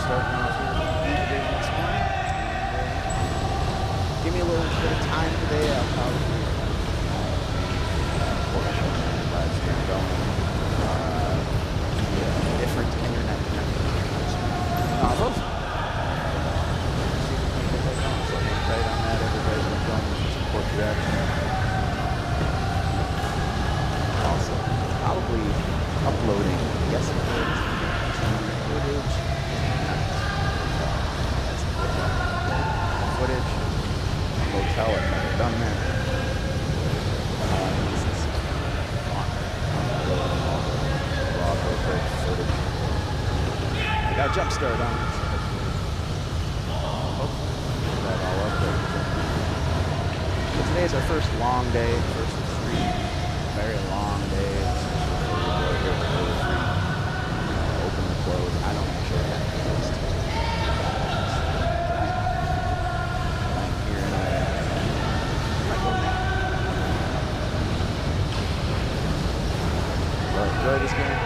starting off here with the division this morning. And, give me a little bit of time today. I'll probably live stream going. Different internet connections. Those. So hang tight on that. Everybody's been going to support that. Also, probably uploading yesterday's footage. That's footage. Motel, I've never done that. Footage. I got a jump start on it. Hopefully, get that all up there. So today's our first long day, first of 3 very long days. Open and close. I don't actually have to list. I'm here in enjoy this game.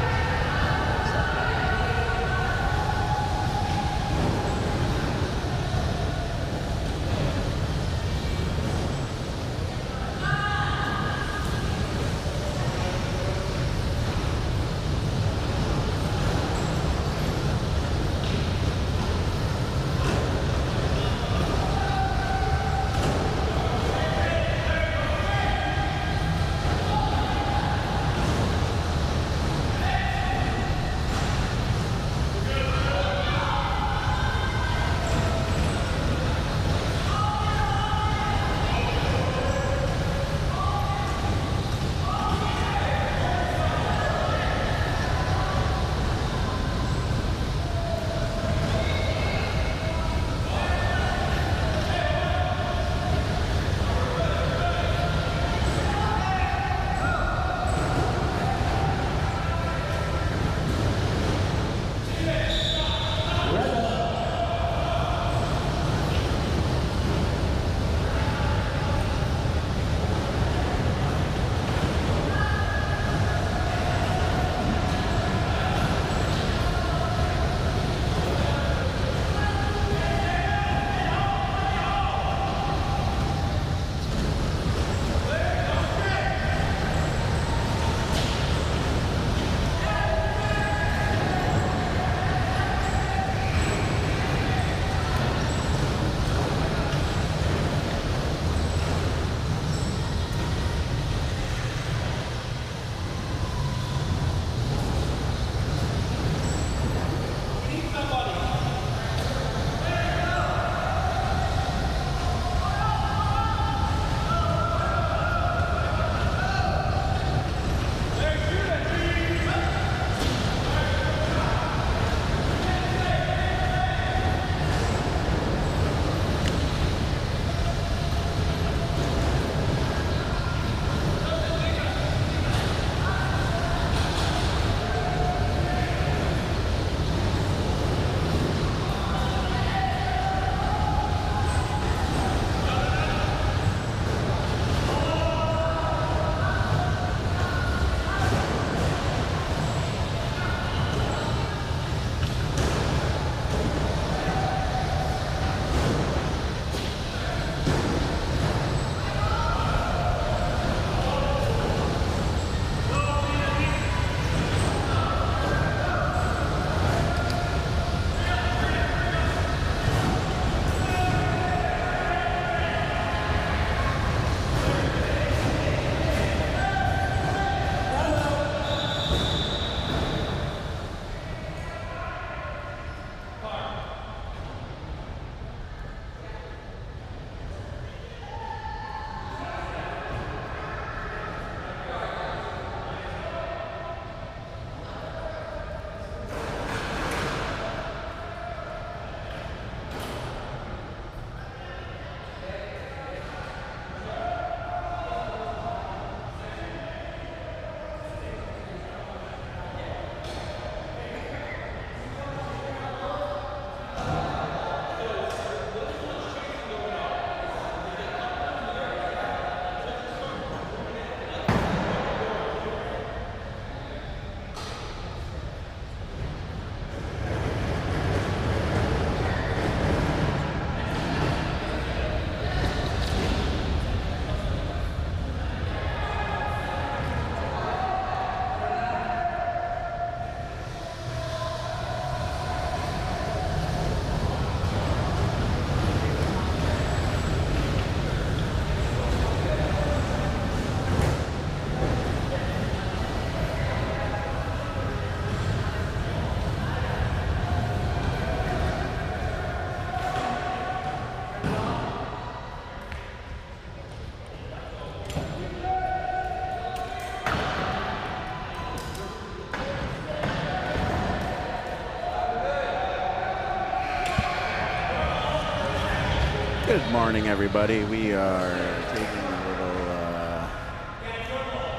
Good morning, everybody. We are taking a little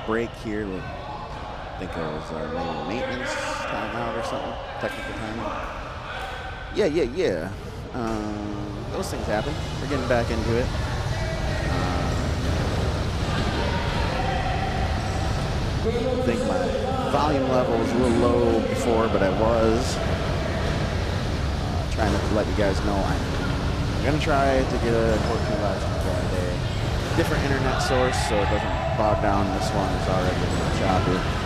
break here. I think it was maybe maintenance timeout or something, technical timeout. Yeah. Those things happen. We're getting back into it. I think my volume level was a little low before, but I was trying to let you guys know I'm going to try to get a coaching live stream a day. Different internet source, so it doesn't bog down. This one is already a little choppy.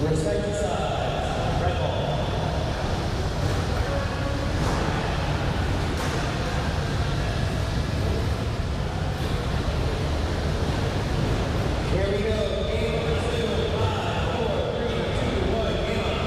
Respect the sides. Red ball. Here we go. Game number 2, 5, 4, 3, 2, 1, game on.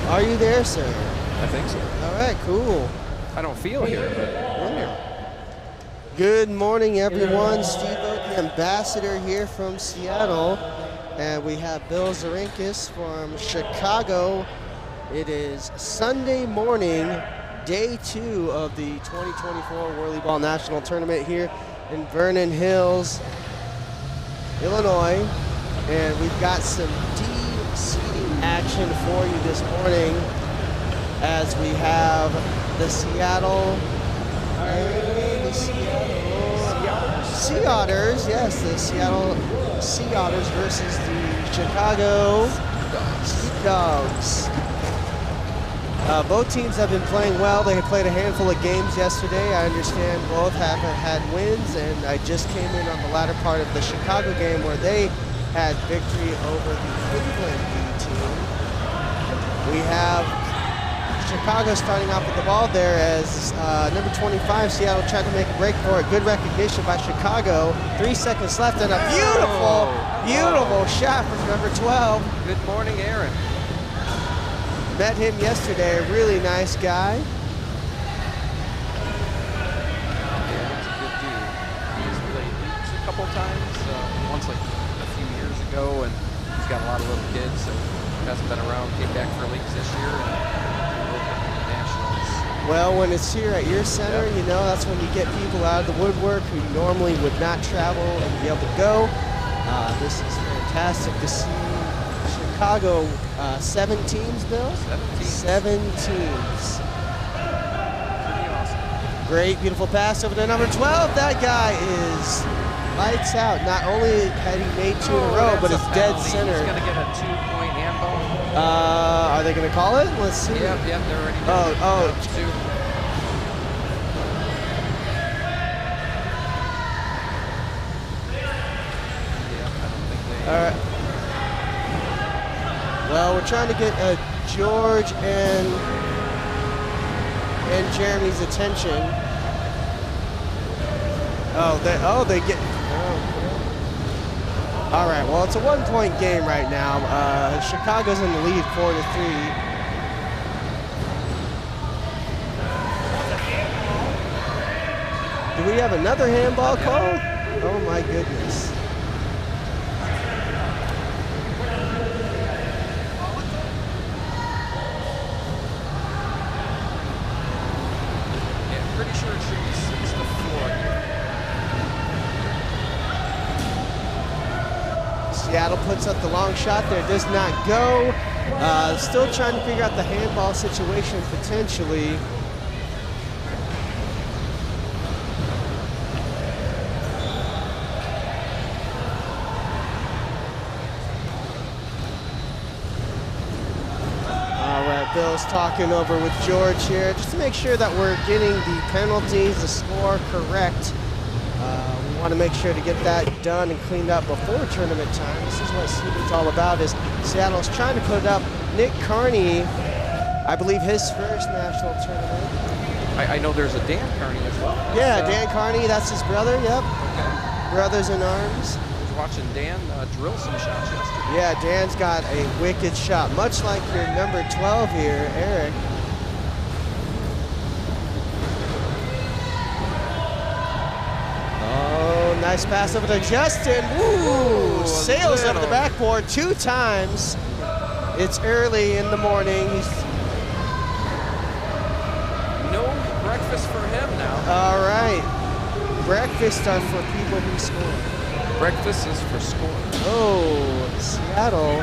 Are you there, sir? I think so. All right, cool. I don't feel here, but I'm here. Good morning, everyone. Steve Oak, the ambassador here from Seattle. And we have Bill Zarinkis from Chicago. It is Sunday morning, day 2 of the 2024 WhirlyBall National Tournament here in Vernon Hills, Illinois. And we've got some de-seeding action for you this morning as we have the Seattle Sea Otters, yes, the Seattle Sea Otters versus the Chicago Sea Dogs. Both teams have been playing well. They had played a handful of games yesterday. I understand both have had wins, and I just came in on the latter part of the Chicago game where they had victory over the Cleveland B team. We have Chicago starting off with the ball there as number 25, Seattle tried to make a break for it. Good recognition by Chicago. 3 seconds left and a beautiful shot from number 12. Good morning, Aaron. Met him yesterday, a really nice guy. Aaron's a good dude. He's played leagues a couple times, once like a few years ago, and he's got a lot of little kids, so hasn't been around. Came back for leagues this year. Well, when it's here at your center, you know, that's when you get people out of the woodwork who normally would not travel and be able to go. This is fantastic to see. Chicago, 7 teams, Bill? 7 teams. Pretty awesome. Great, beautiful pass over to number 12. That guy is lights out. Not only had he made 2 in a row, but it's dead center. He's going to get a 2-point handball. Are they going to call it? Let's see. Yep, they're already doing Oh, it. oh. 2. All right. Well, we're trying to get George and Jeremy's attention. They get. All right. Well, it's a 1-point game right now. Chicago's in the lead, 4-3. Do we have another handball call? Oh my goodness. Pretty sure it should be 6-4 here. Seattle puts up the long shot there, does not go. Still trying to figure out the handball situation potentially. Bill's talking over with George here just to make sure that we're getting the penalties, the score correct. We want to make sure to get that done and cleaned up before tournament time. This is what seeding's all about, is Seattle's trying to put up Nick Carney, I believe his first national tournament. I know there's a Dan Carney as well. Yeah, Dan Carney, that's his brother, yep. Okay. Brothers in arms. I was watching Dan drill some shots yesterday. Yeah, Dan's got a wicked shot, much like your number 12 here, Eric. Oh, nice pass over to Justin. Woo! Sails over the backboard 2 times. It's early in the morning. No breakfast for him now. All right. Breakfast are for people who score. Breakfast is for score. Oh, Seattle.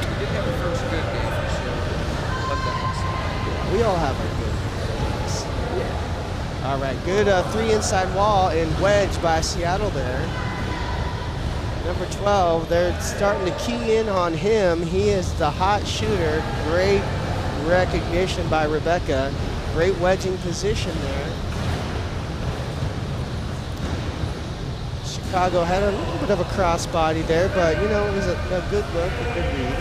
We did have a first good game for sure. Let that one slide. We all have our good games. Yeah. All right, good 3 inside wall and wedge by Seattle there. Number 12, they're starting to key in on him. He is the hot shooter. Great recognition by Rebecca. Great wedging position there. Chicago had a little bit of a crossbody there, but you know, it was a good look, a good read.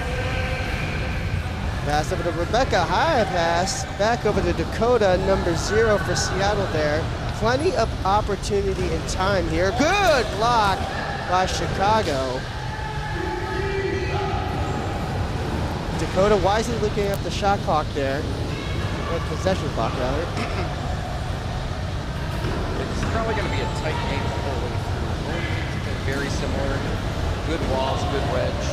Pass over to Rebecca, high pass, back over to Dakota, number 0 for Seattle there. Plenty of opportunity and time here. Good block by Chicago. Dakota wisely looking at the shot clock there. Or possession clock, rather. It's probably going to be a tight game the whole way through. Both teams have been very similar. Good walls, good wedge.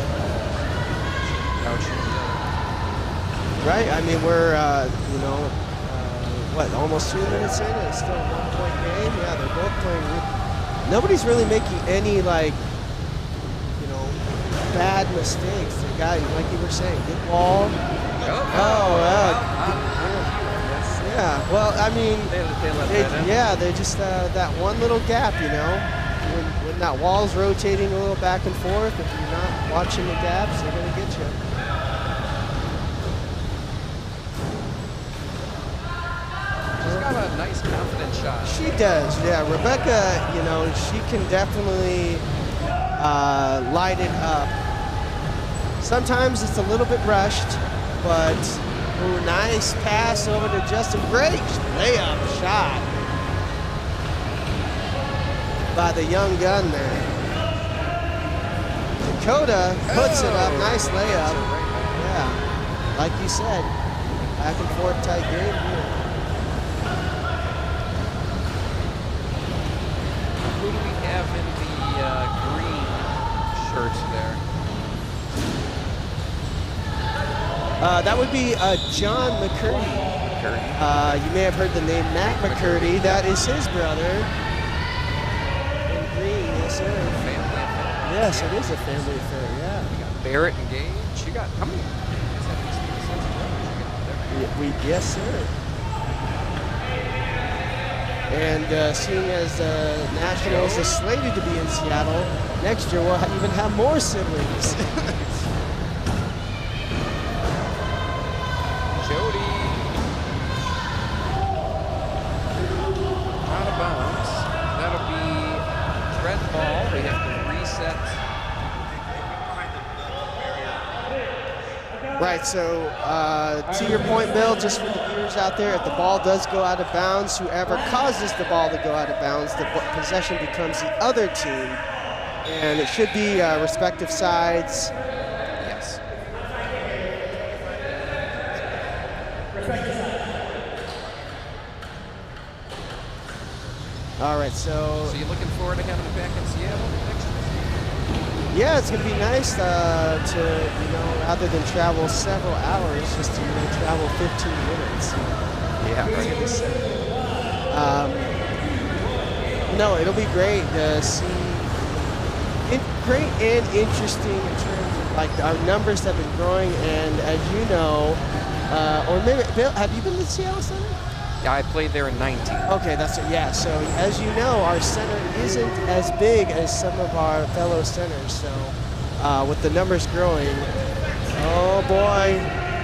Right, I mean, we're, you know, what, almost 2 minutes in, and it's still a 1-point game? Yeah, they're both playing. Nobody's really making any, like, you know, bad mistakes. They got, like you were saying, good ball. Yeah, well, I mean, they just, that one little gap, you know, when that wall's rotating a little back and forth, if you're not watching the gaps, they're going to get you. She's got a nice, confident shot. She does, yeah. Rebecca, you know, she can definitely light it up. Sometimes it's a little bit rushed, but ooh, nice pass over to Justin. Great layup shot by the young gun there. Dakota puts it up. Nice layup. Yeah, like you said, back and forth tight game here. Who do we have in the green shirts there? That would be John McCurdy. You may have heard the name Matt McCurdy. That is his brother. In green, yes, sir. Family affair. Yes, it is a family affair, yeah. We got Barrett engaged. You got, how many? Yes, sir. And seeing as Nationals is slated to be in Seattle, next year we'll even have more siblings. Jody. Out of bounds. That'll be red ball. We have to reset. Right, so to your point, Bill, just for the viewers out there, if the ball does go out of bounds, whoever causes the ball to go out of bounds, the possession becomes the other team. And it should be respective sides. Yes. All right, so So you're looking forward to having it back in Seattle next year? yeah, it's gonna be nice to, you know, rather than travel several hours, just to, you know, travel 15 minutes. Yeah, right. No, it'll be great to see. Great and interesting in terms of like our numbers have been growing, and as you know, or maybe Bill, have you been to the Seattle Center? Yeah, I played there in 19. Okay, that's it. Yeah. So as you know, our center isn't as big as some of our fellow centers. So with the numbers growing, oh boy,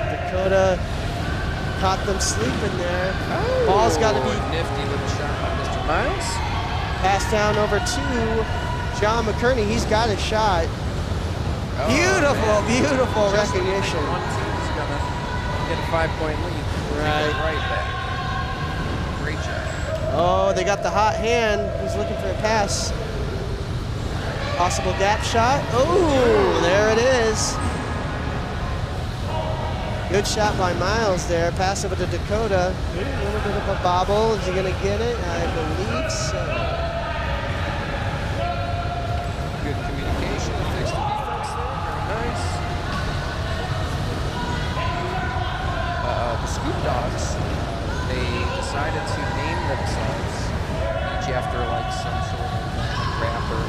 Dakota caught them sleeping there. Oh, Ball's got to be nifty little shot by Mr. Miles. passed down over to John McCurney. He's got a shot. Oh, Beautiful, man. beautiful Just when you think recognition. one team's gonna get a 5-point lead. Right. Take it right back. Great job. Oh, they got the hot hand. He's looking for a pass. Possible gap shot. Oh, there it is. Good shot by Miles there. Pass over to Dakota. Ooh, a little bit of a bobble. Is he going to get it? I believe so. Good communication. Fixed the defense there. Very nice. The Scoop Dogs, they decided to name themselves each after like some sort of rapper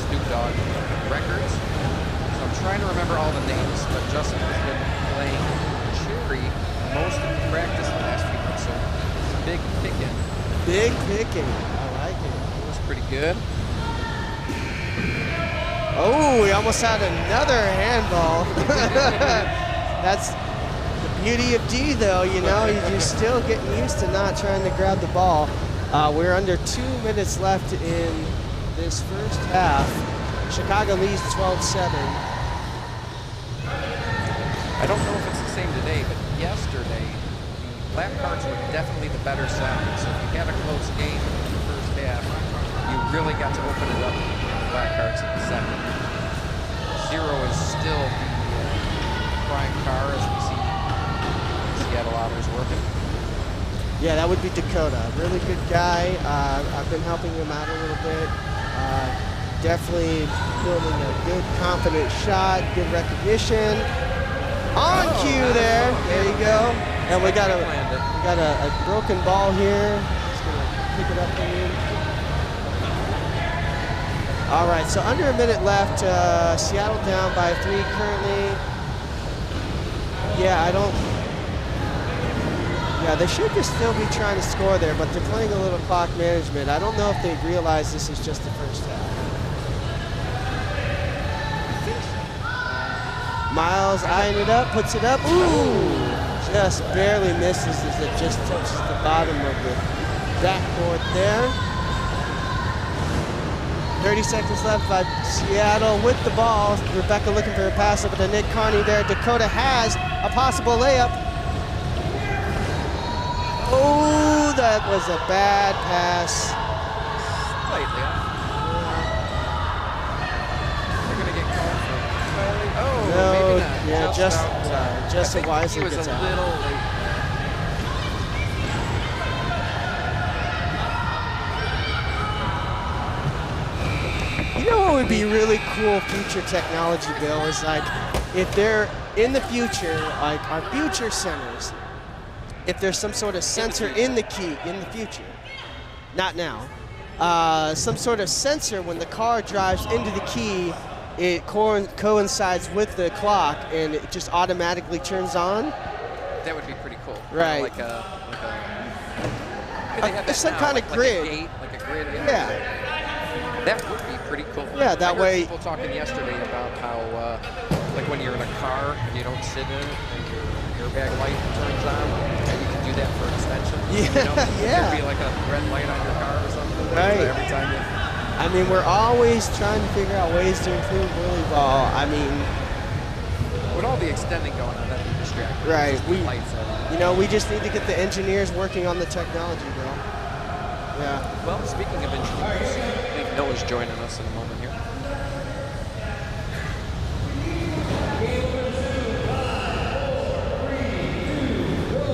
Snoop Dogg records. So I'm trying to remember all the names, but Justin has been playing Cherry most of the practice the last few months, so it's big picking. Big picking. I like it. It was pretty good. Oh, we almost had another handball. That's the beauty of D, though. You know, you're still getting used to not trying to grab the ball. We're under 2 minutes left in this first half. Chicago leads 12-7. I don't know if it's the same today, but yesterday, the black cards were definitely the better side. So if you had a close game in the first half, you really got to open it up with the black cards in the second. 0 is still the prime Yeah, that would be Dakota. Really good guy. I've been helping him out a little bit. Definitely building a good, confident shot, good recognition. On cue there. There you go. And we got a broken ball here. Just gonna pick it up for you. All right, so under a minute left. Seattle down by 3 currently. Yeah, Yeah, they should just still be trying to score there, but they're playing a little clock management. I don't know if they realize this is just the first half. Miles eyeing it up, puts it up. Ooh, just barely misses as it just touches the bottom of the backboard there. 30 seconds left by Seattle with the ball. Rebecca looking for a pass over to Nick Carney there. Dakota has a possible layup. Oh, that was a bad pass. Slightly off. They're going to get called for fouling. Oh, No, maybe not. yeah, just I think wisely he was gets a out. little late. You know what would be really cool future technology, Bill, is like if they're in the future, like our future centers, if there's some sort of sensor in the key in the future, not now, some sort of sensor when the car drives into the key, it coincides with the clock and it just automatically turns on. That would be pretty cool. Right. Like a they have that some now, kind of grid. Like a gate, like a grid. Yeah. That would be pretty cool. Yeah, that I heard way- people talking yesterday about how, like when you're in a car and you don't sit in it and your airbag light turns on, and you can do that for an extension. Yeah, You know? yeah. There'd be like a red light on your car or something. Right. So every time you. I mean, we're always trying to figure out ways to improve WhirlyBall. I mean, With all the extending going on, that'd be distracting. Right, Just the lights on. you know, we just need to get the engineers working on the technology, bro. Yeah. Well, speaking of engineers, I think Noah's joining us in a moment here.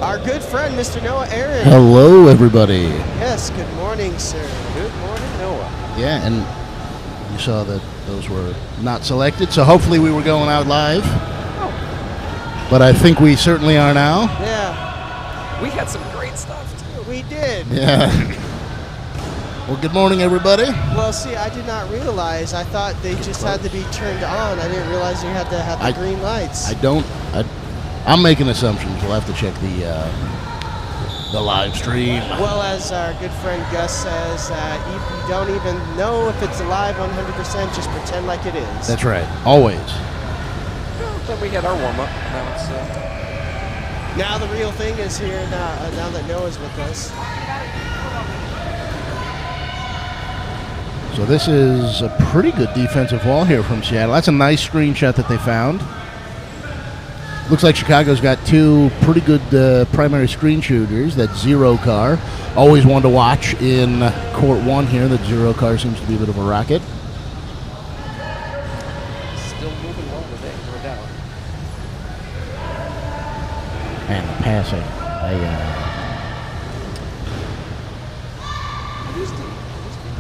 Our good friend, Mr. Noah Aaron. Hello, everybody. Yes, good morning, sir. Good morning, Noah. Yeah, and you saw that those were not selected, so hopefully we were going out live. Oh. But I think we certainly are now. Yeah, We had some great stuff, too. we did. Yeah. Well, good morning, everybody. Well, see, I did not realize. I thought they just had to be turned on. I didn't realize you had to have the green lights. I'm making assumptions. We'll have to check the live stream. Well, as our good friend Gus says, if you don't even know if it's live 100%, just pretend like it is. That's right. Always. Then we had our warm-up. Now it's... Now the real thing is here now that Noah's with us. So this is a pretty good defensive wall here from Seattle. That's a nice screenshot that they found. Looks like Chicago's got two pretty good primary screen shooters. That Zero car, always one to watch in court one here. That Zero car seems to be a bit of a rocket. Still moving well today, no doubt. And the passing.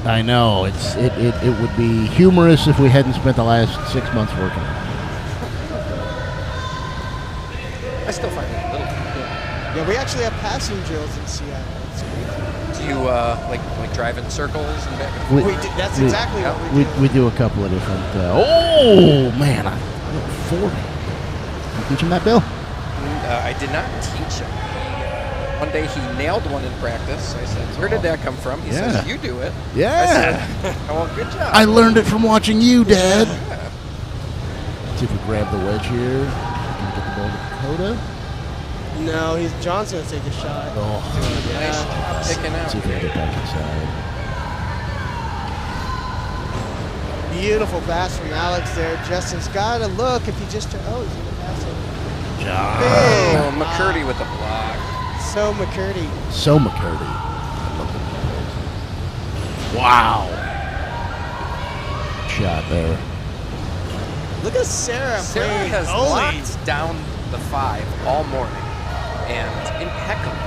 I know it would be humorous if we hadn't spent the last 6 months working on it. I still find it a little cool. Yeah, we actually have passing drills in Seattle. It's great. Do you like drive in circles and back and forth? That's exactly what we do. We do a couple of different. Oh man, I'm 40. You teaching that, Bill? I did not teach him. One day he nailed one in practice. I said, "Where did that come from?" He says, "You do it." Yeah. I said, "Oh, well, good job." I learned it from watching you, Dad. Yeah. Let's see if we grab the wedge here. Can we get the ball to Dakota? No, John's going to take a shot. Oh. Nice job picking Let's see out. if we can get back inside. Beautiful pass from Alex there. Justin's got to look if he just he's going to pass it. Job. Big. Oh, McCurdy with the block. So McCurdy. So McCurdy. Wow. Shot there. Look at Sarah Sarah playing has goalie. locked down the 5 all morning, and impeccably.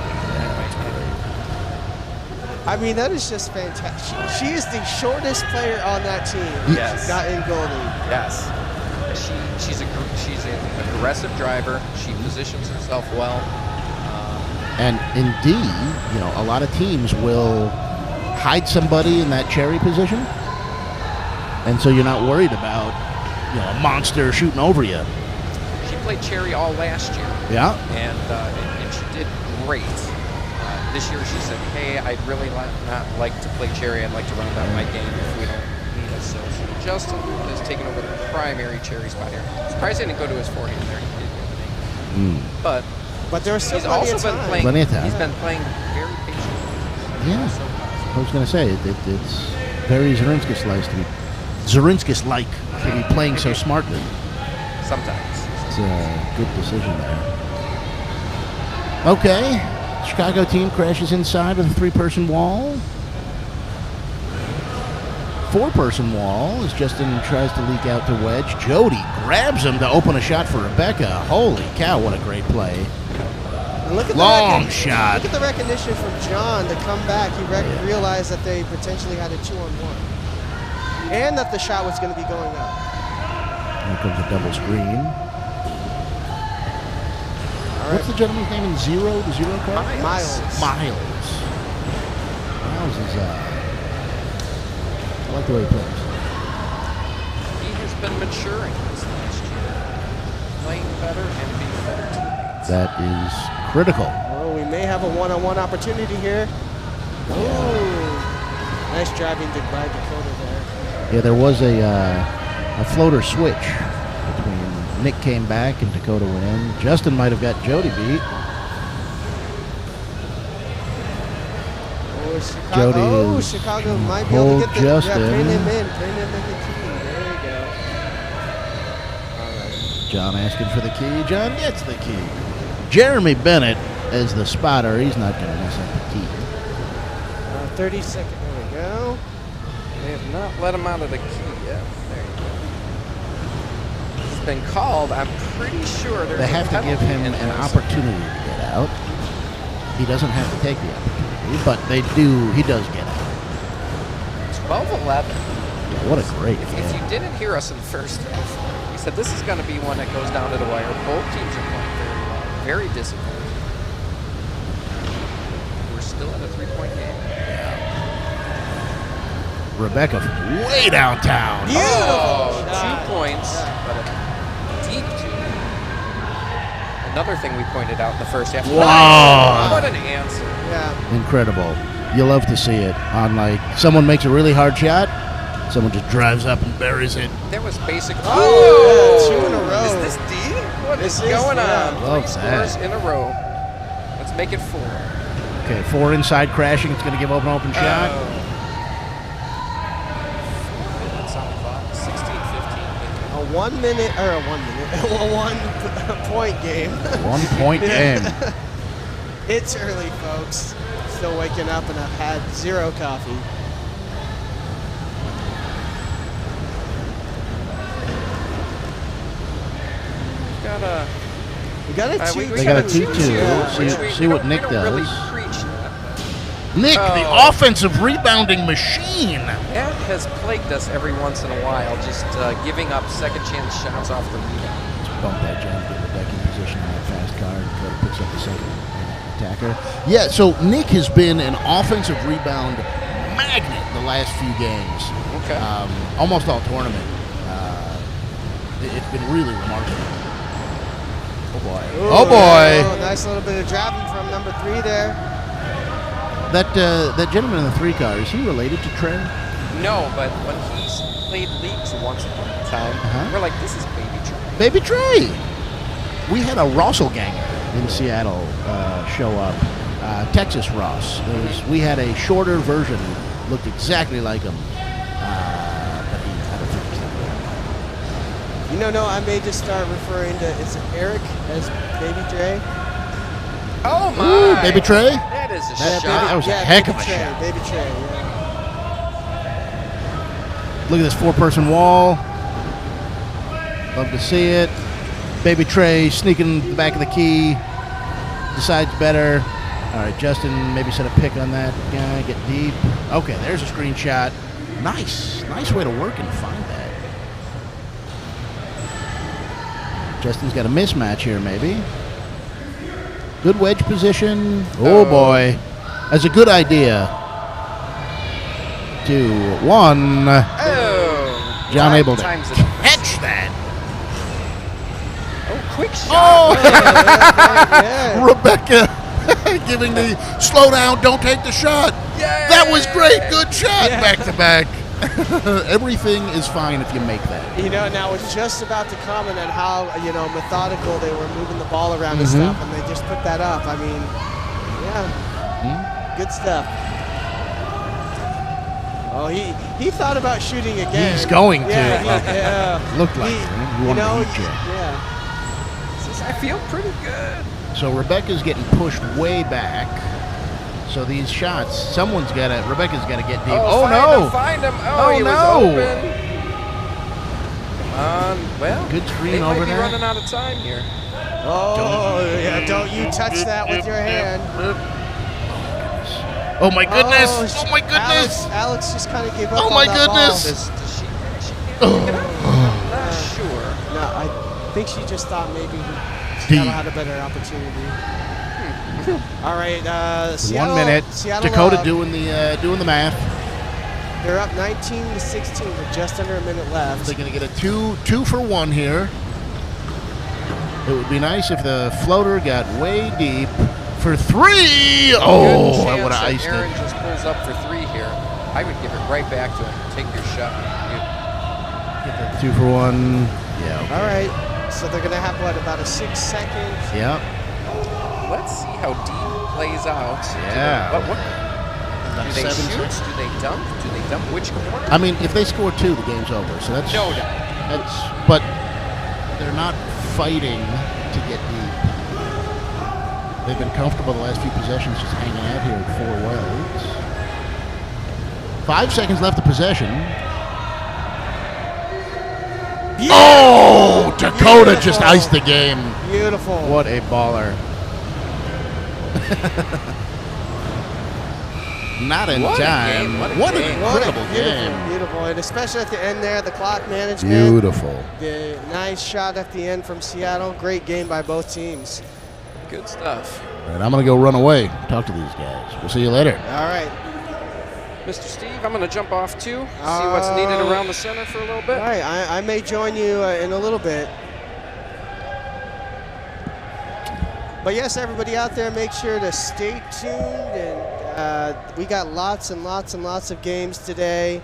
I mean, that is just fantastic. She is the shortest player on that team. Yes. Not in goalie. Yes. She's an aggressive driver. She positions herself well. And indeed, you know, a lot of teams will hide somebody in that cherry position, and so you're not worried about, you know, a monster shooting over you. She played cherry all last year. Yeah. And she did great. This year she said, hey, I'd really not like to play cherry. I'd like to round out my game if we don't need us. So Justin has taken over the primary cherry spot here. Surprised he didn't go to his forehand there. He did go to the But there was still he's also been playing. Plenty of time. He's been playing very patiently. Yeah. I was going to say, it's very Zerinskis-like to be playing so smartly. Sometimes. It's a good decision there. Okay. Chicago team crashes inside with a 3-person wall. 4-person wall as Justin tries to leak out to wedge. Jody grabs him to open a shot for Rebecca. Holy cow, what a great play. And look at Long shot. Look at the recognition from John to come back. He realized that they potentially had a 2-on-1. And that the shot was going to be going up. Here comes a double screen. What's the gentleman's name in the zero card? Miles. Miles is, I like the way he plays. He has been maturing this last year. Playing better and being better teammates. That is critical. Oh, we may have a one-on-one opportunity here. Oh, nice driving by Dakota there. Yeah, there was a floater switch between Nick came back and Dakota went in. Justin might have got Jody beat. Oh, Chicago might be able to get the Justin. pin him in the key. There you go. All right. John asking for the key. John gets the key. Jeremy Bennett as the spotter. He's not going to mess up the key. 30 seconds. There we go. They have not let him out of the key yet. There you go. It's been called. I'm pretty sure there's They have to give him an opportunity to get out. He doesn't have to take the opportunity, but he does get out. 12-11. What a great If game. you didn't hear us in the first half, we said this is going to be one that goes down to the wire. Both teams are playing very well, very disciplined. We're still in a 3-point game. Rebecca from way downtown. Oh, 2 points, but a deep 2. Another thing we pointed out in the first half. Wow. What an answer. Yeah. Incredible. You love to see it on, like, someone makes a really hard shot, someone just drives up and buries it. That was basic. Oh, yeah, 2 in a row. Is this D? What is This is, going yeah. on? Love 3 that. scores in a row. Let's make it 4. Okay, 4 inside crashing. It's going to give up an open shot. 4 minutes on the clock. 16-15. A 1 minute, or a 1 minute, a 1 point game. 1 point game. It's early, folks. Still waking up and I've had 0 coffee. We got a 2-2. They got a 2-2. See what Nick we don't really does. preach. Nick, the offensive rebounding machine. That has plagued us every once in a while, just giving up second chance shots off the rebound. Let's bump that John, get the deck in position on that fast card. Try to picks up the second attacker. Yeah, so Nick has been an offensive rebound magnet the last few games. Okay. Almost all tournament. It's been really remarkable. Oh boy. Ooh, Oh boy. Nice little bit of driving from number 3 there. That gentleman in the 3 car, is he related to Trey? No, but when he's played leagues once upon a time, we're like, this is Baby Trey. Baby Trey. We had a Rosselganger in Seattle show up. Texas Ross. We had a shorter version, looked exactly like him. But I don't think he's that good. You know, no, I may just start referring to Eric as Baby Trey. Oh my! Ooh, Baby Trey. That is a That- shot. that was a heck Baby of a Trey, shot. Baby Trey, yeah. Look at this 4-person wall. Love to see it. Baby Trey sneaking the back of the key. Decides better. All right, Justin, maybe set a pick on that guy, get deep. Okay, there's a screenshot. Nice way to work and find that. Justin's got a mismatch here, maybe. Good wedge position. Oh, boy. That's a good idea. 2, 1. Oh. John able to Times it. catch that. Oh, quick shot. Oh, Yeah. Rebecca giving the slow down, don't take the shot. Yay. That was great. Good shot. Yeah. Back to back. Everything is fine if you make that. You know, and I was just about to comment on how, methodical they were moving the ball around and stuff, and they just put that up. I mean, yeah, good stuff. Oh, he thought about shooting again. He's going to. Yeah, Okay. Looked like it. You wanted to eat you. Yeah. Says, I feel pretty good. So Rebecca's getting pushed way back. So these shots, Rebecca's got to get deep. Oh, no. Find him. Oh, He no. was open. Come on. Well, Good screen they over might be there. running out of time here. Oh, yeah, don't you touch that with your hand. Oh, my goodness. Oh, my goodness. Alex just kind of gave up Oh, on my that goodness. Does she pick it up? I'm not sure. No, I think she just thought maybe Deep. Seattle had a better opportunity. All right, Seattle. 1 minute. Seattle, Dakota doing the math. They're up 19-16 with just under a minute left. They're going to get a 2 for 1 here. It would be nice if the floater got way deep for 3. Oh, I would have iced Aaron it. just pulls up for 3 here. I would give it right back to him. Take your shot. Get that 2 for 1. Yeah. Okay. All right, so they're going to have, about a 6 second? Yep. Let's see how deep plays out. Yeah. What? About Do they 7 shoot? seconds. Do they dump? Do they dump which corner? I mean, if they score 2, the game's over. So that's No doubt. But they're not fighting to get deep. They've been comfortable the last few possessions, just hanging out here at 4 welds. 5 seconds left of possession. Yeah. Oh, Dakota Beautiful. just iced the game. Beautiful. What a baller. Not in What a time. game, what a What an game. incredible Beautiful, game. beautiful. And especially at the end there, the clock management. Beautiful. The nice shot at the end from Seattle. Great game by both teams. Good stuff. All right, I'm going to go run away, talk to these guys. We'll see you later. All right. Mr. Steve, I'm going to jump off too. See what's needed around the center for a little bit. All right, I may join you in a little bit. But yes, everybody out there, make sure to stay tuned. And we got lots and lots and lots of games today.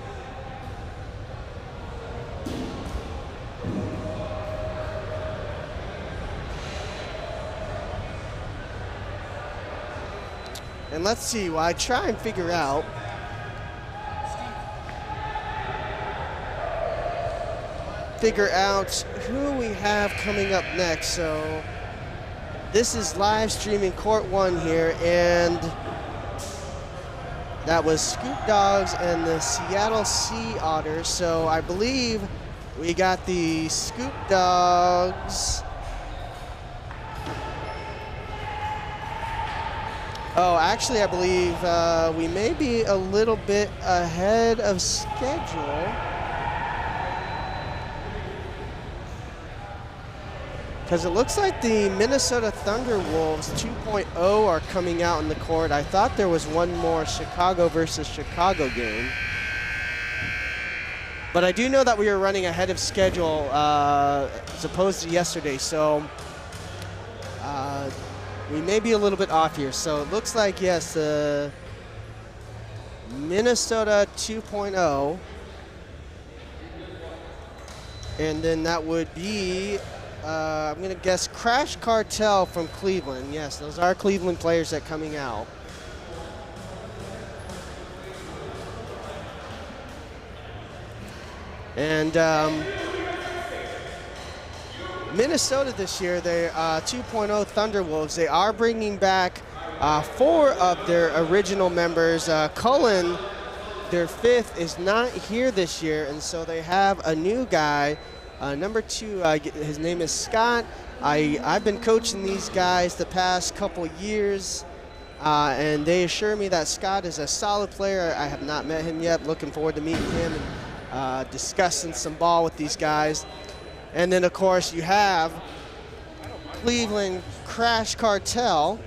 And let's see, while I try and figure out who we have coming up next. So this is live streaming Court 1 here, and that was Scoop Dogs and the Seattle Sea Otters. So I believe we got the Scoop Dogs. Oh, actually, I believe we may be a little bit ahead of schedule. Because it looks like the Minnesota Thunderwolves 2.0 are coming out in the court. I thought there was one more Chicago versus Chicago game. But I do know that we are running ahead of schedule as opposed to yesterday. So we may be a little bit off here. So it looks like, yes, the Minnesota 2.0. And then that would be, I'm going to guess, Crash Cartel from Cleveland. Yes, those are Cleveland players that are coming out. And Minnesota this year, they're 2.0 Thunderwolves. They are bringing back 4 of their original members. Cullen, their 5th, is not here this year, and so they have a new guy. Number 2, his name is Scott. I've been coaching these guys the past couple years, and they assure me that Scott is a solid player. I have not met him yet. Looking forward to meeting him and discussing some ball with these guys. And then, of course, you have Cleveland Crash Cartel.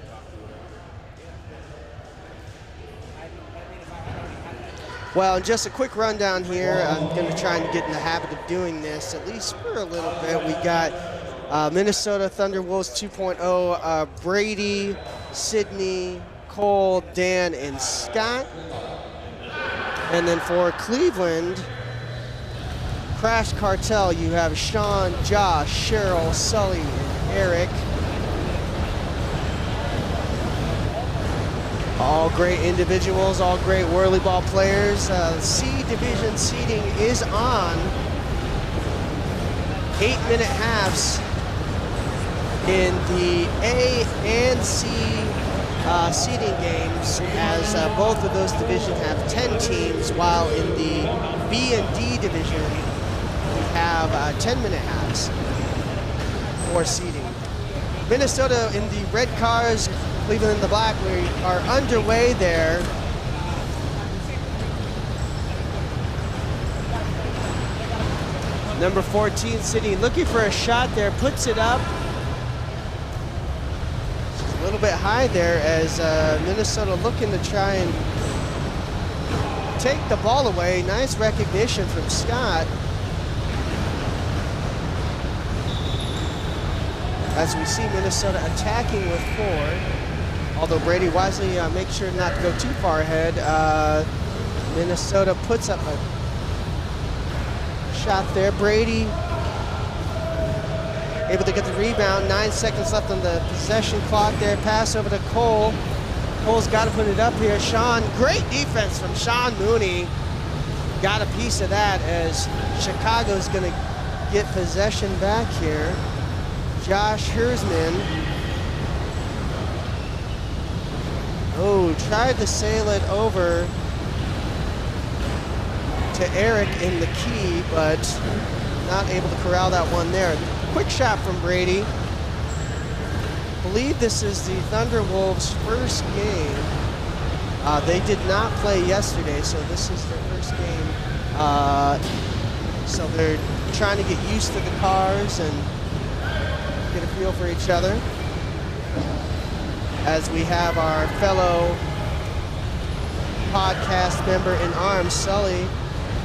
Well, just a quick rundown here. I'm going to try and get in the habit of doing this, at least for a little bit. We got Minnesota Thunderwolves 2.0, Brady, Sydney, Cole, Dan, and Scott. And then for Cleveland Crash Cartel, you have Sean, Josh, Cheryl, Sully, and Eric. All great individuals, all great WhirlyBall players. C division seating is on. 8-minute halves in the A and C seeding games, as both of those divisions have 10 teams, while in the B and D division we have 10-minute halves for seeding. Minnesota in the red cars, Cleveland in the black. We are underway there. Number 14, Sydney, looking for a shot there, puts it up. Just a little bit high there as Minnesota looking to try and take the ball away. Nice recognition from Scott. As we see Minnesota attacking with 4. Although Brady wisely makes sure not to go too far ahead. Minnesota puts up a shot there. Brady able to get the rebound. 9 seconds left on the possession clock there. Pass over to Cole. Cole's got to put it up here. Sean, great defense from Sean Mooney. Got a piece of that as Chicago's going to get possession back here. Josh Hersman. Oh, tried to sail it over to Eric in the key, but not able to corral that one there. Quick shot from Brady. Believe this is the Thunderwolves' first game. They did not play yesterday, so this is their first game. So they're trying to get used to the cars and get a feel for each other. As we have our fellow podcast member in arms, Sully,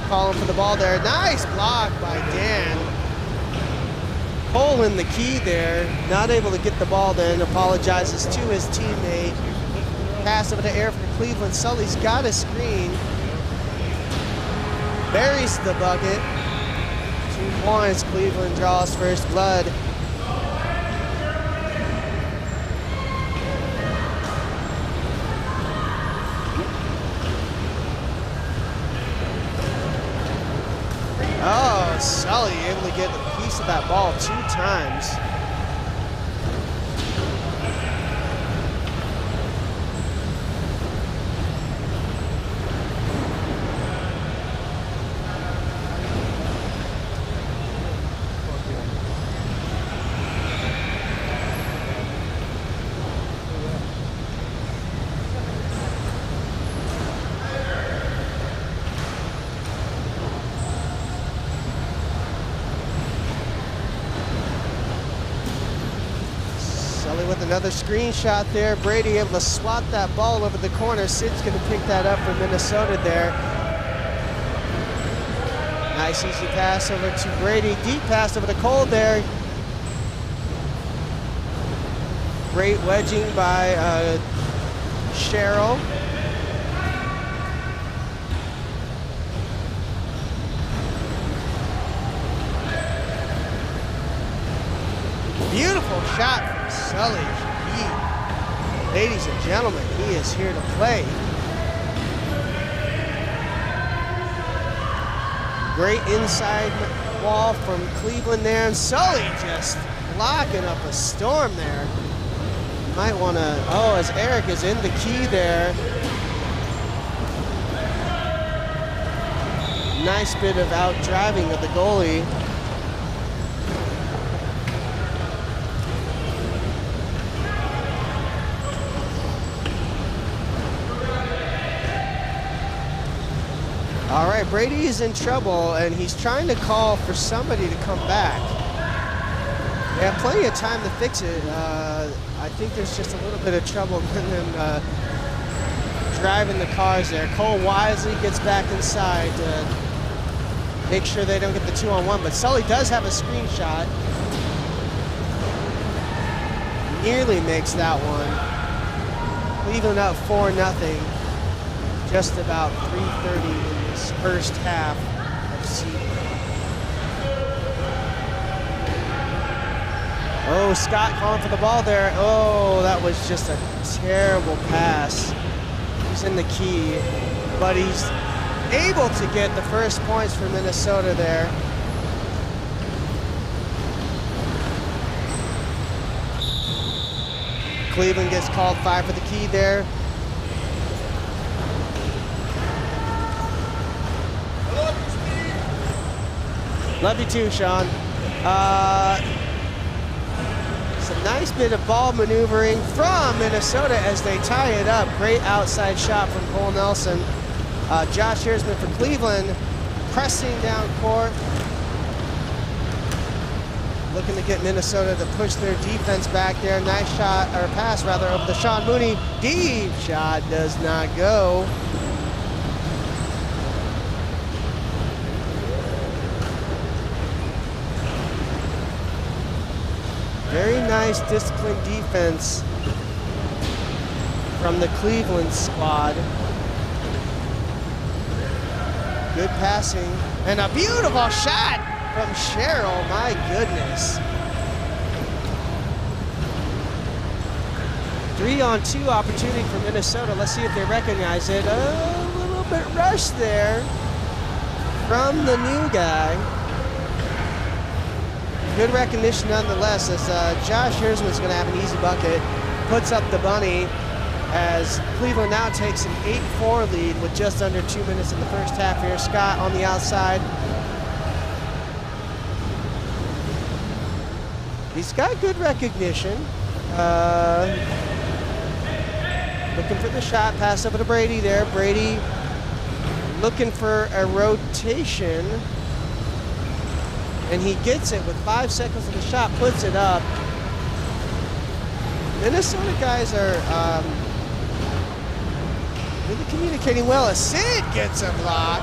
calling for the ball there. Nice block by Dan. Cole in the key there, not able to get the ball then, apologizes to his teammate. Pass over to Eric for Cleveland. Sully's got a screen. Buries the bucket. 2 points, Cleveland draws first blood. Oh, Sully able to get a piece of that ball 2 times. Another screenshot there. Brady able to swat that ball over the corner. Sid's going to pick that up for Minnesota there. Nice easy pass over to Brady. Deep pass over to Cole there. Great wedging by Cheryl. Beautiful shot from Sully. Ladies and gentlemen, he is here to play. Great inside wall from Cleveland there, and Sully just locking up a storm there. Might want to, oh, as Eric is in the key there. Nice bit of out driving of the goalie. right, Brady is in trouble, and he's trying to call for somebody to come back. They have plenty of time to fix it. I think there's just a little bit of trouble in them driving the cars there. Cole wisely gets back inside to make sure they don't get the 2-on-1, but Sully does have a screenshot. Nearly makes that one. Cleveland up 4-0. Just about 3:30 in this first half of season. Oh, Scott calling for the ball there. Oh, that was just a terrible pass. He's in the key, but he's able to get the first points for Minnesota there. Cleveland gets called 5 for the key there. Love you too, Sean. Some nice bit of ball maneuvering from Minnesota as they tie it up. Great outside shot from Cole Nelson. Josh Hersman for Cleveland, pressing down court. Looking to get Minnesota to push their defense back there. Nice shot, or pass rather, over to Sean Mooney. Deep shot does not go. Very nice disciplined defense from the Cleveland squad. Good passing and a beautiful shot from Cheryl, my goodness. 3-on-2 opportunity for Minnesota. Let's see if they recognize it. A little bit rushed there from the new guy. Good recognition nonetheless, as Josh Hersman's going to have an easy bucket. Puts up the bunny as Cleveland now takes an 8-4 lead with just under 2 minutes in the first half here. Scott on the outside. He's got good recognition. Looking for the shot, pass over to Brady there. Brady looking for a rotation. And he gets it with 5 seconds of the shot, puts it up. Minnesota guys are really communicating well. As Sid gets a block.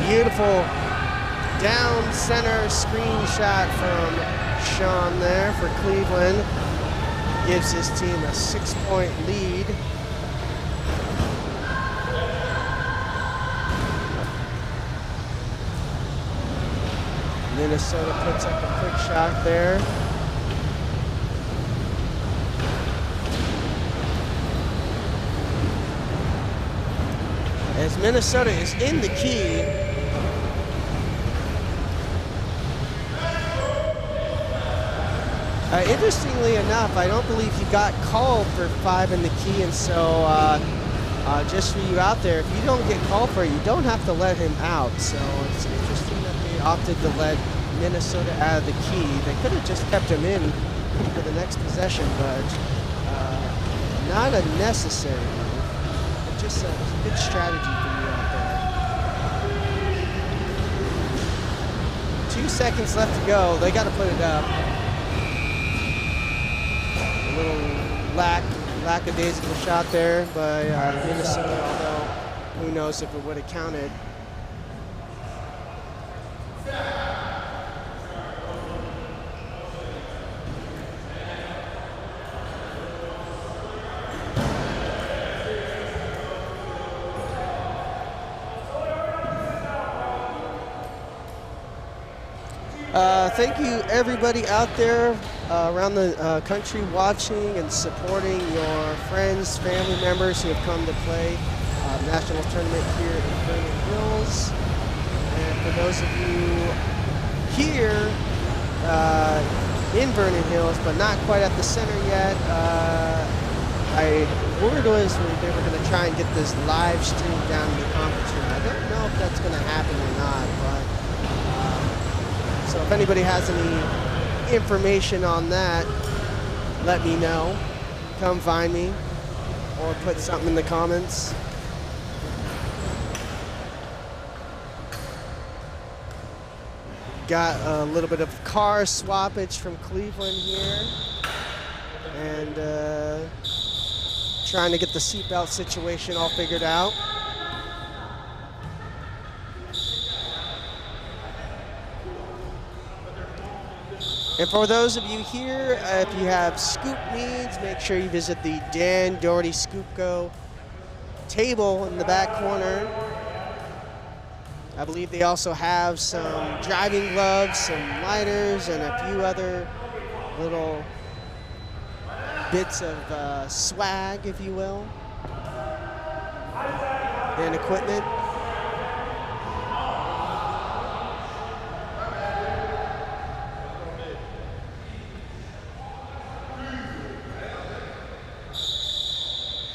Beautiful down center screenshot from Sean there for Cleveland. Gives his team a 6-point lead. Minnesota puts up a quick shot there. As Minnesota is in the key. Interestingly enough, I don't believe he got called for 5 in the key, and so just for you out there, if you don't get called for it, you don't have to let him out. So it's interesting that they opted to let Minnesota out of the key. They could have just kept him in for the next possession, but not a necessary move. Just a good strategy for you out there. 2 seconds left to go. They got to put it up. A little lackadaisical shot there by Minnesota, although who knows if it would have counted. Thank you everybody out there around the country watching and supporting your friends, family members who have come to play National Tournament here in Vernon Hills. And for those of you here in Vernon Hills, but not quite at the center yet, word was they were going to try and get this live stream down in the conference room. I don't know if that's going to happen or not, but So if anybody has any information on that, let me know. Come find me or put something in the comments. Got a little bit of car swappage from Cleveland here. And trying to get the seatbelt situation all figured out. And for those of you here, if you have scoop needs, make sure you visit the Dan Doherty Scoop Go table in the back corner. I believe they also have some driving gloves, some lighters, and a few other little bits of swag, if you will, and equipment.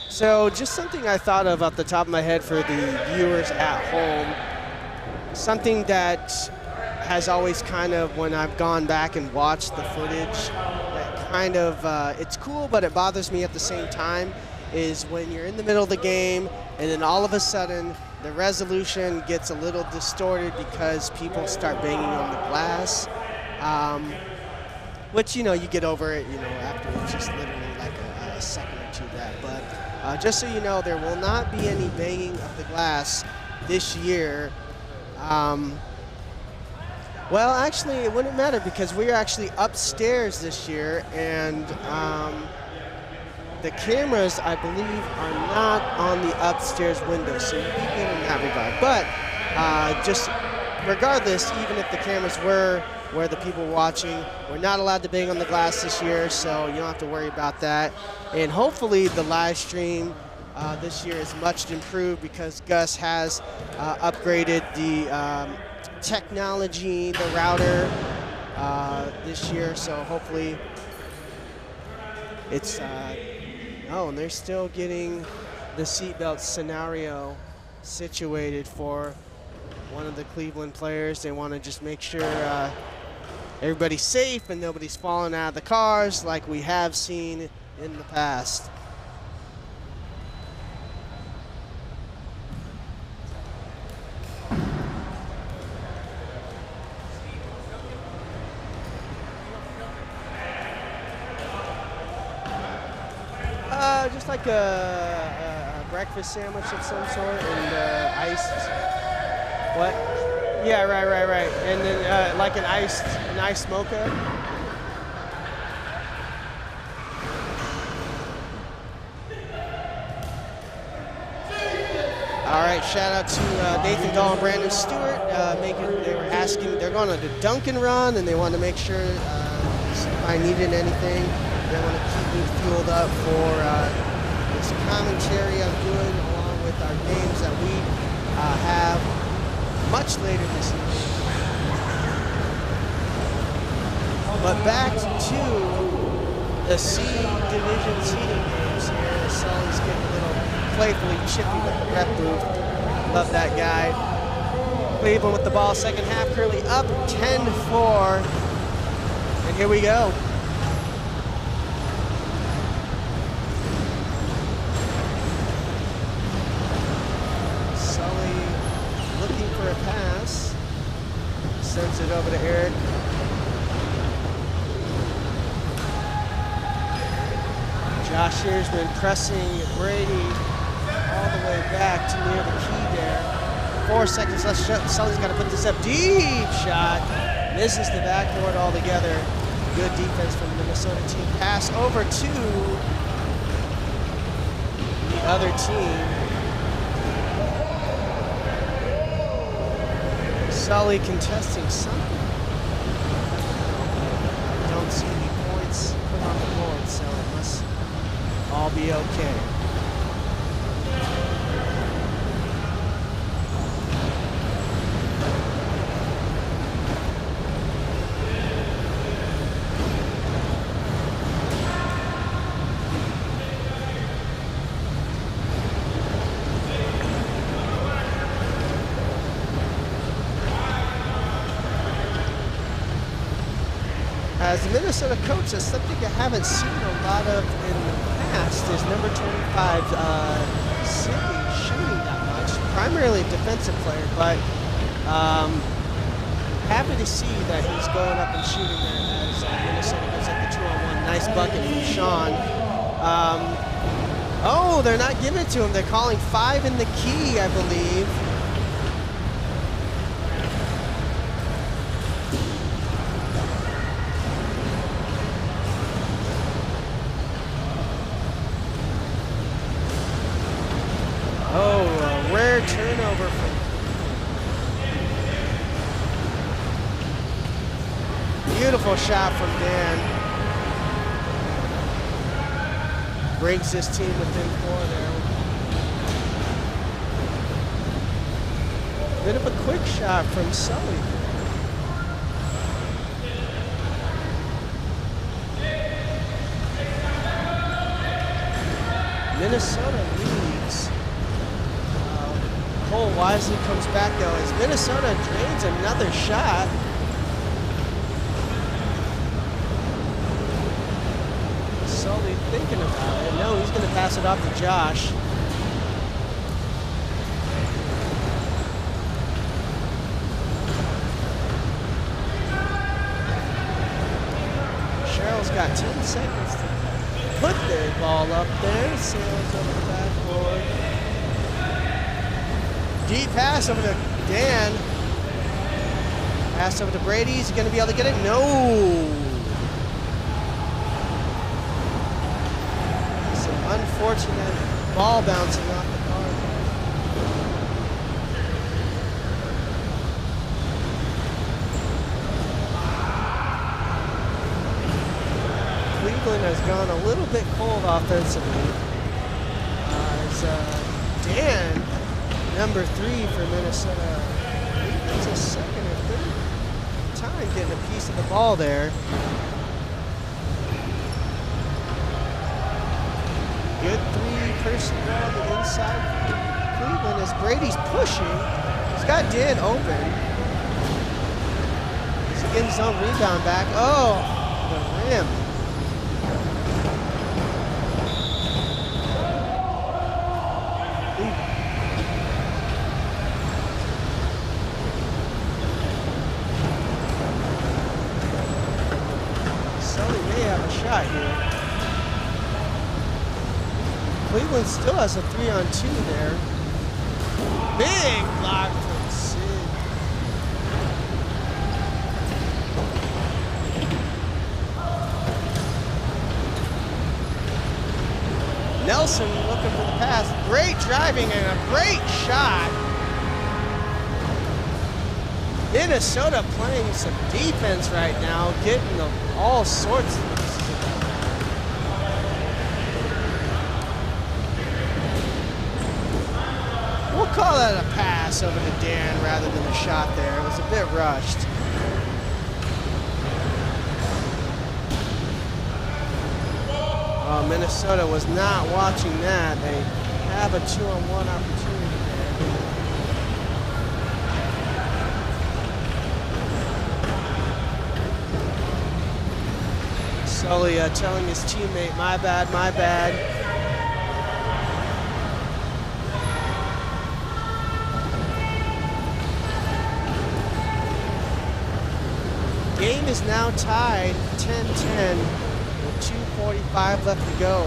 So just something I thought of off the top of my head for the viewers at home, something that has always kind of, when I've gone back and watched the footage, that kind of, it's cool, but it bothers me at the same time, is when you're in the middle of the game and then all of a sudden the resolution gets a little distorted because people start banging on the glass, which, you know, you get over it, you know, after it's just literally like a second or two of that. But just so you know, there will not be any banging of the glass this year. Well, actually, it wouldn't matter because we're actually upstairs this year, and the cameras, I believe, are not on the upstairs window, so you'll be good in that regard. But just regardless, even if the cameras were where the people watching, we're not allowed to bang on the glass this year, so you don't have to worry about that. And hopefully the live stream this year is much improved because Gus has upgraded the technology, the router this year, so hopefully it's, oh, and they're still getting the seatbelt scenario situated for one of the Cleveland players. They want to just make sure everybody's safe and nobody's falling out of the cars like we have seen in the past. Just like a breakfast sandwich of some sort and iced. What? Yeah, right. And then like an iced mocha. All right, shout out to Nathan Dahl and Brandon Stewart. They were asking, they're going on a Dunkin' run, and they wanted to make sure if I needed anything. They want to keep me fueled up for this commentary I'm doing, along with our games that we have much later this evening. But back to the C Division seeding games here. Sully's getting a little playfully chippy with the rep booth. Love that guy. Cleveland with the ball, second half, currently up 10-4. And here we go. Sully looking for a pass. Sends it over to Eric. Josh here's been pressing Brady all the way back to near the key there. 4 seconds left. Sully's got to put this up. Deep shot. Misses the backboard altogether. Good defense from the Minnesota team. Pass over to the other team. Sully contesting something. Don't see any points put on the board, so it must all be okay. as the Minnesota coach, is something you haven't seen a lot of in the past is number 25, Sidney, shooting that much. Primarily a defensive player, but happy to see that he's going up and shooting there as Minnesota goes at the 2-on-1. Nice bucket from Sean. Oh, they're not giving it to him. They're calling 5 in the key, I believe. Oh, a rare turnover from beautiful shot from Dan. Brings his team within 4 there. Bit of a quick shot from Sully. Minnesota leads. Cole wisely comes back though as Minnesota drains another shot. Sully thinking about it. No, he's going to pass it off to Josh. Cheryl's got 10 seconds to put their ball up there. Sails over the backboard. Deep pass over to Dan. Pass over to Brady. Is he going to be able to get it? No. Some unfortunate ball bouncing off the card. Cleveland has gone a little bit cold offensively. Dan, number 3 for Minnesota. It's a second or third time getting a piece of the ball there. Good 3-person ball on the inside. Cleveland as Brady's pushing. He's got Dan open. He's getting his own rebound back. Oh, the rim. Shot here. Cleveland still has a 3-on-2 there. Big block from Sid. Nelson looking for the pass. Great driving and a great shot. Minnesota playing some defense right now, getting all sorts of this. We'll call that a pass over to Dan rather than a shot there. It was a bit rushed. Oh, Minnesota was not watching that. They have a 2-on-1 opportunity there. Sully telling his teammate, my bad, my bad. Game is now tied 10-10 with 2:45 left to go.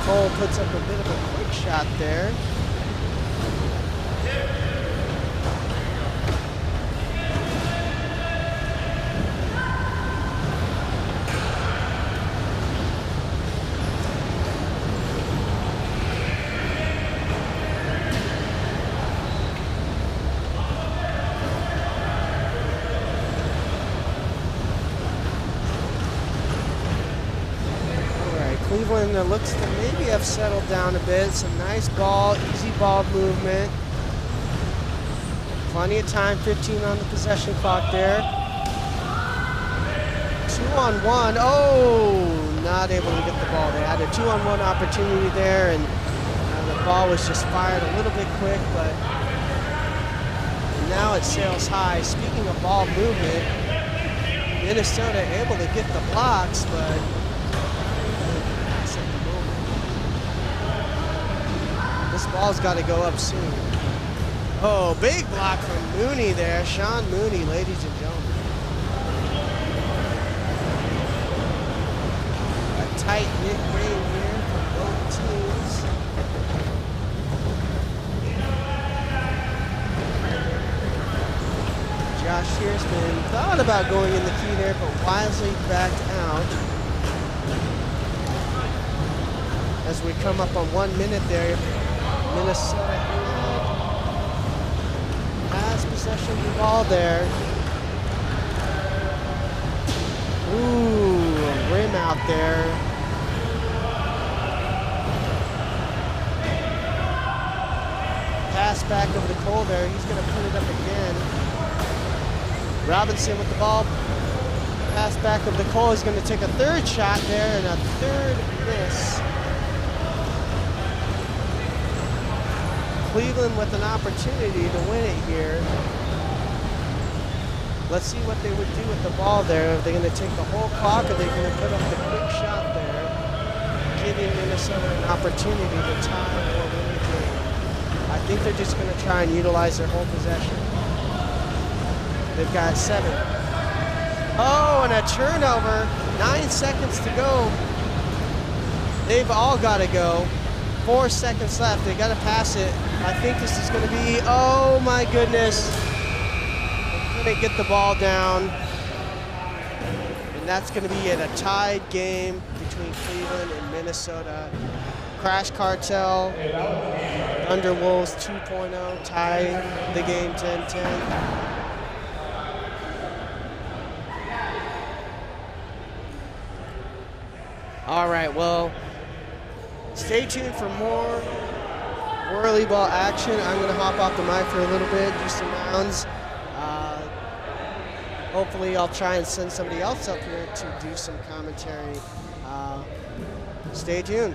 Cole puts up a bit of a quick shot there. Cleveland looks to maybe have settled down a bit. Some nice ball, easy ball movement. Plenty of time, 15 on the possession clock there. 2-on-1, oh, not able to get the ball. They had a 2-on-1 opportunity there, and the ball was just fired a little bit quick, but and now it sails high. Speaking of ball movement, Minnesota able to get the blocks, but pass at the moment. This ball's got to go up soon. Oh, big block from Mooney there. Sean Mooney, ladies and gentlemen. A tight-knit game here for both teams. Josh Shearsman thought about going in the key there, but wisely backed out. As we come up on 1 minute there, Minnesota has possession of the ball there. Ooh, a rim out there. Pass back over to Cole there. He's going to put it up again. Robinson with the ball. Pass back over to Cole. He's going to take a third shot there and a third miss. Cleveland with an opportunity to win it here. Let's see what they would do with the ball there. Are they going to take the whole clock, or are they going to put up the quick shot there, giving Minnesota an opportunity to tie or win the game? I think they're just going to try and utilize their whole possession. They've got 7. Oh, and a turnover. 9 seconds to go. They've all got to go. 4 seconds left. They got to pass it. I think this is going to be, oh my goodness. They couldn't get the ball down. And that's going to be a tied game between Cleveland and Minnesota. Crash Cartel, Thunderwolves 2.0 tie the game 10-10. All right, well, stay tuned for more WhirlyBall action. I'm going to hop off the mic for a little bit, do some rounds. Hopefully I'll try and send somebody else up here to do some commentary. Stay tuned.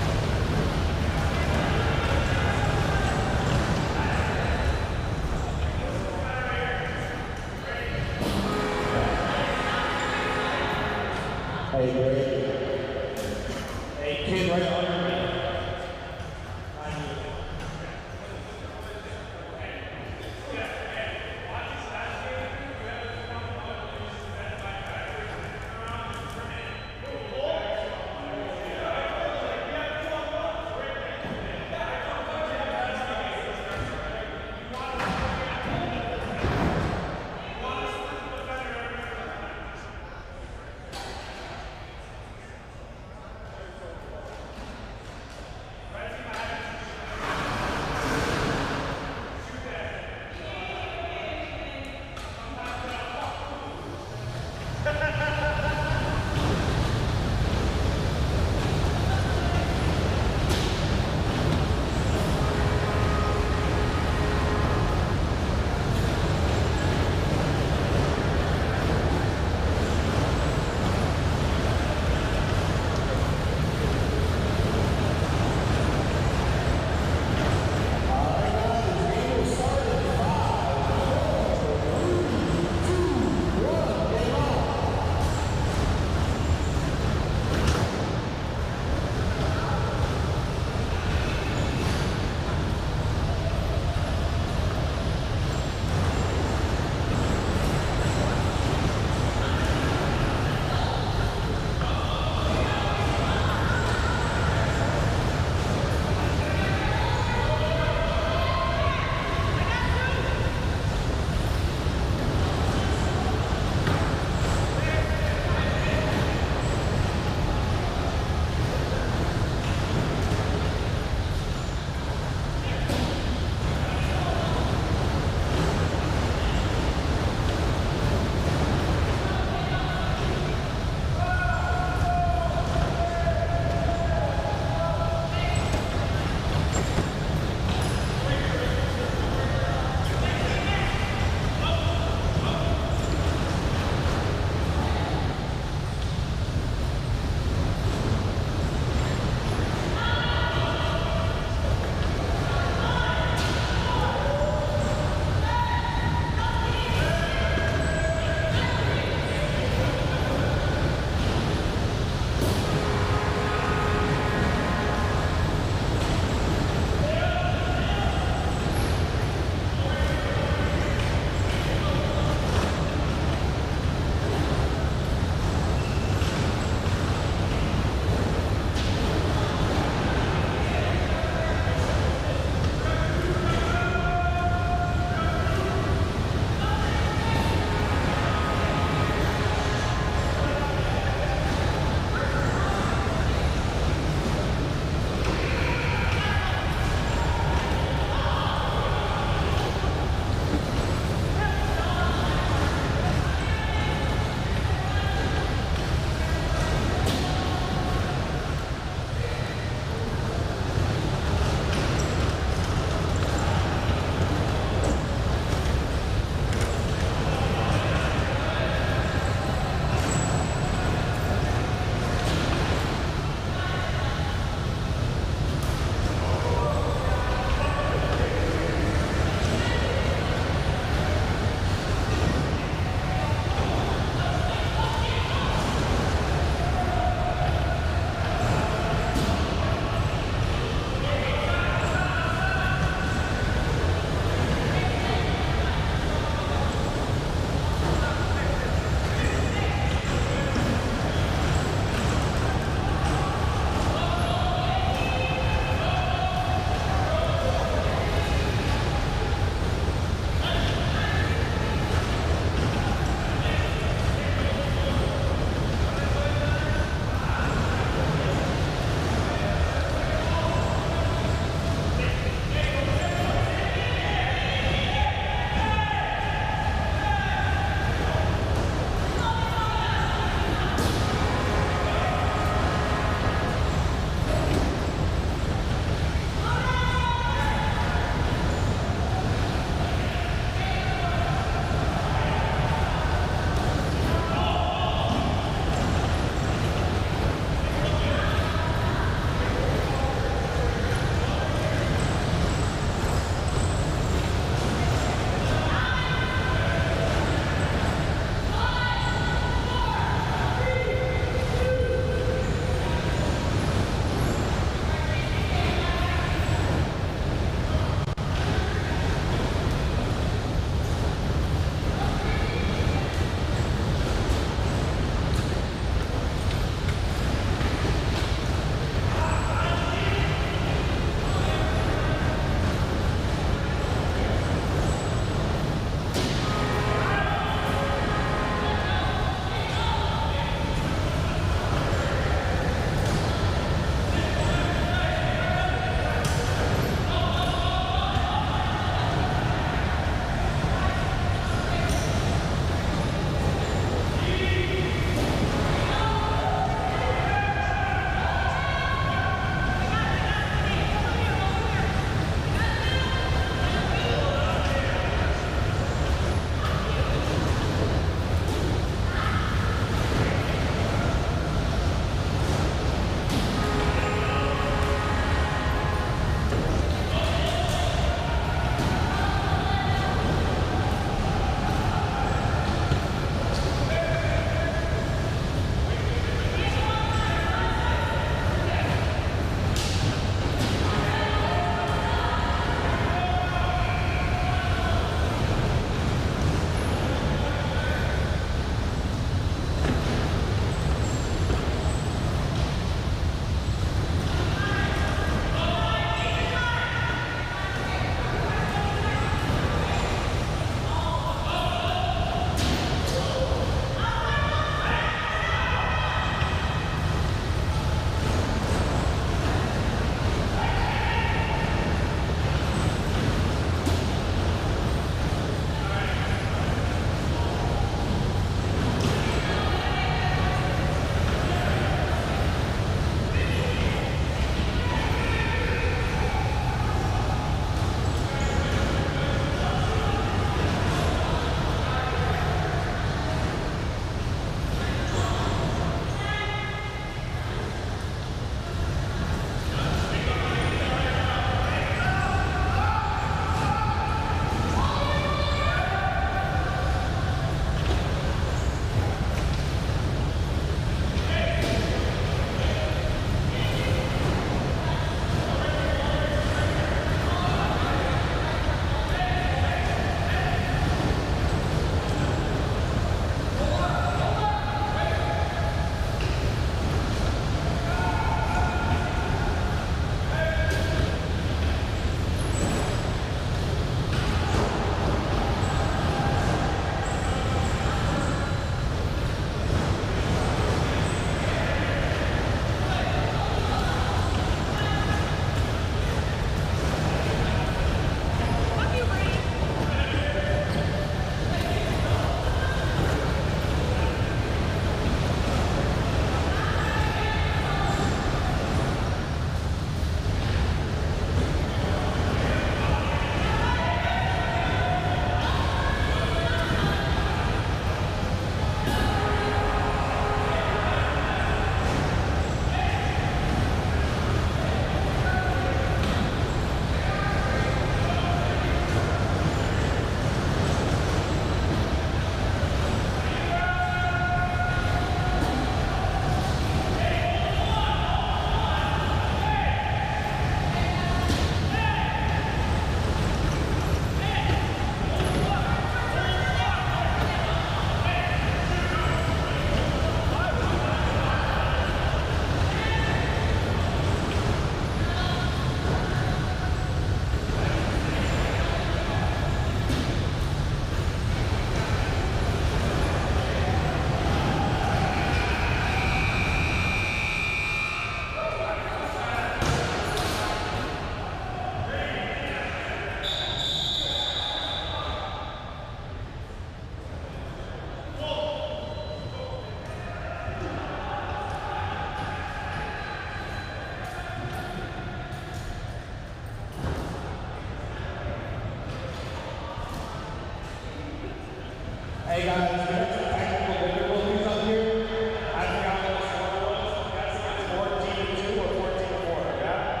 Hey guys, we had some technical difficulties up here. I forgot what the score was. I'm guessing it's 14-2 or 14-4, yeah?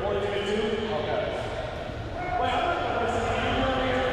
14-2? Okay. Wait, I'm not going to listen to you over here.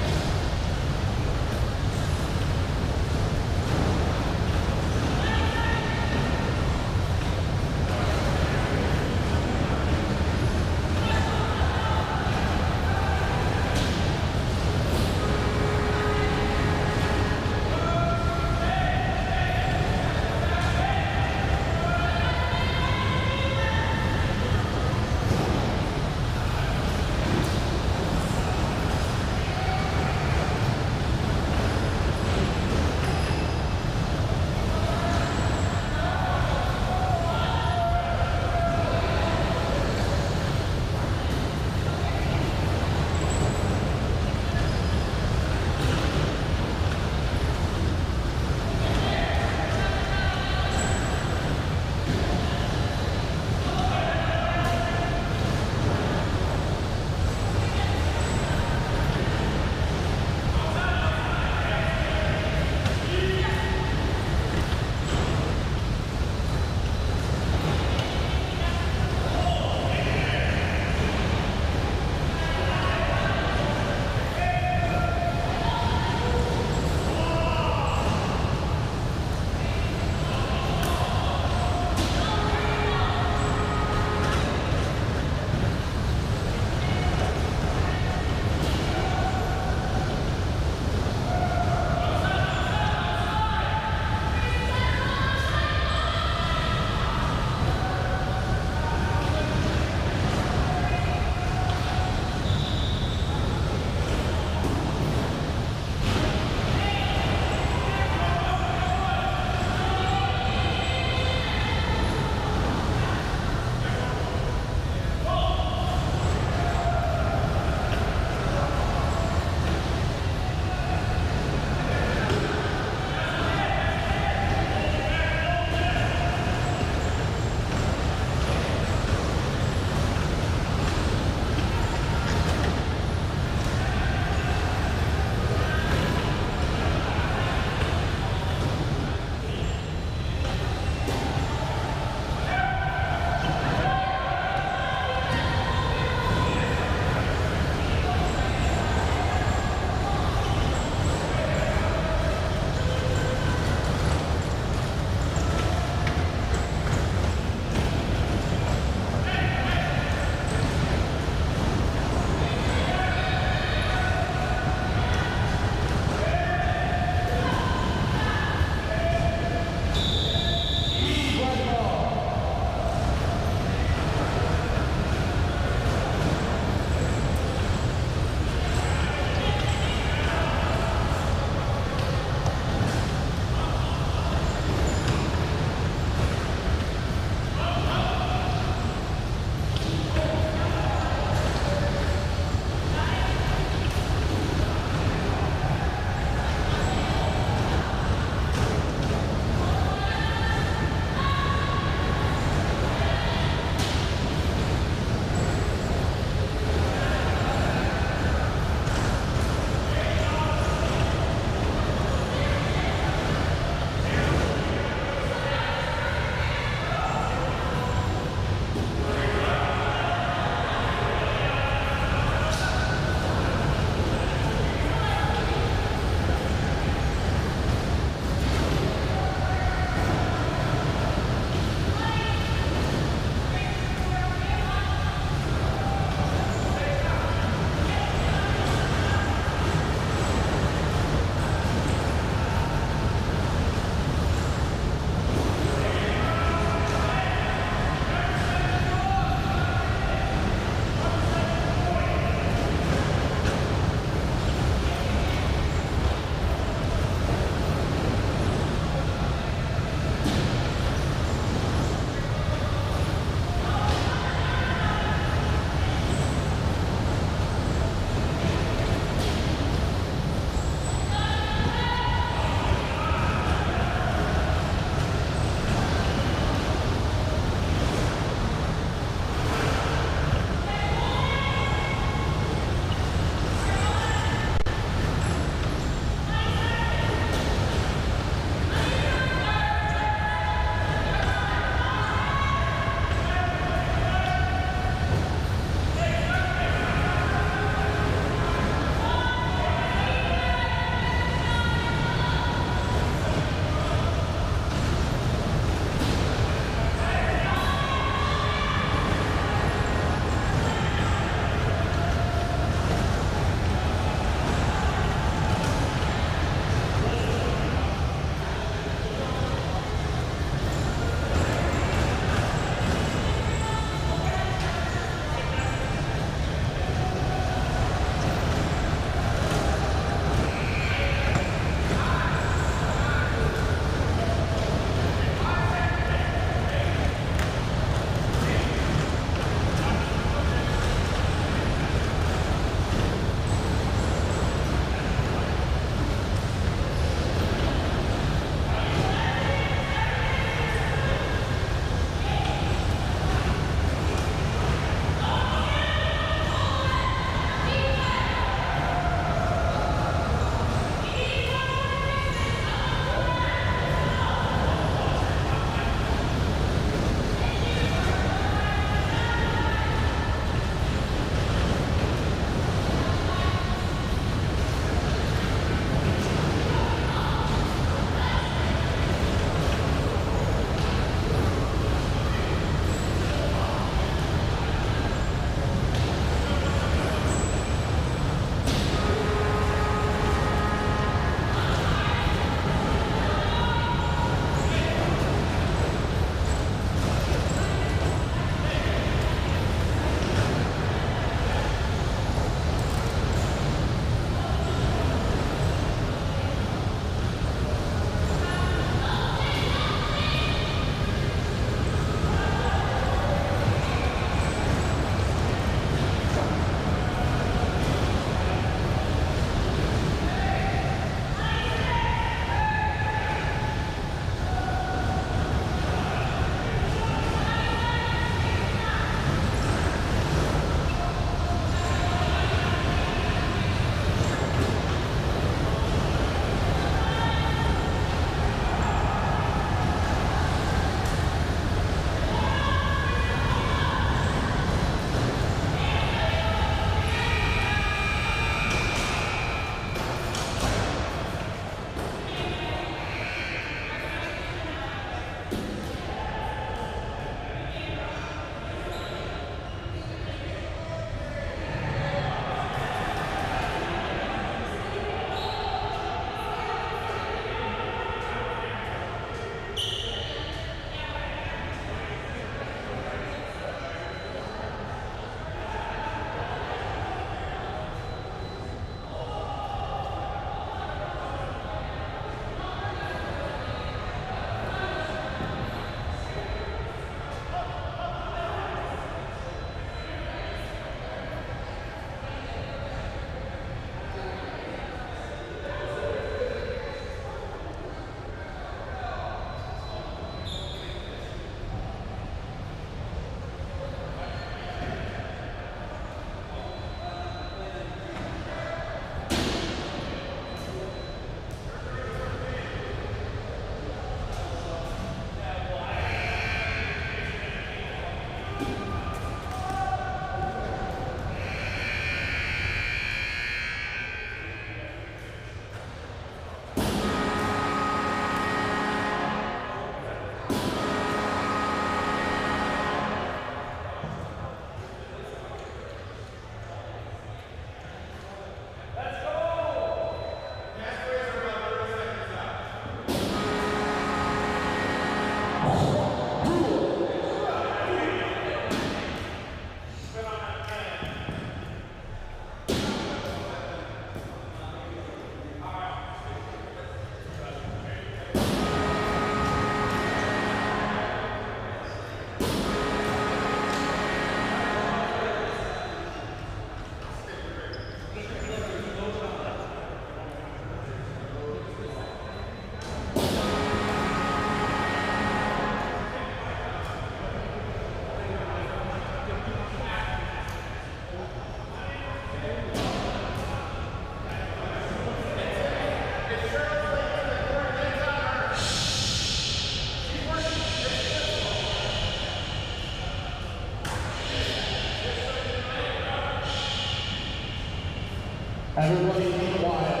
Everybody be quiet.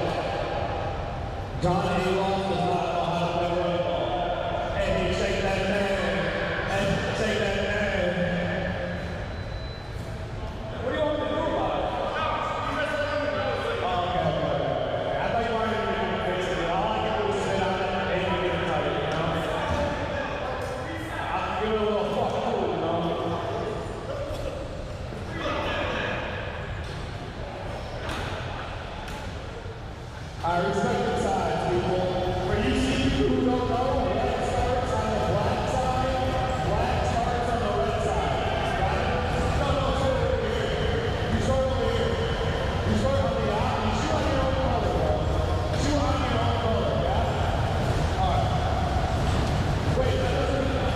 John Alof does not know how to play volleyball. And you shake that hand. And shake that hand. What do you want me to do about it? Oh, okay. I thought you wanted me to fix it. All I can do is sit on it and you get tight, you know? I'll give it a little fuck too, you know? I respect the sides, people. For you people who don't know, red starts on the black side, black starts on the red side. Got it? No, sort over here. You sort over here. You sort on the out. You shoot on your own color, bro. Shoot on your own color, yeah? Alright. Wait, that doesn't mean that.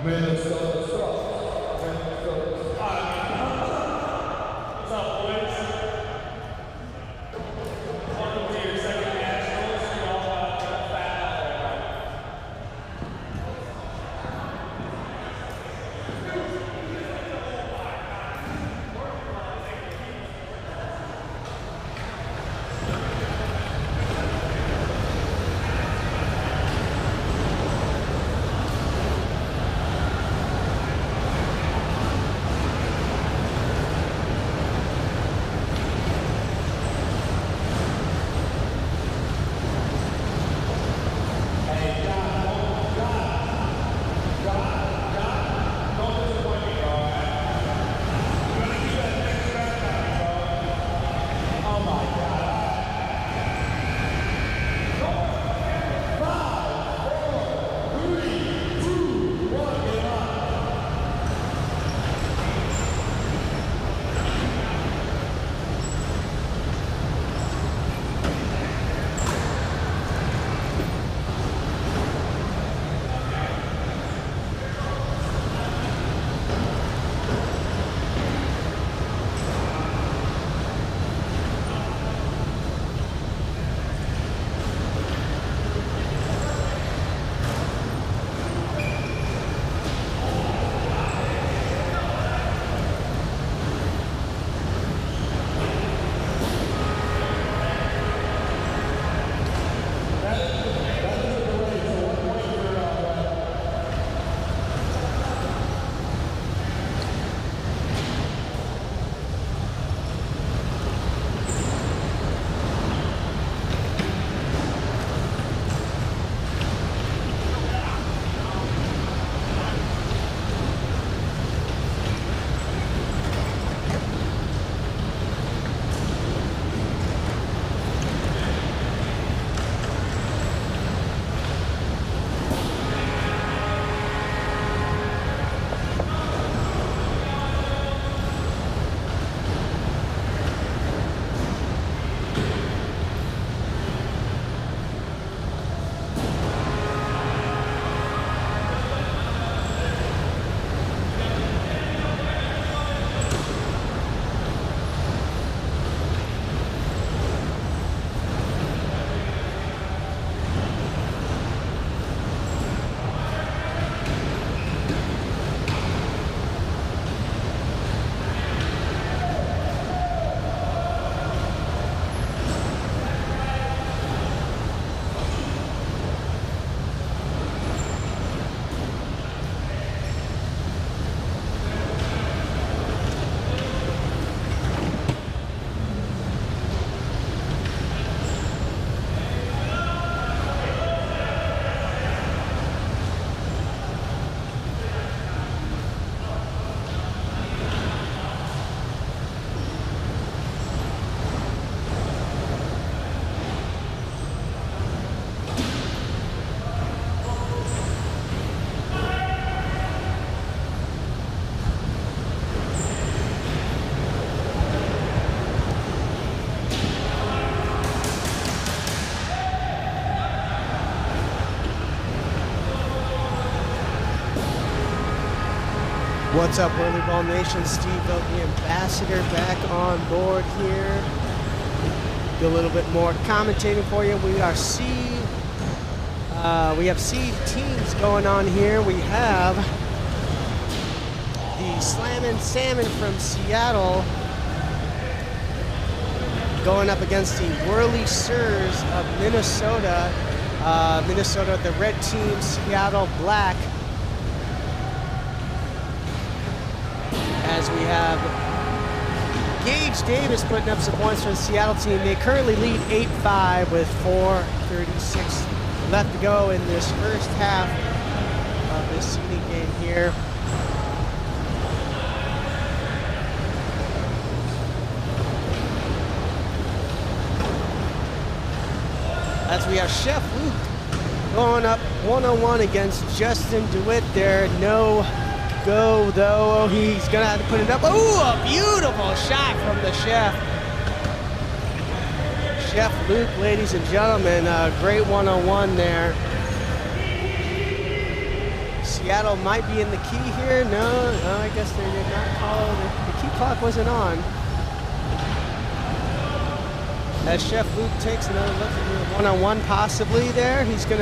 Minnesota Stars. What's up, boys? Welcome to your second nationals. You all got fat out there. What's up, WhirlyBall Nation? Steve, the ambassador, back on board here. Do a little bit more commentating for you. We have seed teams going on here. We have the Slammin' Salmon from Seattle going up against the Whirly Sirs of Minnesota. Minnesota, the red team, Seattle black. As we have Gage Davis putting up some points for the Seattle team. They currently lead 8-5 with 4:36 left to go in this first half of this seeding game here. As we have Chef Luke going up 1-on-1 against Justin DeWitt there. No go though. Oh, he's gonna have to put it up. Oh, a beautiful shot from the Chef. Chef Luke, ladies and gentlemen, great 1-on-1 there. Seattle might be in the key here. No, I guess they did not call. The key clock wasn't on. As Chef Luke takes another look at the one-on-one possibly there. He's got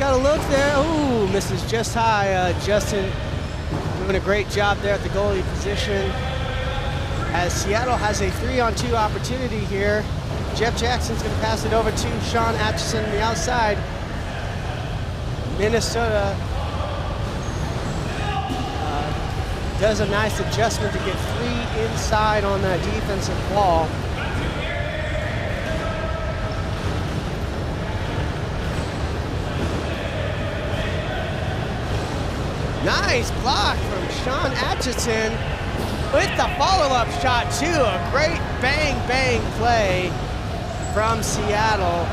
a look there. Ooh, misses just high. Justin doing a great job there at the goalie position. As Seattle has a 3-on-2 opportunity here. Jeff Jackson's going to pass it over to Sean Atchison on the outside. Minnesota does a nice adjustment to get 3 inside on that defensive wall. Nice block from Sean Atchison with the follow-up shot too. A great bang play from Seattle.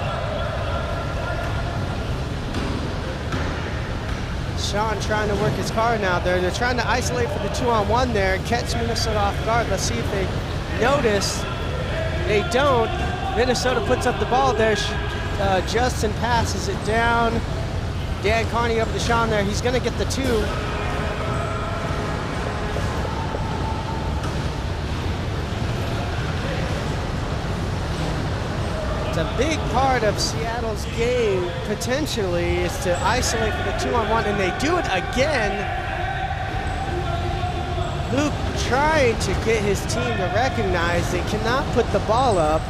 Sean trying to work his card now there. They're trying to isolate for the 2-on-1 there, catch Minnesota off guard. Let's see if they notice. They don't. Minnesota puts up the ball there. Justin passes it down. Dan Carney over to Sean there. He's gonna get the 2. A big part of Seattle's game potentially is to isolate for the 2-on-1, and they do it again. Luke trying to get his team to recognize they cannot put the ball up.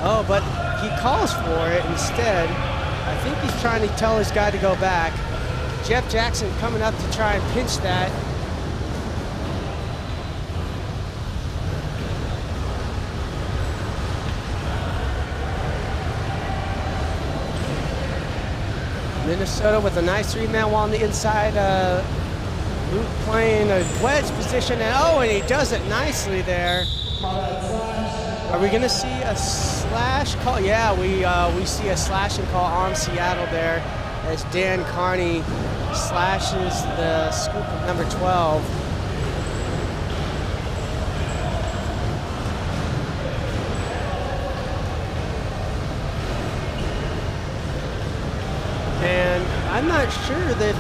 Oh, but he calls for it instead. I think he's trying to tell his guy to go back. Jeff Jackson coming up to try and pinch that. Minnesota with a nice 3-man wall on the inside. Luke playing a wedge position, and he does it nicely there. Are we gonna see a slash call? Yeah, we see a slashing call on Seattle there as Dan Carney slashes the scoop of number 12. And I'm not sure that,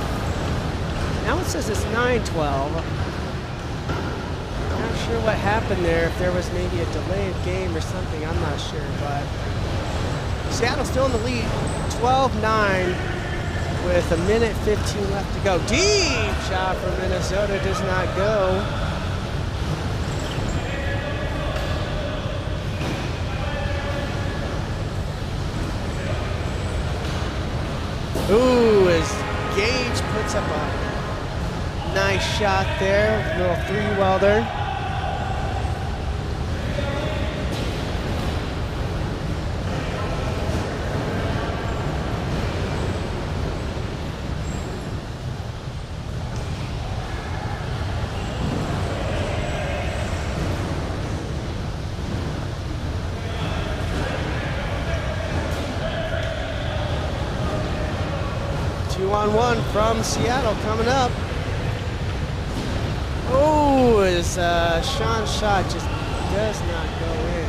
now it says it's 9-12. I'm not sure what happened there, if there was maybe a delayed game or something, I'm not sure, but Seattle's still in the lead, 12-9 with 1:15 left to go. Deep shot from Minnesota, does not go. Ooh, as Gage puts up a nice shot there, little 3-welder. One from Seattle coming up. Oh, as Sean's shot just does not go in.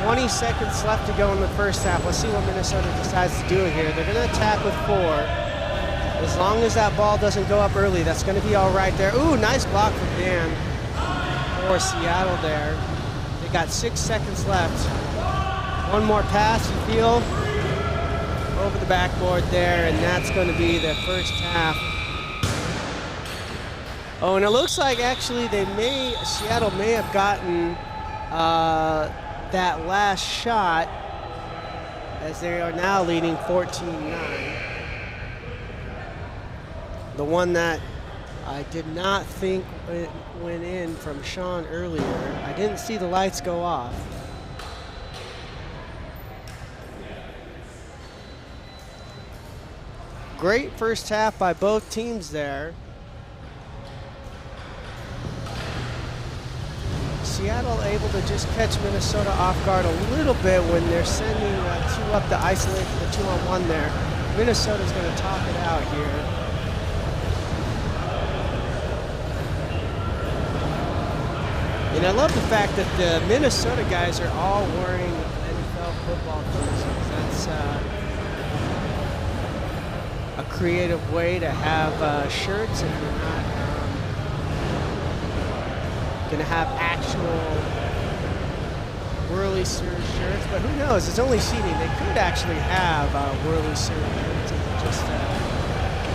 20 seconds left to go in the first half. Let's see what Minnesota decides to do here. They're going to attack with 4. As long as that ball doesn't go up early, that's going to be all right there. Ooh, nice block from Dan for Seattle there. They got 6 seconds left. One more pass, you feel? Over the backboard there, and that's going to be the first half. Oh, and it looks like actually Seattle may have gotten that last shot, as they are now leading 14-9. The one that I did not think went in from Sean earlier. I didn't see the lights go off. Great first half by both teams there. Seattle able to just catch Minnesota off guard a little bit when they're sending 2 up to isolate for the 2-on-1 there. Minnesota's going to top it out here. And I love the fact that the Minnesota guys are all wearing NFL NFL football jerseys. That's a creative way to have shirts if you're not going to have actual Whirly Series shirts. But who knows? It's only seating. They could actually have Whirly Series shirts if they're just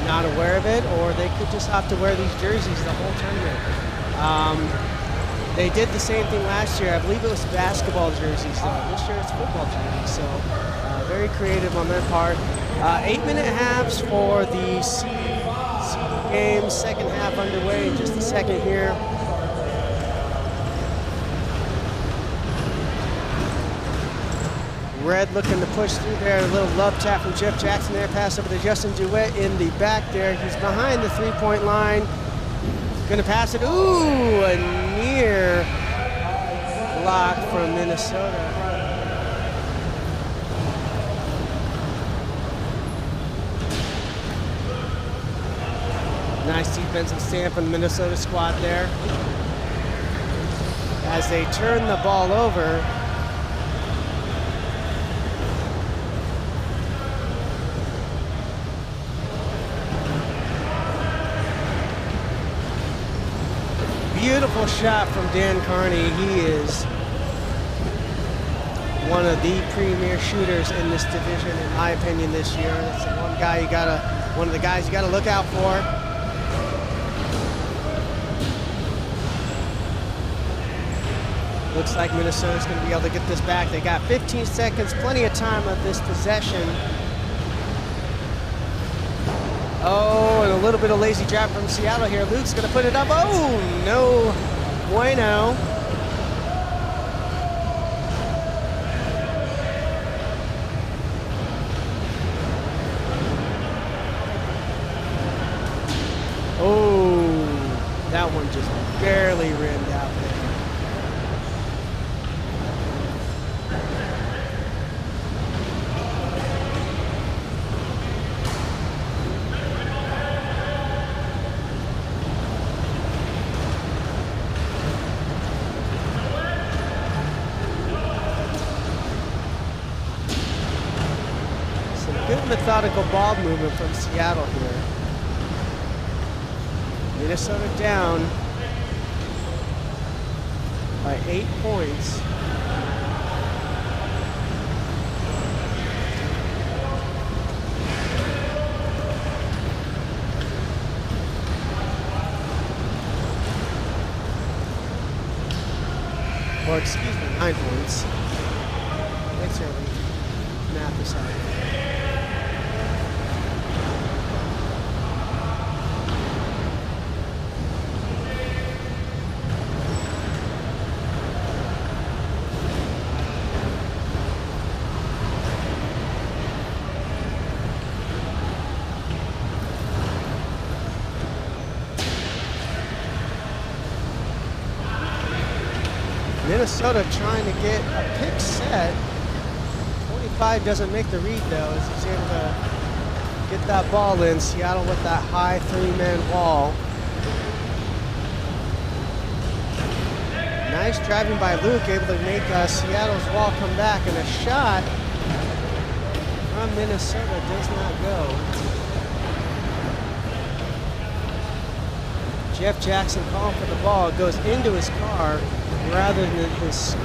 not aware of it, or they could just have to wear these jerseys the whole tournament. They did the same thing last year. I believe it was basketball jerseys, though. This year it's football jerseys, so very creative on their part. 8-minute halves for the C game. Second half underway in just a second here. Red looking to push through there. A little love tap from Jeff Jackson there. Pass over to Justin Duet in the back there. He's behind the three-point line. Gonna pass it. Ooh, a near block from Minnesota. Nice defensive stand from the Minnesota squad there. As they turn the ball over, beautiful shot from Dan Carney. He is one of the premier shooters in this division, in my opinion, this year. That's the one of the guys you gotta look out for. Looks like Minnesota's gonna be able to get this back. They got 15 seconds, plenty of time of this possession. Oh, and a little bit of lazy drop from Seattle here. Luke's gonna put it up. Oh, no bueno. Oh, that one just barely rimmed out there. Good methodical ball movement from Seattle here. Minnesota down by 8 points. Or excuse me, 9 points. It's early. Math aside. Minnesota trying to get a pick set. 25 doesn't make the read though, as he's able to get that ball in. Seattle with that high 3-man wall. Nice driving by Luke, able to make Seattle's wall come back, and a shot from Minnesota does not go. Jeff Jackson calling for the ball. It goes into his car rather than his scoop.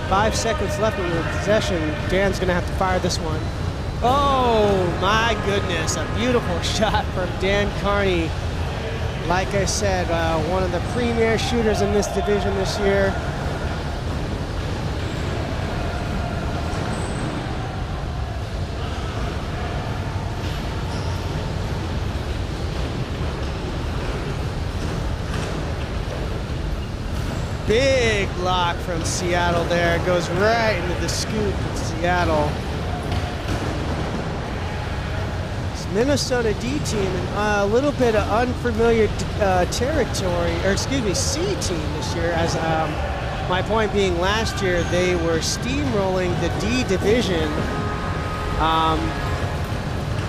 Five seconds left in the possession. Dan's gonna have to fire this one. Oh my goodness, a beautiful shot from Dan Carney. Like I said, one of the premier shooters in this division this year. Big block from Seattle there. Goes right into the scoop of Seattle. Minnesota D team in a little bit of unfamiliar territory, or excuse me, C team this year, as My point being, last year they were steamrolling the D division.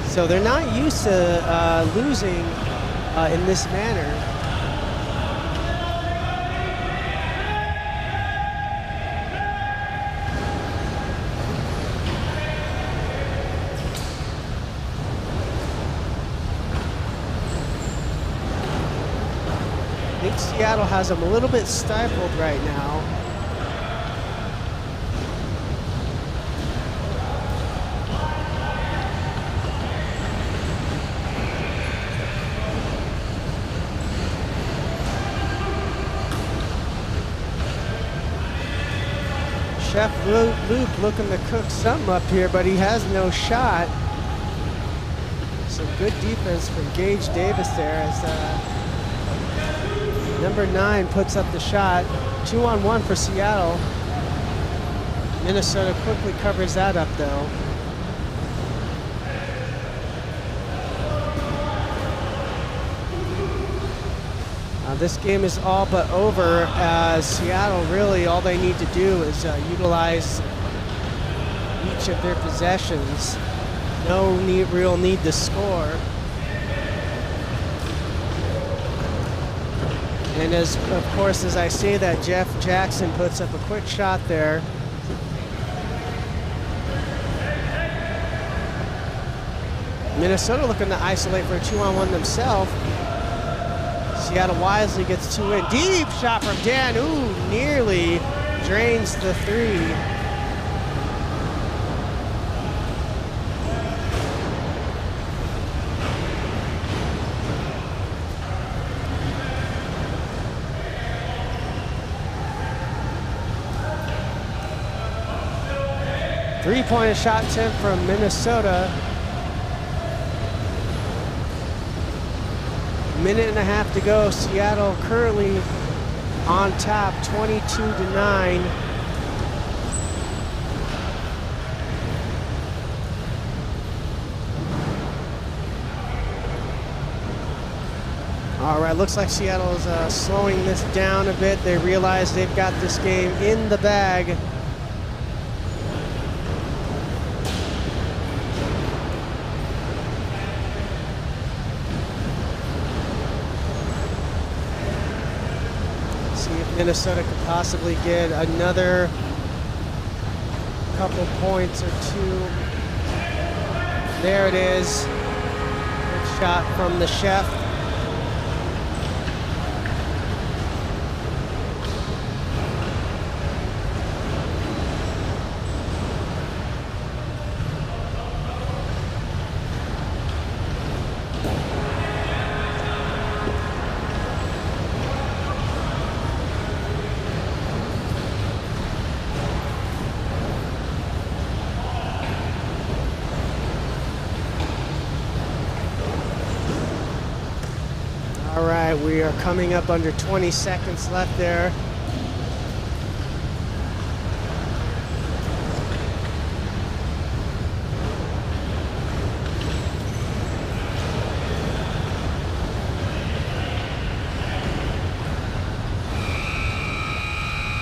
So they're not used to losing in this manner. I think Seattle has them a little bit stifled right now. Chef Luke looking to cook something up here, but he has no shot. Some good defense from Gage Davis there as number 9 puts up the shot. 2-on-1 for Seattle. Minnesota quickly covers that up though. This game is all but over as Seattle really all they need to do is utilize each of their possessions. No real need to score. And as of course as I say that, Jeff Jackson puts up a quick shot there. Minnesota looking to isolate for a 2-on-1 themselves. Seattle wisely gets 2 in. Deep shot from Dan. Ooh, nearly drains the 3. Three-point shot attempt from Minnesota. Minute and a half to go. Seattle currently on top, 22-9. All right, looks like Seattle is slowing this down a bit. They realize they've got this game in the bag. Minnesota could possibly get another couple points or 2. There it is. Good shot from the chef. All right, we are coming up under 20 seconds left there.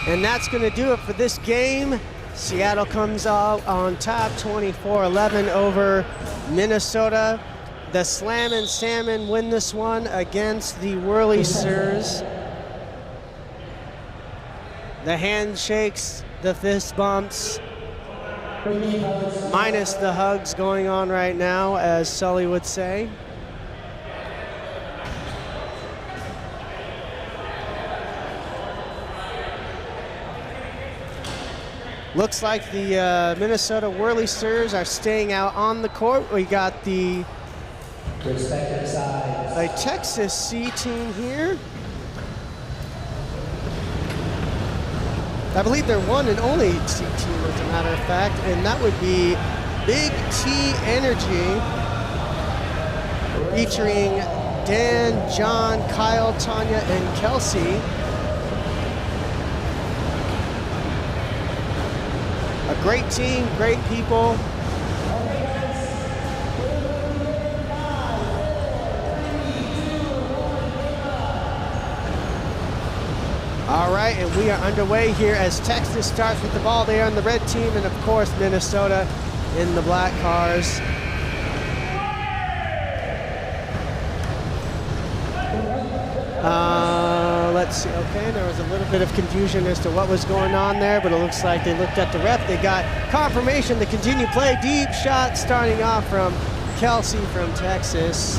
And that's going to do it for this game. Seattle comes out on top, 24-11 over Minnesota. The Slammin' Salmon win this one against the Whirly-Sirs. The handshakes, the fist bumps, minus the hugs going on right now, as Sully would say. Looks like the Minnesota Whirly-Sirs are staying out on the court. We got the Texas C team here. I believe they're one and only C team, as a matter of fact, and that would be Big T Energy, featuring Dan, John, Kyle, Tanya, and Kelsey. A great team, great people. All right. right, and we are underway here as Texas starts with the ball. They are on the red team, and of course Minnesota in the black cars. Let's see, okay, there was a little bit of confusion as to what was going on there, but it looks like they looked at the ref. They got confirmation to continue play. Deep shot starting off from Kelsey from Texas.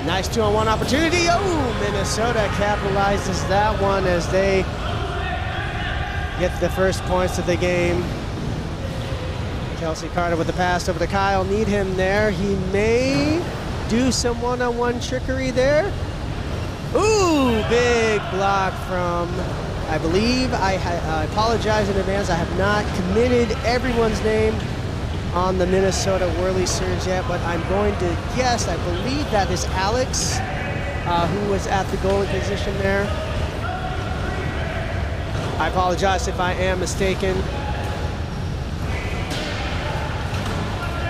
Nice 2-on-1 opportunity. Oh, Minnesota capitalizes that one as they get the first points of the game. Kelsey Carter with the pass over to Kyle. Need him there. He may do some one-on-one trickery there. Ooh, big block from, I believe, I apologize in advance. I have not committed everyone's name on the Minnesota Whirly Surge yet, but I'm going to guess, I believe that is Alex, who was at the goalie position there. I apologize if I am mistaken.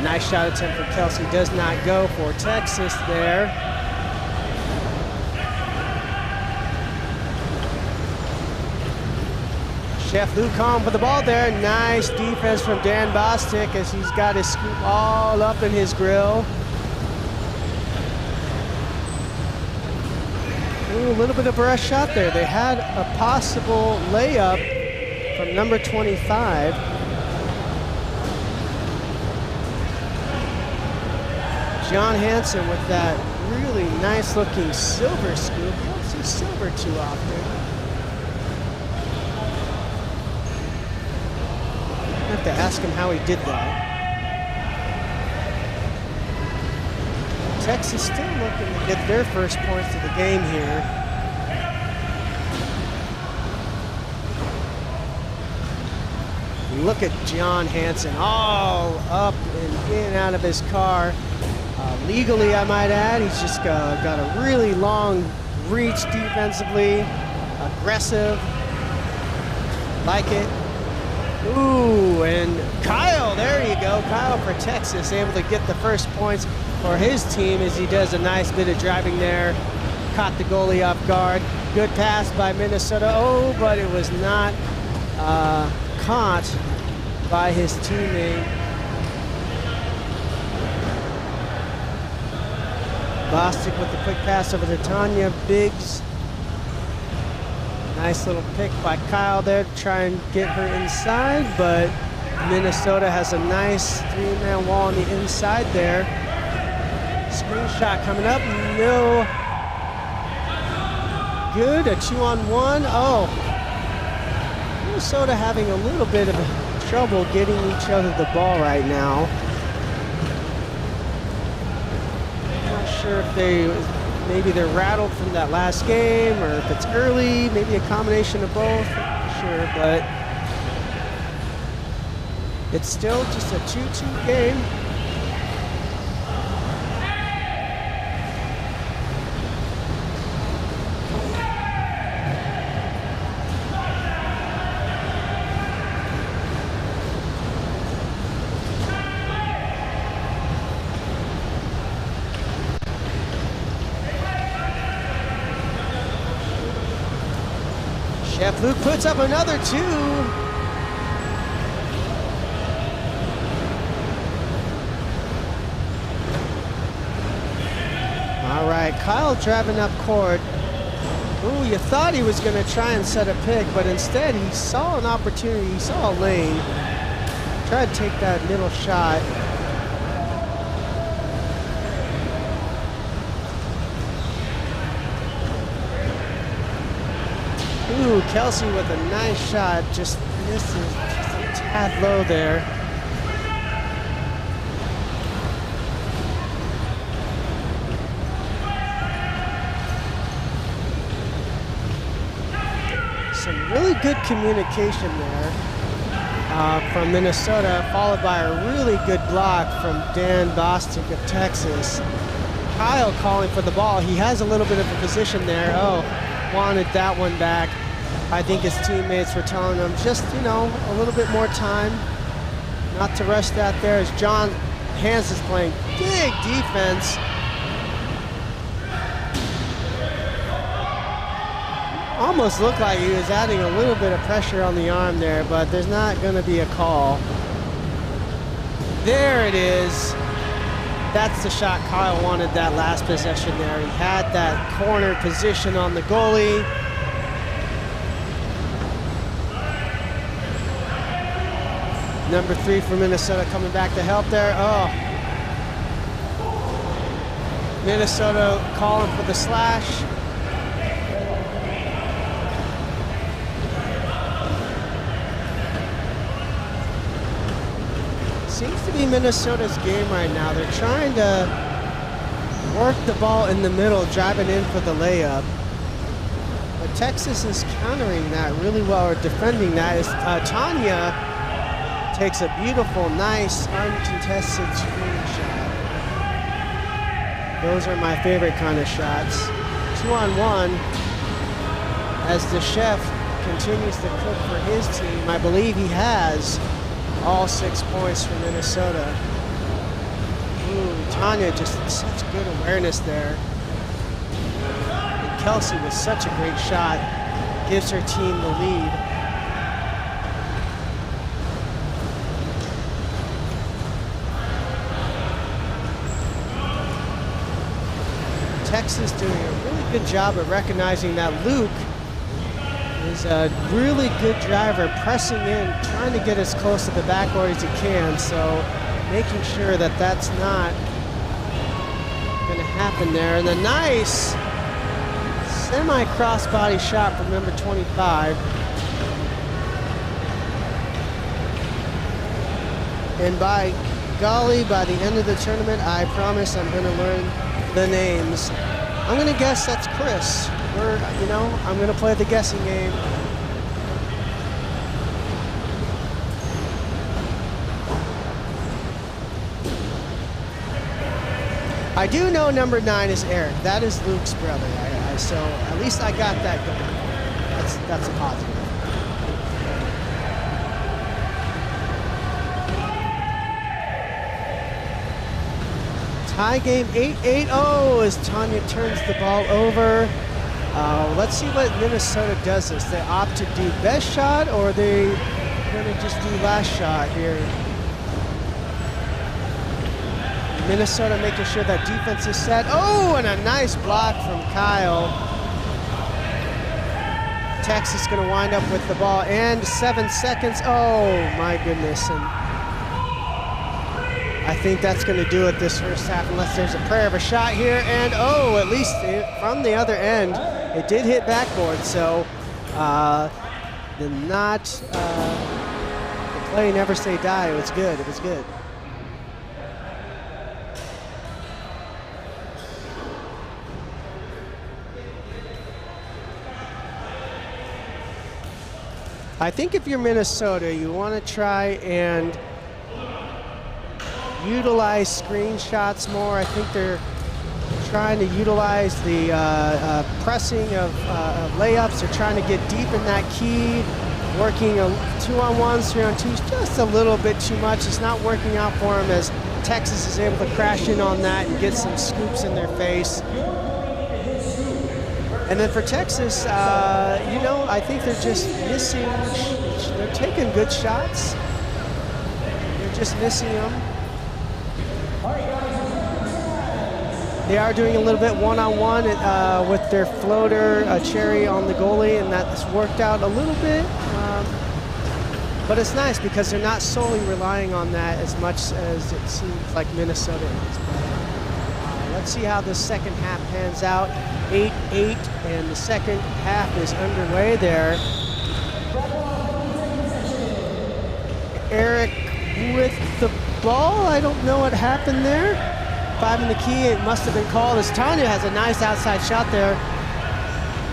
Nice shot attempt from Kelsey, does not go for Texas there. Chef Lucom with the ball there. Nice defense from Dan Bostic as he's got his scoop all up in his grill. Ooh, a little bit of a rush shot there. They had a possible layup from number 25. John Hansen with that really nice looking silver scoop. You don't see silver too often. I have to ask him how he did that. Texas still looking to get their first points of the game here. Look at John Hansen all up and in and out of his car. Legally, I might add, he's just got a really long reach defensively, aggressive, like it. Ooh, and Kyle, there you go. Kyle for Texas, able to get the first points for his team as he does a nice bit of driving there. Caught the goalie off guard. Good pass by Minnesota. Oh, but it was not caught by his teammate. Bostic with the quick pass over to Tanya Biggs. Nice little pick by Kyle there to try and get her inside, but Minnesota has a nice three-man wall on the inside there. Screen shot coming up, no. Good, a 2-on-1. Oh, Minnesota having a little bit of trouble getting each other the ball right now. Sure if maybe they're rattled from that last game, or if it's early, maybe a combination of both. I'm not sure, but it's still just a 2-2 game. Chef Luke puts up another 2. All right, Kyle driving up court. Ooh, you thought he was going to try and set a pick, but instead he saw an opportunity, he saw a lane. Tried to take that middle shot. Ooh, Kelsey with a nice shot, just misses just a tad low there. Some really good communication there from Minnesota, followed by a really good block from Dan Bostic of Texas. Kyle calling for the ball. He has a little bit of a position there. Oh, wanted that one back. I think his teammates were telling him just, you know, a little bit more time, not to rush that there as John Hansen's playing big defense. Almost looked like he was adding a little bit of pressure on the arm there, but there's not going to be a call. There it is. That's the shot Kyle wanted that last possession there. He had that corner position on the goalie. Number 3 for Minnesota coming back to help there. Oh. Minnesota calling for the slash. Seems to be Minnesota's game right now. They're trying to work the ball in the middle, driving in for the layup. But Texas is countering that really well, or defending that. As Tanya takes a beautiful, nice, uncontested screen shot. Those are my favorite kind of shots. 2-on-1 as the chef continues to cook for his team. I believe he has all 6 points for Minnesota. Ooh, Tanya just such good awareness there. And Kelsey with such a great shot, gives her team the lead. Texas doing a really good job of recognizing that Luke is a really good driver, pressing in, trying to get as close to the backboard as he can, so making sure that that's not going to happen there. And a nice semi-crossbody shot from number 25. And by golly, by the end of the tournament, I promise I'm going to learn the names. I'm going to guess that's Chris. I'm going to play the guessing game. I do know number 9 is Eric. That is Luke's brother. So at least I got that going. That's a positive. Tie game 8-8-0 as Tanya turns the ball over. Let's see what Minnesota does this. They opt to do best shot, or are they going to just do last shot here? Minnesota making sure that defense is set. Oh, and a nice block from Kyle. Texas going to wind up with the ball, and 7 seconds. Oh my goodness. And I think that's going to do it this first half, unless there's a prayer of a shot here. And oh, at least from the other end, it did hit backboard. So the play never say die. It was good. It was good. I think if you're Minnesota, you want to try and utilize screenshots more. I think they're trying to utilize the pressing of layups. They're trying to get deep in that key, working 2-on-1s, 3-on-2s, just a little bit too much. It's not working out for them as Texas is able to crash in on that and get some scoops in their face. And then for Texas, I think they're just missing. They're taking good shots. They're just missing them. They are doing a little bit 1-on-1 with their floater, Cherry on the goalie, and that's worked out a little bit. But it's nice because they're not solely relying on that as much as it seems like Minnesota is. Let's see how the second half pans out. 8-8, and the second half is underway there. Eric with the ball. I don't know what happened there. 5 in the key, it must have been called, as Tanya has a nice outside shot there.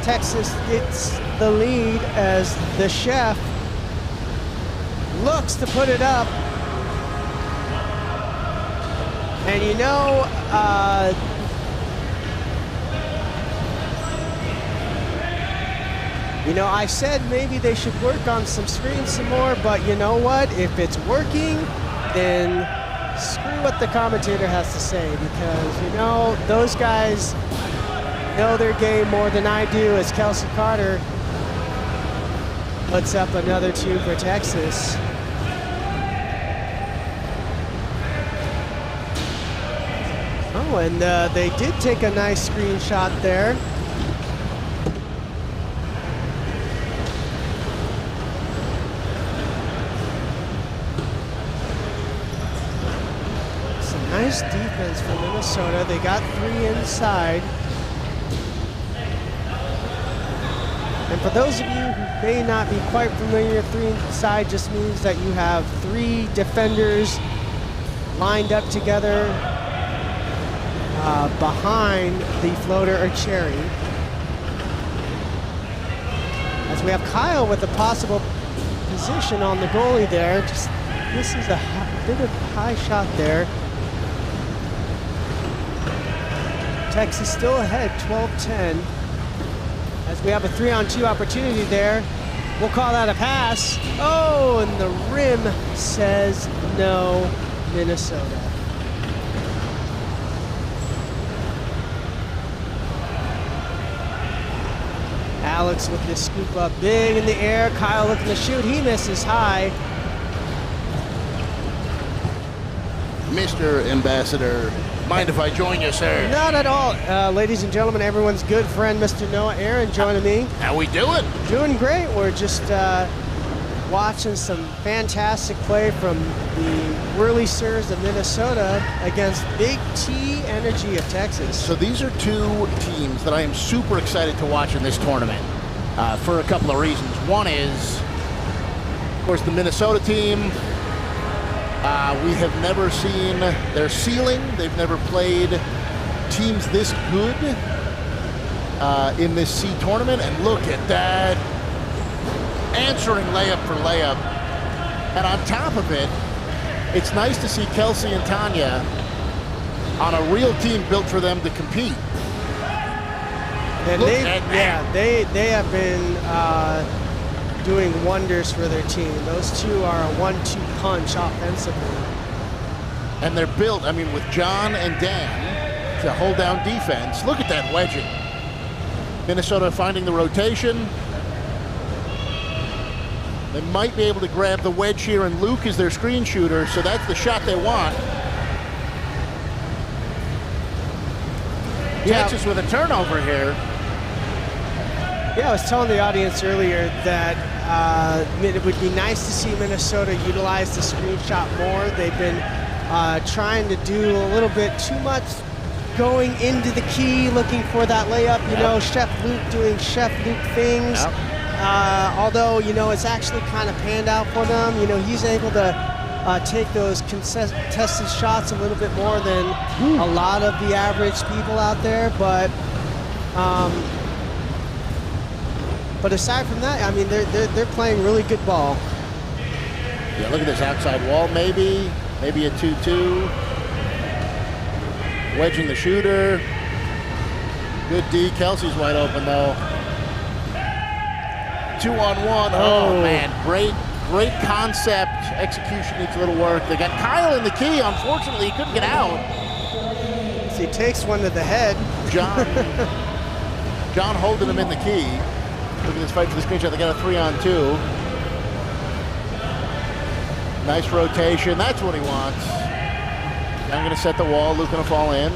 Texas gets the lead as the chef looks to put it up. And I said maybe they should work on some screens some more, but you know what? If it's working, then screw what the commentator has to say, because, those guys, know their game more than I do, as Kelsey Carter puts up another 2 for Texas. Oh, and they did take a nice screenshot there. Some nice defense from Minnesota. They got 3 inside. And for those of you who may not be quite familiar, 3 inside just means that you have 3 defenders lined up together behind the floater or cherry. As we have Kyle with a possible position on the goalie there. Just misses a bit of high shot there. Texas still ahead, 12-10. As we have a 3-on-2 opportunity there. We'll call that a pass. Oh, and the rim says no, Minnesota. Alex with this scoop up big in the air. Kyle looking to shoot. He misses high. Mr. Ambassador, mind if I join you, sir? Not at all. Ladies and gentlemen, everyone's good friend, Mr. Noah Aaron, joining me. How we doing? Doing great. We're just watching some fantastic play from the Whirlysers of Minnesota against Big T Energy of Texas. So these are 2 teams that I am super excited to watch in this tournament for a couple of reasons. One is, of course, the Minnesota team. We have never seen their ceiling. They've never played teams this good in this C tournament. And look at that. Answering layup for layup. And on top of it, it's nice to see Kelsey and Tanya on a real team built for them to compete. And they have been doing wonders for their team. Those 2 are a 1-2 punch offensively. And they're built, I mean, with John and Dan to hold down defense. Look at that wedging. Minnesota finding the rotation. They might be able to grab the wedge here, and Luke is their screen shooter, so that's the shot they want. Yeah. Texas with a turnover here. Yeah, I was telling the audience earlier that it would be nice to see Minnesota utilize the screenshot more. They've been trying to do a little bit too much going into the key, looking for that layup. You know, Chef Luke doing Chef Luke things. Although, you know, it's actually kind of panned out for them. You know, he's able to take those contested shots a little bit more than a lot of the average people out there. But aside from that, I mean, they're playing really good ball. Yeah, look at this outside wall, maybe a 2-2. Wedging the shooter. Good D. Kelsey's wide open though. 2-on-1. Oh man, great concept. Execution needs a little work. They got Kyle in the key. Unfortunately, he couldn't get out. So he takes one to the head. John holding him in the key. Look at this fight for the screenshot. They got a 3-on-2. Nice rotation. That's what he wants. I'm going to set the wall. Luke going to fall in.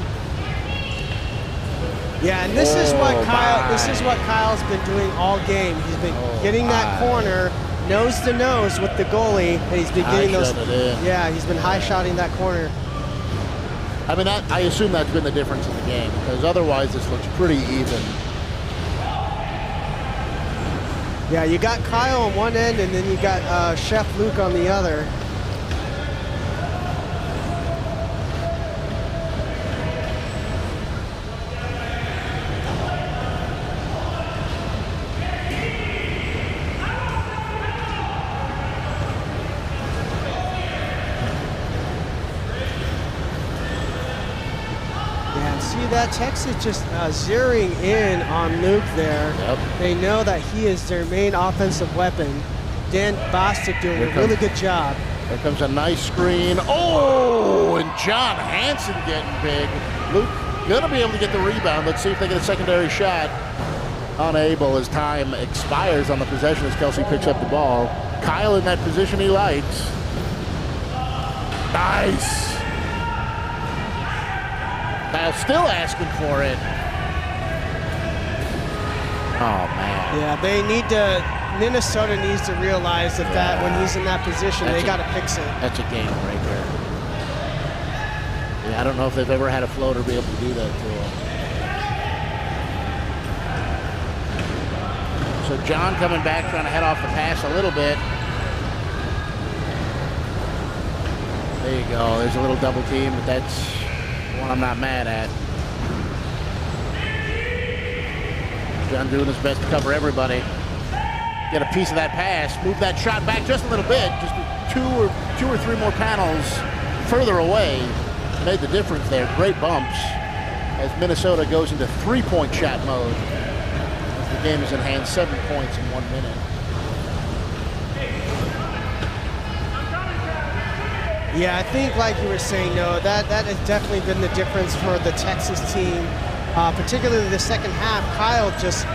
Yeah, and this is what Kyle's been doing all game. He's been getting that corner nose to nose with the goalie, and he's been getting those. Yeah, he's been high shotting that corner. I mean, I assume that's been the difference in the game, because otherwise this looks pretty even. Yeah, you got Kyle on one end, and then you got Chef Luke on the other. That Texas just zeroing in on Luke there. Yep. They know that he is their main offensive weapon. Dan Bostic doing a really good job. There comes a nice screen. Oh, and John Hansen getting big. Luke Going to be able to get the rebound. Let's see if they get a secondary shot. Unable as time expires on the possession as Kelsey picks up the ball. Kyle in that position he likes. Nice. Kyle still asking for it. Oh, man. Yeah, they need to, Minnesota needs to realize that when he's in that position, they got to fix it. That's a game breaker. Yeah, I don't know if they've ever had a floater be able to do that to him. So John coming back, trying to head off the pass a little bit. There you go. There's a little double team, but that's one I'm not mad at. John doing his best to cover everybody. Get a piece of that pass. Move that shot back just a little bit. Just two or three more panels further away. Made the difference there. Great bumps as Minnesota goes into three-point shot mode. As the game is in hand, 7 points in 1 minute. Yeah, I think like you were saying, Noah, that has definitely been the difference for the Texas team, particularly the second half. Kyle just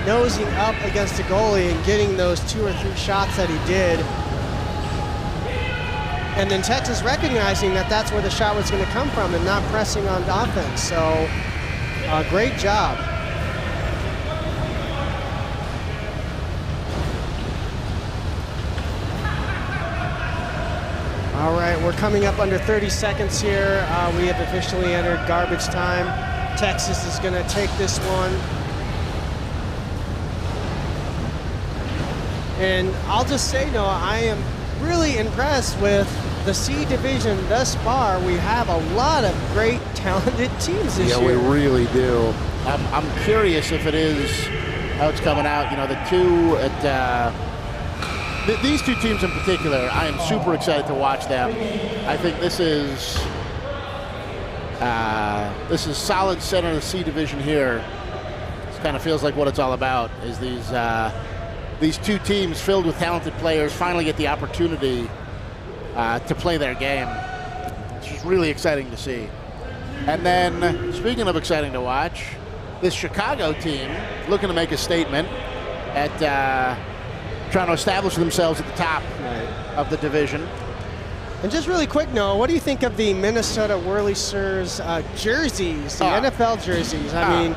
nosing up against the goalie and getting those 2 or 3 shots that he did. And then Texas recognizing that that's where the shot was going to come from and not pressing on offense. So, great job. All right, we're coming up under 30 seconds here. We have officially entered garbage time. Texas is going to take this one. And I'll just say, Noah, I am really impressed with the C division thus far. We have a lot of great, talented teams this year. Yeah, we really do. I'm curious if it is how it's coming out. You know, the two at these two teams in particular, I am super excited to watch them. I think this is solid center of the C division here. This kind of feels like what it's all about. Is these two teams filled with talented players finally get the opportunity to play their game. It's just really exciting to see. And then, speaking of exciting to watch, this Chicago team looking to make a statement at trying to establish themselves at the top of the division. And just really quick, Noah, what do you think of the Minnesota Whirlycurs jerseys, the NFL jerseys? I mean,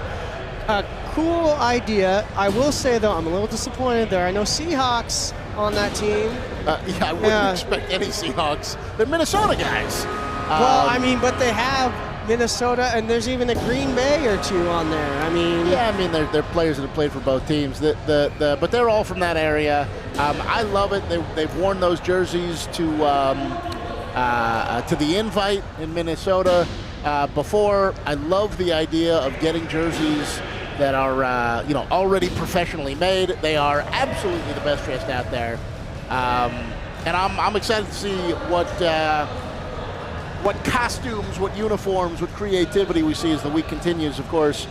a cool idea. I will say, though, I'm a little disappointed there. I know Seahawks on that team. Yeah, I wouldn't expect any Seahawks. They're Minnesota guys. Well, I mean, but they have Minnesota, and there's even a Green Bay or two on there. I mean, yeah, I mean they're players that have played for both teams. But they're all from that area. I love it. They've worn those jerseys to the invite in Minnesota before. I love the idea of getting jerseys that are already professionally made. They are absolutely the best dressed out there, and I'm excited to see what costumes, what uniforms, what creativity we see as the week continues. Of course,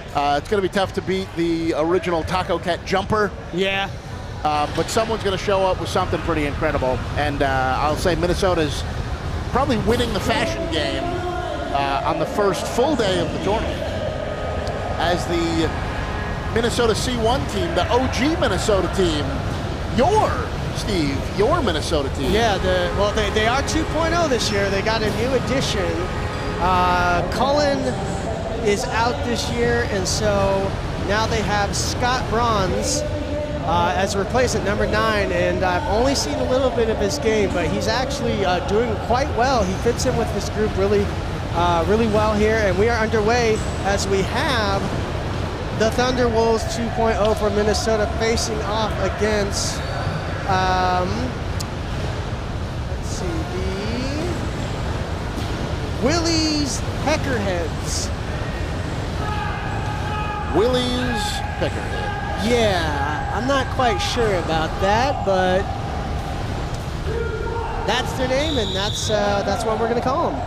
it's going to be tough to beat the original Taco Cat jumper. Yeah. But someone's going to show up with something pretty incredible, and I'll say Minnesota's probably winning the fashion game on the first full day of the tournament. As the Minnesota C1 team, the OG Minnesota team, your Minnesota team. Yeah, they are 2.0 this year. They got a new addition. Cullen is out this year, and so now they have Scott Bronze as a replacement, number 9, and I've only seen a little bit of his game, but he's actually doing quite well. He fits in with this group really well here, and we are underway as we have the Thunderwolves 2.0 for Minnesota facing off against, let's see, the Willie's Peckerheads. Willie's Peckerheads. Yeah, I'm not quite sure about that, but that's their name, and that's what we're going to call them.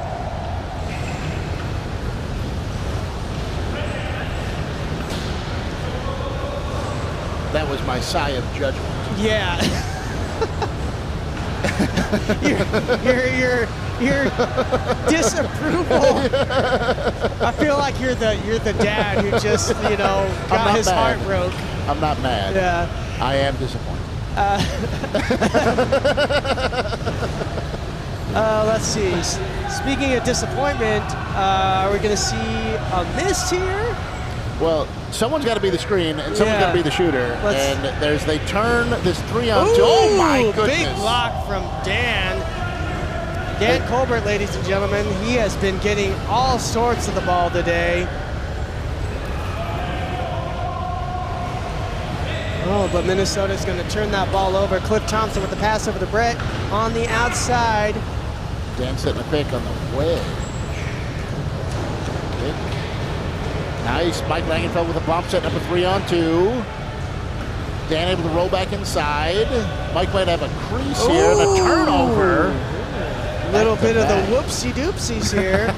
That was my sigh of judgment. Yeah. your disapproval. I feel like you're the dad who just, you know, got his heart broke. I'm not mad. Yeah. I am disappointed. Let's see. Speaking of disappointment, are we going to see a miss here? Well, someone's got to be the screen, and someone's got to be the shooter. And they turn this 3-on-2. Oh my goodness! Big block from Dan. Dan Colbert, ladies and gentlemen. He has been getting all sorts of the ball today. Oh, but Minnesota's going to turn that ball over. Cliff Thompson with the pass over to Brett on the outside. Dan setting a pick on the wedge. Nice. Mike Langenfeld with a bump, setting up a 3-on-2. Dan able to roll back inside. Mike might have a crease here and a turnover. A little bit of the whoopsie-doopsies here.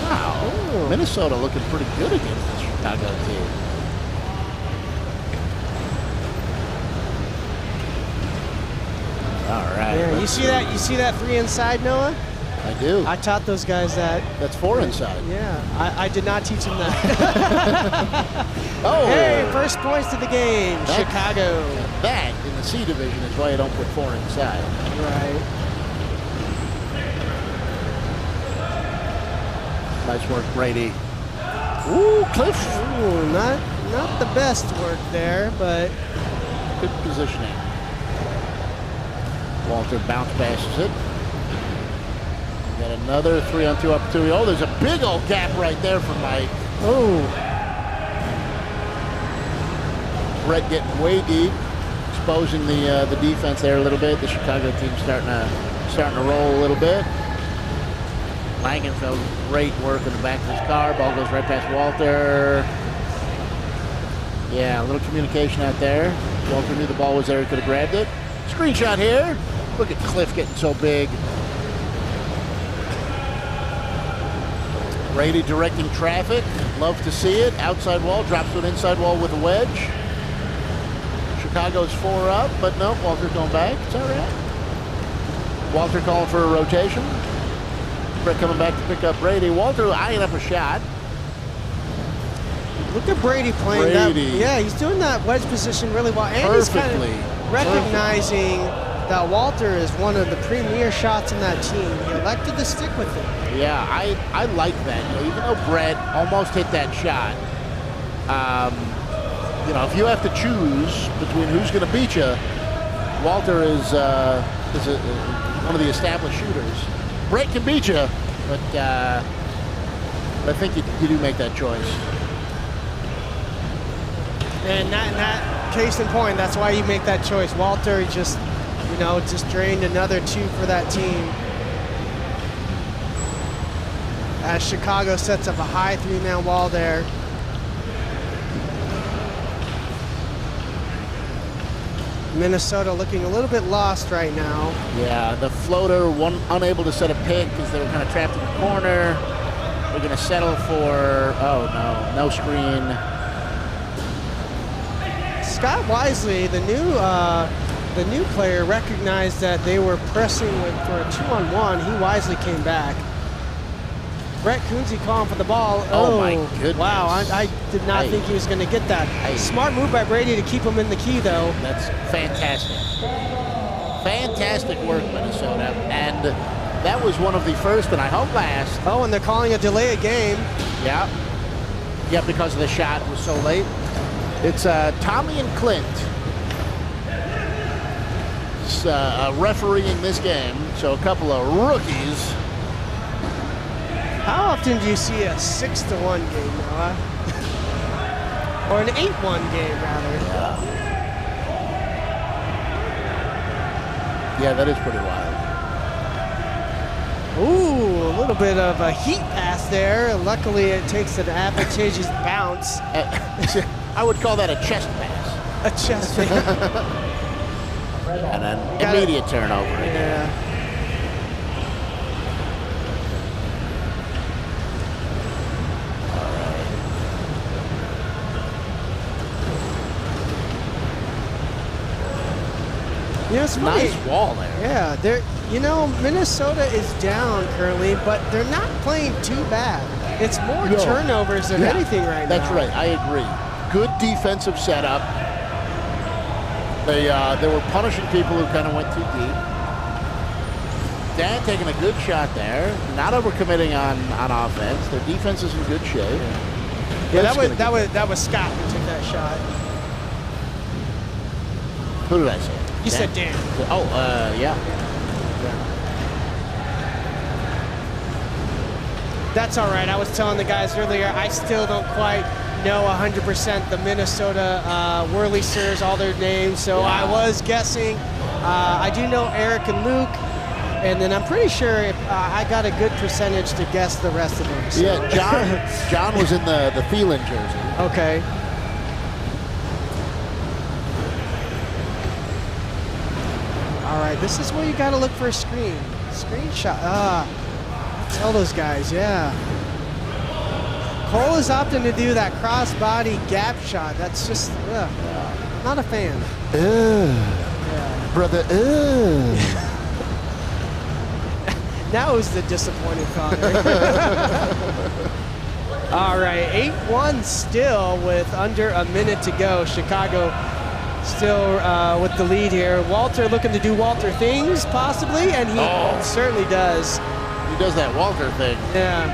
Wow. Ooh. Minnesota looking pretty good against the Chicago team. All right. Yeah, you see that 3 inside, Noah? I do. I taught those guys that. That's 4 inside. Yeah, I did not teach them that. Oh. Hey, first points to the game, Chicago. That, in the C division, is why you don't put 4 inside. Right. Nice work, Brady. Ooh, Cliff. Ooh, not the best work there, but good positioning. Walter bounce passes it. Got another 3-on-2 opportunity. Oh, there's a big old gap right there for Mike. Oh. Brett getting way deep, exposing the defense there a little bit. The Chicago team starting to roll a little bit. Langenfeld, great work in the back of his car. Ball goes right past Walter. Yeah, a little communication out there. Walter knew the ball was there. He could have grabbed it. Screenshot here. Look at Cliff getting so big. Brady directing traffic. Love to see it. Outside wall, drops to an inside wall with a wedge. Chicago's 4 up, but no, Walter's going back. It's all right. Walter calling for a rotation. Brett coming back to pick up Brady. Walter eyeing up a shot. Look at Brady playing that. Yeah, he's doing that wedge position really well. And perfectly. He's kind of recognizing that Walter is one of the premier shots in that team. He elected to stick with it. Yeah, I like that. You know, even though Brett almost hit that shot, you know, if you have to choose between who's going to beat you, Walter is one of the established shooters. Brett can beat you, but I think you do make that choice. And that case in point, that's why you make that choice. Walter just drained another 2 for that team. As Chicago sets up a high 3-man wall there. Minnesota looking a little bit lost right now. Yeah, the floater, unable to set a pick because they were kind of trapped in the corner. They're going to settle for, no screen. Scott Wisely, the new player, recognized that they were pressing for a 2-on-1. He wisely came back. Brett Coonsey calling for the ball. Oh my goodness. Wow, I did not think he was going to get that. Smart move by Brady to keep him in the key, though. That's fantastic. Fantastic work, Minnesota. And that was one of the first, and I hope last. Oh, and they're calling a delay of game. Yeah. Yeah, because of the shot. It was so late. It's Tommy and Clint refereeing this game. So a couple of rookies. How often do you see a 6-1 game, Noah? Or an 8-1 game, rather? Yeah, that is pretty wild. Ooh, a little bit of a heat pass there. Luckily, it takes an advantageous bounce. I would call that a chest pass. A chest pass. And an immediate turnover again. Yeah. You know, it's funny. Nice wall there. Yeah, they're, you know, Minnesota is down currently, but they're not playing too bad. It's more turnovers than anything right now. That's right. I agree. Good defensive setup. They were punishing people who kind of went too deep. Dan taking a good shot there. Not overcommitting on offense. Their defense is in good shape. Yeah, that was Scott who took that shot. Who did I say? You said Dan. Oh, yeah. That's all right. I was telling the guys earlier, I still don't quite know 100% the Minnesota Whirlysters, all their names. So I was guessing. I do know Eric and Luke, and then I'm pretty sure I got a good percentage to guess the rest of them. So. Yeah, John was in the Thielen jersey. Okay. All right, this is where you got to look for a screenshot. Tell those guys, yeah. Cole is opting to do that cross-body gap shot. That's just, not a fan. Yeah. Brother, That was the disappointing Connor. All right, 8-1 still with under a minute to go. Chicago still with the lead here. Walter looking to do Walter things, possibly, and he certainly does. He does that Walter thing. Yeah,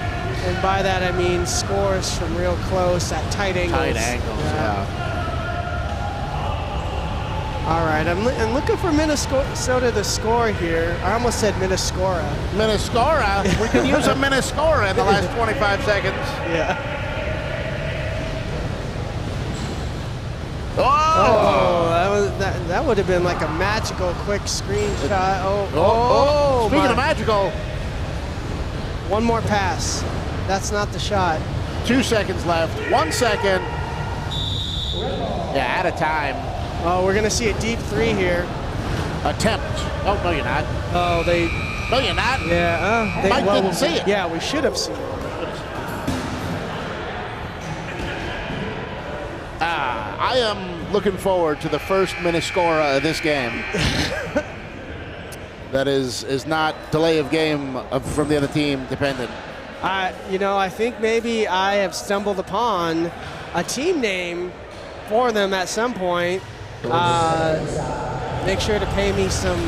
and by that I mean scores from real close at tight angles. Tight angles, yeah. All right, I'm looking for Minnesota to score here. I almost said Minnesota. Minnesota? We can use a Minnesota in the last 25 seconds. Yeah. Oh! That would have been like a magical quick screenshot. Speaking of magical. One more pass. That's not the shot. 2 seconds left. 1 second. Yeah, out of time. Oh, we're gonna see a deep three here. Attempt. Oh, no, you're not. Oh, they. No, you're not. Yeah. Mike didn't see it. Yeah, we should have seen it. I am looking forward to the first Minnesota of this game. That is not delay of game from the other team dependent. I think maybe I have stumbled upon a team name for them at some point. Make sure to pay me some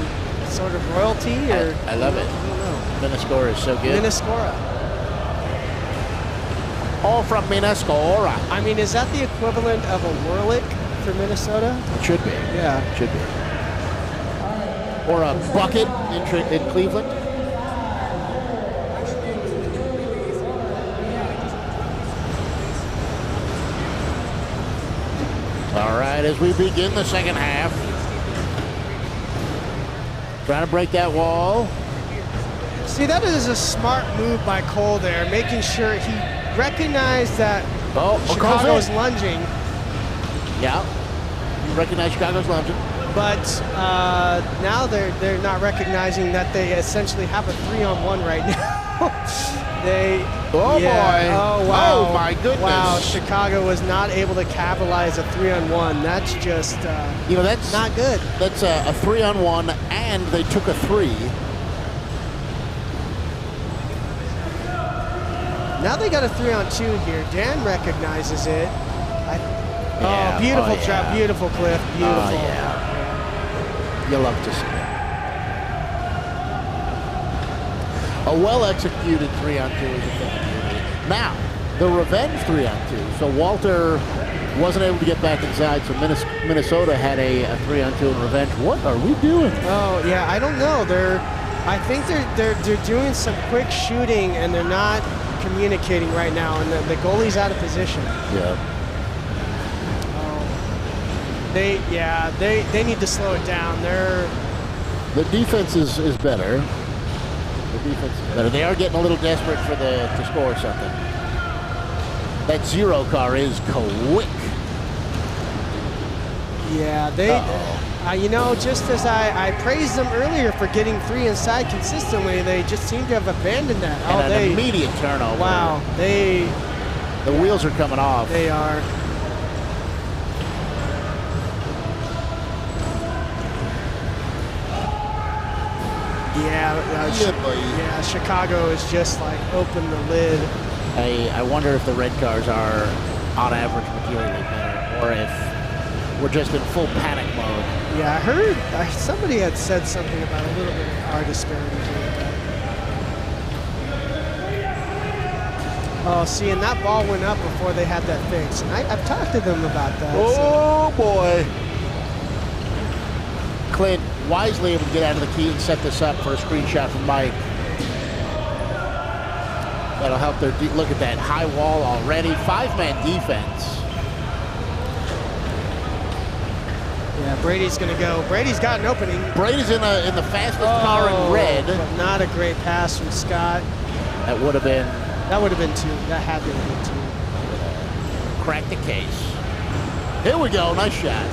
sort of royalty, or I love it. I don't know. Minnesota is so good. Minnesota. All from Minnesota. I mean, is that the equivalent of a whirlic for Minnesota? It should be. Yeah. It should be. Or a bucket in Cleveland. All right, as we begin the second half. Trying to break that wall. See, that is a smart move by Cole there, making sure he recognized that Chicago's lunging. Yeah, you recognize Chicago's lunging. But now they're not recognizing that they essentially have a 3-on-1 right now. Boy. Oh, wow. Oh, my goodness. Wow, Chicago was not able to capitalize a 3-on-1. That's just that's not good. That's a 3-on-1, and they took a 3. Now they got a 3-on-2 here. Dan recognizes it. Beautiful trap, beautiful Cliff, beautiful. Oh, yeah. You love to see it. A well-executed 3-on-2 is a thing. Now, the revenge 3-on-2. So Walter wasn't able to get back inside, so Minnesota had a 3-on-2 in revenge. What are we doing? Oh, yeah, I don't know. I think they're doing some quick shooting, and they're not communicating right now, and the goalie's out of position. Yeah. They need to slow it down. The defense is better. The defense is better. They are getting a little desperate to score something. That zero car is quick. Yeah, just as I praised them earlier for getting 3 inside consistently, they just seem to have abandoned that. And an immediate turnover. Wow, the wheels are coming off. They are. Yeah, Chicago is just like open the lid. I wonder if the red cars are on average materially better, or if we're just in full panic mode. Yeah, I heard somebody had said something about a little bit of car disparity here. Oh, see, and that ball went up before they had that fix. And I've talked to them about that. Oh, boy. Clint wisely able to get out of the key and set this up for a screenshot from Mike. That'll help their look at that high wall already. 5-man defense. Yeah, Brady's going to go. Brady's got an opening. Brady's in the fastest car in red. But not a great pass from Scott. That would have been... That would have been two. That had to have been two. Crack the case. Here we go. Nice shot.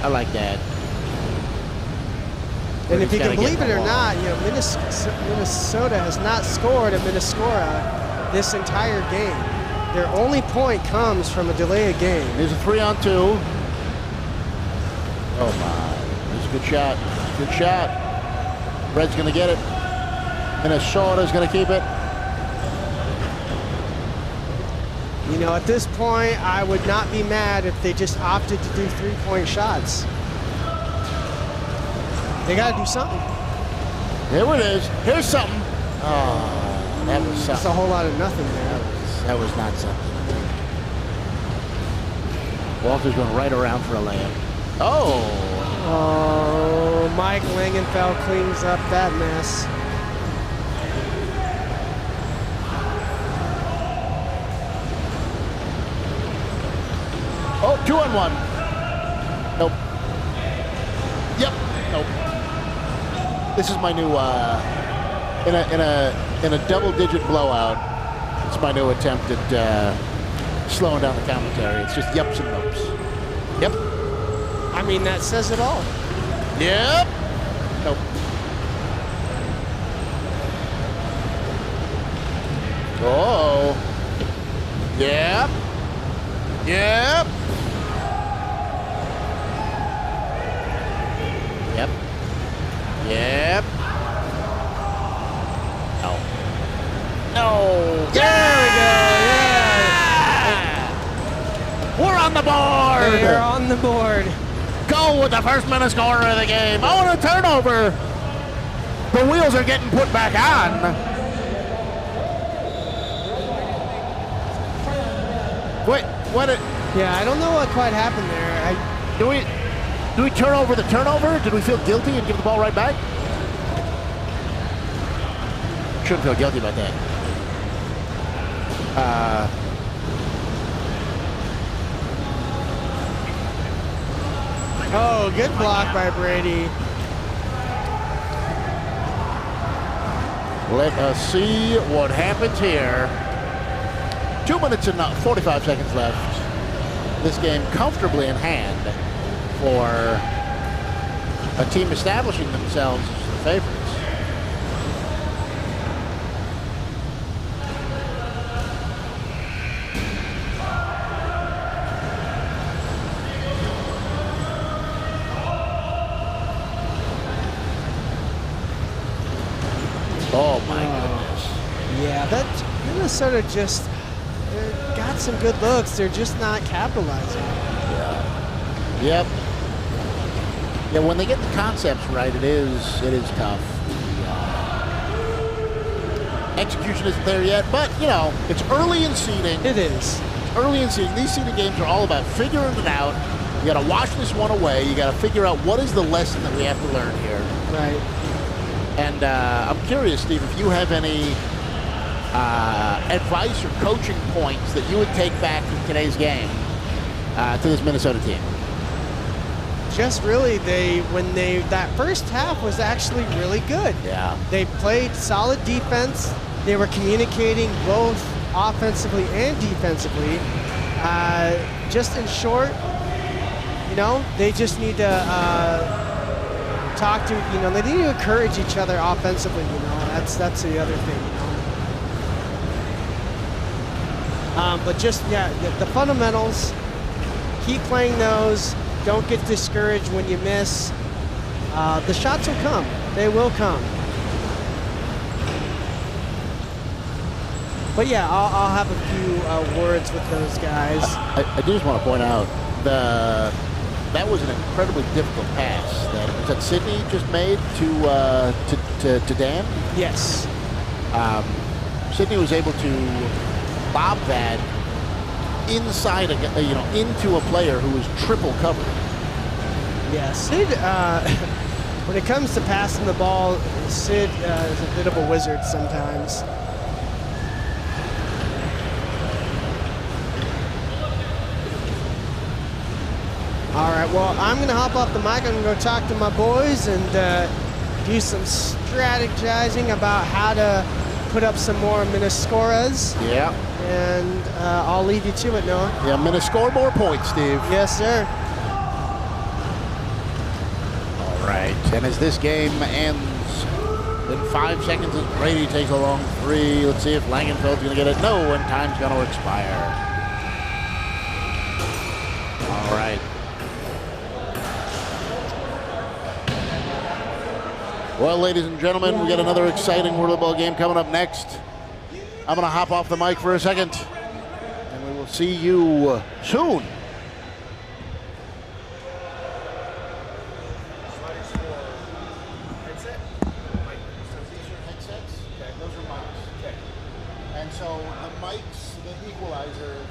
I like that. And if you can believe it or not, you know, Minnesota has not scored at Minnesota this entire game. Their only point comes from a delay of game. Here's a 3-on-2. Oh my. This is a good shot. Good shot. Red's going to get it. Minnesota's going to keep it. You know, at this point, I would not be mad if they just opted to do 3-point shots. They got to do something. Here it is. Here's something. Oh, that was something. That's a whole lot of nothing there. That was not something. Walter's going right around for a layup. Oh. Oh, Mike Langenfeld cleans up that mess. Oh, 2-on-1. Nope. Yep. Nope. This is my new in a double-digit blowout. It's my new attempt at slowing down the commentary. It's just yeps and nopes. Yep. I mean, that says it all. Yep. Nope. Oh. Yep. Yep. Yep. Yep. No. No. There we go. Yeah. We're on the board. They're on the board. Go with the first minute scorer of the game. Oh, and a turnover. The wheels are getting put back on. Wait, what? Yeah, I don't know what quite happened there. Do we turn over the turnover? Did we feel guilty and give the ball right back? Shouldn't feel guilty about that. Oh, good block by Brady. Let us see what happens here. 2 minutes and 45 seconds left. This game comfortably in hand for a team establishing themselves as the favorites. Oh my goodness. Yeah, that Minnesota just got some good looks. They're just not capitalizing. Yeah. Yep. Yeah, when they get the concepts right, it is tough. Execution isn't there yet, but you know, it's early in seeding. It is. Early in seeding. These seeding games are all about figuring it out. You got to wash this one away. You got to figure out what is the lesson that we have to learn here. Right. And I'm curious, Steve, if you have any advice or coaching points that you would take back from today's game to this Minnesota team. Just really, that first half was actually really good. Yeah. They played solid defense. They were communicating both offensively and defensively. Just in short, you know, they just need to talk to, you know, they need to encourage each other offensively, you know. That's the other thing, you know. But just, yeah, the fundamentals, keep playing those. Don't get discouraged when you miss. The shots will come. They will come. But yeah, I'll have a few words with those guys. I do just want to point out that was an incredibly difficult pass that Sydney just made to Dan. Yes. Sydney was able to bob that inside into a player who was triple covered. Yeah, Sid, when it comes to passing the ball, Sid is a bit of a wizard sometimes. All right, well, I'm going to hop off the mic. I'm going to go talk to my boys and do some strategizing about how to put up some more Minascoras. Yeah. And I'll leave you to it, Noah. Yeah, I'm going to score more points, Steve. Yes, sir. All right, and as this game ends in 5 seconds, as Brady takes a long three, let's see if Langenfeld's going to get it. No, and time's going to expire. All right. Well, ladies and gentlemen, we got another exciting WhirlyBall game coming up next. I'm going to hop off the mic for a second, and we will see you soon. And so the mics, the equalizer is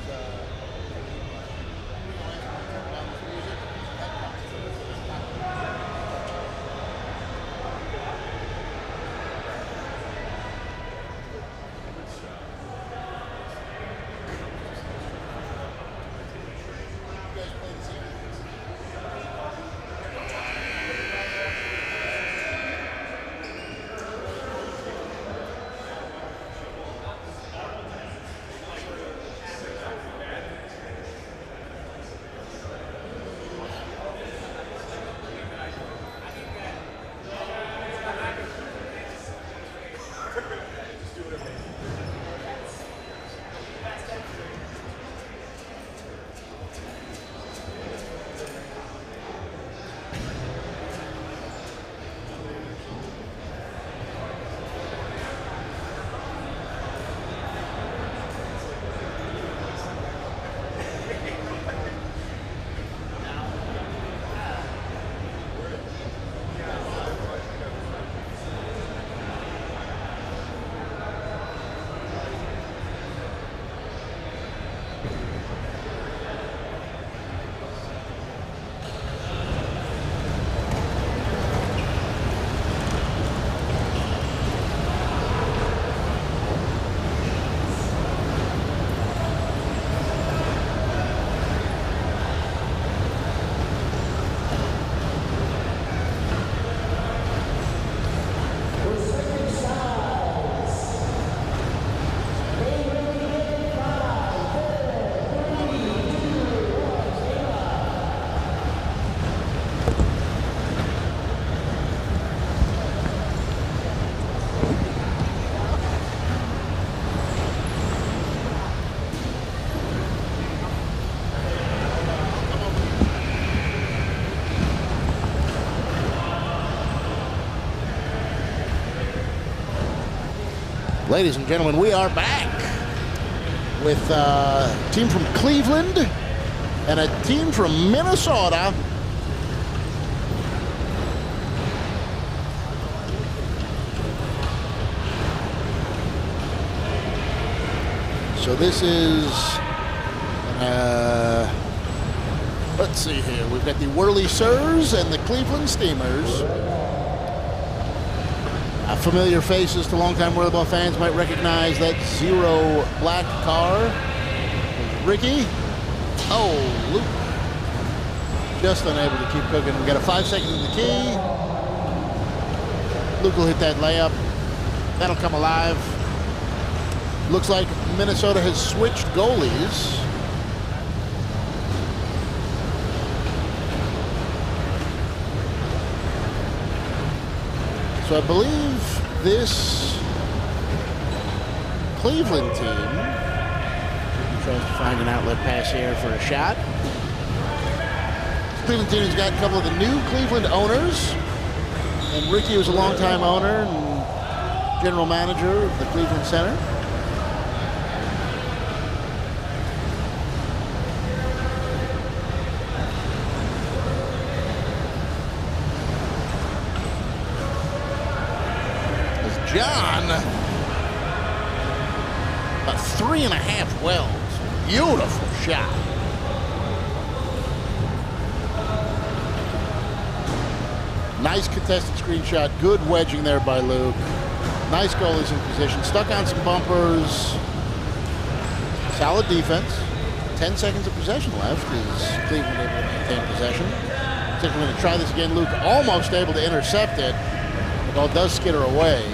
Ladies and gentlemen, we are back with a team from Cleveland and a team from Minnesota. So this is, let's see here. We've got the Whirly Sirs and the Cleveland Steamers. Familiar faces to longtime WhirlyBall fans might recognize that zero black car. Ricky. Oh, Luke. Just unable to keep cooking. We got a 5 second in the key. Luke will hit that layup. That'll come alive. Looks like Minnesota has switched goalies. So I believe this Cleveland team tries to find an outlet pass here for a shot. Cleveland team has got a couple of the new Cleveland owners. And Ricky was a longtime owner and general manager of the Cleveland Center. As John, about 3.5 wells. Beautiful shot. Nice contested screenshot. Good wedging there by Luke. Nice goalies in position. Stuck on some bumpers. Solid defense. 10 seconds of possession left. Is Cleveland able to maintain possession? I think we're going to try this again. Luke almost able to intercept it. The ball does skitter away.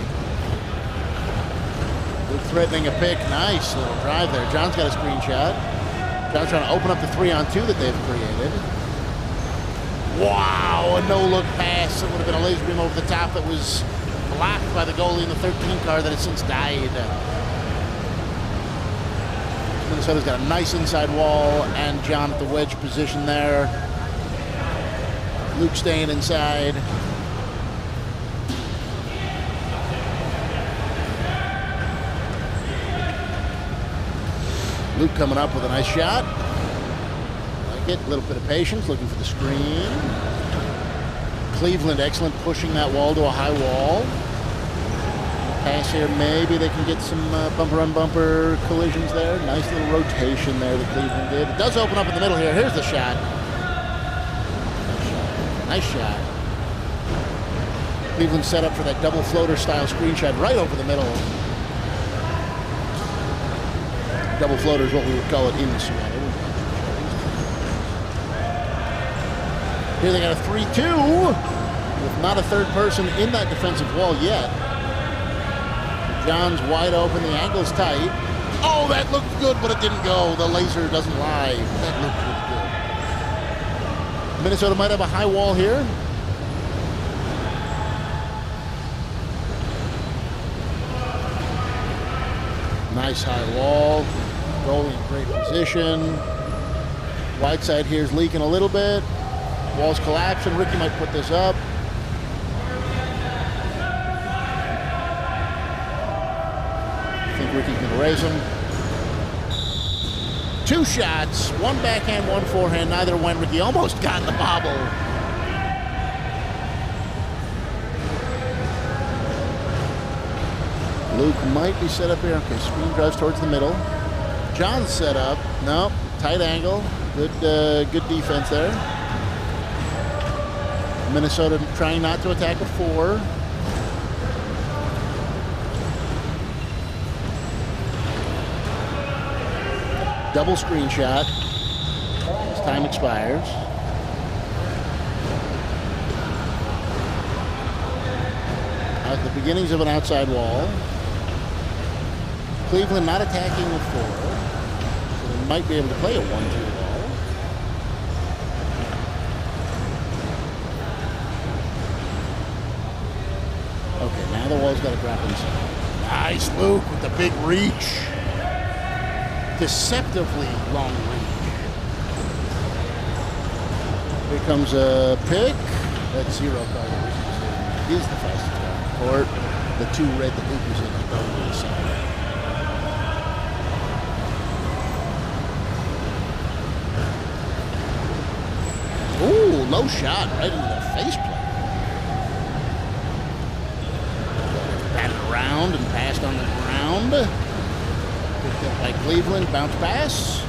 Luke threatening a pick. Nice little drive there. John's got a screenshot. John's trying to open up the 3-on-2 that they've created. Wow, a no-look pass. It would have been a laser beam over the top that was blocked by the goalie in the 13 car that has since died. Minnesota's got a nice inside wall, and John at the wedge position there. Luke staying inside. Luke coming up with a nice shot. Like it, a little bit of patience, looking for the screen. Cleveland, excellent, pushing that wall to a high wall. Pass here, maybe they can get some bumper-on-bumper collisions there. Nice little rotation there that Cleveland did. It does open up in the middle here. Here's the shot. Nice shot. Cleveland set up for that double floater style screenshot right over the middle. Double floater is what we would call it in Seattle. Here they got a 3-2 with not a third person in that defensive wall yet. John's wide open, the angle's tight. Oh, that looked good, but it didn't go. The laser doesn't lie. That looked really good. Minnesota might have a high wall here. Nice high wall. Goalie in great position. Wide side here is leaking a little bit. Wall's collapsing. Ricky might put this up. I think Ricky's going to raise him. 2 shots. 1 backhand, 1 forehand. Neither went. Ricky almost got the bobble. Luke might be set up here. Okay, screen drives towards the middle. John's set up. No, tight angle. Good defense there. Minnesota trying not to attack a 4. Double screenshot as time expires. At the beginnings of an outside wall. Cleveland not attacking a 4, so they might be able to play a 1-2 wall. Okay, now the wall's got to drop inside. Nice, Luke, with the big reach. Deceptively long reach. Here comes a pick. That's 0 card. He is the fastest guy on the court. The 2 red that Luke was in is probably the same. Ooh, low shot right into the faceplate. Batted around and passed on the ground. Picked up by Cleveland, bounce pass.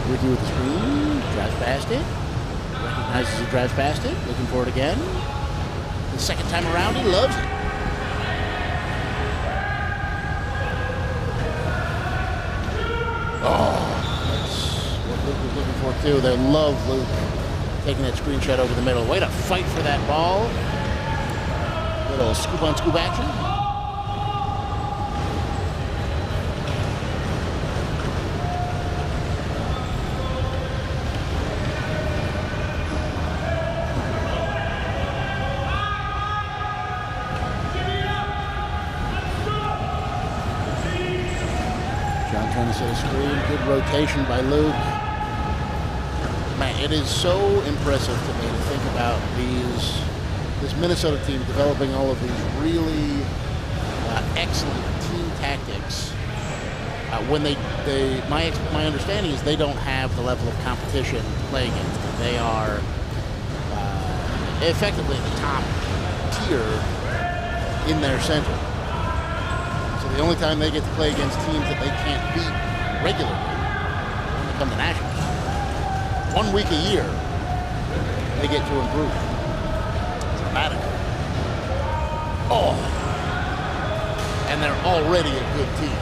Ricky with the screen, drives past it. Recognizes he drives past it, looking for it again. The second time around, he loves it. Oh, that's what Luke was looking for too. They love Luke taking that screenshot over the middle. Way to fight for that ball. Little scoop on scoop action. Trying to set a screen. Good rotation by Luke. Man, it is so impressive to me to think about this Minnesota team developing all of these really excellent team tactics. When my understanding is they don't have the level of competition to play against them. They are effectively the top tier in their center. So the only time they get to play against teams that they can't beat regularly when they come to nationals. 1 week a year, they get to improve. It's dramatic. Oh, and they're already a good team.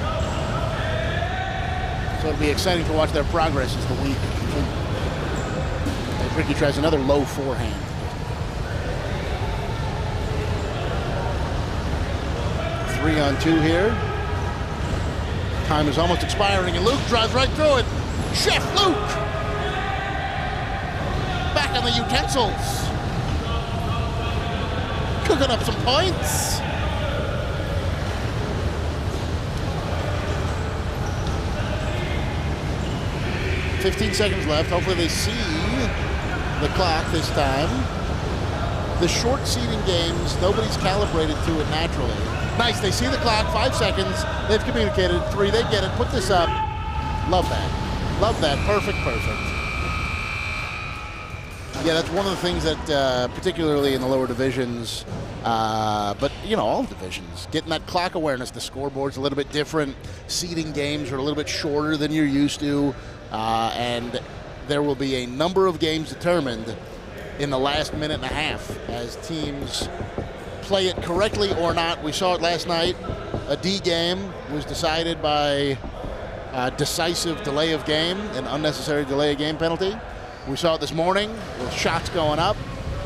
So it'll be exciting to watch their progress as the week continues. As Ricky tries another low forehand. 3-on-2 here. Time is almost expiring, and Luke drives right through it. Chef Luke! Back on the utensils. Cooking up some points. $15 seconds left. Hopefully they see the clock this time. The short seeding games, nobody's calibrated to it naturally. Nice, they see the clock, 5 seconds. They've communicated, 3, they get it, put this up. Love that. Love that, perfect. Yeah, that's one of the things that, particularly in the lower divisions, but, you know, all divisions, getting that clock awareness. The scoreboard's a little bit different. Seeding games are a little bit shorter than you're used to. And there will be a number of games determined in the last minute and a half as teams play it correctly or not. We saw it last night. A D game was decided by decisive delay of game, an unnecessary delay of game penalty. We saw it this morning with shots going up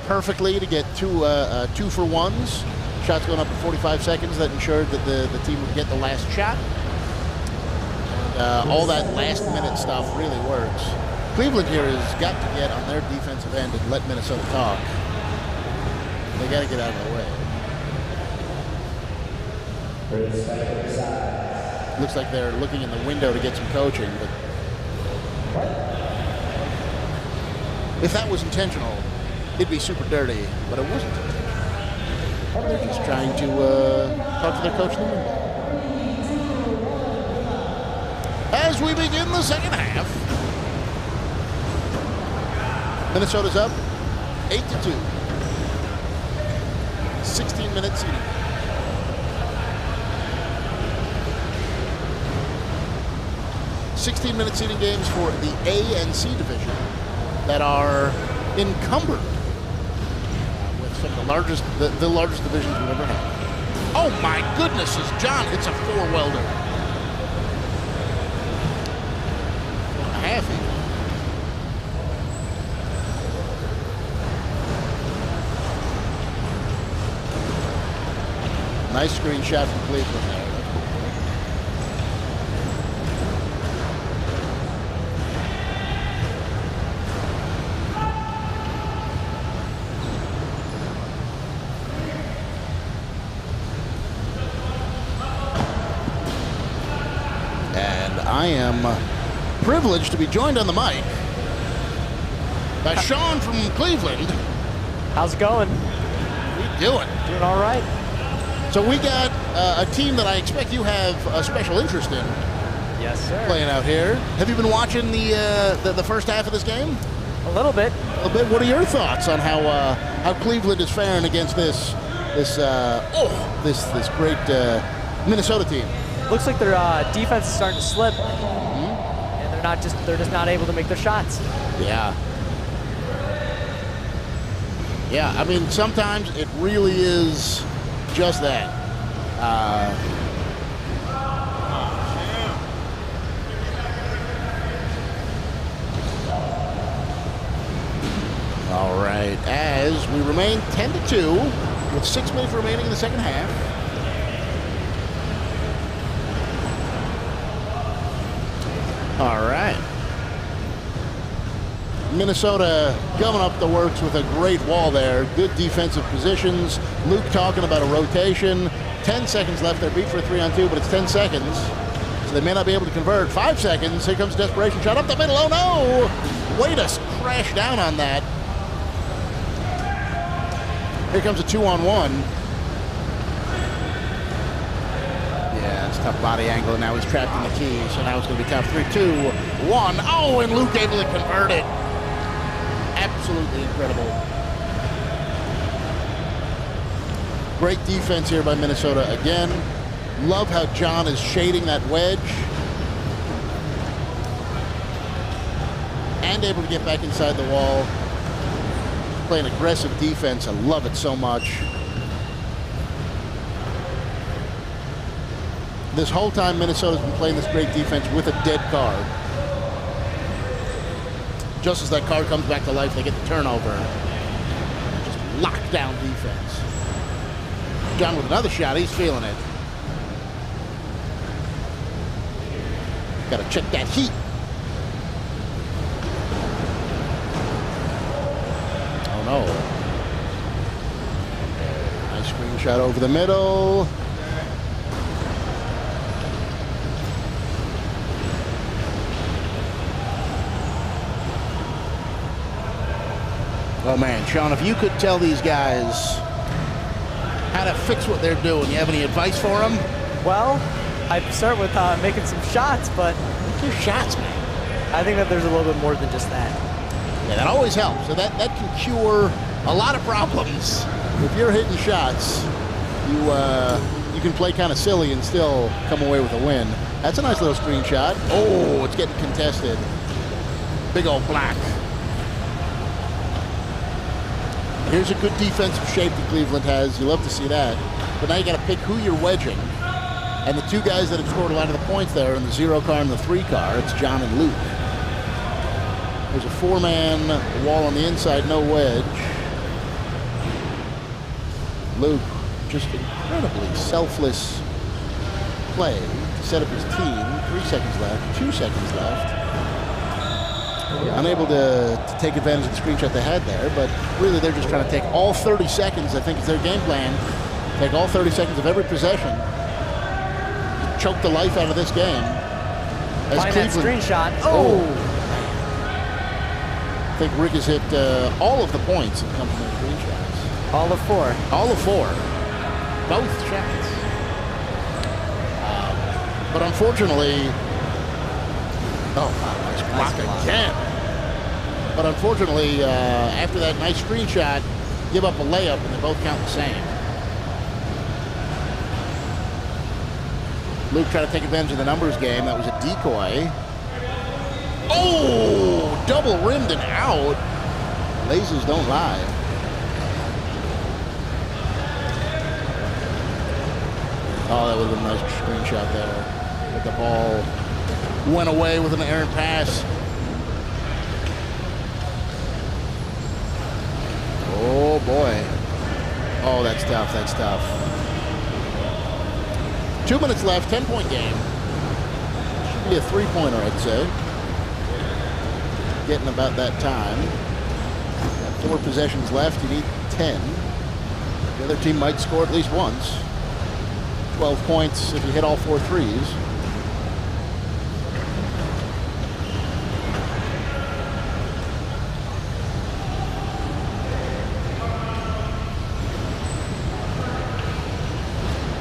perfectly to get 2-for-1s. Shots going up in 45 seconds that ensured that the team would get the last shot. All that last-minute stuff really works. Cleveland here has got to get on their defensive end and let Minnesota talk. They got to get out of the way. Looks like they're looking in the window to get some coaching, but if that was intentional, it'd be super dirty, but it wasn't. They're just trying to talk to their coach in the window. As we begin the second half, Minnesota's up 8-2. 16-minute seeding. $16-minute seeding games for the A and C division that are encumbered with some of the largest divisions we've ever had. Oh my goodness, is John hits a 4-welder. Half even. Nice screenshot from Cleveland there. And I am privileged to be joined on the mic by Sean from Cleveland. How's it going? What are you doing? Doing all right. So we got a team that I expect you have a special interest in. Yes, sir. Playing out here. Have you been watching the first half of this game? A little bit. A little bit. What are your thoughts on how Cleveland is faring against this great Minnesota team? Looks like their defense is starting to slip, and they're just not able to make their shots. Yeah. Yeah. I mean, sometimes it really is just that. All right, as we remain 10-2 with 6 minutes remaining in the second half. All right. Minnesota coming up the works with a great wall there. Good defensive positions. Luke talking about a rotation. 10 seconds left. They're beat for a 3-on-2, but it's 10 seconds. So they may not be able to convert. 5 seconds. Here comes desperation shot up the middle. Oh no! way to crash down on that. Here comes a 2-on-1. Yeah, it's tough body angle. Now he's trapped in the key, so now it's going to be tough. 3, 2, 1. Oh, and Luke able to convert it. Absolutely incredible. Great defense here by Minnesota again. Love how John is shading that wedge. And able to get back inside the wall. Playing aggressive defense. I love it so much. This whole time, Minnesota's been playing this great defense with a dead card. Just as that card comes back to life, they get the turnover. Just lockdown defense. John with another shot. He's feeling it. Got to check that heat. Oh, no. Nice screenshot over the middle. Oh, man, Sean, if you could tell these guys how to fix what they're doing, you have any advice for them? Well, I'd start with making some shots, but Your shots, man. I think that there's a little bit more than just that. Yeah, that always helps. So that can cure a lot of problems. If you're hitting shots, you can play kind of silly and still come away with a win. That's a nice little screenshot. Oh, it's getting contested. Big old black. Here's a good defensive shape that Cleveland has. You love to see that. But now you got to pick who you're wedging. And the two guys that have scored a lot of the points there in the 0 car and the 3 car, it's John and Luke. There's a 4-man wall on the inside, no wedge. Luke, just incredibly selfless play to set up his team. 3 seconds left, 2 seconds left. Unable to take advantage of the screenshot they had there, but really they're just trying to take all 30 seconds, I think is their game plan. Take all 30 seconds of every possession. Choke the life out of this game. Find that screenshot. Oh! I think Rick has hit all of the points that come from those screenshots. All of 4. All of 4. Both shots. But unfortunately, oh, nice block again. But unfortunately, after that nice screenshot, give up a layup and they both count the same. Luke tried to take advantage of the numbers game. That was a decoy. Oh, double rimmed and out. Lasers don't lie. Oh, that would have been a nice screenshot there. But the ball went away with an errant pass. Oh, boy. Oh, that's tough. That's tough. 2 minutes left, 10-point game. Should be a 3-pointer, I'd say. Getting about that time. Got 4 possessions left. You need 10. The other team might score at least once. 12 points if you hit all 4 threes.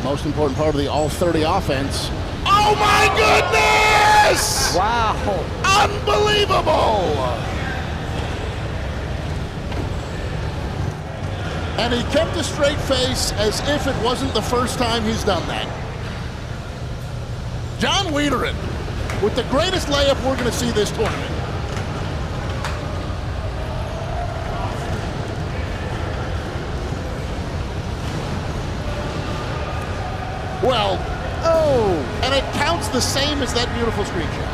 Most important part of the all-30 offense. Oh my goodness! Wow. Unbelievable! And he kept a straight face as if it wasn't the first time he's done that. John Wiederin with the greatest layup we're going to see this tournament. Well, oh, and it counts the same as that beautiful screenshot.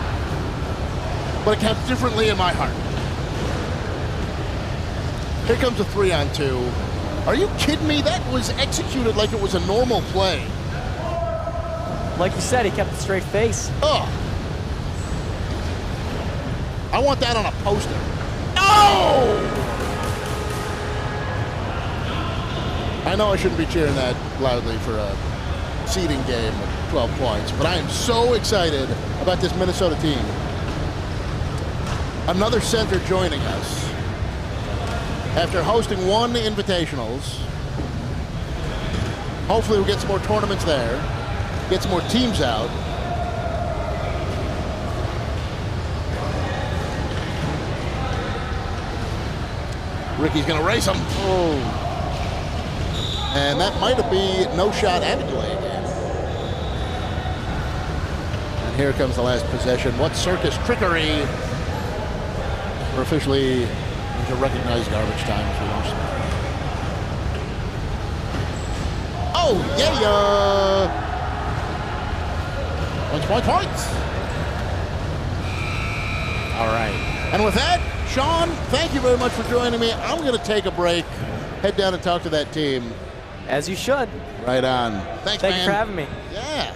But it counts differently in my heart. Here comes a 3-on-2. Are you kidding me? That was executed like it was a normal play. Like you said, he kept a straight face. Oh. I want that on a poster. Oh! I know I shouldn't be cheering that loudly for a seeding game of 12 points, but I am so excited about this Minnesota team. Another center joining us. After hosting one Invitationals, hopefully we'll get some more tournaments there, get some more teams out. Ricky's gonna race him. Oh. And that might have been no shot and a delay again. And here comes the last possession. What circus trickery? We're officially into recognized garbage time if we want. Oh, yeah! Points. All right. And with that, Sean, thank you very much for joining me. I'm going to take a break, head down and talk to that team. As you should. Right on. Thanks, Thank man. you for having me. Yeah.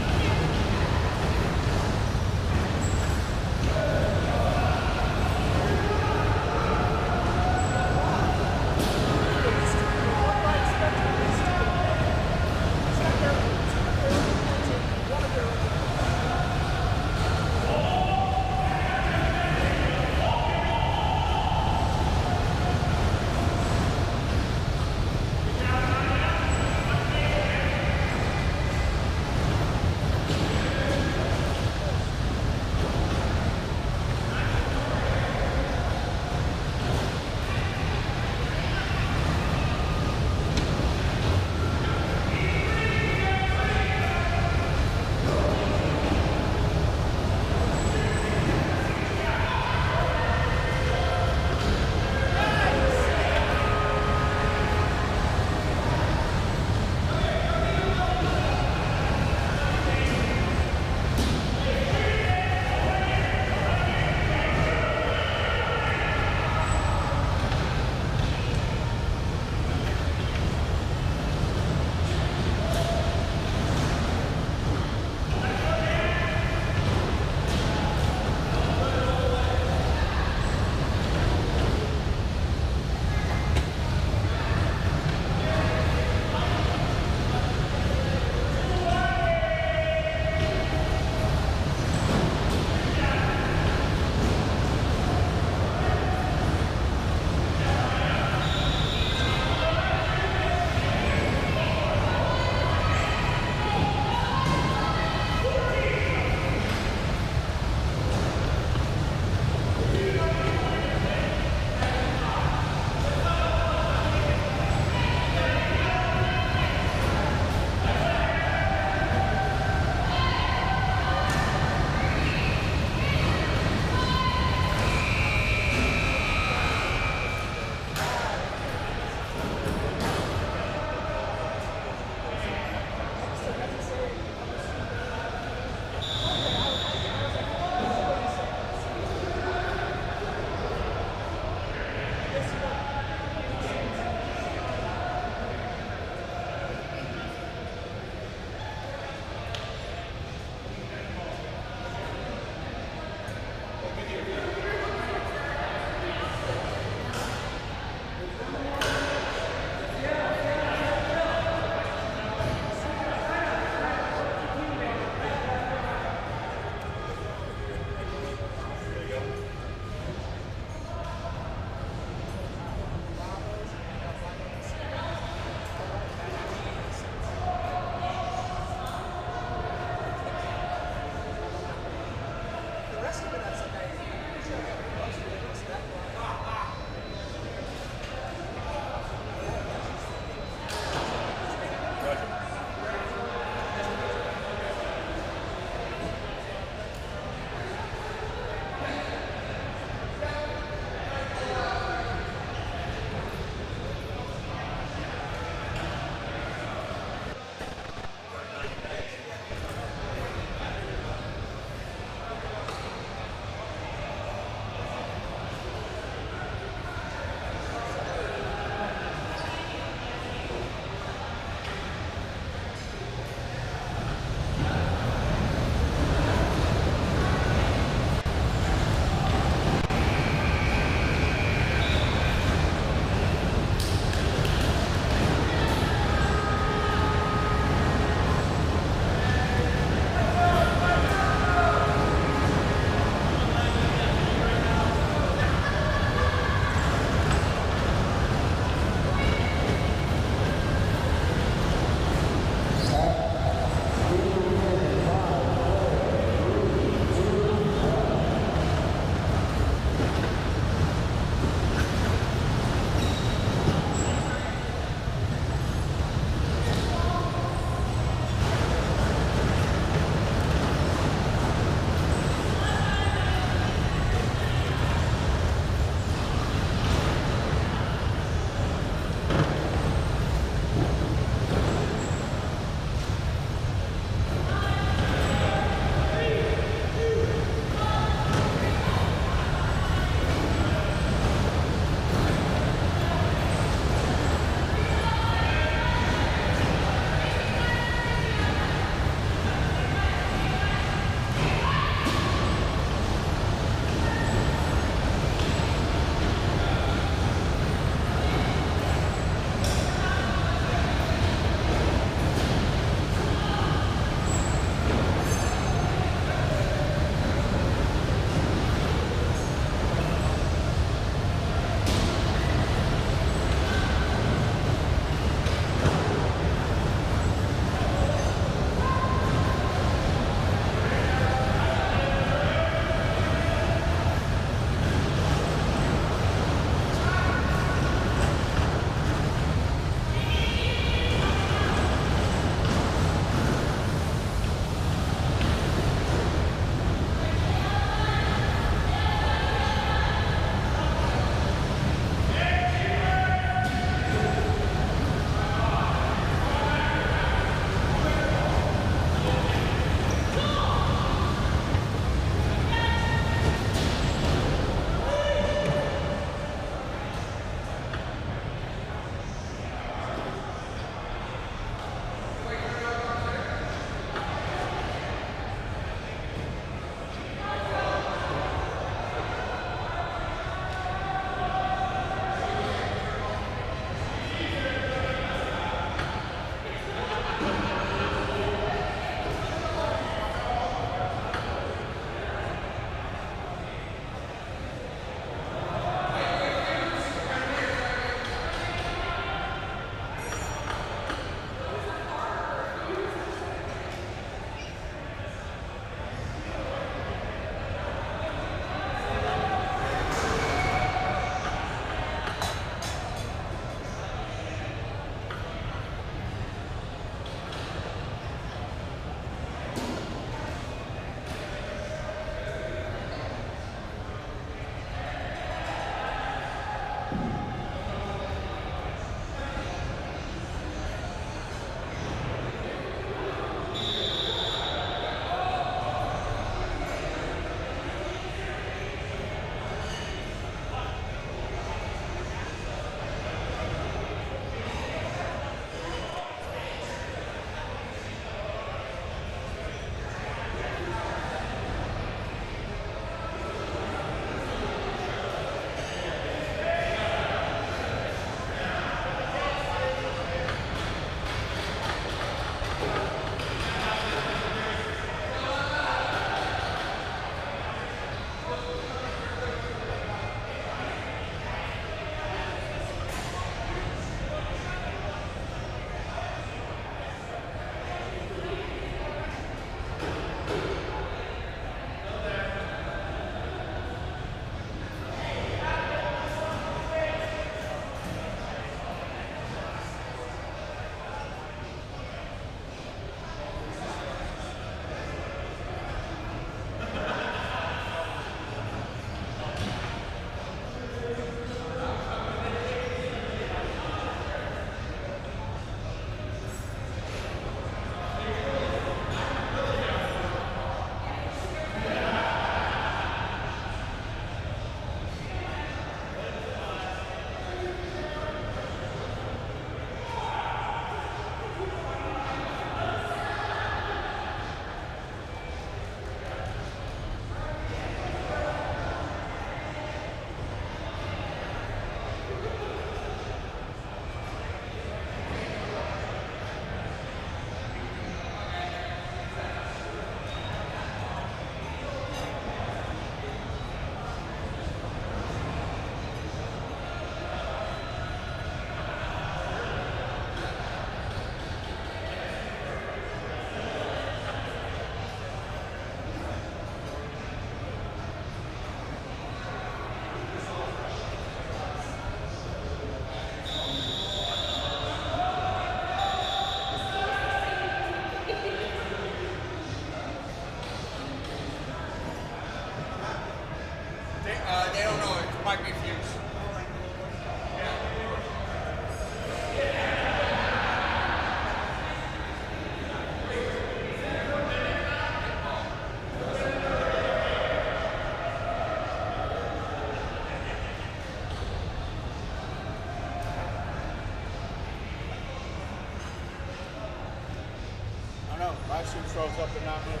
This one throws up and not moving.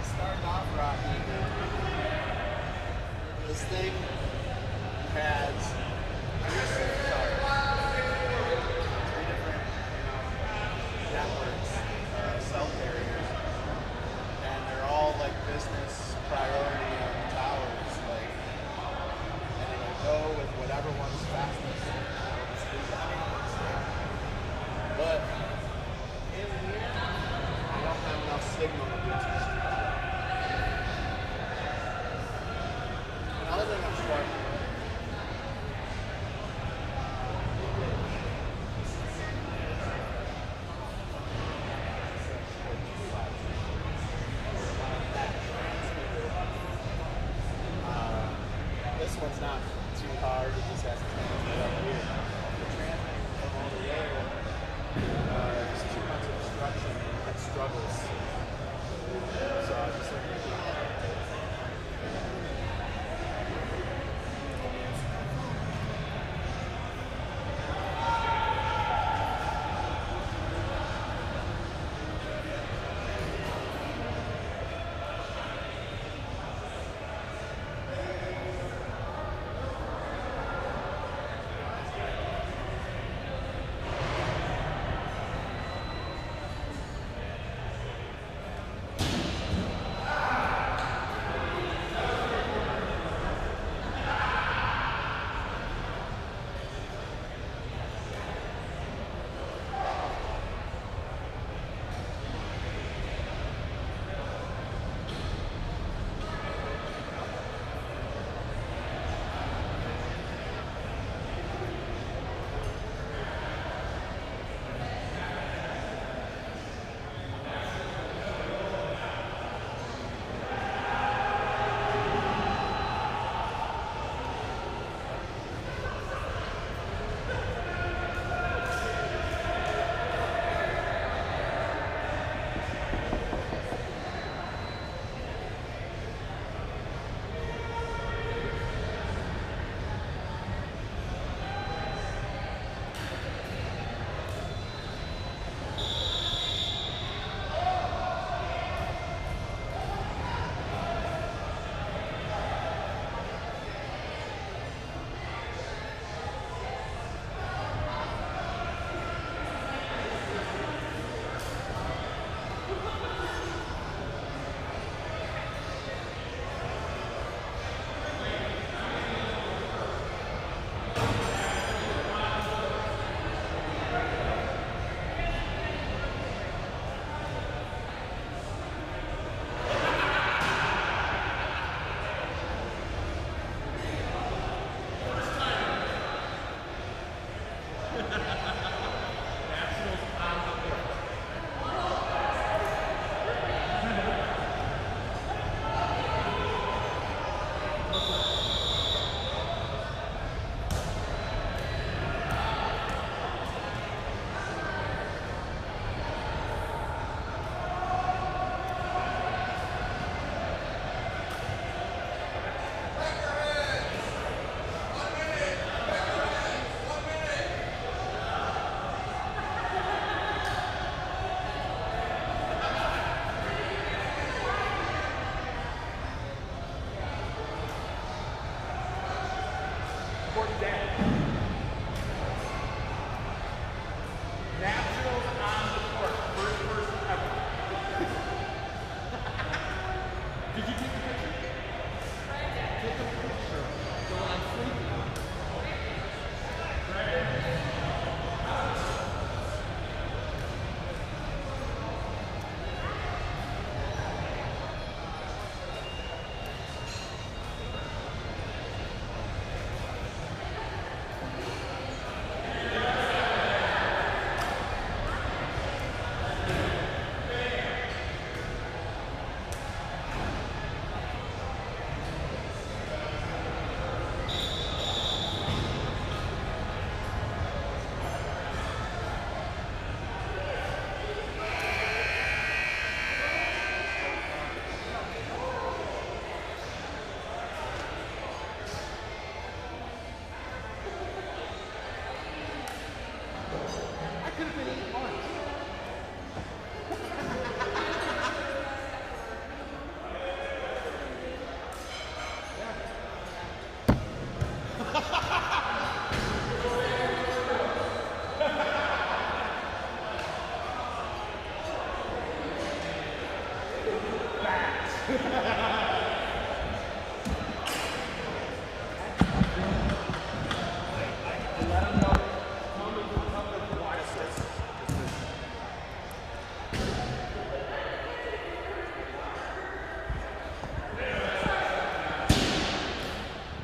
Starting off rocky. This thing has three different networks, cell carriers, and they're all like business priority towers, like, and it'll go with whatever one's fastest. But in here, I don't have enough signal to do too. Another thing I'm struggling with. This one's not too hard, it just has to transmit up here. The transmitting from over there, there's too much obstruction and struggles. So I just like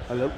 Hello.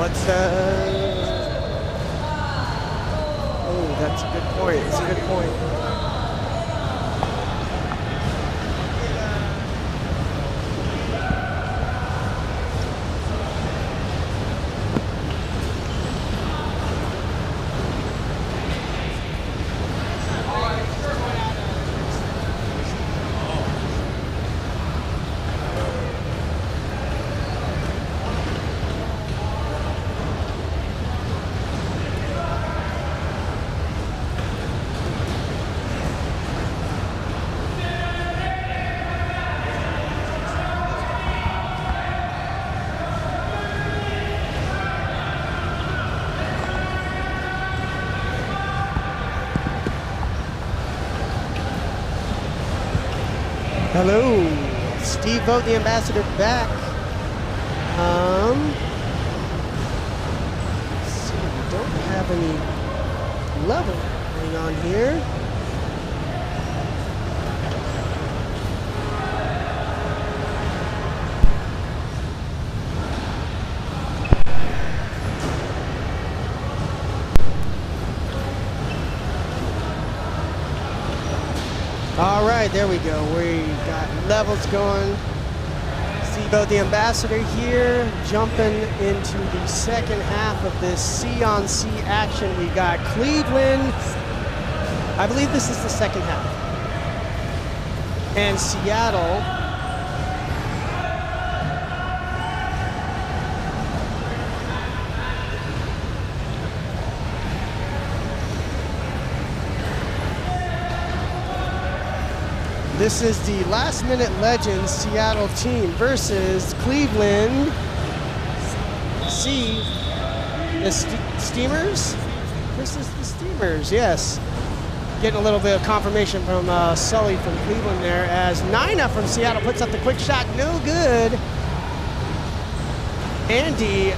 What's oh, that's a good point. That's a good point. Hello, Steve Vogt, the ambassador, back. Let's see, we don't have any level going on here. All right, there we go. We got levels going. Steve Vogt, the ambassador here, jumping into the second half of this C-on-C action. We got Cleveland. I believe this is the second half. And Seattle. This is the last minute legends Seattle team versus Cleveland the Steamers versus the Steamers, yes. Getting a little bit of confirmation from Sully from Cleveland there as Nina from Seattle puts up the quick shot, no good. Andy,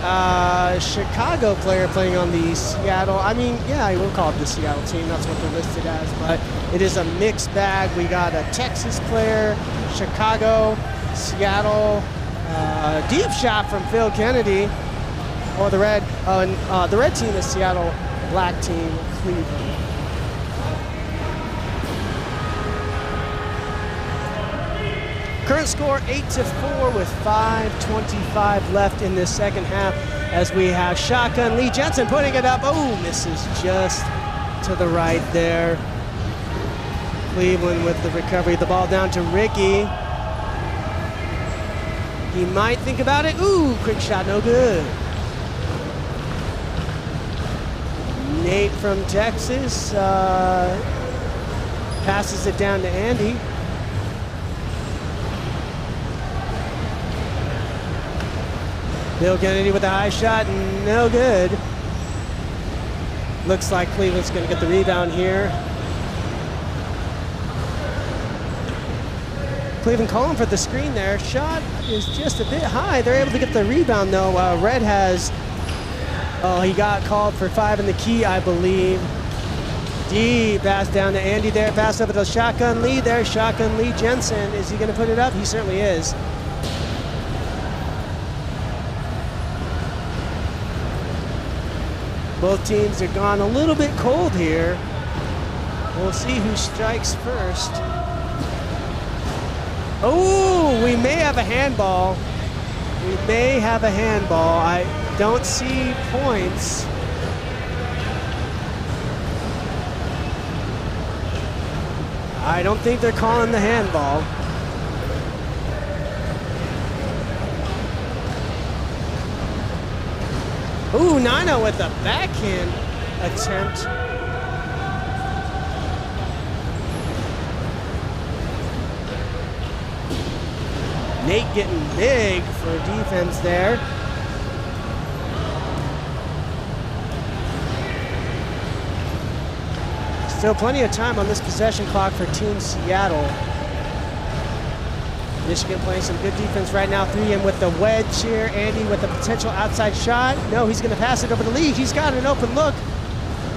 Chicago player playing on the Seattle, I mean, yeah, I will call it the Seattle team, that's what they're listed as, but it is a mixed bag. We got a Texas player, Chicago, Seattle, deep shot from Phil Kennedy, or the red team is Seattle, black team, Cleveland. Current score 8-4 with 5:25 left in this second half as we have shotgun Lee Jensen putting it up. Oh, misses just to the right there. Cleveland with the recovery. The ball down to Ricky. He might think about it. Ooh, quick shot, no good. Nate from Texas passes it down to Andy. Bill Kennedy with a high shot, no good. Looks like Cleveland's gonna get the rebound here. Cleveland calling for the screen there. Shot is just a bit high. They're able to get the rebound though. Red has, oh, he got called for 5 in the key, I believe. Deep pass down to Andy there. Pass over to shotgun Lee there. Shotgun Lee Jensen. Is he gonna put it up? He certainly is. Both teams are gone a little bit cold here. We'll see who strikes first. Oh, we may have a handball. We may have a handball. I don't see points. I don't think they're calling the handball. Ooh, Nino with the backhand attempt. Nate getting big for defense there. Still plenty of time on this possession clock for Team Seattle. Michigan playing some good defense right now. 3-in with the wedge here. Andy with a potential outside shot. No, he's going to pass it over to Lee. He's got an open look.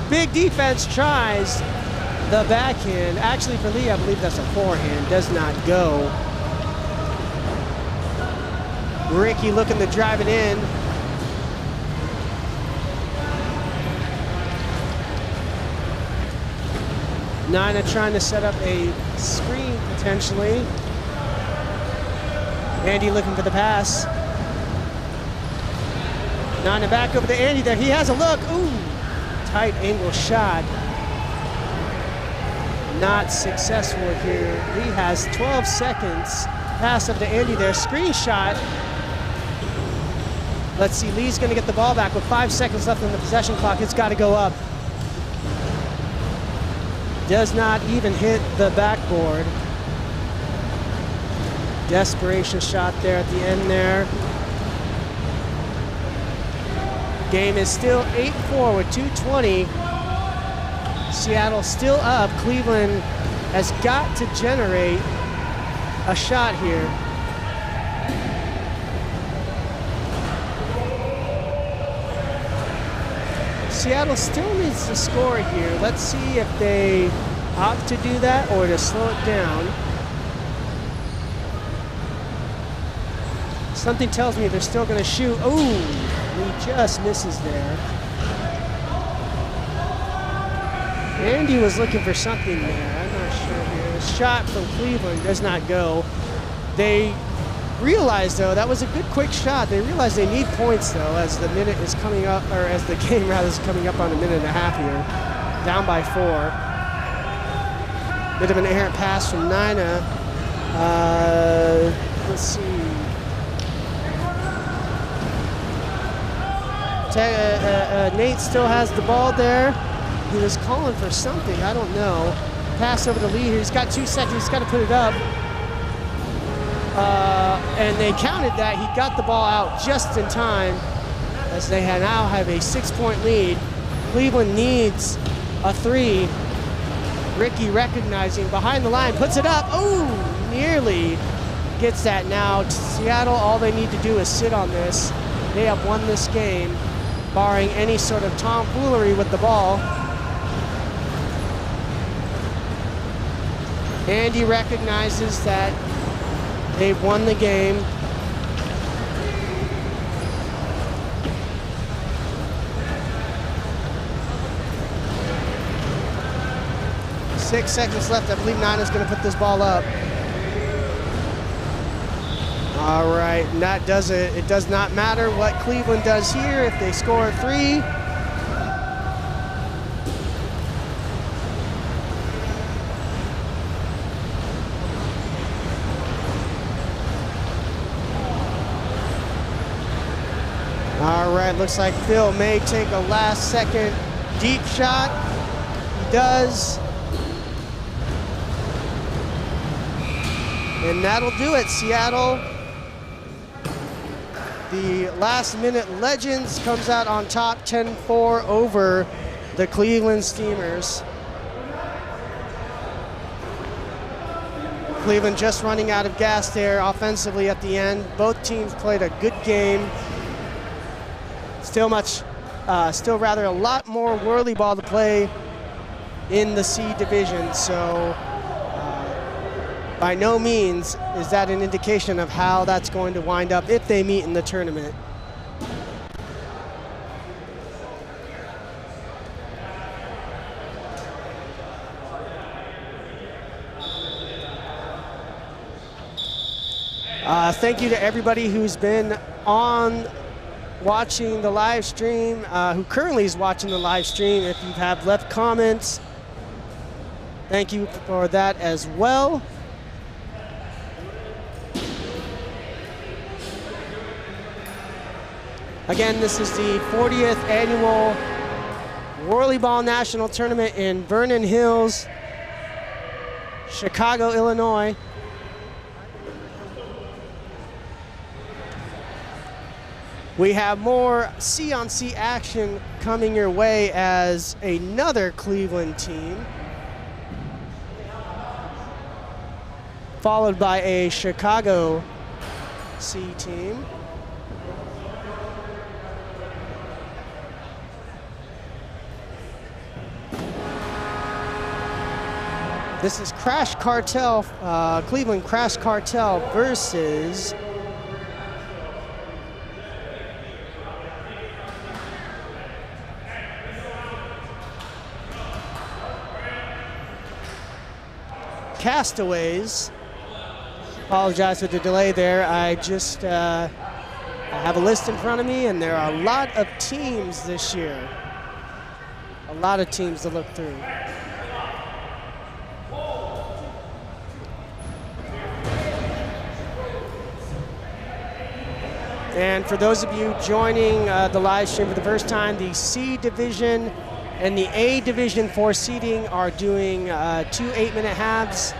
Big defense tries the backhand. Actually, for Lee, I believe that's a forehand. Does not go. Ricky looking to drive it in. Nina trying to set up a screen potentially. Andy looking for the pass. Nina back over to Andy there. He has a look. Ooh, tight angle shot. Not successful here. Lee has 12 seconds. Pass up to Andy there. Screen shot. Let's see, Lee's gonna get the ball back with 5 seconds left on the possession clock. It's gotta go up. Does not even hit the backboard. Desperation shot there at the end there. Game is still 8-4 with 2:20. Seattle still up. Cleveland has got to generate a shot here. Seattle still needs to score here. Let's see if they opt to do that or to slow it down. Something tells me they're still going to shoot. Ooh, he just misses there. Andy was looking for something there. I'm not sure here. The shot from Cleveland does not go. They realize, though, that was a good quick shot. They realize they need points, though, as the minute is coming up, or as the game rather is coming up on a minute and a half here. Down by 4. Bit of an errant pass from Nina. Let's see. Nate still has the ball there. He was calling for something, I don't know. Pass over to Lee here. He's got 2 seconds. He's got to put it up. And they counted that. He got the ball out just in time as they now have a 6-point lead. Cleveland needs a 3. Ricky recognizing behind the line, puts it up. Ooh, nearly gets that now. Seattle, all they need to do is sit on this. They have won this game, barring any sort of tomfoolery with the ball. Andy recognizes that they've won the game. Six seconds left. I believe Nina's going to put this ball up. All right, and that does it. It does not matter what Cleveland does here if they score 3. All right, looks like Phil may take a last-second deep shot. He does. And that'll do it, Seattle. The last-minute Legends comes out on top 10-4 over the Cleveland Steamers. Cleveland just running out of gas there offensively at the end. Both teams played a good game. Still rather a lot more whirly ball to play in the C division. So by no means is that an indication of how that's going to wind up if they meet in the tournament. Thank you to everybody who's been on watching the live stream, who currently is watching the live stream. If you have left comments, thank you for that as well. Again, this is the 40th annual WhirlyBall National Tournament in Vernon Hills, Chicago, Illinois. We have more C-on-C action coming your way as another Cleveland team, followed by a Chicago C team. This is Crash Cartel, Cleveland Crash Cartel versus Castaways. Apologize for the delay there. I just I have a list in front of me, and there are a lot of teams this year. A lot of teams to look through. And for those of you joining the live stream for the first time, the C Division and the A Division for seeding are doing 2 8-minute halves,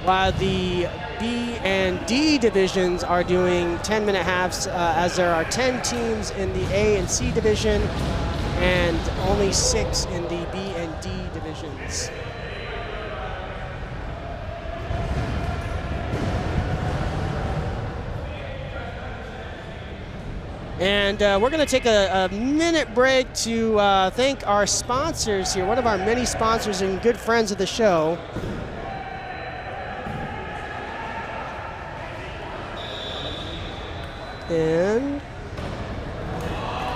while the B and D divisions are doing 10-minute halves, as there are 10 teams in the A and C division and only 6 in the B and D divisions. And we're going to take a minute break to thank our sponsors here, one of our many sponsors and good friends of the show. And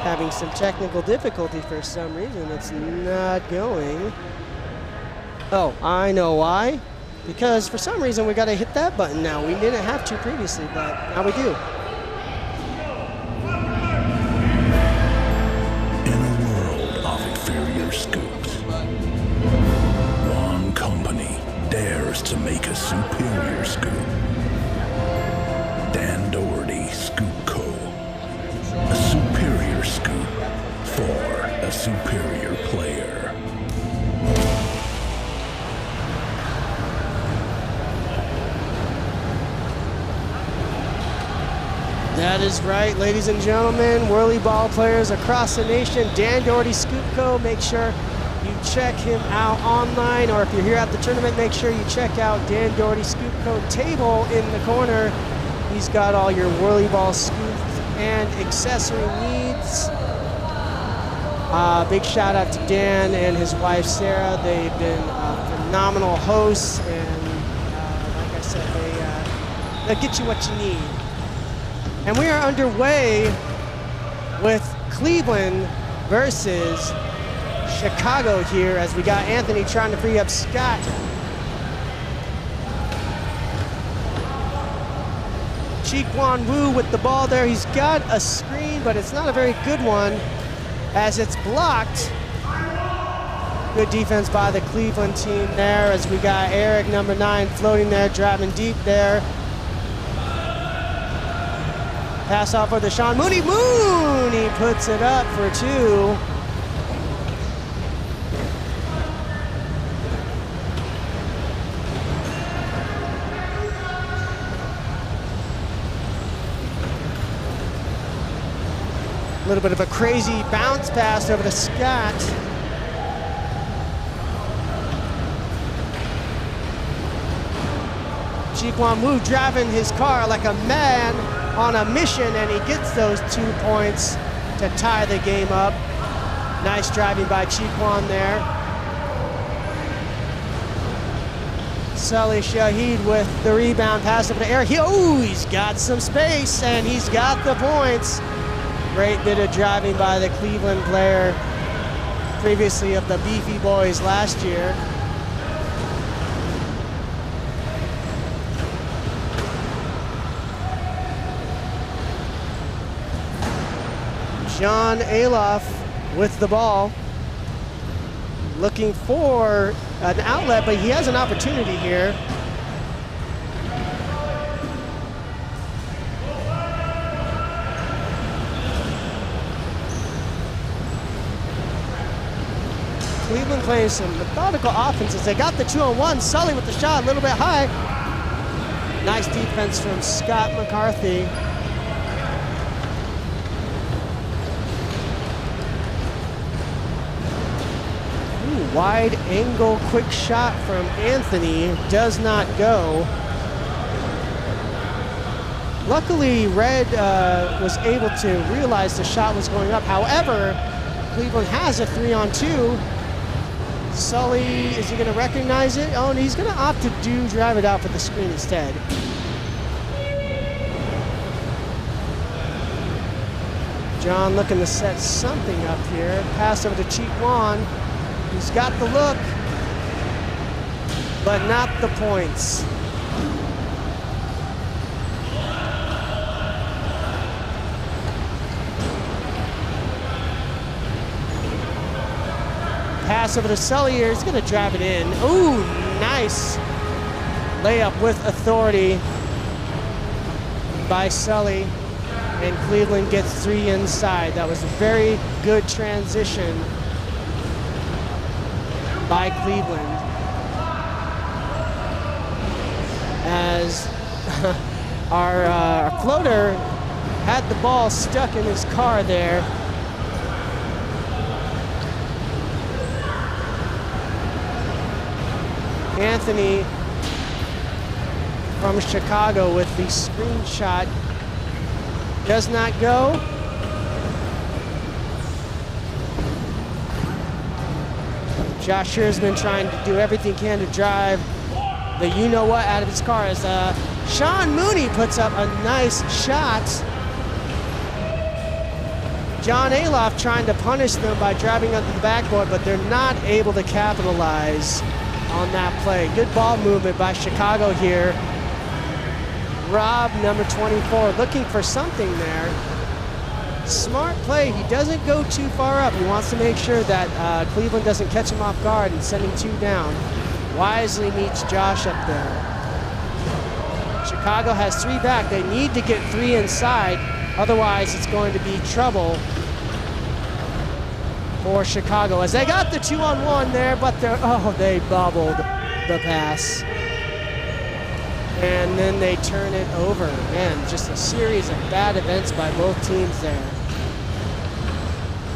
having some technical difficulty for some reason, it's not going. Oh, I know why. Because for some reason we got to hit that button now. We didn't have to previously, but now we do. Scoops. One company dares to make a superior scoop. Dan Doherty Scoop Co. A superior scoop for a superior player. That is right, ladies and gentlemen, WhirlyBall players across the nation, Dan Doherty Scoop Co. Make sure you check him out online, or if you're here at the tournament, make sure you check out Dan Doherty Scoop Co. table in the corner. He's got all your WhirlyBall scoop and accessory needs. Big shout out to Dan and his wife Sarah. They've been phenomenal hosts, and like I said, they'll get you what you need. And we are underway with Cleveland versus Chicago here, as we got Anthony trying to free up Scott. Chikwon Wu with the ball there. He's got a screen, but it's not a very good one as it's blocked. Good defense by the Cleveland team there, as we got Eric, number 9, floating there, driving deep there. Pass off for the Sean Mooney. Mooney puts it up for 2. A little bit of a crazy bounce pass over to Scott. Chikwon Wu driving his car like a man on a mission, and he gets those 2 points to tie the game up. Nice driving by Chikwon there. Sully Shahid with the rebound, pass up to Eric. He's got some space, and he's got the points. Great bit of driving by the Cleveland player, previously of the Beefy Boys last year. John Alof with the ball, looking for an outlet, but he has an opportunity here. Cleveland playing some methodical offenses. They got the 2-on-1. Sully with the shot, a little bit high. Nice defense from Scott McCarthy. Wide angle quick shot from Anthony does not go. Luckily, Red was able to realize the shot was going up. However, Cleveland has a 3-on-2. Sully, is he going to recognize it? Oh, and he's going to opt to drive it out for the screen instead. John looking to set something up here. Pass over to Chikwon. He's got the look. but not the points. Pass over to Sully here. He's going to drive it in. Ooh, nice layup with authority by Sully. And Cleveland gets 3 inside. That was a very good transition by Cleveland. As our floater had the ball stuck in his car there. Anthony from Chicago with the screenshot does not go. Josh Hersman trying to do everything he can to drive the you-know-what out of his car as Sean Mooney puts up a nice shot. John Aloff trying to punish them by driving under the backboard, but they're not able to capitalize on that play. Good ball movement by Chicago here. Rob, number 24, looking for something there. Smart play. He doesn't go too far up. He wants to make sure that Cleveland doesn't catch him off guard and send him 2 down. Wisely meets Josh up there. Chicago has 3 back. They need to get 3 inside. Otherwise, it's going to be trouble for Chicago, as they got the 2-on-1 there, but they bobbled the pass. And then they turn it over. Man, just a series of bad events by both teams there.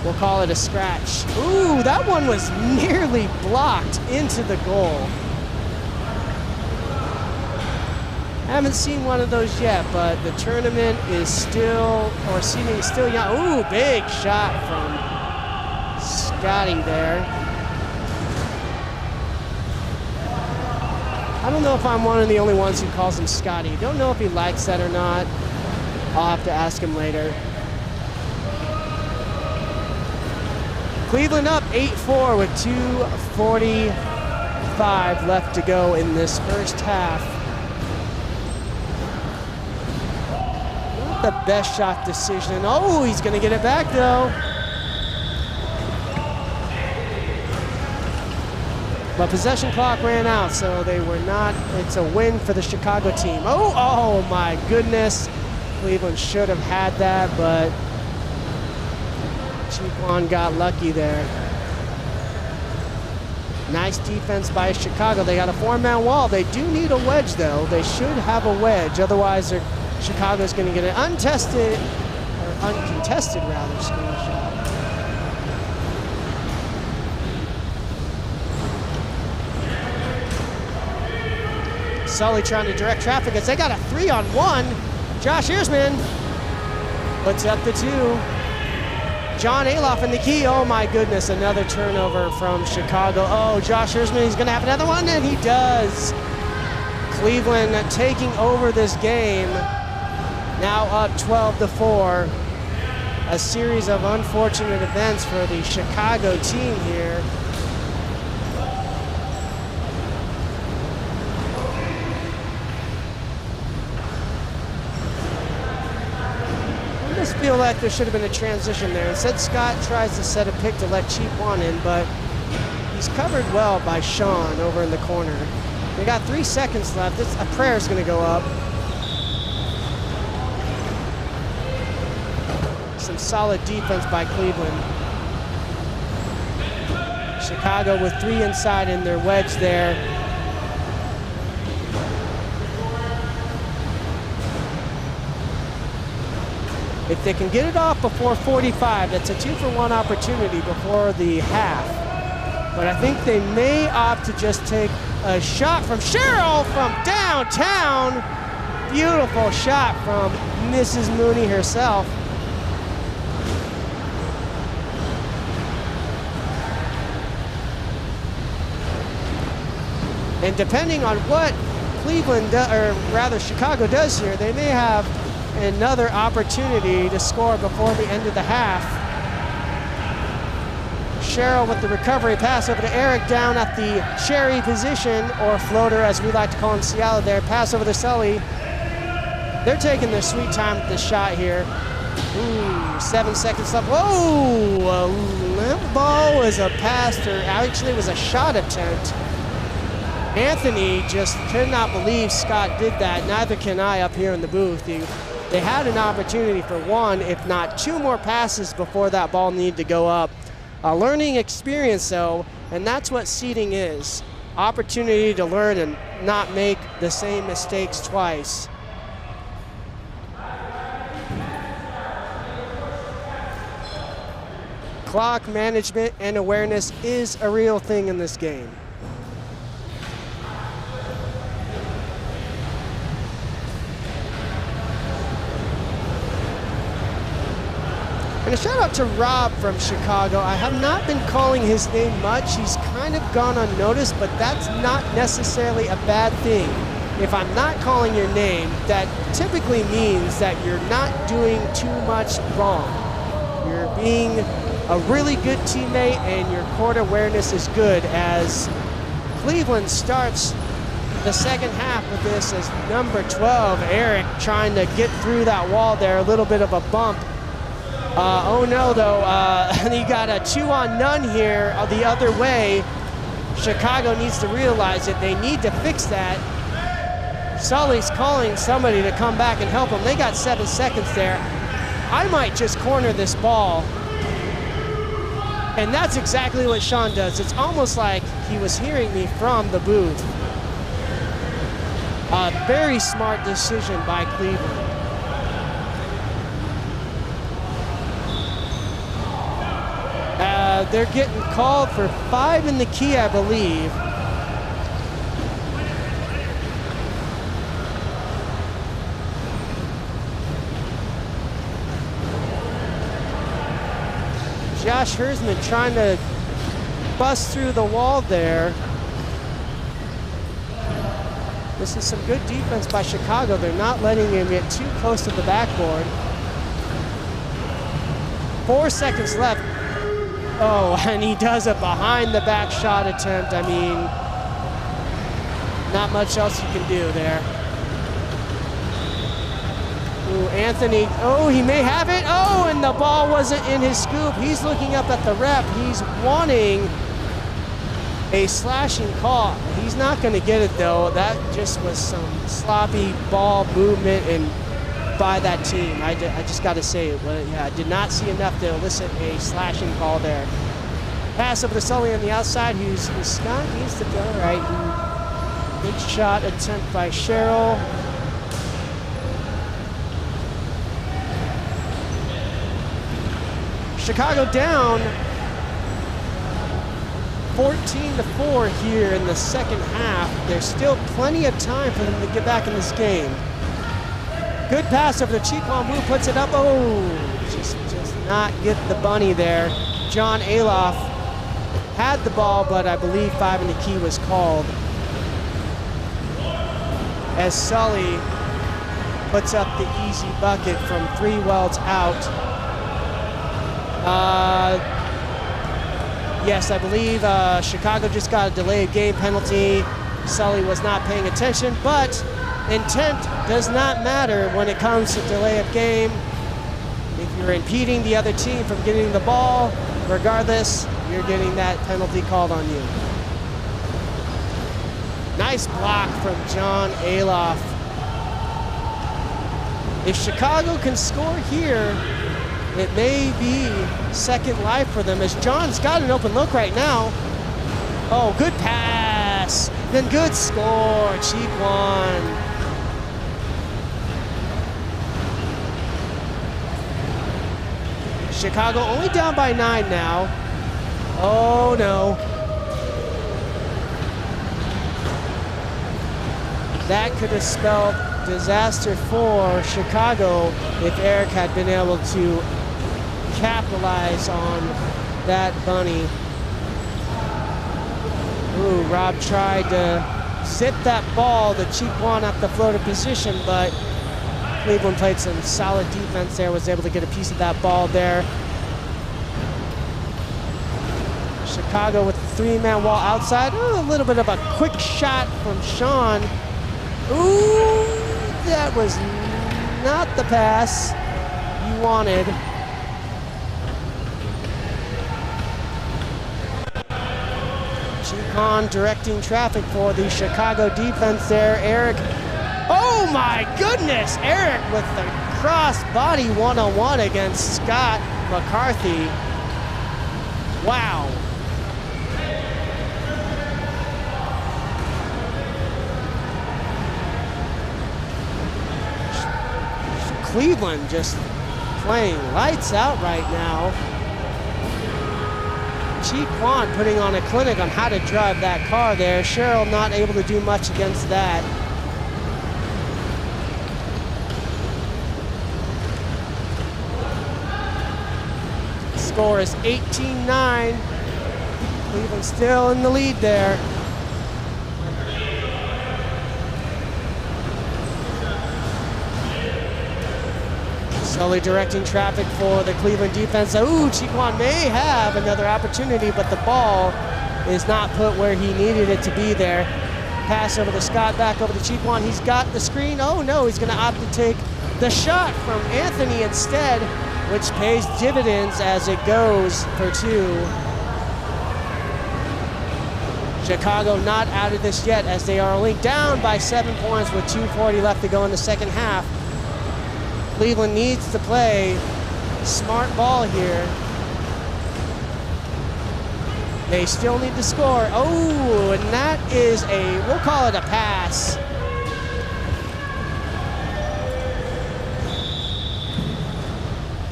We'll call it a scratch. Ooh, that one was nearly blocked into the goal. Haven't seen one of those yet, but the tournament is still, or seating is still young. Ooh, big shot from Scotty there. I don't know if I'm one of the only ones who calls him Scotty. Don't know if he likes that or not. I'll have to ask him later. Cleveland up 8-4 with 2:45 left to go in this first half. Not the best shot decision. Oh, he's gonna get it back though. But possession clock ran out, so they were not, it's a win for the Chicago team. Oh my goodness. Cleveland should have had that, but Chiquan got lucky there. Nice defense by Chicago. They got a 4-man wall. They do need a wedge though. They should have a wedge, otherwise Chicago's gonna get an untested, or uncontested rather, screenshot. Sully trying to direct traffic as they got a 3-on-1. Josh Hersman puts up the 2. John Aloff in the key. Oh my goodness, another turnover from Chicago. Oh, Josh Hersman, he's gonna have another one, and he does. Cleveland taking over this game. Now up 12-4. A series of unfortunate events for the Chicago team here. I just feel like there should have been a transition there. Instead, Scott tries to set a pick to let Chiquan in, but he's covered well by Sean over in the corner. They got 3 seconds left. A prayer's gonna go up. Some solid defense by Cleveland. Chicago with 3 inside in their wedge there. If they can get it off before 45, that's a 2-for-1 opportunity before the half. But I think they may opt to just take a shot from Cheryl from downtown. Beautiful shot from Mrs. Mooney herself. And depending on what Cleveland, or rather Chicago does here, they may have another opportunity to score before the end of the half. Cheryl with the recovery pass over to Eric down at the cherry position, or floater as we like to call him in Seattle there. Pass over to Sully. They're taking their sweet time with this shot here. Ooh, 7 seconds left. Whoa! That ball was a pass, or actually it was a shot attempt. Anthony just could not believe Scott did that. Neither can I up here in the booth. They had an opportunity for one, if not two more passes before that ball needed to go up. A learning experience though, and that's what seeding is. Opportunity to learn and not make the same mistakes twice. Clock management and awareness is a real thing in this game. And a shout out to Rob from Chicago. I have not been calling his name much. He's kind of gone unnoticed, but that's not necessarily a bad thing. If I'm not calling your name, that typically means that you're not doing too much wrong. You're being a really good teammate and your court awareness is good, as Cleveland starts the second half with this as number 12, Eric, trying to get through that wall there. A little bit of a bump. Oh no, though, you got a 2-on-none here the other way. Chicago needs to realize it. They need to fix that. Sully's calling somebody to come back and help him. They got 7 seconds there. I might just corner this ball. And that's exactly what Sean does. It's almost like he was hearing me from the booth. A very smart decision by Cleveland. They're getting called for 5 in the key, I believe. Josh Hersman trying to bust through the wall there. This is some good defense by Chicago. They're not letting him get too close to the backboard. 4 seconds left. Oh, and he does a behind the back shot attempt. I mean, not much else you can do there. Ooh, Anthony, oh, he may have it. Oh, and the ball wasn't in his scoop. He's looking up at the ref. He's wanting a slashing call. He's not going to get it, though. That just was some sloppy ball movement and by that team. I just got to say it. Well, yeah, I did not see enough to elicit a slashing call there. Pass over to Sully on the outside, who's Scott needs to go right. Good shot attempt by Cheryl. Chicago down 14-4 here in the second half. There's still plenty of time for them to get back in this game. Good pass over to Chiquan Wu, puts it up. Oh, just not get the bunny there. John Aloff had the ball, but I believe 5 in the key was called. As Sully puts up the easy bucket from 3 welds out. Yes, I believe Chicago just got a delayed game penalty. Sully was not paying attention, but intent does not matter when it comes to delay of game. If you're impeding the other team from getting the ball, regardless, you're getting that penalty called on you. Nice block from John Aloff. If Chicago can score here, it may be second life for them, as John's got an open look right now. Oh, good pass. Then good score, Chiquan. Chicago only down by 9 now. Oh no. That could have spelled disaster for Chicago if Eric had been able to capitalize on that bunny. Ooh, Rob tried to zip that ball to Chiquan at the floater position, but Cleveland played some solid defense there, was able to get a piece of that ball there. Chicago with the 3-man wall outside. Ooh, a little bit of a quick shot from Sean. Ooh, that was not the pass you wanted. Chicon directing traffic for the Chicago defense there. Eric, oh my goodness! Eric with the cross body one-on-one against Scott McCarthy. Wow. Cleveland just playing lights out right now. Chi Kwan putting on a clinic on how to drive that car there. Cheryl not able to do much against that. Score is 18-9. Cleveland still in the lead there. Sully directing traffic for the Cleveland defense. Ooh, Chiquan may have another opportunity, but the ball is not put where he needed it to be there. Pass over to Scott, back over to Chiquan. He's got the screen. Oh no, he's gonna opt to take the shot from Anthony instead, which pays dividends as it goes for 2. Chicago not out of this yet, as they are only down by 7 points with 2:40 left to go in the second half. Cleveland needs to play smart ball here. They still need to score. Oh, and that is we'll call it a pass.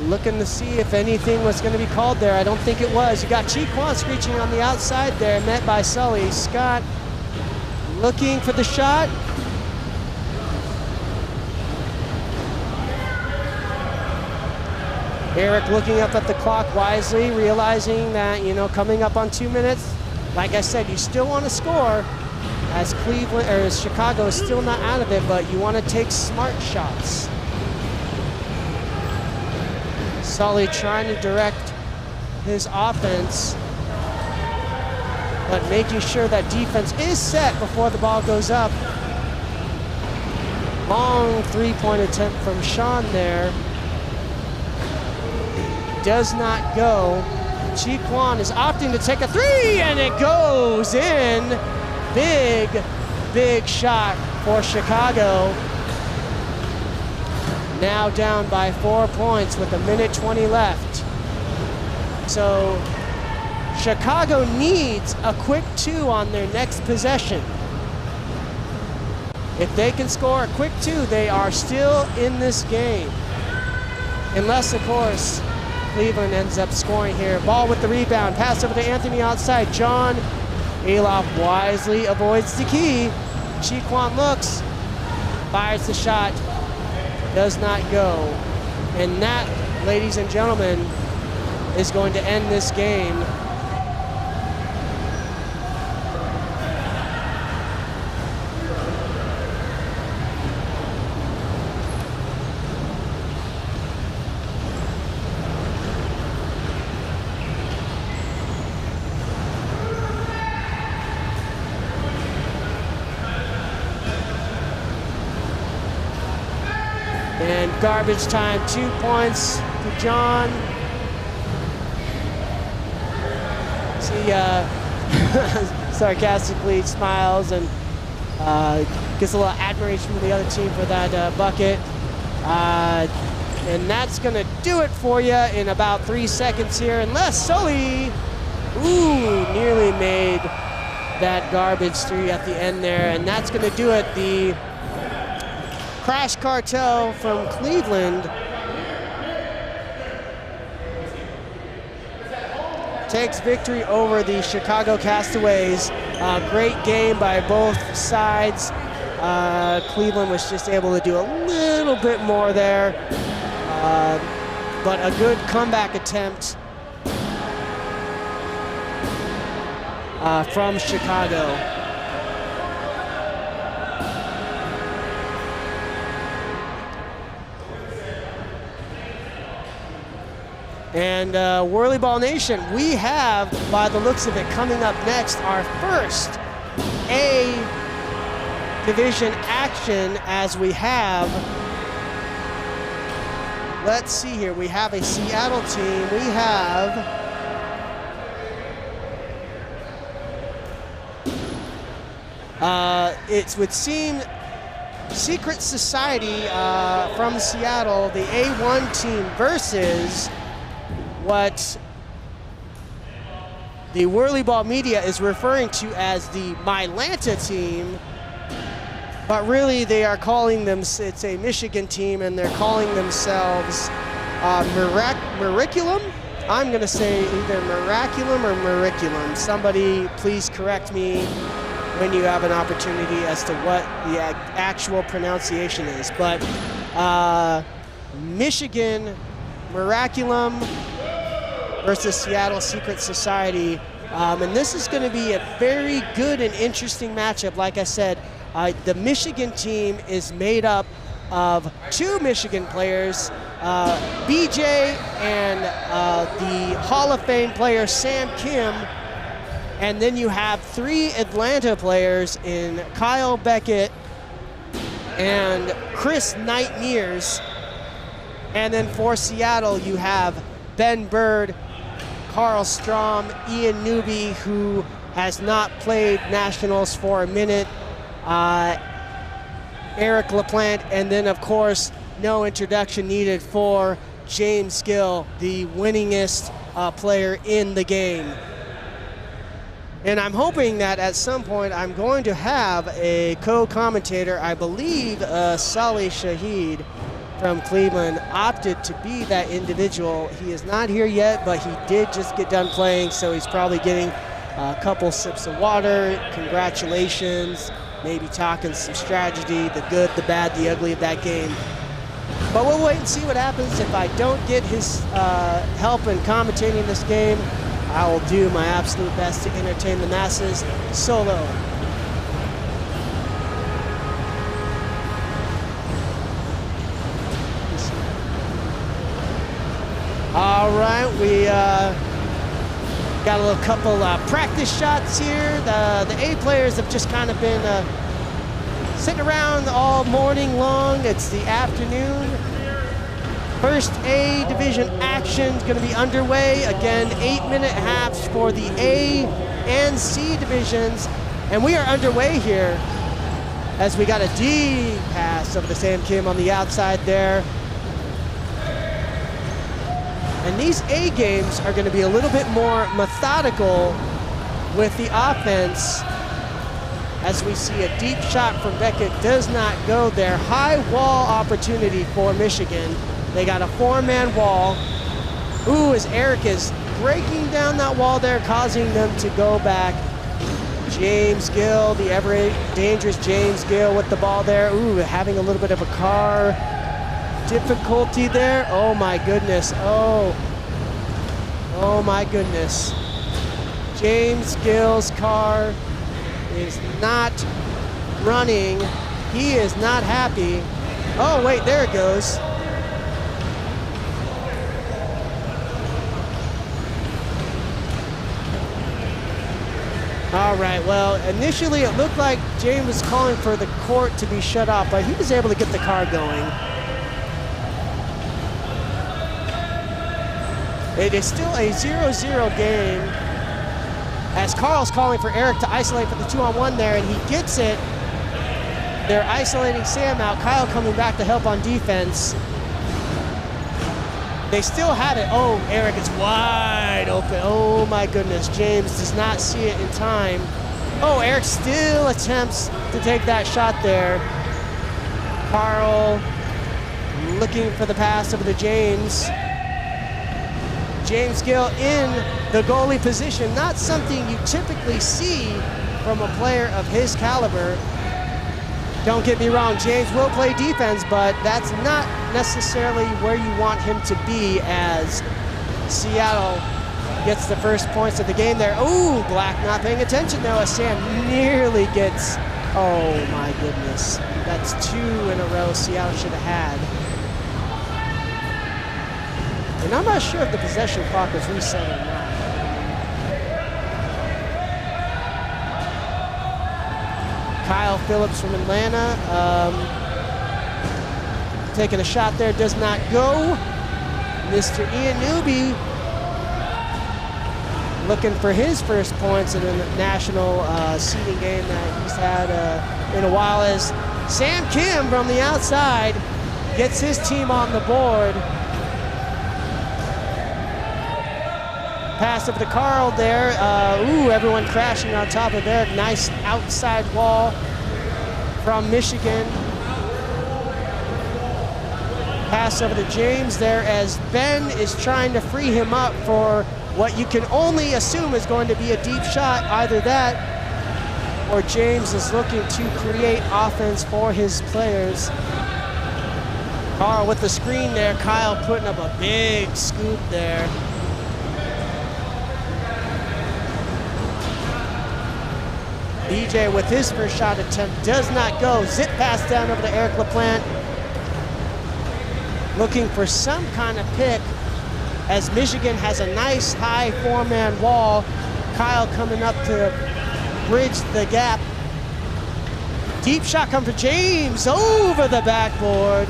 Looking to see if anything was going to be called there. I don't think it was. You got Chi Kwan screeching on the outside there, met by Sully. Scott looking for the shot. Eric looking up at the clock wisely, realizing that, coming up on 2 minutes, like I said, you still want to score as Chicago is still not out of it, but you want to take smart shots. Sully trying to direct his offense, but making sure that defense is set before the ball goes up. Long 3-point attempt from Sean there. Does not go. Chi Kwan is opting to take a 3, and it goes in. Big, big shot for Chicago. Now down by 4 points with 1:20 left. So Chicago needs a quick 2 on their next possession. If they can score a quick 2, they are still in this game. Unless, of course, Cleveland ends up scoring here. Ball with the rebound. Pass over to Anthony outside. John Alof wisely avoids the key. Chi Kwan looks, fires the shot, does not go. And that, ladies and gentlemen, is going to end this game. And garbage time, 2 points to John. He sarcastically smiles and gets a little admiration from the other team for that bucket. And that's gonna do it for you in about 3 seconds here, unless Sully, nearly made that garbage 3 at the end there, and that's gonna do it. The Crash Cartel from Cleveland takes victory over the Chicago Castaways. Great game by both sides. Cleveland was just able to do a little bit more there, but a good comeback attempt from Chicago. And WhirlyBall Nation, we have, by the looks of it, coming up next, our first A division action as we have, let's see here, we have a Seattle team, we have it would seem Secret Society from Seattle, the A1 team versus what the WhirlyBall media is referring to as the Mylanta team, but really they are calling them, it's a Michigan team, and they're calling themselves Miraculum? I'm gonna say either Miraculum or Miraculum. Somebody please correct me when you have an opportunity as to what the actual pronunciation is. But Michigan Miraculum versus Seattle Secret Society. And this is going to be a very good and interesting matchup. Like I said, the Michigan team is made up of 2 Michigan players, BJ and the Hall of Fame player Sam Kim. And then you have 3 Atlanta players in Kyle Beckett and Chris Knight-Mears. And then for Seattle, you have Ben Bird, Carl Strom, Ian Newby, who has not played Nationals for a minute, Eric LaPlante, and then of course, no introduction needed for James Gill, the winningest player in the game. And I'm hoping that at some point I'm going to have a co-commentator. I believe Salih Shahid from Cleveland opted to be that individual. He is not here yet, but he did just get done playing, so he's probably getting a couple sips of water. Congratulations, maybe talking some strategy, the good, the bad, the ugly of that game. But we'll wait and see what happens. If I don't get his help in commentating this game, I will do my absolute best to entertain the masses solo. All right, we got a little couple practice shots here. The A players have just kind of been sitting around all morning long. It's the afternoon. First A division action is going to be underway. Again, 8-minute halves for the A and C divisions. And we are underway here as we got a D pass over to Sam Kim on the outside there. And these A games are going to be a little bit more methodical with the offense, as we see a deep shot from Beckett does not go there. High wall opportunity for Michigan. They got a 4-man wall. Ooh, as Eric is breaking down that wall there, causing them to go back. James Gill, the ever dangerous James Gill with the ball there. Ooh, having a little bit of a car difficulty there. Oh my goodness. Oh my goodness. James Gill's car is not running. He is not happy. Oh wait, there it goes. All right, well, initially it looked like James was calling for the court to be shut off, but he was able to get the car going. It is still a 0-0 game, as Carl's calling for Eric to isolate for the 2-on-1 there, and he gets it. They're isolating Sam out. Kyle coming back to help on defense. They still have it. Oh, Eric is wide open. Oh my goodness, James does not see it in time. Oh, Eric still attempts to take that shot there. Carl looking for the pass over to James. James Gill in the goalie position. Not something you typically see from a player of his caliber. Don't get me wrong, James will play defense, but that's not necessarily where you want him to be, as Seattle gets the first points of the game there. Ooh, Black not paying attention though, as Sam nearly gets, oh my goodness. That's 2 in a row Seattle should have had. And I'm not sure if the possession clock was reset or not. Kyle Phillips from Atlanta. Taking a shot there, does not go. Mr. Ian Newby looking for his first points in a national seeding game that he's had in a while, as Sam Kim from the outside gets his team on the board. Pass over to Carl there. Everyone crashing on top of Eric. Nice outside wall from Michigan. Pass over to James there as Ben is trying to free him up for what you can only assume is going to be a deep shot. Either that or James is looking to create offense for his players. Carl with the screen there. Kyle putting up a big scoop there. BJ with his first shot attempt does not go. Zip pass down over to Eric LaPlante. Looking for some kind of pick as Michigan has a nice high four-man wall. Kyle coming up to bridge the gap. Deep shot come for James over the backboard.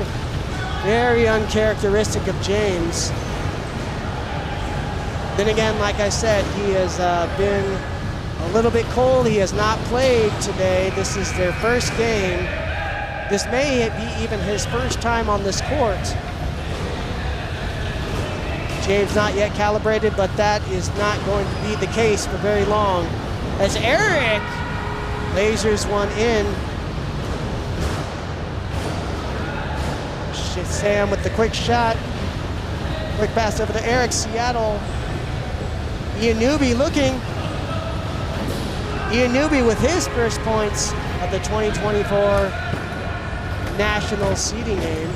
Very uncharacteristic of James. Then again, like I said, he has been a little bit cold. He has not played today. This is their first game. This may be even his first time on this court. James not yet calibrated, but that is not going to be the case for very long. As Eric lasers one in. Sam with the quick shot. Quick pass over to Eric. Seattle. Ian Newby looking. Ian Newby with his first points of the 2024 national seeding game.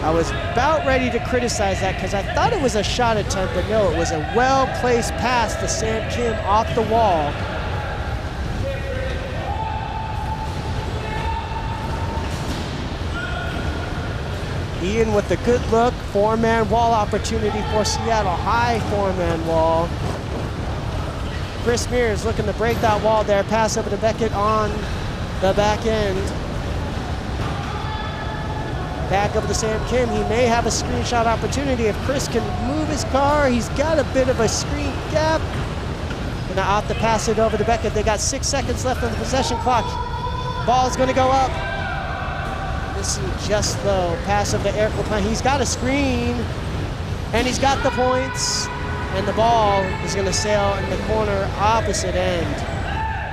I was about ready to criticize that because I thought it was a shot attempt, but no, it was a well-placed pass to Sam Kim off the wall. Ian with the good look, four-man wall opportunity for Seattle, high four-man wall. Chris Mears looking to break that wall there, pass over to Beckett on the back end. Back over to Sam Kim, he may have a screenshot opportunity if Chris can move his car. He's got a bit of a screen gap. Gonna opt to pass it over to Beckett. They got 6 seconds left on the possession clock. Ball's gonna go up. Just low. Pass over to Eric LaPlante. He's got a screen, and he's got the points, and the ball is going to sail in the corner opposite end.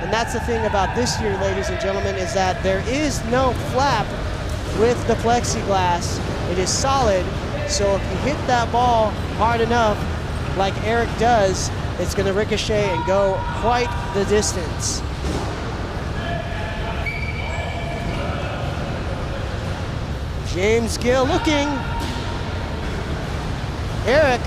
And that's the thing about this year, ladies and gentlemen, is that there is no flap with the plexiglass. It is solid, so if you hit that ball hard enough, like Eric does, it's going to ricochet and go quite the distance. James Gill looking. Eric,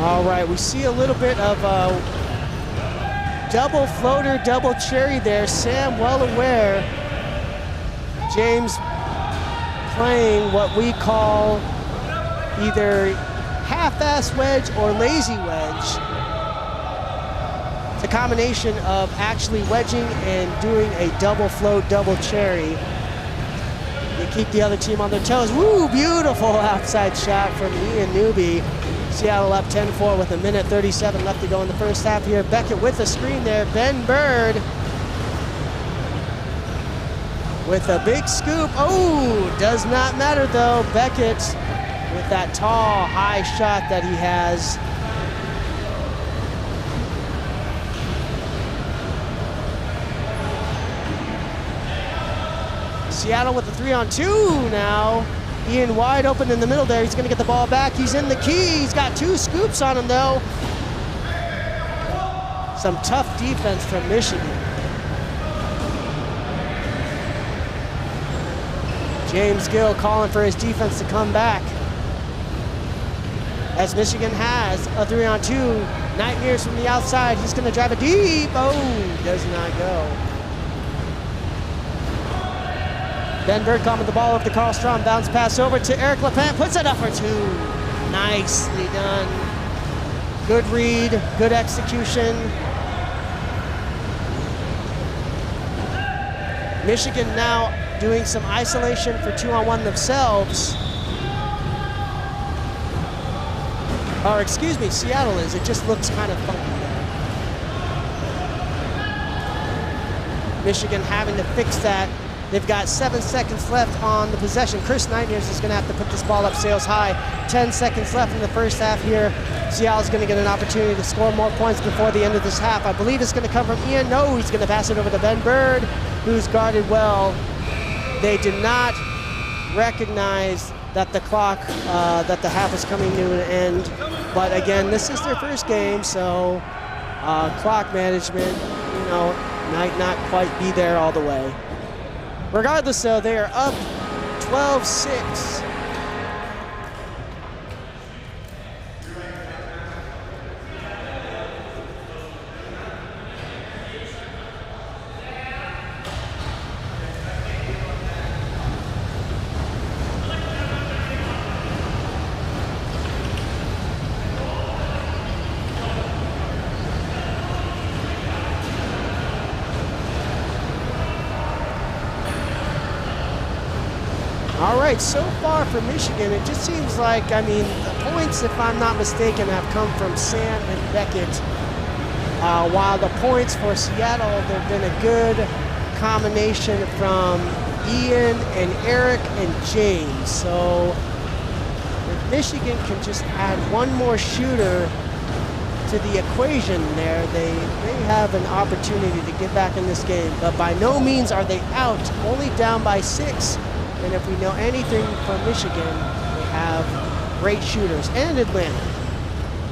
All right, we see a little bit of a double floater, double cherry there. Sam well aware. James playing what we call either half-ass wedge or lazy wedge. It's a combination of actually wedging and doing a double float, double cherry. You keep the other team on their toes. Woo, beautiful outside shot from Ian Newby. Seattle up 10-4 with 1:37 left to go in the first half here. Beckett with the screen there. Ben Bird with a big scoop. Oh, does not matter though. Beckett with that tall, high shot that he has. Seattle with the 3-on-2 now. Ian wide open in the middle there. He's going to get the ball back. He's in the key. He's got 2 scoops on him though. Some tough defense from Michigan. James Gill calling for his defense to come back. As Michigan has a 3-on-2 Nightmares from the outside. He's going to drive it deep. Oh, does not go. Ben Bergkamp with the ball over to Carl Strom. Bounce pass over to Eric LaPant. Puts it up for two. Nicely done. Good read, good execution. Michigan now doing some isolation for 2-on-1 themselves. Or excuse me, Seattle is. It just looks kind of funky there. Michigan having to fix that. They've got 7 seconds left on the possession. Chris Nightmares is going to have to put this ball up sails high. 10 seconds left in the first half here. Seattle's going to get an opportunity to score more points before the end of this half. I believe it's going to come from Ian. No, he's going to pass it over to Ben Bird, who's guarded well. They did not recognize that the clock, that the half was coming to an end. But again, this is their first game, so clock management, you know, might not quite be there all the way. Regardless, though, they are up 12-6. All right, so far for Michigan, it just seems like, I mean, the points, if I'm not mistaken, have come from Sam and Beckett. While the points for Seattle, they've been a good combination from Ian and Eric and James. So if Michigan can just add one more shooter to the equation there, they may have an opportunity to get back in this game. But by no means are they out, only down by 6. And if we know anything from Michigan, they have great shooters. And Atlanta.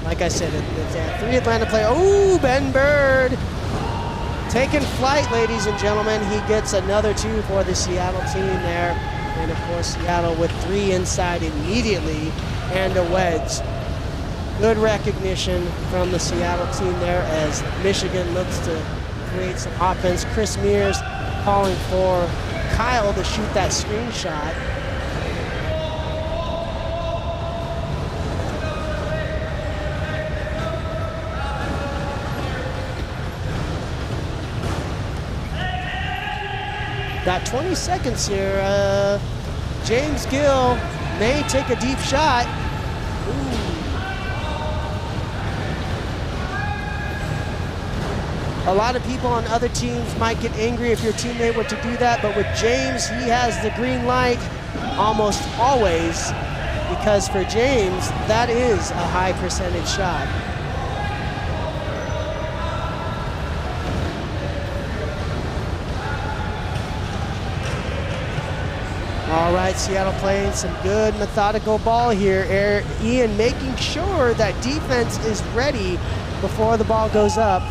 Like I said, it's 3 Atlanta players. Oh, Ben Bird taking flight, ladies and gentlemen. He gets another 2 for the Seattle team there. And of course, Seattle with 3 inside immediately and a wedge. Good recognition from the Seattle team there as Michigan looks to create some offense. Chris Mears calling for Kyle to shoot that screenshot. Got 20 seconds here. James Gill may take a deep shot. Ooh. A lot of people on other teams might get angry if your teammate were to do that, but with James, he has the green light almost always, because for James, that is a high percentage shot. All right, Seattle playing some good methodical ball here. Ian making sure that defense is ready before the ball goes up.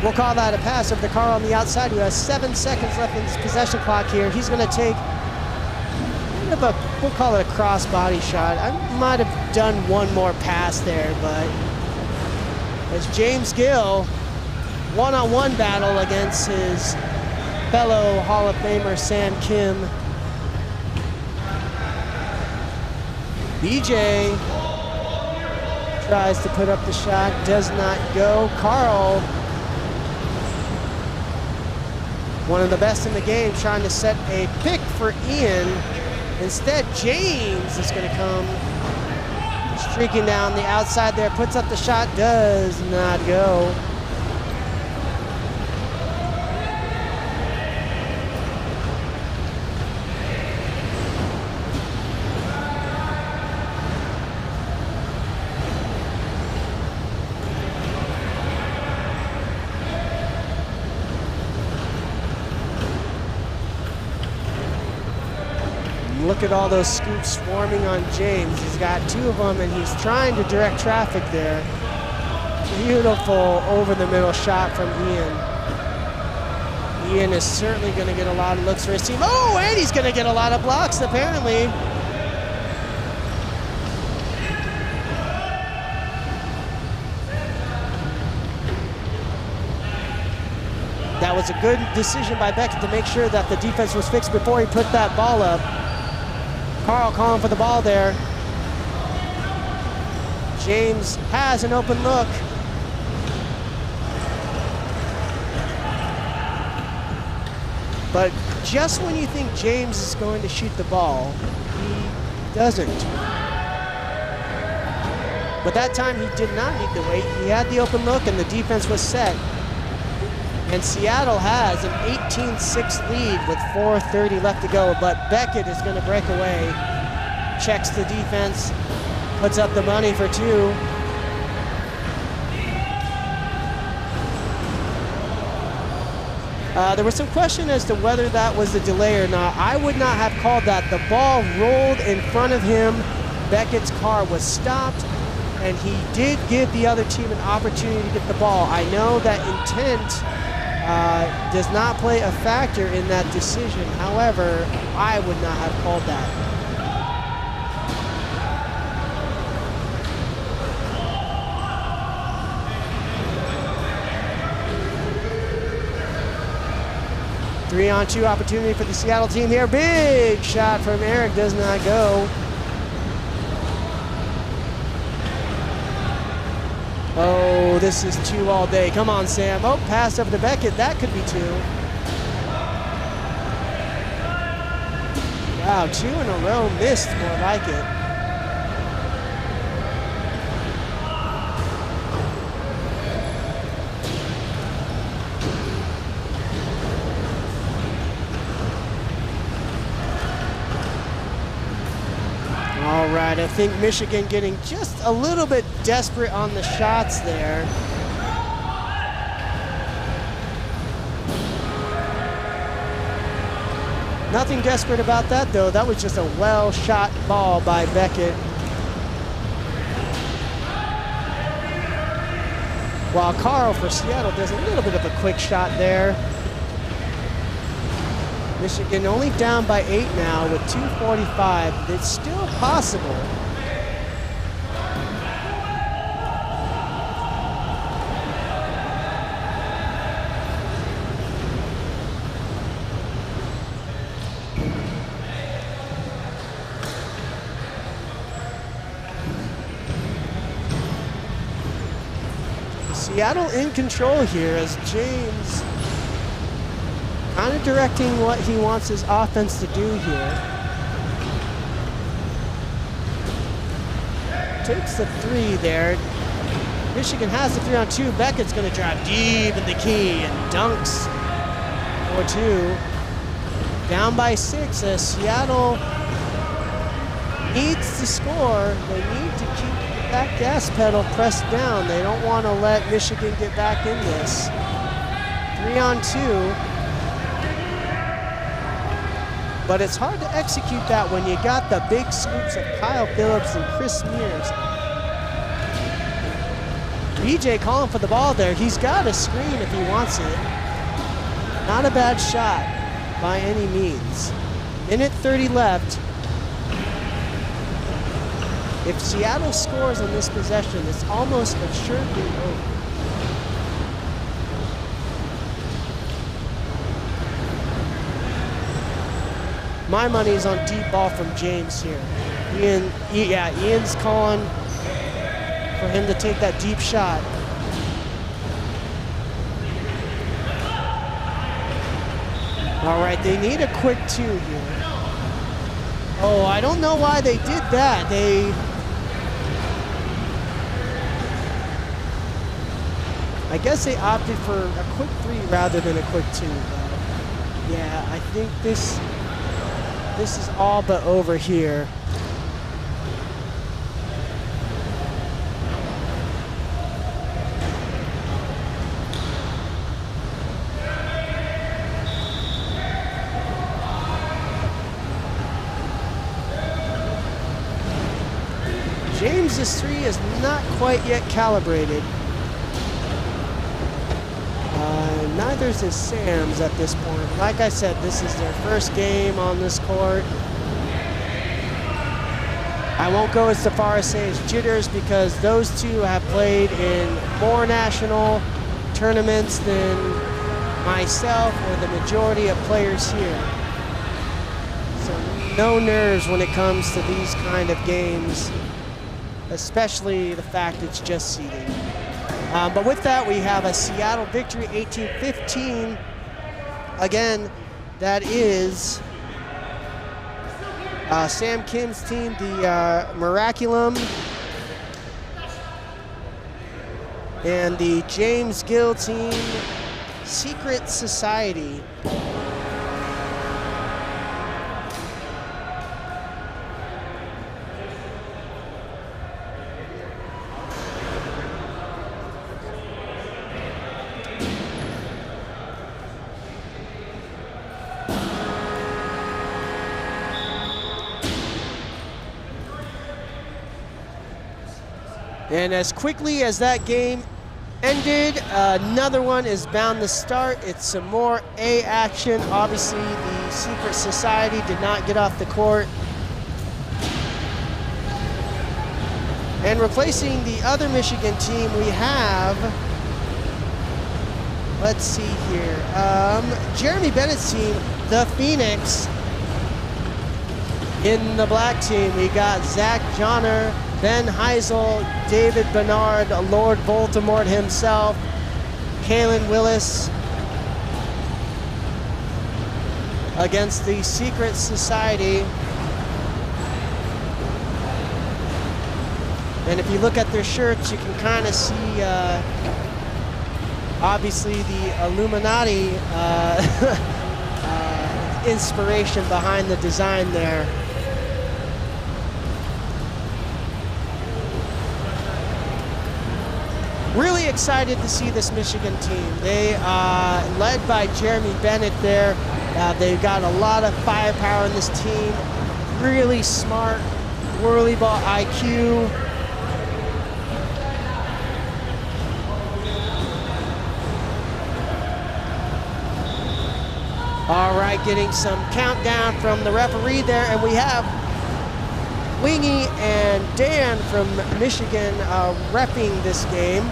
We'll call that a pass over to Carl on the outside, who has 7 seconds left in this possession clock here. He's going to take kind of a, we'll call it a cross-body shot. I might have done one more pass there, but as James Gill, one-on-one battle against his fellow Hall of Famer Sam Kim. BJ tries to put up the shot, does not go. Carl, one of the best in the game, trying to set a pick for Ian. Instead, James is going to come streaking down the outside there, puts up the shot, does not go. Look at all those scoops swarming on James. He's got 2 of them, and he's trying to direct traffic there. Beautiful over-the-middle shot from Ian. Ian is certainly going to get a lot of looks for his team. Oh, and he's going to get a lot of blocks, apparently. that was a good decision by Beckett to make sure that the defense was fixed before he put that ball up. Carl calling for the ball there. James has an open look. But just when you think James is going to shoot the ball, he doesn't. But that time he did not need to wait. He had the open look and the defense was set. And Seattle has an 18-6 lead with 4:30 left to go, but Beckett is going to break away. Checks the defense, puts up the money for two. There was some question as to whether that was a delay or not. I would not have called that. The ball rolled in front of him. Beckett's car was stopped, and he did give the other team an opportunity to get the ball. I know that intent does not play a factor in that decision. However, I would not have called that. Three-on-two opportunity for the Seattle team here. Big shot from Eric, does not go. Oh, this is two all day. Come on, Sam. Oh, pass over to Beckett. That could be two. Wow, two in a row missed, more like it. All right, I think Michigan getting just a little bit desperate on the shots there. Nothing desperate about that, though. That was just a well-shot ball by Beckett. While Carl for Seattle does a little bit of a quick shot there. Michigan only down by 8 now with 2:45. It's still possible. Seattle in control here as James kind of directing what he wants his offense to do here. Takes the three there. Michigan has the 3-on-2. Beckett's going to drive deep in the key and dunks for two. Down by 6 as Seattle needs to score. They need to keep that gas pedal pressed down. They don't want to let Michigan get back in this. 3-on-2. But it's hard to execute that when you got the big scoops of Kyle Phillips and Chris Mears. BJ calling for the ball there. He's got a screen if he wants it. Not a bad shot by any means. Minute 30 left. If Seattle scores on this possession, it's almost assuredly over. My money's on deep ball from James here. Ian's calling for him to take that deep shot. All right, they need a quick 2 here. Oh, I don't know why they did that. I guess they opted for a quick 3 rather than a quick 2. Yeah, I think this is all but over here. James's 3 is not quite yet calibrated. Neither is Sam's at this point. Like I said, this is their first game on this court. I won't go as far as say it's jitters because those two have played in more national tournaments than myself or the majority of players here. So no nerves when it comes to these kind of games, especially the fact it's just seeding. But with that, we have a Seattle victory, 18-15. Again, that is Sam Kim's team, the Miraculum, and the James Gill team, Secret Society. And as quickly as that game ended, another one is bound to start. It's some more A action. Obviously, the Secret Society did not get off the court. And replacing the other Michigan team, we have, let's see here, Jeremy Bennett's team, the Phoenix. In the black team, we got Zach Johnner, Ben Heisel, David Bernard, Lord Voldemort himself, Kalen Willis against the Secret Society. And if you look at their shirts, you can kind of see, obviously, the Illuminati inspiration behind the design there. Really excited to see this Michigan team. They led by Jeremy Bennett there. They've got a lot of firepower in this team. Really smart whirlyball IQ. All right, getting some countdown from the referee there, and we have Wingy and Dan from Michigan repping this game.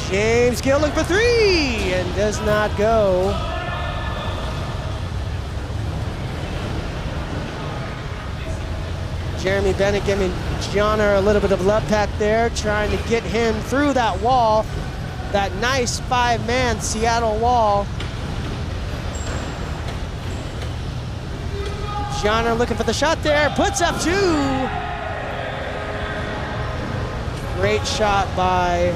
James Gill looking for three and does not go. Jeremy Bennett giving Johnner a little bit of love pat there, trying to get him through that wall, that nice five-man Seattle wall. Johnner looking for the shot there, puts up two. Great shot by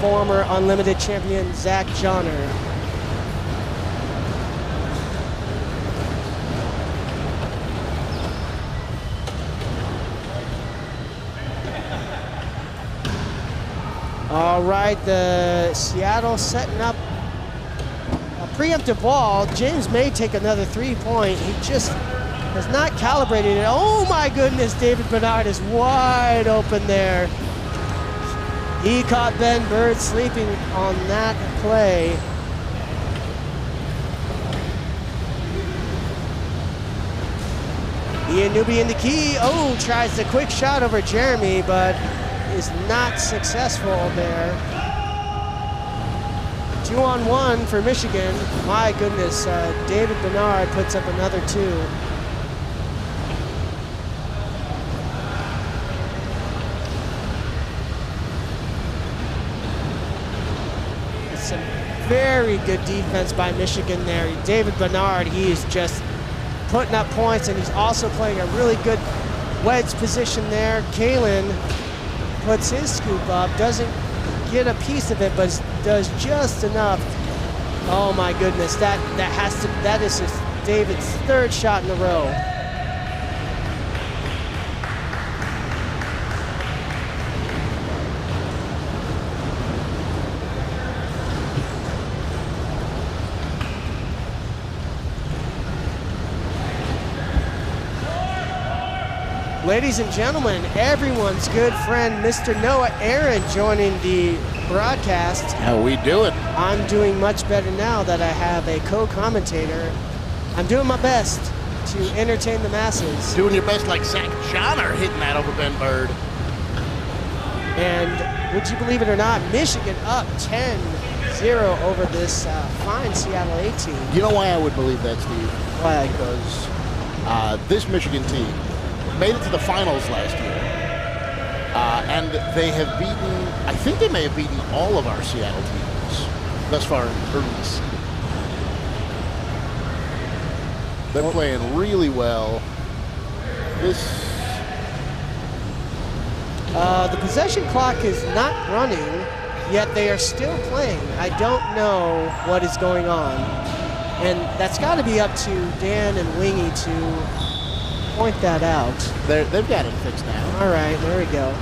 former Unlimited champion Zach Johnner. All right, the Seattle setting up a preemptive ball. James may take another 3-point. He just has not calibrated it. Oh my goodness, David Bernard is wide open there. He caught Ben Bird sleeping on that play. Ian Newby in the key. Oh, tries the quick shot over Jeremy, but is not successful there. 2-on-1 for Michigan. My goodness, David Bernard puts up another two. Some very good defense by Michigan there. David Bernard, he is just putting up points, and he's also playing a really good wedge position there. Kalen puts his scoop up, doesn't get a piece of it, but does just enough. Oh my goodness, that is David's third shot in a row. Ladies and gentlemen, everyone's good friend, Mr. Noah Aaron, joining the broadcast. How we doing? I'm doing much better now that I have a co-commentator. I'm doing my best to entertain the masses. Doing your best like Zach Johnner hitting that over Ben Bird. And would you believe it or not, Michigan up 10-0 over this fine Seattle A team. You know why I would believe that, Steve? Why? Because this Michigan team made it to the finals last year. And they have beaten, I think they may have beaten all of our Seattle teams thus far in early season. They're playing really well. The possession clock is not running, yet they are still playing. I don't know what is going on. And that's got to be up to Dan and Wingy to point that out. They've got it fixed now. All right, there we go.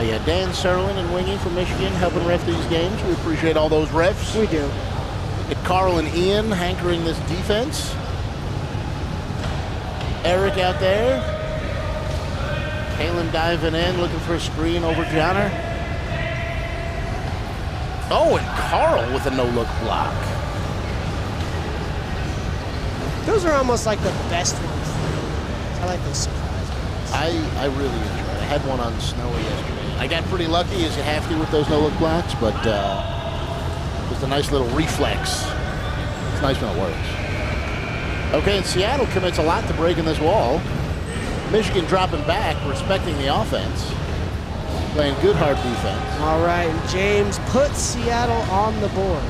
Yeah, Dan Serlin and Wingy from Michigan helping ref these games. We appreciate all those refs. We do. Get Carl and Ian hankering this defense. Eric out there. Kalen diving in, looking for a screen over Johnner. Oh, and Carl with a no-look block. Those are almost like the best ones. I like those surprise ones. I really enjoyed it. I had one on Snowy yesterday. I got pretty lucky, as you have to with those no-look blocks, but just a nice little reflex. It's nice when it works. Okay, and Seattle commits a lot to breaking this wall. Michigan dropping back, respecting the offense. Playing good, hard defense. All right, and James puts Seattle on the board.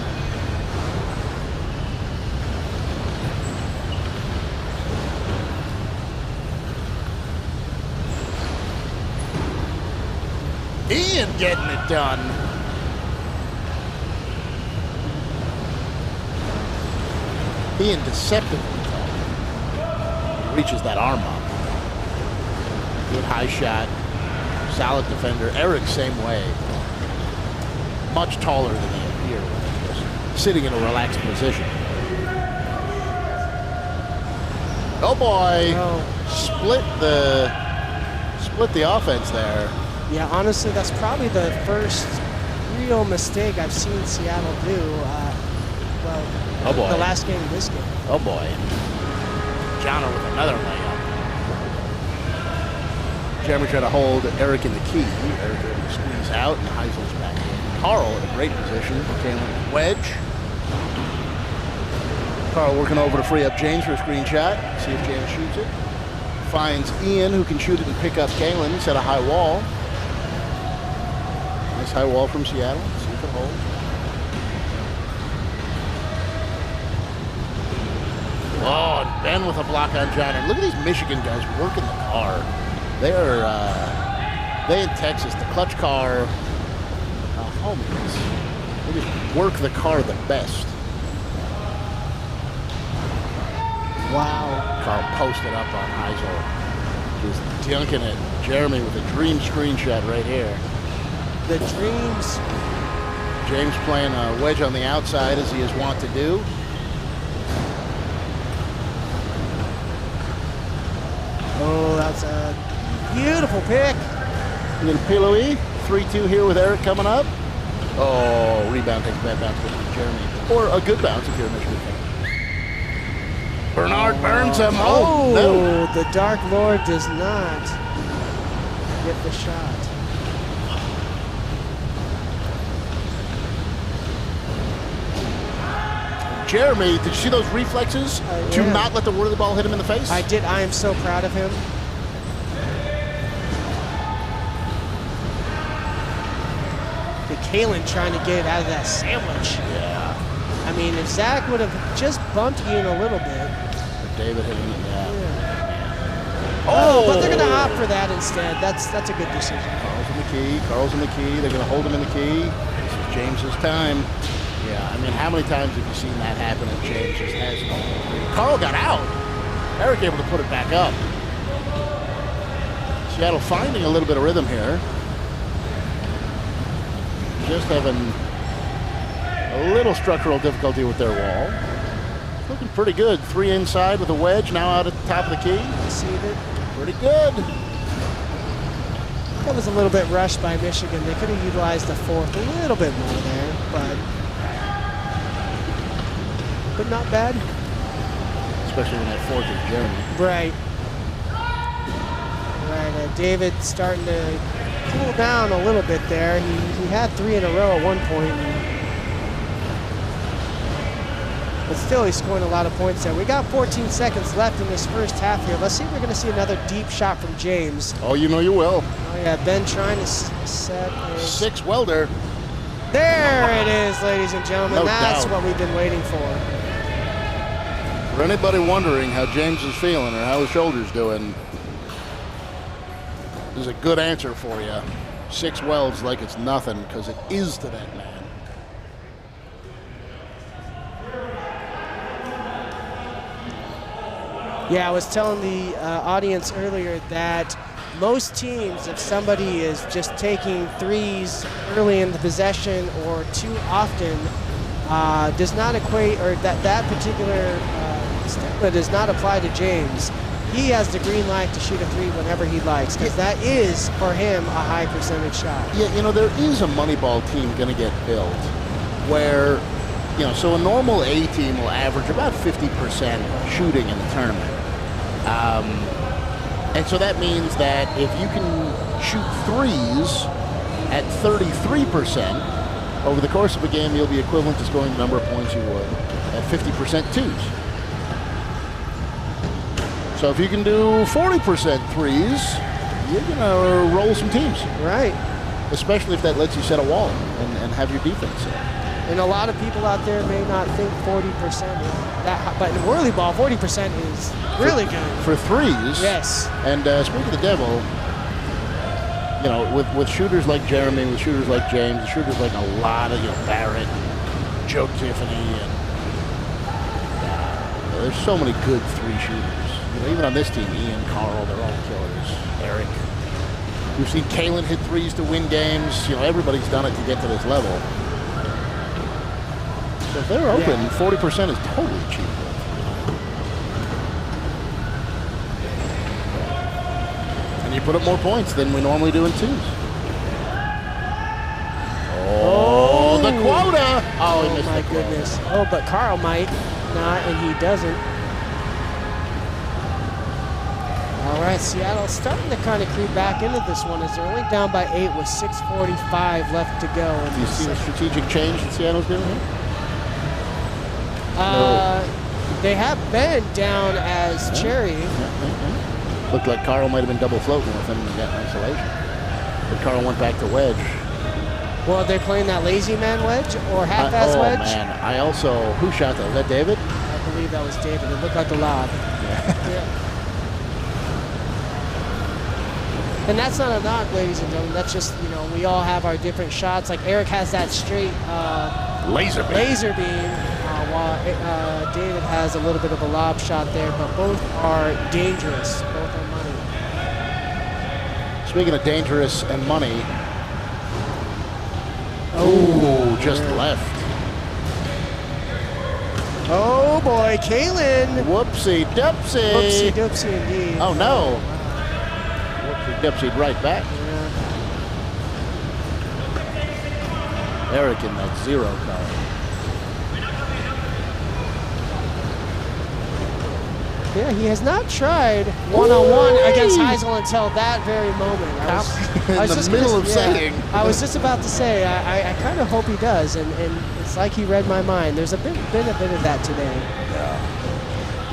Ian getting it done. Ian deceptively tall. Reaches that arm up. Good high shot. Solid defender. Eric, same way. Much taller than he appeared when he was sitting in a relaxed position. Oh boy. Oh. Split the offense there. Yeah, honestly, that's probably the first real mistake I've seen Seattle do. Oh boy. The last game of this game. Oh boy. Johnner with another layup. Jeremy trying to hold Eric in the key. Eric able to squeeze out, and Heisel's back in. Carl in a great position. Kalen wedge. Carl working over to free up James for a screen shot. See if James shoots it. Finds Ian, who can shoot it and pick up Kalen. Set a high wall. Nice high wall from Seattle. See if it holds. Oh, and Ben with a block on Johnner. Look at these Michigan guys working the car. They in Texas, the clutch car homies. They just work the car the best. Wow. Carl posted up on Heisel. Just dunking it. Jeremy with a dream screenshot right here. The Dreams. James playing a wedge on the outside as he is wont to do. Oh, that's a beautiful pick. And then Pillowy, 3-2 here with Eric coming up. Oh, rebound takes a bad bounce to Jeremy. Or a good bounce if you're a Michigan fan. Bernard burns him. Oh, no. The Dark Lord does not get the shot. Jeremy, did you see those reflexes to Yeah. not let the WhirlyBall hit him in the face? I did. I am so proud of him. The Kalen trying to get it out of that sandwich. Yeah. I mean, if Zach would have just bumped Ian a little bit. Or David hit him. Yeah. Oh, but they're going to opt for that instead. That's a good decision. Carl's in the key. Carl's in the key. They're going to hold him in the key. This is James's time. Yeah, I mean, how many times have you seen that happen and James just has no. Carl got out. Eric able to put it back up. Seattle finding a little bit of rhythm here. Just having a little structural difficulty with their wall. Looking pretty good. 3 inside with a wedge, now out at the top of the key. See it? Pretty good. That was a little bit rushed by Michigan. They could have utilized the fourth a little bit more there, but not bad. Especially when that fourth is Jeremy. Right. Right. David starting to cool down a little bit there. He had 3 in a row at one point. But still, he's scoring a lot of points there. We got 14 seconds left in this first half here. Let's see if we're going to see another deep shot from James. Oh, you know you will. Oh, yeah, Ben trying to set his... 6 welder. There it is, ladies and gentlemen. No That's doubt. what we've been waiting for. For anybody wondering how James is feeling or how his shoulder's doing, there's a good answer for you. 6 welds like it's nothing, because it is to that man. Yeah, I was telling the audience earlier that most teams, if somebody is just taking threes early in the possession or too often, does not equate, or that particular stigma does not apply to James. He has the green light to shoot a 3 whenever he likes, because that is, for him, a high percentage shot. Yeah, you know, there is a Moneyball team going to get built where, you know, so a normal A team will average about 50% shooting in the tournament. And so that means that if you can shoot 3s at 33%, over the course of a game, you'll be equivalent to scoring the number of points you would at 50% 2s. So if you can do 40% 3s, you're going to roll some teams. Right. Especially if that lets you set a wall and have your defense set. And a lot of people out there may not think 40% is that, but in WhirlyBall, 40% is really good. For 3s. Yes. And speaking of the devil, you know, with shooters like Jeremy, with shooters like James, shooters like a lot of, you know, Barrett, Joe Tiffany, and there's so many good 3 shooters. You know, even on this team, Ian, Carl, they're all killers. Eric. We've seen Kalen hit 3s to win games. You know, everybody's done it to get to this level. So if they're open, 40% is totally achievable. And you put up more points than we normally do in 2s. Oh, the quota! Oh, he missed my the quota. goodness. Oh, but Carl might not, and he doesn't. All right, Seattle's starting to kind of creep back into this one as they're only down by 8 with 6:45 left to go. Do you see the strategic change that Seattle's doing here? They have Ben down as Cherry. Looked like Carl might have been double floating with him and got an isolation. But Carl went back to wedge. Well, they're playing that lazy man wedge or half-ass wedge? Oh, man. I also, who shot that? Was that David? I believe that was David. It looked like a lob. Yeah. And that's not a knock, ladies and gentlemen. That's just, you know, we all have our different shots. Like Eric has that straight laser beam. While David has a little bit of a lob shot there, but both are dangerous. Both are money. Speaking of dangerous and money, oh, just left. Oh boy, Kalen. Whoopsie dupsie. Whoopsie doopsie indeed. Oh no. Whoopsie dupsie right back. Yeah. Eric in that 0 card. Yeah, he has not tried one-on-one against Heisel until that very moment. I was just about to say, I kind of hope he does, and it's like he read my mind. There's been a bit of that today.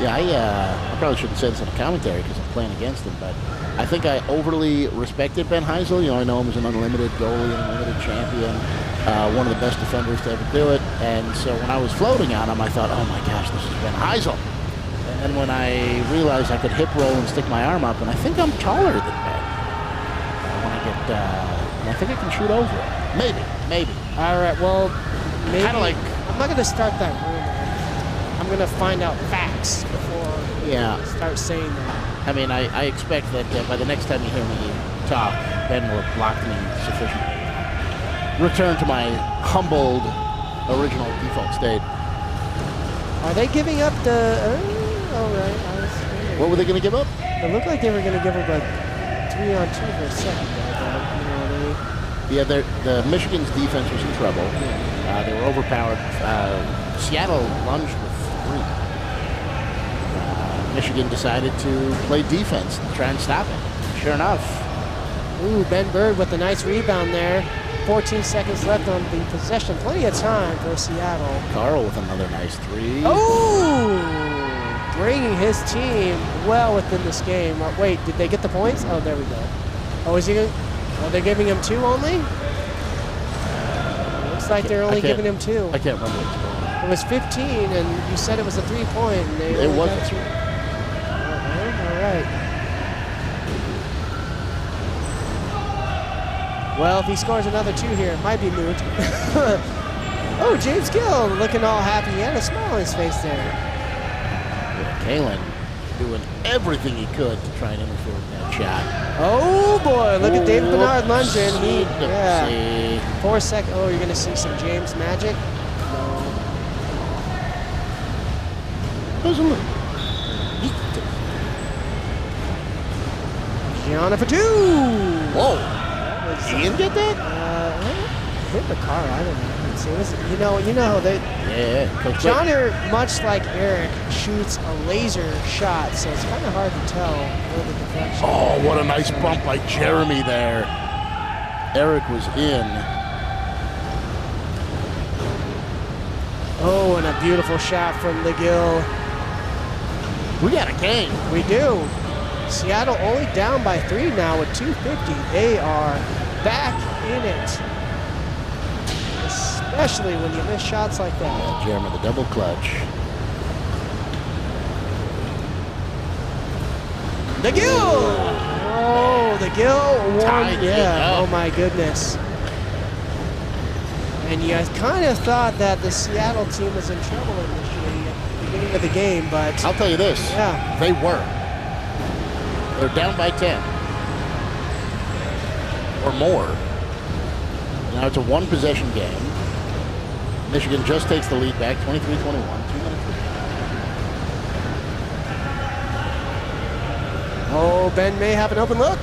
Yeah, I probably shouldn't say this on the commentary because I'm playing against him, but I think I overly respected Ben Heisel. You know, I know him as an unlimited goalie, an unlimited champion, one of the best defenders to ever do it. And so when I was floating on him, I thought, oh my gosh, this is Ben Heisel. And when I realized I could hip roll and stick my arm up, and I think I'm taller than Ben. I think I can shoot over it. Maybe. All right, well, maybe. Kind of like. I'm not going to start that rumor. I'm going to find out facts before I start saying that. I mean, I expect that by the next time you hear me talk, Ben will have blocked me sufficiently. Return to my humbled original default state. Are they giving up the... all right. What were they going to give up? It looked like they were going to give up a 3-on-2 for a second. Yeah, the Michigan's defense was in trouble. They were overpowered. Seattle lunged with 3. Michigan decided to play defense and try and stop it. Sure enough, Ooh, Ben Bird with a nice rebound there. 14 seconds left on the possession. Plenty of time for Seattle. Carl with another nice three. Oh! Bringing his team well within this game. Wait, did they get the points? Oh, there we go. Oh, is he gonna, are they giving him 2 only? Looks like they're only giving him 2. I can't remember what's going on. It was 15, and you said it was a 3-point. And they It only was got a 3. All right. Well, if he scores another 2 here, it might be moot. Oh, James Gill looking all happy. He had a smile on his face there. Yeah, Kalen doing everything he could to try and interfere with that shot. Oh boy, look at David Bernard lunging. See. 4 seconds. Oh, you're gonna see some James magic? No. Doesn't look. Gianna for 2. Whoa. Ian get that? Hit the car. I don't know. See, you know they. Yeah. Coach John, much like Eric, shoots a laser shot, so it's kind of hard to tell where the deflection. Oh, what a nice bump by Jeremy there. Eric was in. Oh, and a beautiful shot from McGill. We got a game. We do. Seattle only down by 3 now with 2:50. They are back in it. Especially when you miss shots like that. Jeremy, the double clutch. The Gill! Oh, the Gill won. Tied it Yeah, up. oh my goodness. And you guys kind of thought that the Seattle team was in trouble initially at the beginning of the game, but I'll tell you this. yeah. They were. They're down by 10. Or more. Now it's a 1-possession game. Michigan just takes the lead back, 23-21, 2 minutes. Oh, Ben may have an open look.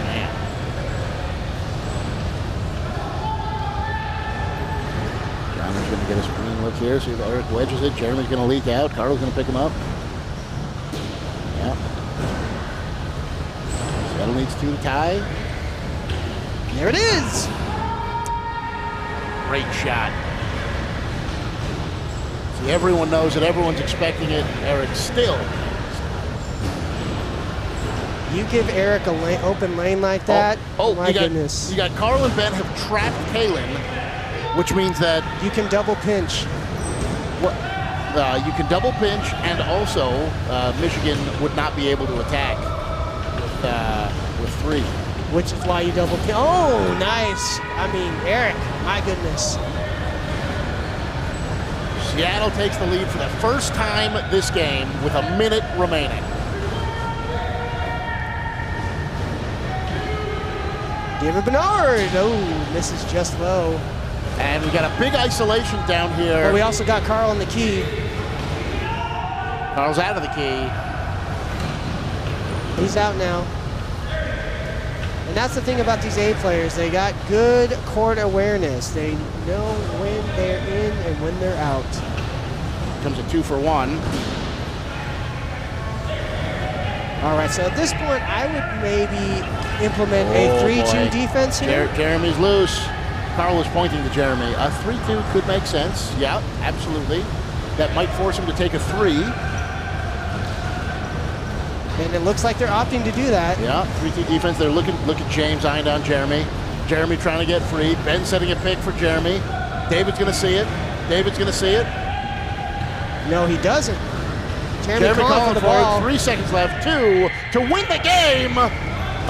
Man. Johnner's going to get a screen look here, see if Eric wedges it. Jeremy's going to leak out. Carl's going to pick him up. Yeah. Seattle needs 2 to tie. There it is. Great shot. See, everyone knows it. Everyone's expecting it. Eric still. You give Eric a open lane like that. Oh, my you got, goodness. You got Carl and Ben have trapped Kalen, which means that You can double pinch. you can double pinch, and also Michigan would not be able to attack with 3. Which is why you double pinch. Oh, nice. I mean, Eric, my goodness. Seattle takes the lead for the first time this game with a minute remaining. David Bernard. Oh, misses just low. And we got a big isolation down here. But we also got Carl in the key. Carl's out of the key. He's out now. And that's the thing about these A players. They got good court awareness. They know when they're in and when they're out. Comes a 2 for 1. All right, so at this point, I would maybe implement a 3-2 defense here. Jeremy's loose. Carl was pointing to Jeremy. A 3-2 could make sense. Yeah, absolutely. That might force him to take a 3. And it looks like they're opting to do that. Yeah, 3-2 defense. They're look at James eyeing down Jeremy. Jeremy trying to get free. Ben setting a pick for Jeremy. David's going to see it. David's going to see it. No, he doesn't. Jeremy calling the for ball. it. 3 seconds left. 2 to win the game.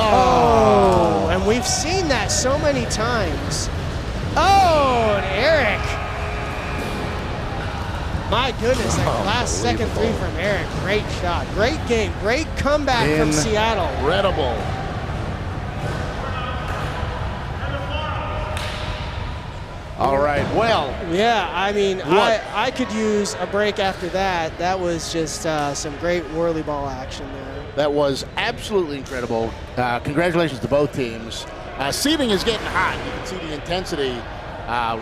Oh, and we've seen that so many times. Oh, and Eric. My goodness, that last second 3 from Eric. Great shot. Great game. Great comeback from Seattle. Incredible. All right, well. Yeah, I mean, What? I could use a break after that. That was just some great whirly ball action there. That was absolutely incredible. Congratulations to both teams. Seating is getting hot. You can see the intensity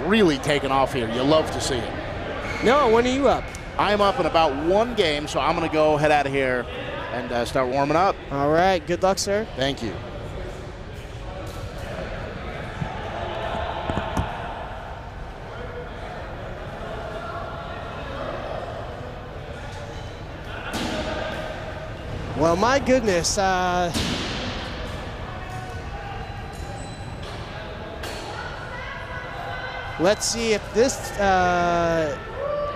really taking off here. You love to see it. No, when are you up? I'm up in about 1 game, so I'm going to go head out of here and start warming up. All right, good luck, sir. Thank you. Well, my goodness. Let's see if this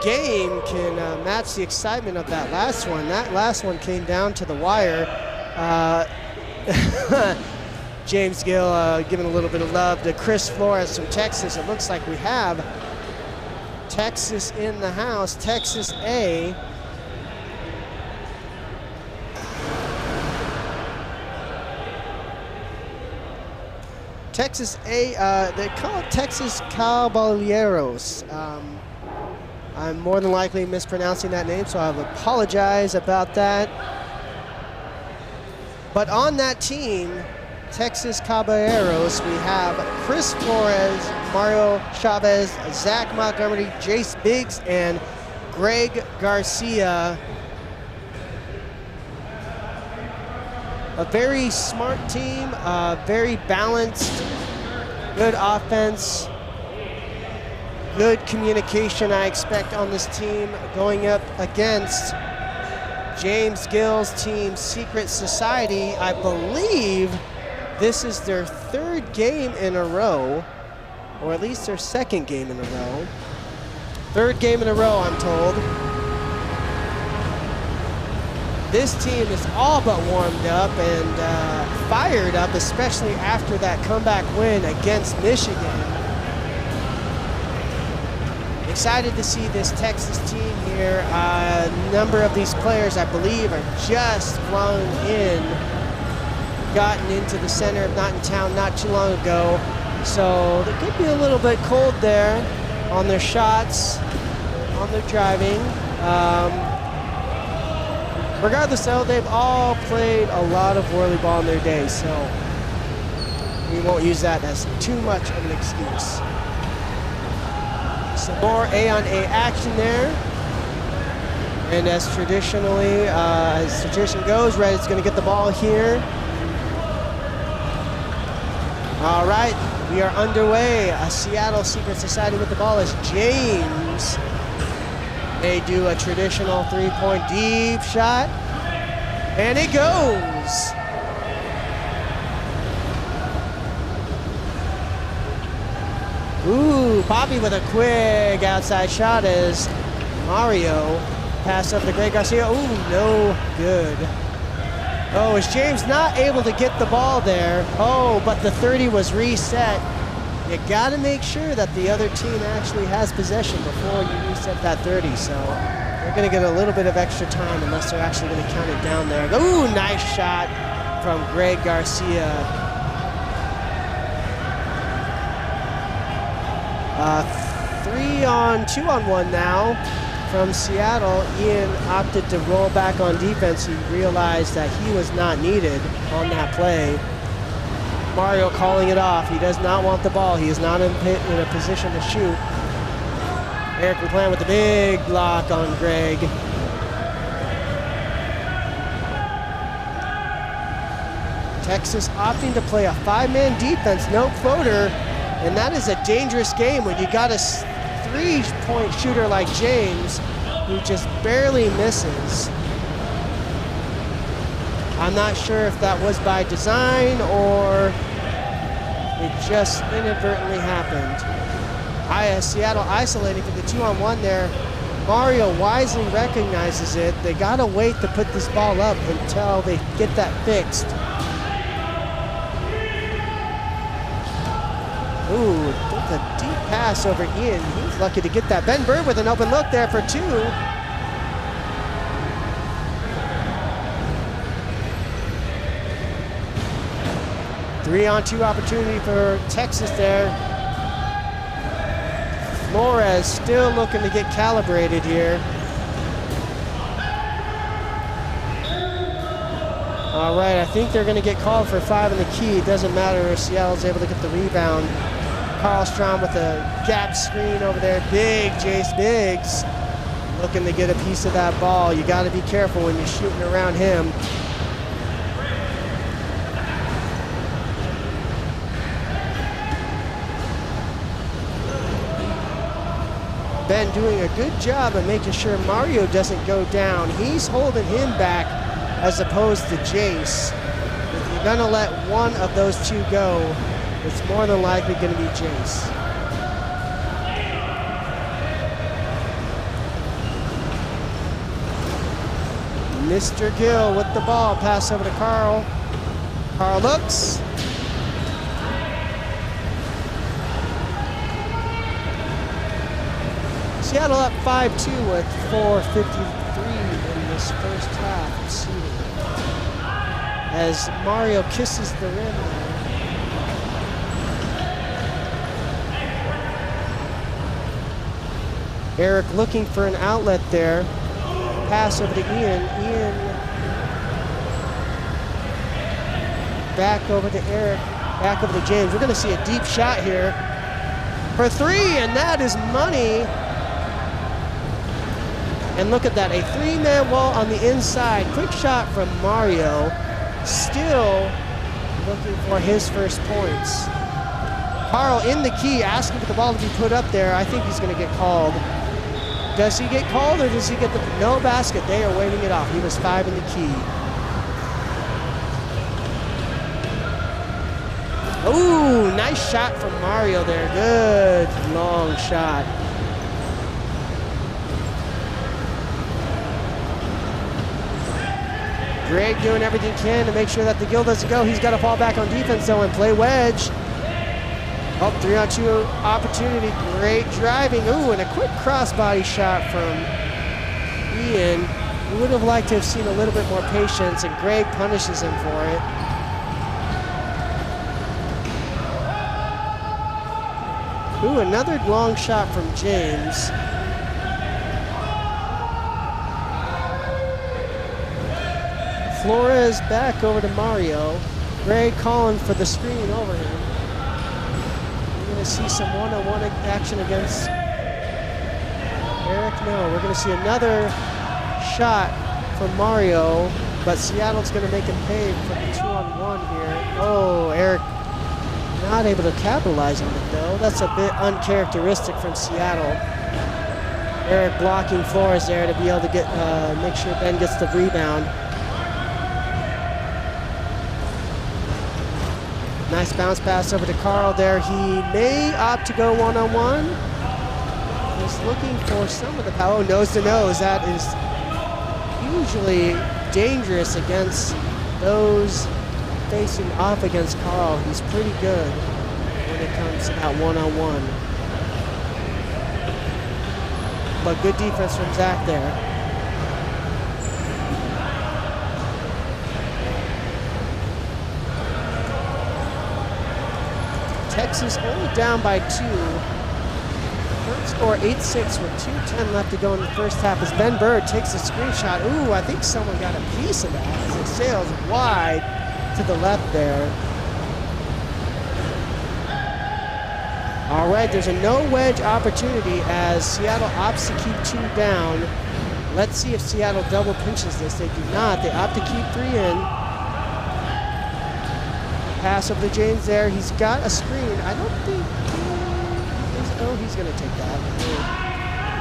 game can match the excitement of that last one. That last one came down to the wire. James Gill giving a little bit of love to Chris Flores from Texas. It looks like we have Texas in the house, Texas A. Texas A, they call it Texas Caballeros. I'm more than likely mispronouncing that name, so I apologize about that. But on that team, Texas Caballeros, we have Chris Flores, Mario Chavez, Zach Montgomery, Jace Biggs, and Greg Garcia. A very smart team, very balanced, good offense, good communication I expect on this team going up against James Gill's team, Secret Society. I believe this is their third game in a row, or at least their second game in a row. Third game in a row, I'm told. This team is all but warmed up and fired up, especially after that comeback win against Michigan. Excited to see this Texas team here. A number of these players, I believe, are just flown in, gotten into the center of Town not too long ago. So they could be a little bit cold there on their shots, on their driving. Regardless though, they've all played a lot of WhirlyBall in their day, so we won't use that as too much of an excuse. Some more A-on-A action there. And as tradition goes, Red is gonna get the ball here. All right, we are underway. A Seattle Secret Society with the ball as James. They do a traditional three-point deep shot, and it goes. Ooh, Poppy with a quick outside shot as Mario pass up to Greg Garcia. Ooh, no good. Oh, is James not able to get the ball there? Oh, but the 30 was reset. You gotta make sure that the other team actually has possession before you reset that 30, so they're gonna get a little bit of extra time unless they're actually gonna count it down there. Ooh, nice shot from Greg Garcia. 2-on-1 now from Seattle. Ian opted to roll back on defense. He realized that he was not needed on that play. Mario calling it off. He does not want the ball. He is not in a position to shoot. Eric McClan with the big block on Greg. Texas opting to play a 5-man defense, no floater, and that is a dangerous game when you got a 3-point shooter like James who just barely misses. I'm not sure if that was by design or it just inadvertently happened. Seattle isolating for the 2-on-1 there. Mario wisely recognizes it. They gotta wait to put this ball up until they get that fixed. Ooh, with a deep pass over Ian. He's lucky to get that. Ben Bird with an open look there for 2. 3-on-2 opportunity for Texas there. Flores still looking to get calibrated here. All right, I think they're gonna get called for 5 in the key. It doesn't matter if Seattle's able to get the rebound. Carl Strom with a gap screen over there. Big Jace Biggs looking to get a piece of that ball. You got to be careful when you're shooting around him. Ben doing a good job of making sure Mario doesn't go down. He's holding him back as opposed to Jace. If you're gonna let one of those two go, it's more than likely gonna be Jace. Mr. Gill with the ball, pass over to Carl. Carl looks. Seattle up 5-2 with 4:53 in this first half of seeding. As Mario kisses the rim there. Eric looking for an outlet there. Pass over to Ian. Ian back over to Eric. Back over to James. We're going to see a deep shot here for three, and that is money. And look at that, a three-man wall on the inside. Quick shot from Mario. Still looking for his first points. Carl in the key, asking for the ball to be put up there. I think he's going to get called. Does he get called or does he get the no basket? They are waving it off. He was 5 in the key. Ooh, nice shot from Mario there. Good long shot. Greg doing everything he can to make sure that the Gill doesn't go. He's got to fall back on defense though and play wedge. Oh, 3-on-2 opportunity. Great driving. Ooh, and a quick crossbody shot from Ian. We would have liked to have seen a little bit more patience, and Greg punishes him for it. Ooh, another long shot from James. Flores back over to Mario. Greg calling for the screen over him. We're going to see some one-on-one action against Eric. No, we're going to see another shot from Mario, but Seattle's going to make him pay for the 2-on-1 here. Oh, Eric not able to capitalize on it though. That's a bit uncharacteristic from Seattle. Eric blocking Flores there to be able to get make sure Ben gets the rebound. Nice bounce pass over to Carl there. He may opt to go one-on-one. He's looking for some of the power. Oh, nose to nose. That is usually dangerous against those facing off against Carl. He's pretty good when it comes to that one-on-one. But good defense from Zach there. Texas only down by 2. Third score 8-6 with 2:10 left to go in the first half as Ben Bird takes a screenshot. Ooh, I think someone got a piece of that as it sails wide to the left there. All right, there's a no wedge opportunity as Seattle opts to keep 2 down. Let's see if Seattle double pinches this. They do not. They opt to keep 3 in. Pass over to James there. He's got a screen. I don't think he's going to take that.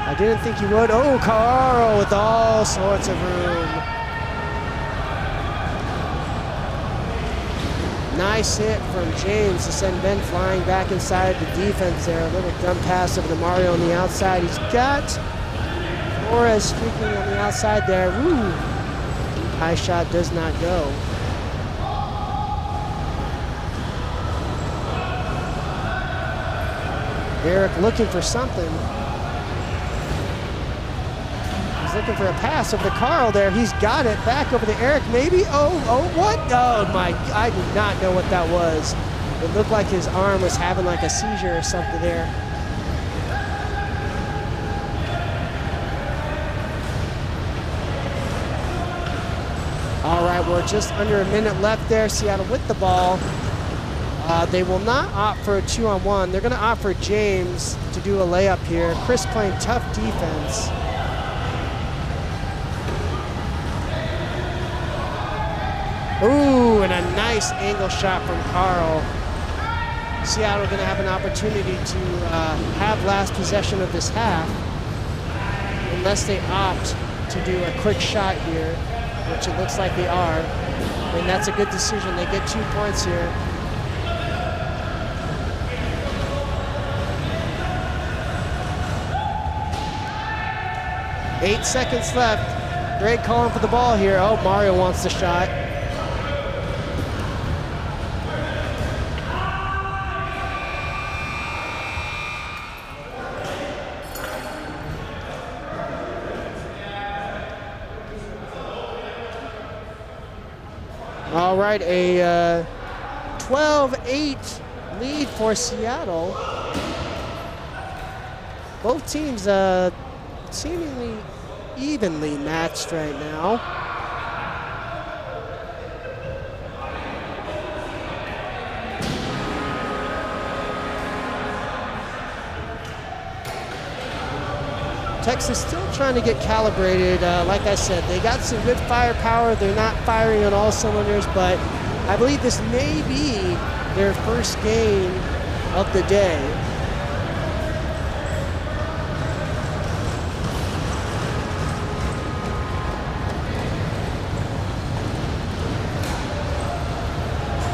I didn't think he would. Oh, Carl with all sorts of room. Nice hit from James to send Ben flying back inside the defense there. A little dump pass over to Mario on the outside. He's got Flores streaking on the outside there. Woo! High shot does not go. Eric looking for something. He's looking for a pass over to Carl there. He's got it. Back over to Eric maybe. Oh, what? Oh my, I do not know what that was. It looked like his arm was having like a seizure or something there. All right, we're just under a minute left there. Seattle with the ball. They will not opt for a 2-on-1. They're going to opt for James to do a layup here. Chris playing tough defense. Ooh, and a nice angle shot from Carl. Seattle going to have an opportunity to have last possession of this half, unless they opt to do a quick shot here, which it looks like they are. And that's a good decision. They get 2 points here. Eight seconds left. Greg calling for the ball here. Oh, Mario wants the shot. All right, a 12-8 lead for Seattle. Both teams seemingly evenly matched right now. Texas still trying to get calibrated. Like I said, they got some good firepower. They're not firing on all cylinders, but I believe this may be their first game of the day.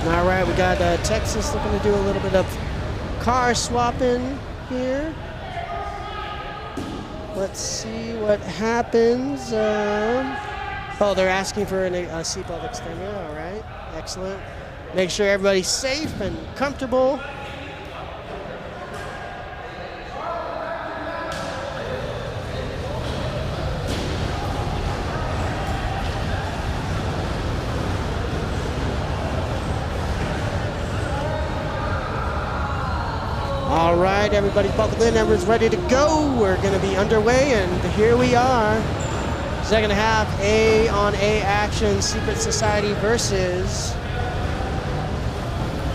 All right, we got Texas looking to do a little bit of car swapping here. Let's see what happens. Oh, they're asking for a seatbelt extender. All right, excellent. Make sure everybody's safe and comfortable. All right, everybody buckled in, everyone's ready to go. We're gonna be underway, and here we are. Second half, A on A action, Secret Society versus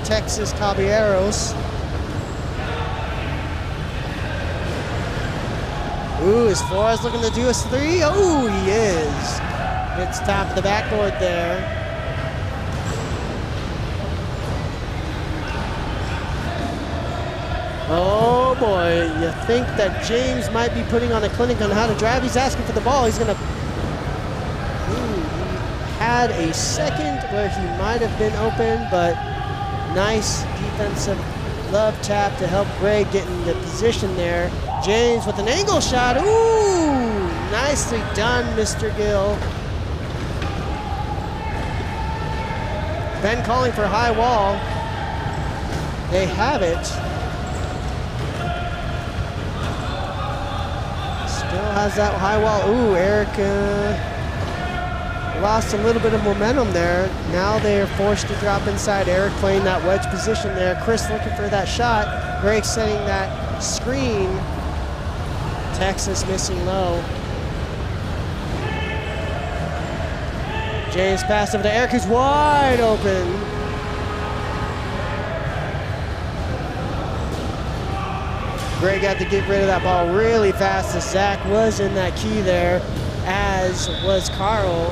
Texas Caballeros. Ooh, is Flores looking to do a three? Oh, he is. It's top of the backboard there. Oh boy, you think that James might be putting on a clinic on how to drive. He's asking for the ball. He's gonna, he had a second where he might have been open, but nice defensive love tap to help Greg get in the position there. James with an angle shot. Ooh, nicely done, Mr. Gill. Ben calling for high wall. They have it. Still has that high wall. Ooh, Eric lost a little bit of momentum there. Now they're forced to drop inside. Eric playing that wedge position there. Chris looking for that shot. Greg setting that screen. Texas missing low. James pass over to Eric, who's wide open. Greg had to get rid of that ball really fast as Zach was in that key there, as was Carl.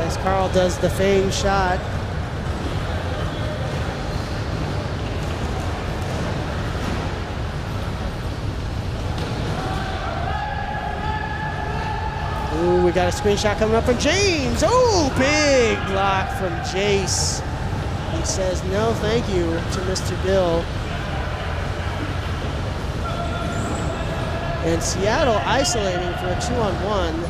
As Carl does the fade shot. Ooh, we got a screenshot coming up from James. Oh, big block from Jace. He says no thank you to Mr. Gill. And Seattle isolating for a 2-on-1.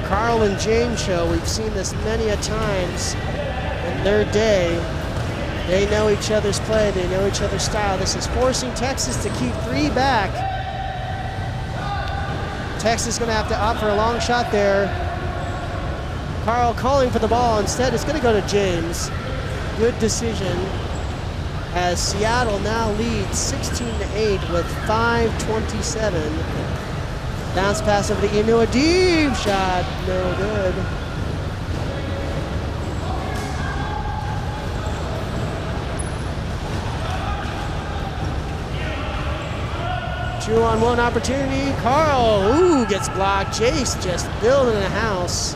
Carl and James show, we've seen this many a times in their day. They know each other's play, they know each other's style. This is forcing Texas to keep three back. Texas gonna have to opt for a long shot there. Carl calling for the ball. Instead, it's gonna go to James. Good decision. As Seattle now leads 16-8 with 5:27. Bounce pass over to Inu, a deep shot, no good. 2-on-1 opportunity. Carl, ooh, gets blocked. Jace just building a house.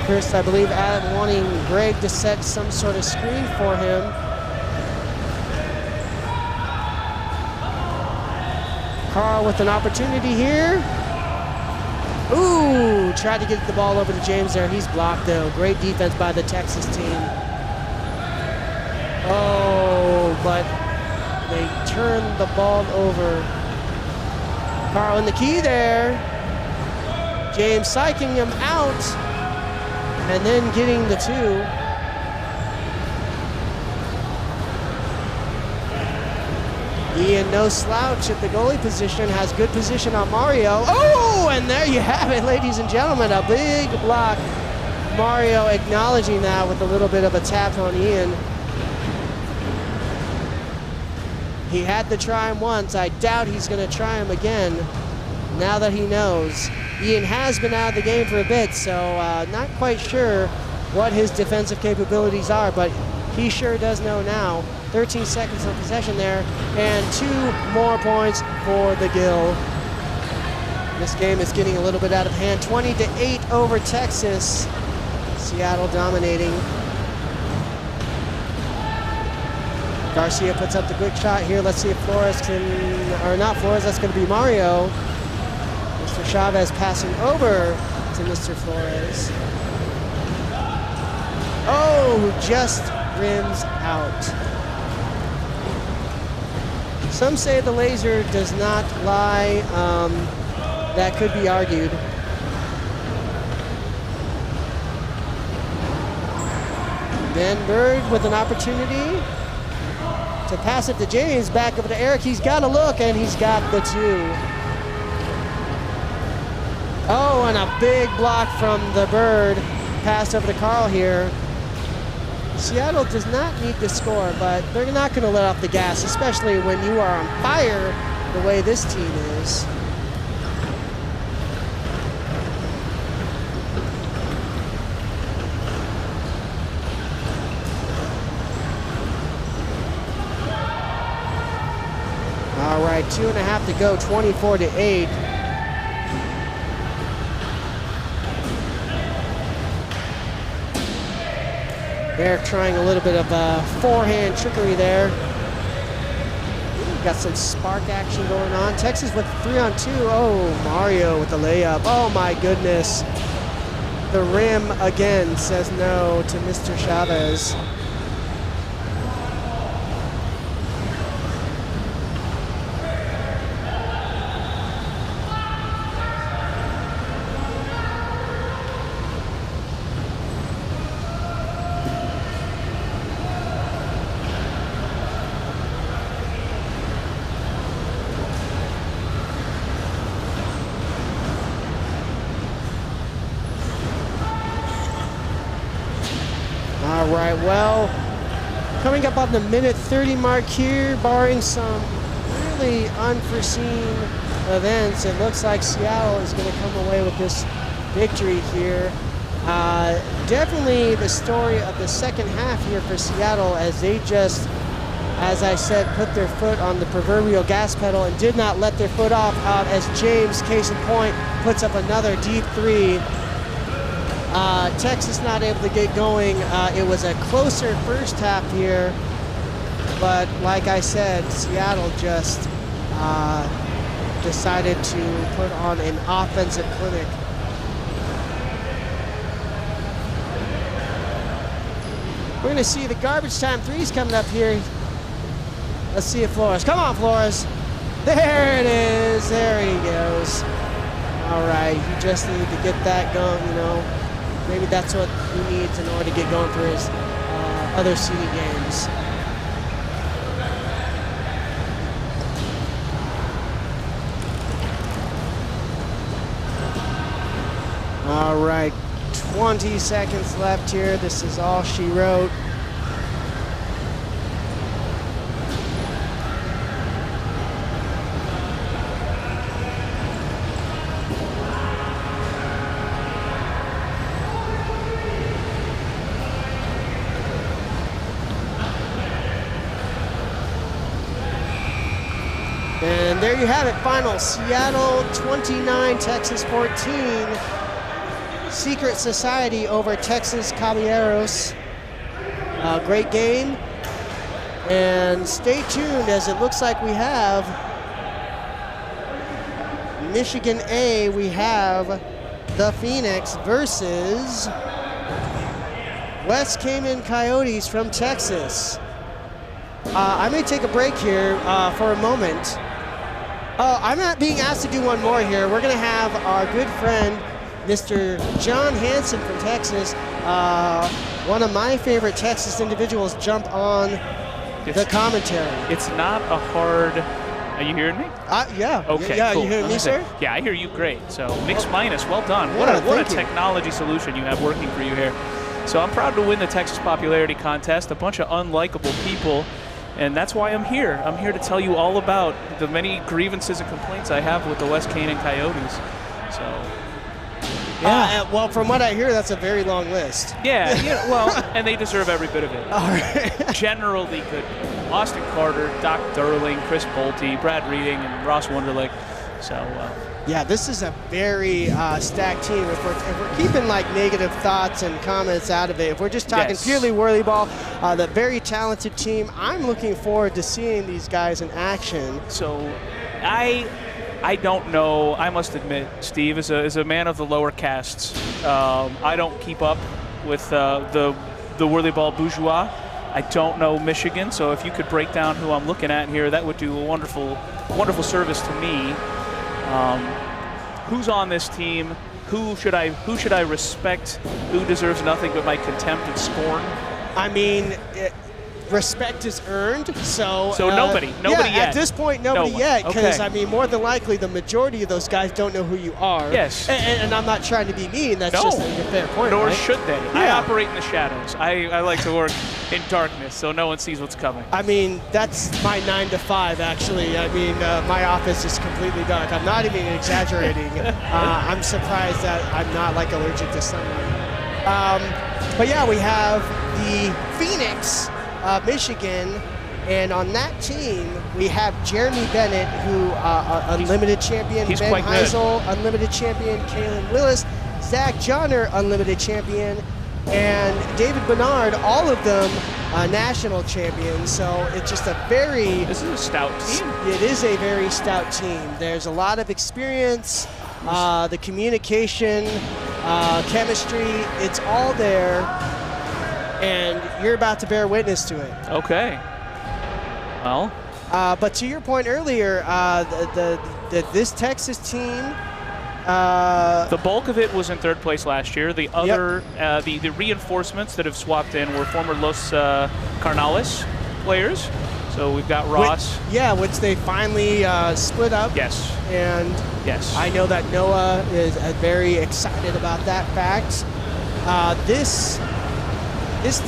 Chris, I believe, wanting Greg to set some sort of screen for him. Carl with an opportunity here. Ooh, tried to get the ball over to James there. He's blocked though. Great defense by the Texas team. Oh, but they turned the ball over. Carl in the key there. James psyching him out and then getting the 2. Ian, no slouch at the goalie position, has good position on Mario. Oh, and there you have it, ladies and gentlemen, a big block. Mario acknowledging that with a little bit of a tap on Ian. He had to try him once. I doubt he's going to try him again now that he knows. Ian has been out of the game for a bit, so not quite sure what his defensive capabilities are, but he sure does know now. 13 seconds of possession there, and 2 more points for the Gill. This game is getting a little bit out of hand. 20-8 over Texas. Seattle dominating. Garcia puts up the quick shot here. Let's see if Flores can, or not Flores, that's going to be Mario. Mr. Chavez passing over to Mr. Flores. Oh, just rims out. Some say the laser does not lie. That could be argued. Then Bird with an opportunity to pass it to James. Back over to Eric. He's got a look, and he's got the 2. Oh, and a big block from the Bird. Pass over to Carl here. Seattle does not need to score, but they're not going to let off the gas, especially when you are on fire the way this team is. All right, 2.5 to go, 24-8. Eric trying a little bit of forehand trickery there. Ooh, got some spark action going on. Texas with 3-on-2. Oh, Mario with the layup. Oh my goodness. The rim again says no to Mr. Chavez. All right, well, coming up on the minute 30 mark here, barring some really unforeseen events, it looks like Seattle is going to come away with this victory here. Definitely the story of the second half here for Seattle, as they just, as I said, put their foot on the proverbial gas pedal and did not let their foot off, as James, case in point, puts up another deep 3. Texas not able to get going. It was a closer first half here, but like I said, Seattle just decided to put on an offensive clinic. We're going to see the garbage time 3s coming up here. Let's see if Flores. Come on, Flores. There it is. There he goes. All right, you just need to get that going, you know. Maybe that's what he needs in order to get going for his other seeding games. All right, 20 seconds left here. This is all she wrote. And there you have it, final Seattle 29, Texas 14. Secret Society over Texas Caballeros. Great game. And stay tuned, as it looks like we have Michigan A, we have the Phoenix versus West Cayman Coyotes from Texas. I may take a break here for a moment. I'm not being asked to do one more here. We're gonna have our good friend, Mr. John Hansen from Texas, one of my favorite Texas individuals, jump on the commentary. It's not a hard. Are you hearing me? Yeah. Okay. Yeah, cool. you hearing me, sir? Yeah, I hear you great. So mix minus, well done. Yeah, What a thank you. technology solution you have working for you here. So I'm proud to win the Texas Popularity Contest. A bunch of unlikable people. And that's why I'm here. I'm here to tell you all about the many grievances and complaints I have with the West Cayman Coyotes. So, Yeah. Well, from what I hear, that's a very long list. yeah, well, and they deserve every bit of it. All right. Generally good. Austin Carter, Doc Durling, Chris Bolte, Brad Reading, and Ross Wunderlich. So, Yeah, this is a very stacked team. If we're keeping like negative thoughts and comments out of it, if we're just talking Yes. purely WhirlyBall, the very talented team, I'm looking forward to seeing these guys in action. so I don't know. I must admit, Steve, as a man of the lower castes, I don't keep up with the WhirlyBall bourgeois. I don't know Michigan, so if you could break down who I'm looking at here, that would do a wonderful service to me. Who's on this team? Who should I respect? Who deserves nothing but my contempt and scorn? I mean, respect is earned, so nobody yeah, yet. At this point, nobody No one. yet, because Okay. I mean, more than likely, the majority of those guys don't know who you are. Yes. And I'm not trying to be mean. That's No. just a fair point. Nor right? should they. I Yeah. operate in the shadows. I like to work in darkness, so no one sees what's coming. I mean, that's my 9 to 5, actually. I mean, my office is completely dark. I'm not even exaggerating. I'm surprised that I'm not like allergic to sunlight. But yeah, we have the Phoenix, Michigan, and on that team, we have Jeremy Bennett, who Unlimited champion, he's Ben quite good. Heisel, Unlimited champion, Kalen Willis, Zach Johnner, Unlimited champion, and David Bernard, all of them national champions. So it's just a very... This is a stout team. It is a very stout team. There's a lot of experience, the communication, chemistry, it's all there, and you're about to bear witness to it. Okay. Well, But to your point earlier, this Texas team, the bulk of it was in third place last year. The other, the reinforcements that have swapped in were former Los Carnales players. So we've got Ross. which they finally split up. Yes. And Yes. I know that Noah is very excited about that fact. This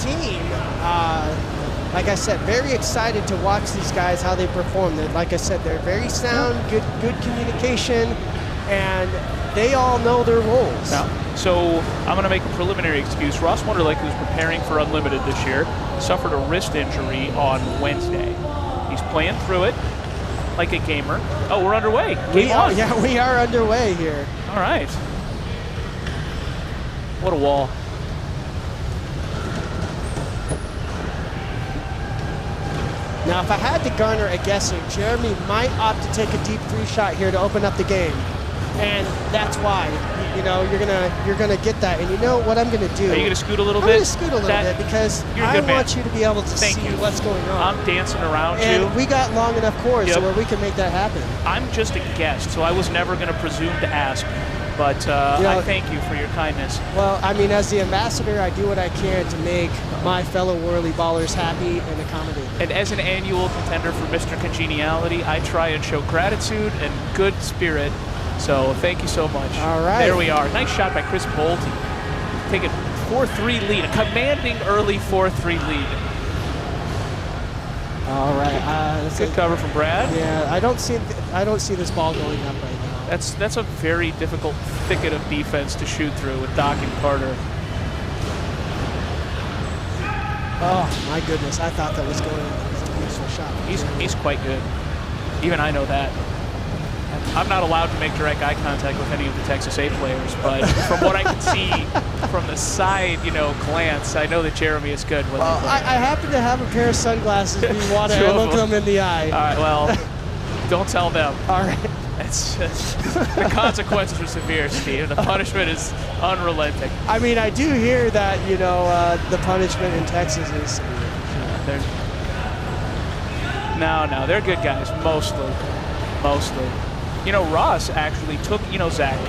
team, like I said, very excited to watch these guys, how they perform. Like I said, they're very sound, good communication, and they all know their roles. Now, so I'm going to make a preliminary excuse. Ross Wunderlich, who's preparing for Unlimited this year, suffered a wrist injury on Wednesday. He's playing through it like a gamer. Oh, we're underway. Game on. We are underway here. All right. What a wall. Now, if I had to garner a guessing, Jeremy might opt to take a deep three shot here to open up the game, and that's why. You know, you're gonna get that, and you know what I'm gonna do? Are you going to scoot a little I'm bit? gonna scoot a little bit because You're a I good man. want you to be able to Thank see you. what's going on. I'm dancing around And you. we got long enough cords Yep. where we can make that happen. I'm just a guest, so I was never going to presume to ask. But Yeah. I thank you for your kindness. Well, I mean, as the ambassador, I do what I can to make my fellow whirly ballers happy and accommodating. And as an annual contender for Mr. Congeniality, I try and show gratitude and good spirit. So thank you so much. All right. There we are. Nice shot by Chris Bolte. Taking 4-3 lead, a commanding early 4-3 lead. All right. That's Good cover from Brad. Yeah, I don't see this ball going up right now. That's a very difficult thicket of defense to shoot through with Doc and Carter. Oh my goodness! I thought that was going. It was a beautiful shot. He's quite good. Even I know that. I'm not allowed to make direct eye contact with any of the Texas A players, but from what I can see from the side, glance, I know that Jeremy is good. Well, I happen to have a pair of sunglasses if you want to look them in the eye. All right, well, don't tell them. All right. It's the consequences are severe, Steve. The punishment is unrelenting. I mean, I do hear that, the punishment in Texas is... No, they're good guys, mostly. Ross actually took, Zach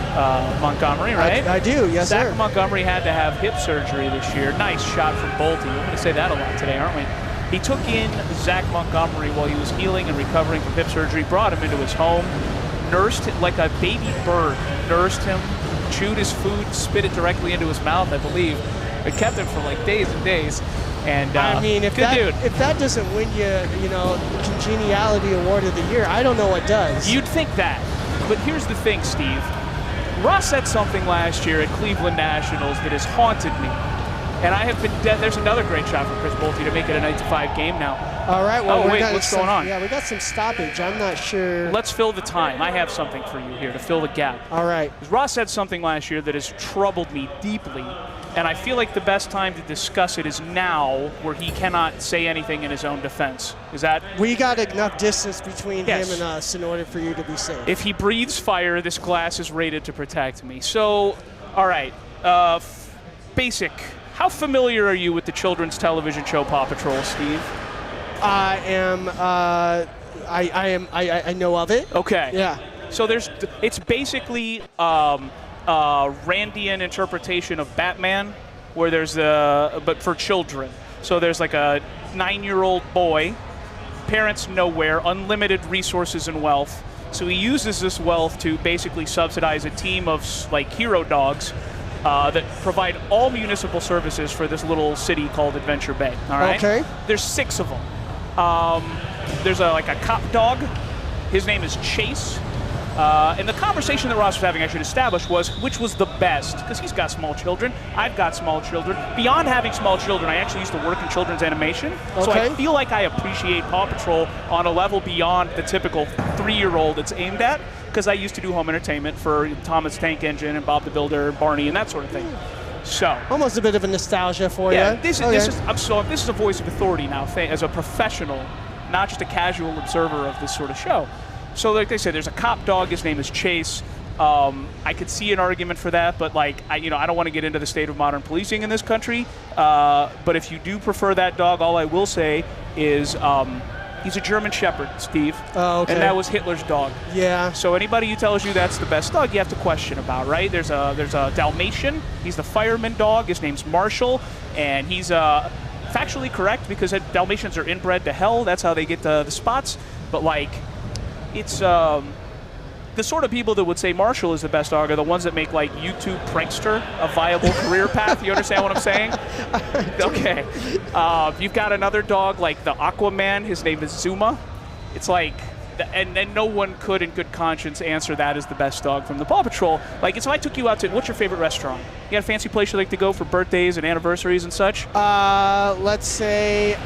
Montgomery, right? I do, yes, sir. Zach Montgomery had to have hip surgery this year. Nice shot from Bolte. We're going to say that a lot today, aren't we? He took in Zach Montgomery while he was healing and recovering from hip surgery, brought him into his home, nursed it like a baby bird, nursed him, chewed his food, spit it directly into his mouth, I believe. It kept him for like days and days. And I mean, if that doesn't win you, Congeniality Award of the Year, I don't know what does. You'd think that. But here's the thing, Steve. Ross said something last year at Cleveland Nationals that has haunted me. And I have been there's another great shot from Chris Bolte to make it a 9-5 game now. All right. Well, what's going on? Yeah, we got some stoppage. I'm not sure. Let's fill the time. I have something for you here to fill the gap. All right. Ross said something last year that has troubled me deeply. And I feel like the best time to discuss it is now, where he cannot say anything in his own defense. Is that? We got enough distance between him and us in order for you to be safe. If he breathes fire, this glass is rated to protect me. So, all right. Basic. How familiar are you with the children's television show Paw Patrol, Steve? I am. I know of it. Okay. Yeah. So it's basically Randian interpretation of Batman, where there's but for children. So there's like a 9-year-old boy, parents nowhere, unlimited resources and wealth. So he uses this wealth to basically subsidize a team of like hero dogs that provide all municipal services for this little city called Adventure Bay. All right. Okay. There's 6 of them. There's a cop dog. His name is Chase. And the conversation that Ross was having, I should establish, was which was the best, because he's got small children. I've got small children. Beyond having small children, I actually used to work in children's animation. Okay. So I feel like I appreciate Paw Patrol on a level beyond the typical 3-year-old it's aimed at, because I used to do home entertainment for Thomas Tank Engine and Bob the Builder, Barney, and that sort of thing. So almost a bit of a nostalgia for you. Yeah, this is a voice of authority now, as a professional, not just a casual observer of this sort of show. So like they said, there's a cop dog. His name is Chase. I could see an argument for that, but I don't want to get into the state of modern policing in this country. But if you do prefer that dog, all I will say is he's a German Shepherd, Steve. Oh, okay. And that was Hitler's dog. Yeah. So anybody who tells you that's the best dog, you have to question about, right? There's a Dalmatian. He's the fireman dog. His name's Marshall, and he's factually correct because Dalmatians are inbred to hell. That's how they get the spots. But it's the sort of people that would say Marshall is the best dog are the ones that make YouTube prankster a viable career path. You understand what I'm saying? Okay. You've got another dog like the Aquaman. His name is Zuma. It's and no one could in good conscience answer that as the best dog from the Paw Patrol. So I took you out to, what's your favorite restaurant? You got a fancy place you like to go for birthdays and anniversaries and such? Let's say,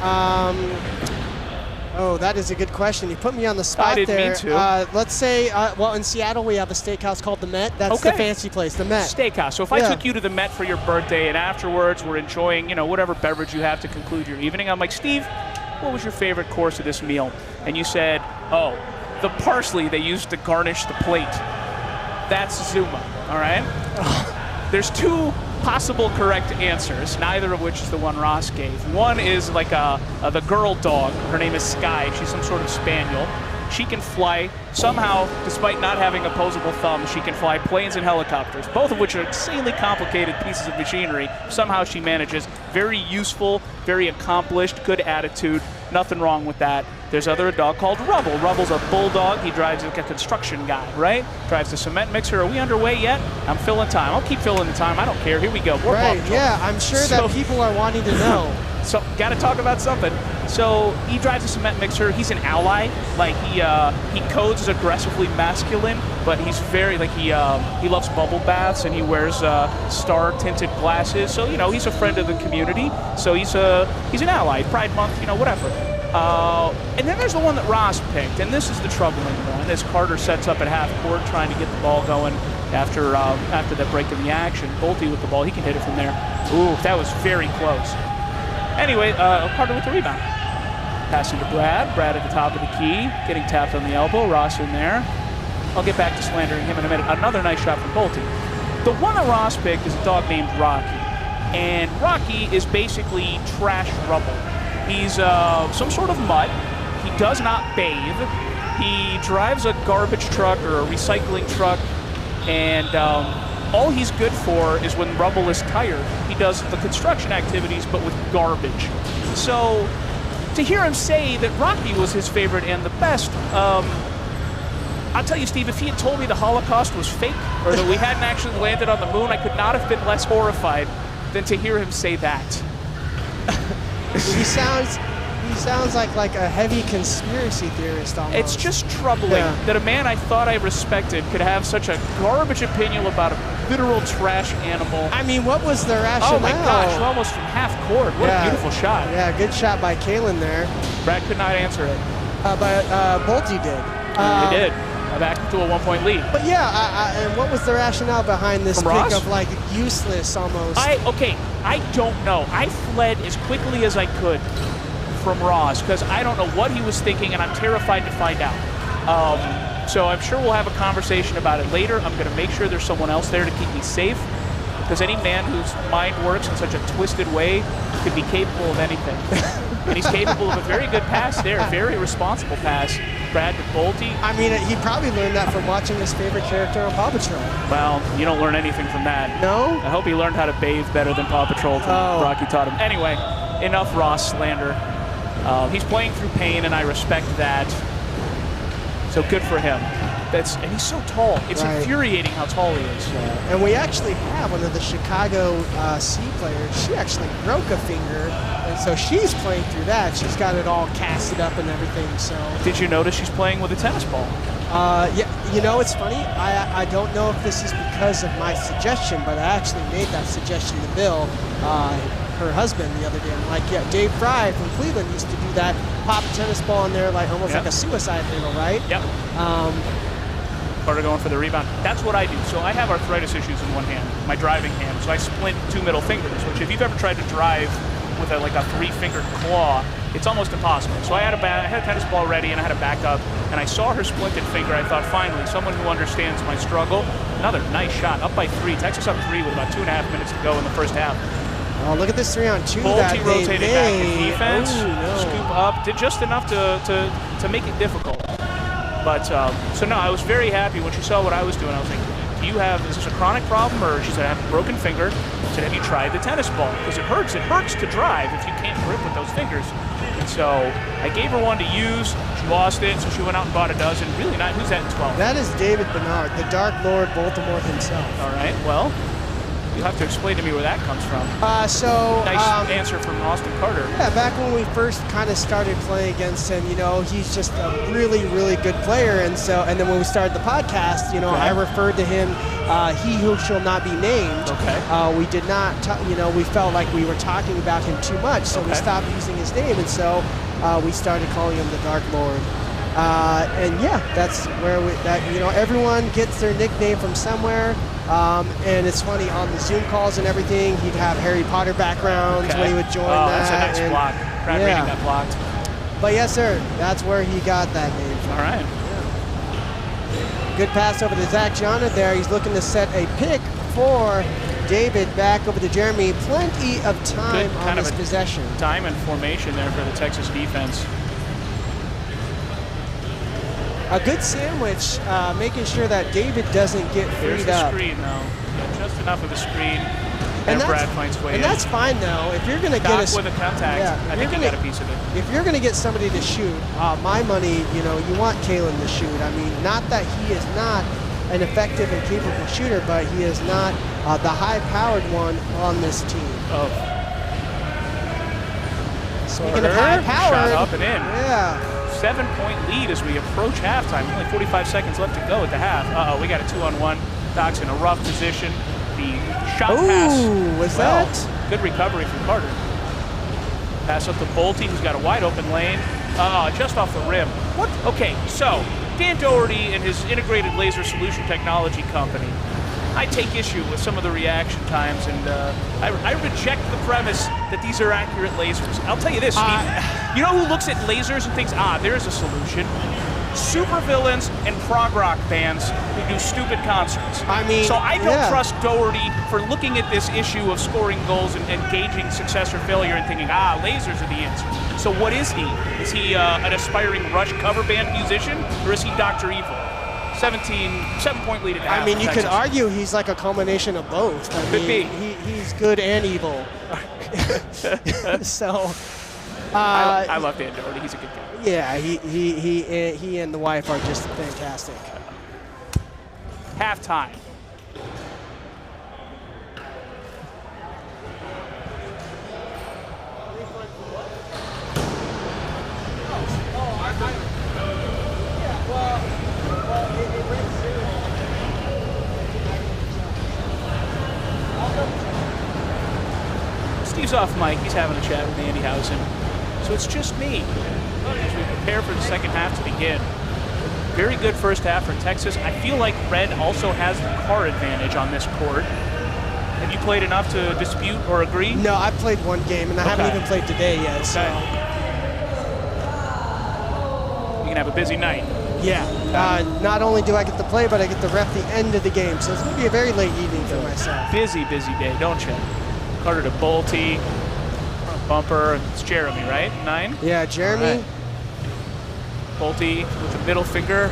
oh, that is a good question. You put me on the spot there. I didn't mean to. Let's say, in Seattle we have a steakhouse called the Met. That's the fancy place, the Met. Steakhouse. So if I took you to the Met for your birthday and afterwards we're enjoying, whatever beverage you have to conclude your evening, I'm like, Steve, what was your favorite course of this meal? And you said, oh, the parsley they used to garnish the plate. That's Zuma, all right? There's 2 possible correct answers, neither of which is the one Ross gave. One is the girl dog. Her name is Sky. She's some sort of spaniel. She can fly. Somehow, despite not having opposable thumbs, she can fly planes and helicopters, both of which are insanely complicated pieces of machinery. Somehow she manages. Very useful, very accomplished, good attitude. Nothing wrong with that. There's a dog called Rubble. Rubble's a bulldog. He drives like a construction guy, right? Drives the cement mixer. Are we underway yet? I'm filling time. I'll keep filling the time. I don't care. Here we go. More Paw Patrol. Yeah, I'm sure that people are wanting to know. So, got to talk about something. So, he drives a cement mixer. He's an ally. He codes as aggressively masculine, but he's very, he loves bubble baths, and he wears star-tinted glasses. So, he's a friend of the community. So, he's an ally. Pride Month, whatever. And then there's the one that Ross picked, and this is the troubling one. As Carter sets up at half court trying to get the ball going after that break in the action. Bolte with the ball, he can hit it from there. Ooh, that was very close. Anyway, Carter with the rebound. Passing to Brad. Brad at the top of the key, getting tapped on the elbow. Ross in there. I'll get back to slandering him in a minute. Another nice shot from Bolte. The one that Ross picked is a dog named Rocky. And Rocky is basically trash rubble. He's some sort of mutt. He does not bathe. He drives a garbage truck or a recycling truck, and all he's good for is when rubble is tired. He does the construction activities, but with garbage. So to hear him say that Rocky was his favorite and the best, I'll tell you, Steve, if he had told me the Holocaust was fake or that we hadn't actually landed on the moon, I could not have been less horrified than to hear him say that. He sounds like a heavy conspiracy theorist almost. It's just troubling that a man I thought I respected could have such a garbage opinion about a literal trash animal. I mean, what was the rationale? Oh my gosh, almost from half court. What a beautiful shot. Yeah, good shot by Kalen there. Brad could not answer it. But Bolte did. He did. Back to a 1-point lead. But yeah, and what was the rationale behind this pick of like useless almost? I don't know. I fled as quickly as I could from Ross because I don't know what he was thinking, and I'm terrified to find out. So I'm sure we'll have a conversation about it later. I'm going to make sure there's someone else there to keep me safe, because any man whose mind works in such a twisted way could be capable of anything. And he's capable of a very good pass there, very responsible pass. Brad to Bolte. I mean, he probably learned that from watching his favorite character on Paw Patrol. Well, you don't learn anything from that. No? I hope he learned how to bathe better than Paw Patrol. Rocky taught him. Anyway, enough Ross slander. He's playing through pain, and I respect that. So good for him. And he's so tall. It's infuriating how tall he is. Yeah. And we actually have one of the Chicago C players. She actually broke a finger, and so she's playing through that. She's got it all casted up and everything. So. Did you notice she's playing with a tennis ball? Yeah. You know, it's funny. I don't know if this is because of my suggestion, but I actually made that suggestion to Bill, her husband, the other day. I'm like, yeah, Dave Fry from Cleveland used to do that. Pop a tennis ball in there, like almost like a suicide handle, right? Yep. Carter going for the rebound. That's what I do. So I have arthritis issues in one hand, my driving hand. So I splint 2 middle fingers, which if you've ever tried to drive with a 3-fingered claw, it's almost impossible. So I had a tennis ball ready and I had a backup, and I saw her splinted finger. I thought, finally, someone who understands my struggle. Another nice shot, up by 3. Texas up 3 with about 2.5 minutes to go in the first half. Oh, look at this 3-on-2 Bolte rotated back in defense, scoop up, did just enough to make it difficult. But, so no, I was very happy when she saw what I was doing. I was like, is this a chronic problem? Or she said, I have a broken finger. I said, have you tried the tennis ball? Because it hurts to drive if you can't grip with those fingers. And so I gave her one to use. She lost it, so she went out and bought a dozen. Really not. Who's that in 12? That is David Bernard, the Dark Lord Baltimore himself. All right, well, you'll have to explain to me where that comes from. Nice answer from Austin Carter. Yeah, back when we first kind of started playing against him, he's just a really, really good player. And then when we started the podcast, I referred to him, he who shall not be named. Okay. We did not, we felt like we were talking about him too much, so we stopped using his name. And so we started calling him the Dark Lord. And yeah, that's where everyone gets their nickname from somewhere. And it's funny, on the Zoom calls and everything, he'd have Harry Potter backgrounds when he would join that. That's a nice block. Brad reading that blocked. But yes, sir, that's where he got that name from. All right. Yeah. Good pass over to Zach Gianna there. He's looking to set a pick for David. Back over to Jeremy. Plenty of time on this possession. Time and formation there for the Texas defense. A good sandwich, making sure that David doesn't get freed up. There's the screen, though. Just enough of the screen. And Brad finds way in. And that's fine, though. If you're going to get with a contact, I think you got a piece of it. If you're going to get somebody to shoot, my money, you want Kalen to shoot. I mean, not that he is not an effective and capable shooter, but he is not the high-powered one on this team. Oh. Speaking of high-powered. Shot up and in. Yeah. 7-point lead as we approach halftime. Only 45 seconds left to go at the half. Uh-oh, we got a 2-on-1. Doc's in a rough position. The shot pass. Was that? Good recovery from Carter. Pass up to Bolte, who's got a wide open lane. just off the rim. What? Okay, so Dan Doherty and his integrated laser solution technology company. I take issue with some of the reaction times, and I reject the premise that these are accurate lasers. I'll tell you this, Steve. You know who looks at lasers and thinks, there's a solution? Supervillains and prog rock bands who do stupid concerts. I mean, so I don't trust Doherty for looking at this issue of scoring goals and gauging success or failure and thinking, lasers are the answer. So what is he? Is he an aspiring Rush cover band musician, or is he Dr. Evil? 7-point lead at half. I mean, for you could Texas. argue he's like a combination of both. I Could mean, he's good and evil. So, I love Dan Doherty. He's a good guy. yeah, he and the wife are just fantastic. Halftime. Steve's off mic. He's having a chat with Andy Housen. So it's just me as we prepare for the second half to begin. Very good first half for Texas. I feel like Red also has the car advantage on this court. Have you played enough to dispute or agree? No, I played one game, and I haven't even played today yet. So, you can have a busy night. yeah. Not only do I get to play, but I get to ref the end of the game. So it's going to be a very late evening for myself. Busy day, don't you? Carter to Bolte. Bumper. It's Jeremy, right? 9? Yeah, Jeremy. Right. Bolte with the middle finger.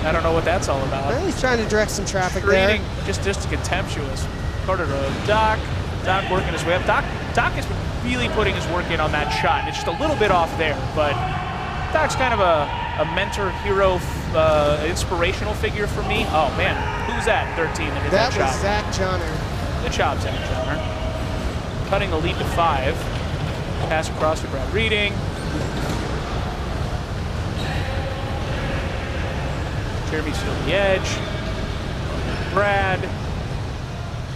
I don't know what that's all about. Well, he's trying to direct some traffic Screening, there. just contemptuous. Carter to Doc. Doc working his way up. Doc has been really putting his work in on that shot. And it's just a little bit off there, but Doc's kind of a mentor, hero, inspirational figure for me. Oh man, who's that? 13 that hit that shot. That was Zach Johnner. Good job, Zach Johnner. Cutting the lead to 5. Pass across to Brad Reading. Jeremy's still the edge. Brad.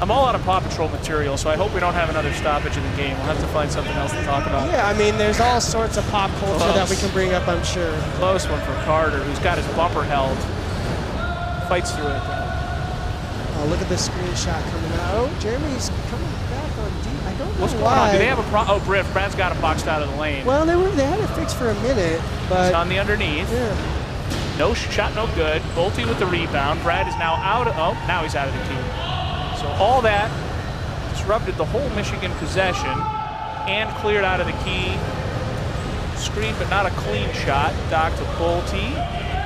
I'm all out of Paw Patrol material, so I hope we don't have another stoppage in the game. We'll have to find something else to talk about. Yeah, I mean, there's all sorts of pop culture that we can bring up, I'm sure. Close one for Carter, who's got his bumper held. Fights through it, though. Oh, look at this screenshot coming out. Oh, Jeremy's coming back on deep. I don't know What's going why. on? Do they have a problem? Oh, Brad's got him boxed out of the lane. Well, they had it fixed for a minute, but He's on the underneath. yeah. No shot, no good. Bolte with the rebound. Brad is now out. Now he's out of the key. So all that disrupted the whole Michigan possession and cleared out of the key. Screen, but not a clean shot. Doc to Bolte.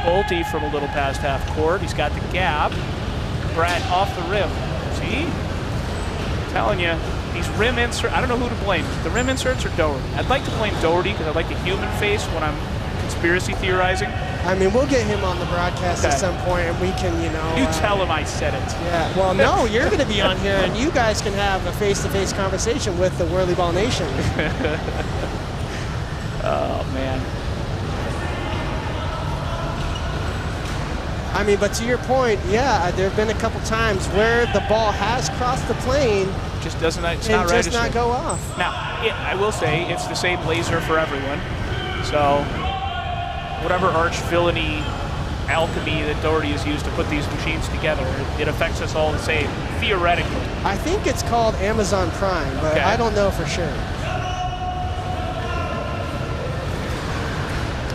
Bolte from a little past half court. He's got the gap. Brad off the rim. See? I'm telling you, these rim inserts, I don't know who to blame. The rim inserts or Doherty? I'd like to blame Doherty because I like the human face when I'm conspiracy theorizing. I mean, we'll get him on the broadcast at some point, and we can, You tell him I said it. Yeah, well, no, you're going to be on here, and you guys can have a face-to-face conversation with the WhirlyBall Nation. Oh, man. I mean, but to your point, yeah, there have been a couple times where the ball has crossed the plane Just doesn't, it's and not just registering. not go off. Now, I will say it's the same laser for everyone. So, whatever arch villainy alchemy that Doherty has used to put these machines together, it affects us all the same, theoretically. I think it's called Amazon Prime, but Okay. I don't know for sure.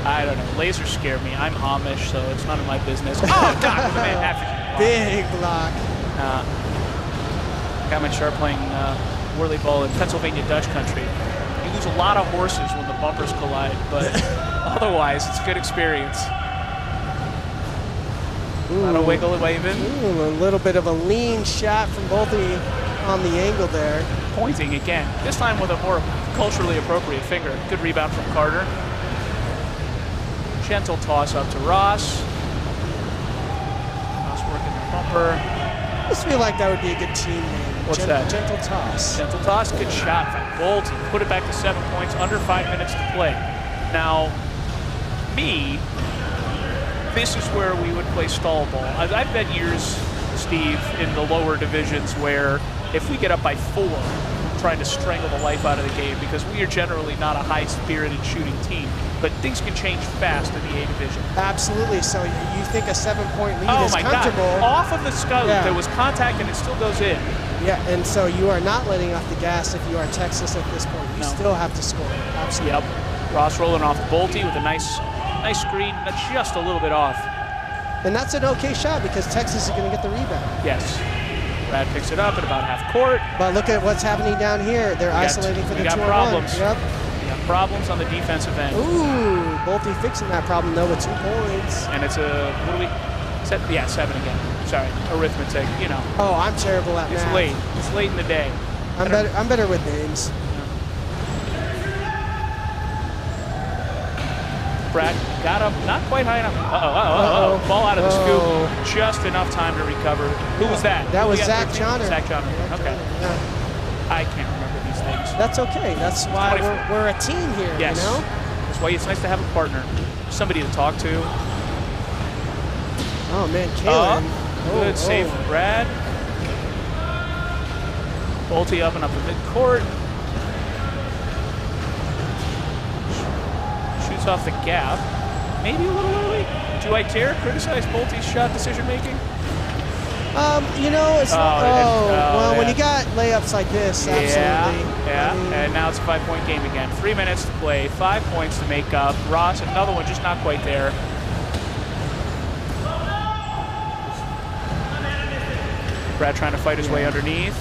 I don't know. Lasers scare me. I'm Amish, so it's none of my business. Oh, Doc, with a man after. Big block. Got my sharp playing WhirlyBall in Pennsylvania Dutch country. You lose a lot of horses when the bumpers collide, but otherwise, it's a good experience. A lot of wiggle and waving. Ooh, a little bit of a lean shot from Bolte on the angle there. Pointing again, this time with a more culturally appropriate finger. Good rebound from Carter. Gentle toss up to Ross. Ross working the bumper. I just feel like that would be a good team name. What's that? Gentle toss. Gentle toss, good shot from Bolte. Put it back to 7 points, under 5 minutes to play. Now, this is where we would play stall ball. I've been years, Steve, in the lower divisions where if we get up by 4, trying to strangle the life out of the game because we are generally not a high-spirited shooting team. But things can change fast in the A division. Absolutely. So you think a 7-point lead Oh is my comfortable? God! Off of the scope, Yeah. there was contact and it still goes in. Yeah, and so you are not letting off the gas if you are Texas at this point. You No. still have to score. Absolutely. Yep. Ross rolling off Bolte with a nice screen, just a little bit off. And that's an okay shot because Texas is going to get the rebound. Yes. Brad picks it up at about half court. But look at what's happening down here. They're isolating for the 2-on-1. We got problems. Yep. We got problems on the defensive end. Ooh, Bolte fixing that problem though with 2 points. And it's a, what do we, 7 again. Sorry, arithmetic, you know. Oh, I'm terrible at It's math. late. It's late in the day. I'm better with names. Brad got up, not quite high enough. Uh-oh. Ball out of the scoop. Just enough time to recover. Who was that? That Who was we got Zach 13? Johnner. Zach Johnner. Okay. Yeah. I can't remember these things. That's okay. That's why we're a team here, Yes. you know? That's why it's nice to have a partner. Somebody to talk to. Oh, man, Kalen. Good save from Brad. Bolte up and up the midcourt. Shoots off the gap. Maybe a little early. Do I dare criticize Bolte's shot decision making? You know, it's well, when yeah. you got layups like this, absolutely. Yeah, I mean, and now it's a 5-point game again. 3 minutes to play, 5 points to make up. Ross, another one, just not quite there. Brad trying to fight his way underneath.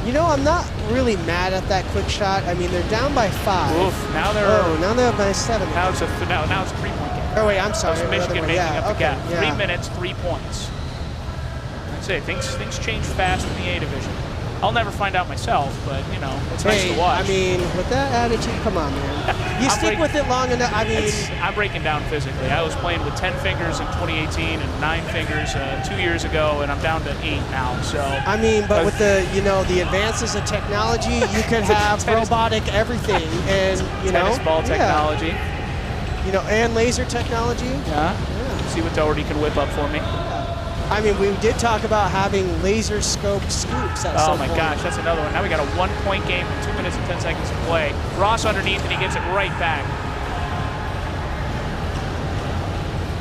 you know, I'm not really mad at that quick shot. I mean, they're down by 5. Oof, now they're now they're up by 7. now it's a 3-point game. Oh wait, I'm sorry. That was Michigan the other way. making up the gap. okay, 3 minutes, 3 points. That's it. Things change fast in the A division. I'll never find out myself, but you know, it's nice to watch. I mean, with that attitude, come on, man. You stick with it long enough. I mean, I'm breaking down physically. I was playing with 10 fingers in 2018 and 9 fingers 2 years ago, and I'm down to 8 now. So I mean, but with the the advances of technology, you can have robotic everything, and tennis ball technology. And laser technology. Yeah. See what Doherty can whip up for me. I mean, we did talk about having laser scoped scoops at some Oh my point. gosh, that's another one. Now we got a 1-point game with 2 minutes and 10 seconds to play. Ross underneath, and he gets it right back.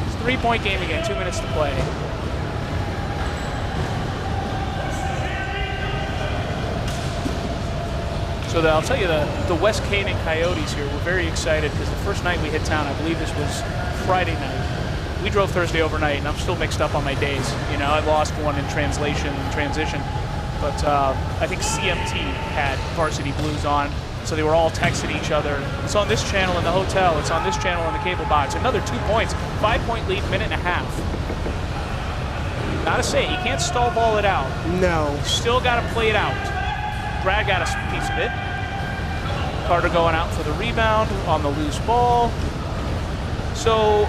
It's a 3-point game again, 2 minutes to play. So I'll tell you, the West Canaan Coyotes here were very excited because the first night we hit town, I believe this was Friday night. We drove Thursday overnight, and I'm still mixed up on my days. I lost one in translation and transition. But I think CMT had Varsity Blues on, so they were all texting each other. It's on this channel in the hotel. It's on this channel in the cable box. Another 2 points. 5-point lead, minute and a half. Gotta say, you can't stall ball it out. No. Still gotta play it out. Brad got a piece of it. Carter going out for the rebound on the loose ball. So,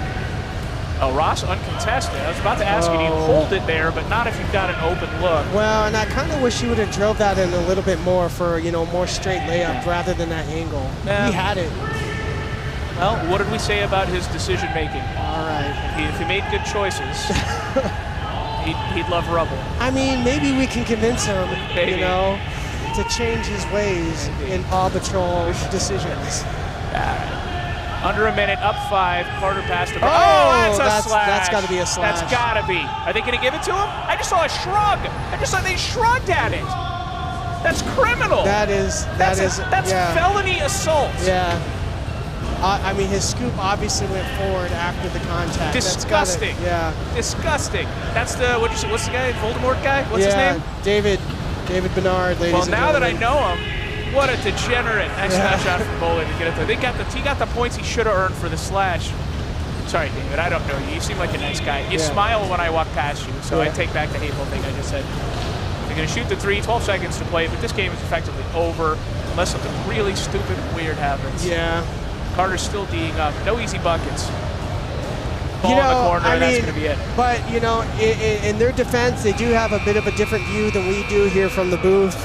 Ross uncontested. I was about to ask you, do you hold it there, but not if you've got an open look. Well, and I kind of wish you would have drove that in a little bit more for, more straight layup rather than that angle. Yeah. He had it. Well, what did we say about his decision making? All right. If he made good choices, he'd love rubble. I mean, maybe we can convince him, Maybe. to change his ways in Paw Patrol decisions. Under a minute, up 5. Carter passed him. Oh, that's a slash. That's got to be a slash. That's got to be. Are they going to give it to him? I just saw a shrug. I just saw they shrugged at it. That's criminal. That's yeah. felony assault. Yeah. I mean, his scoop obviously went forward after the contact. Disgusting. Disgusting. That's what'd you say? What's the guy? Voldemort guy? What's his name? David Bernard, ladies and gentlemen. Well, now that I know him, what a degenerate. Nice shot from Bowling to get it there. He got the points he should have earned for the slash. Sorry, David, I don't know you. You seem like a nice guy. You smile when I walk past you, so I take back the hateful thing I just said. They're going to shoot the 3, 12 seconds to play, but this game is effectively over unless something really stupid and weird happens. Yeah. Carter's still D'ing up. No easy buckets. Ball in the corner, and that's going to be it. But, in their defense, they do have a bit of a different view than we do here from the booth,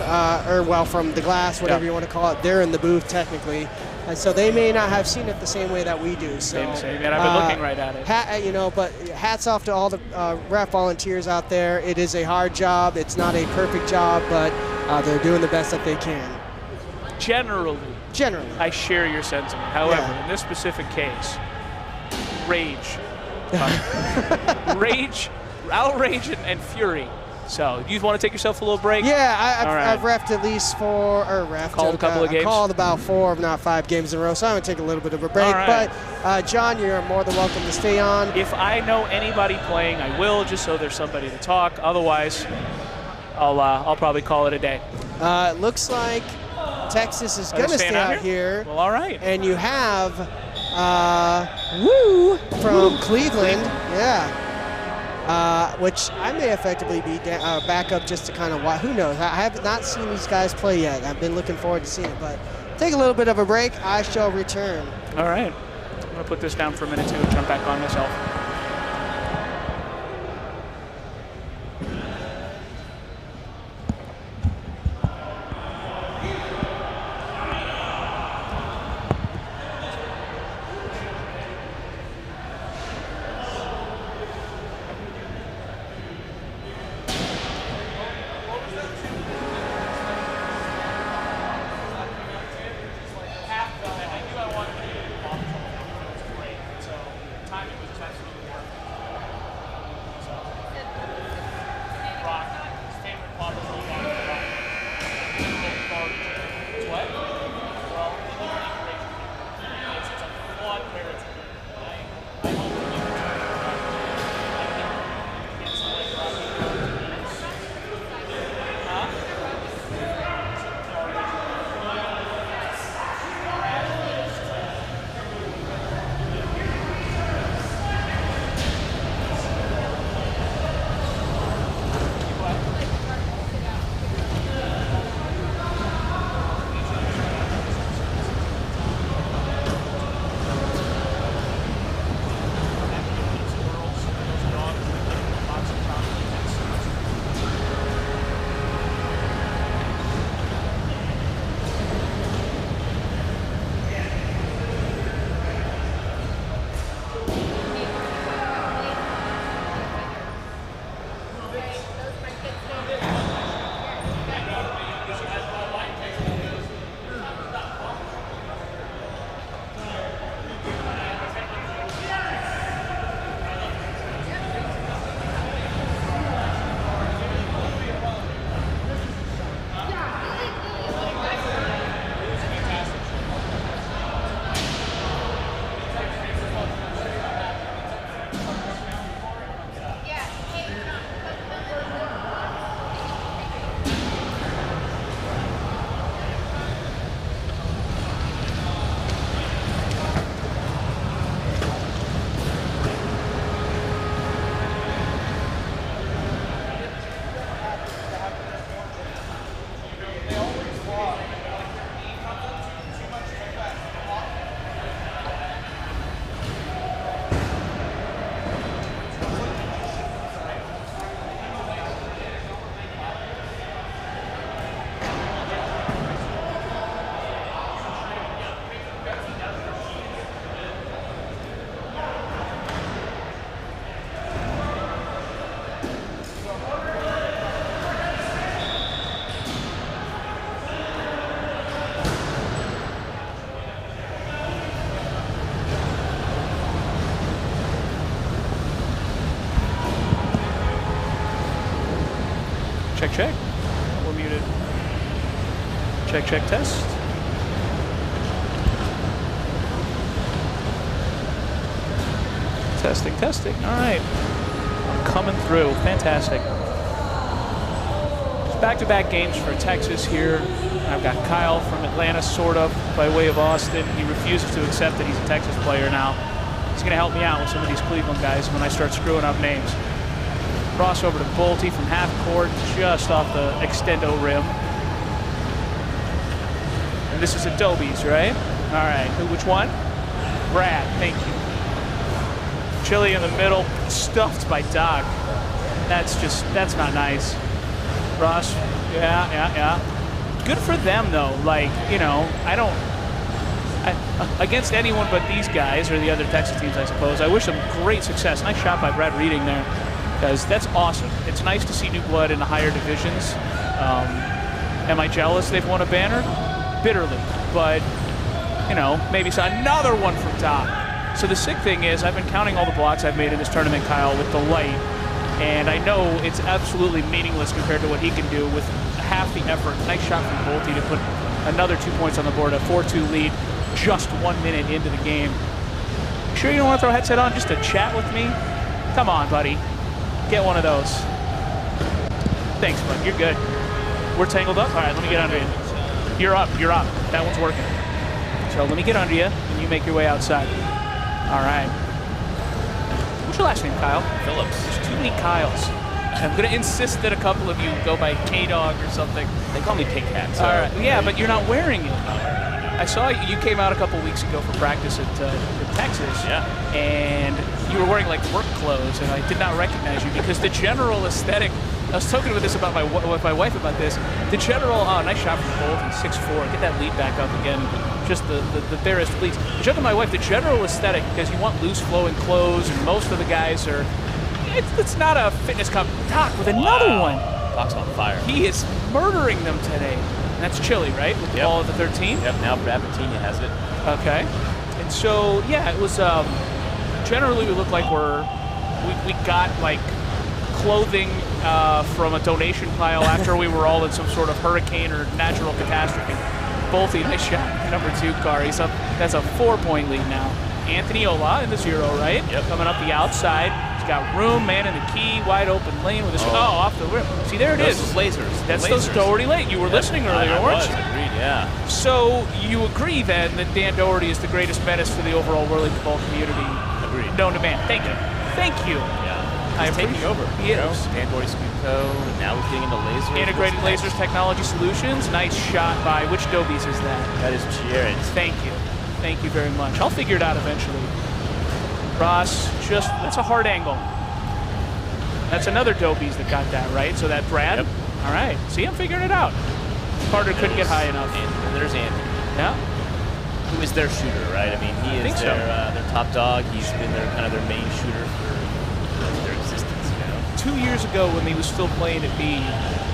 from the glass, whatever you want to call it. They're in the booth, technically. And so they may not have seen it the same way that we do. So, same. And I've been looking right at it. But hats off to all the ref volunteers out there. It is a hard job. It's not a perfect job, but they're doing the best that they can. Generally, I share your sentiment. However, in this specific case, rage. Rage, outrage, and fury. So, you want to take yourself a little break? Yeah, I've I've refed at least 4, or refed. Called a couple of games? Called about 4, if not 5 games in a row, so I'm going to take a little bit of a break. Right. But, John, you're more than welcome to stay on. If I know anybody playing, I will, just so there's somebody to talk. Otherwise, I'll probably call it a day. Looks like Texas is going to stay out here. Well, all right. And you have Woo from Cleveland. Yeah. Which I may effectively be back up just to kind of watch. Who knows? I have not seen these guys play yet. I've been looking forward to seeing it. But take a little bit of a break. I shall return. All right. I'm going to put this down for a minute, too, and jump back on myself. Check, check. We're muted. Check, check, test. Testing, testing. All right. I'm coming through. Fantastic. Just back-to-back games for Texas here. I've got Kyle from Atlanta, sort of, by way of Austin. He refuses to accept that he's a Texas player now. He's going to help me out with some of these Cleveland guys when I start screwing up names. Crossover to Bolte from half court, just off the extendo rim. And this is Adobe's, right? All right, which one? Brad, thank you. Chili in the middle, stuffed by Doc. That's not nice. Ross, yeah. Good for them, though. Like, you know, against anyone but these guys, or the other Texas teams, I suppose, I wish them great success. Nice shot by Brad Reading there, because that's awesome. It's nice to see new blood in the higher divisions. Am I jealous they've won a banner? bitterly, but you know, maybe so. Another one from Doc. So the sick thing is, I've been counting all the blocks I've made in this tournament, Kyle, with the light, and I know it's absolutely meaningless compared to what he can do with half the effort. Nice shot from Bolte to put another 2 points on the board, a 4-2 lead, just 1 minute into the game. Sure you don't want to throw a headset on just to chat with me? Come on, buddy. Get one of those. Thanks, bud. You're good. We're tangled up? All right, let me get under you. You're up. You're up. That one's working. So let me get under you, and you make your way outside. All right. What's your last name, Kyle? Phillips. There's too many Kyles. I'm going to insist that a couple of you go by K-Dog or something. They call me Pig Hat. So all right. Yeah, but you're not wearing it. I saw you came out a couple weeks ago for practice at in Texas. Yeah. And you were wearing like work clothes, and I did not recognize you because the general aesthetic. I was talking with my wife about this. The general, nice shot from Bolte, 6'4". Get that lead back up again. Just the barest leads. I joked with my wife, the general aesthetic, because you want loose flowing clothes, and most of the guys are. It's not a fitness comp. Doc with another one. Doc's on fire. He is murdering them today. And that's Chili, right? With the ball at the 13? Yep, now Brad Patini has it. Okay. And so, yeah, it was, generally we look like we got, like, clothing from a donation pile after we were all in some sort of hurricane or natural catastrophe. Bolte, nice shot. Number 2 car. He's up. That's a 4-point lead now. Anthony Ola in the 0, right? Yep. Coming up the outside. He's got room, man in the key, wide open lane with his off the rim. See, there it is. Those lasers. That's those Doherty late. You were listening earlier, weren't you? Agreed, yeah. So you agree then that Dan Doherty is the greatest menace to the overall WhirlyBall community? Agreed. Known to man. Thank you. Thank you. Yeah. I'm taking over. He is. Dan Doherty Scoop Co. Now we're getting into lasers. Integrated Lasers Technology Solutions. Nice shot by, which Dobies is that? That is Jared. Thank you. Thank you very much. I'll figure it out eventually. Ross, that's a hard angle. That's another Dobies that got that, right? So that Brad? Yep. All right. See, I'm figuring it out. Carter couldn't get high enough. And there's Andy. Yeah. Who is their shooter, right? I mean, he is their top dog. He's been kind of their main shooter for their existence, you know? 2 years ago when he was still playing at B,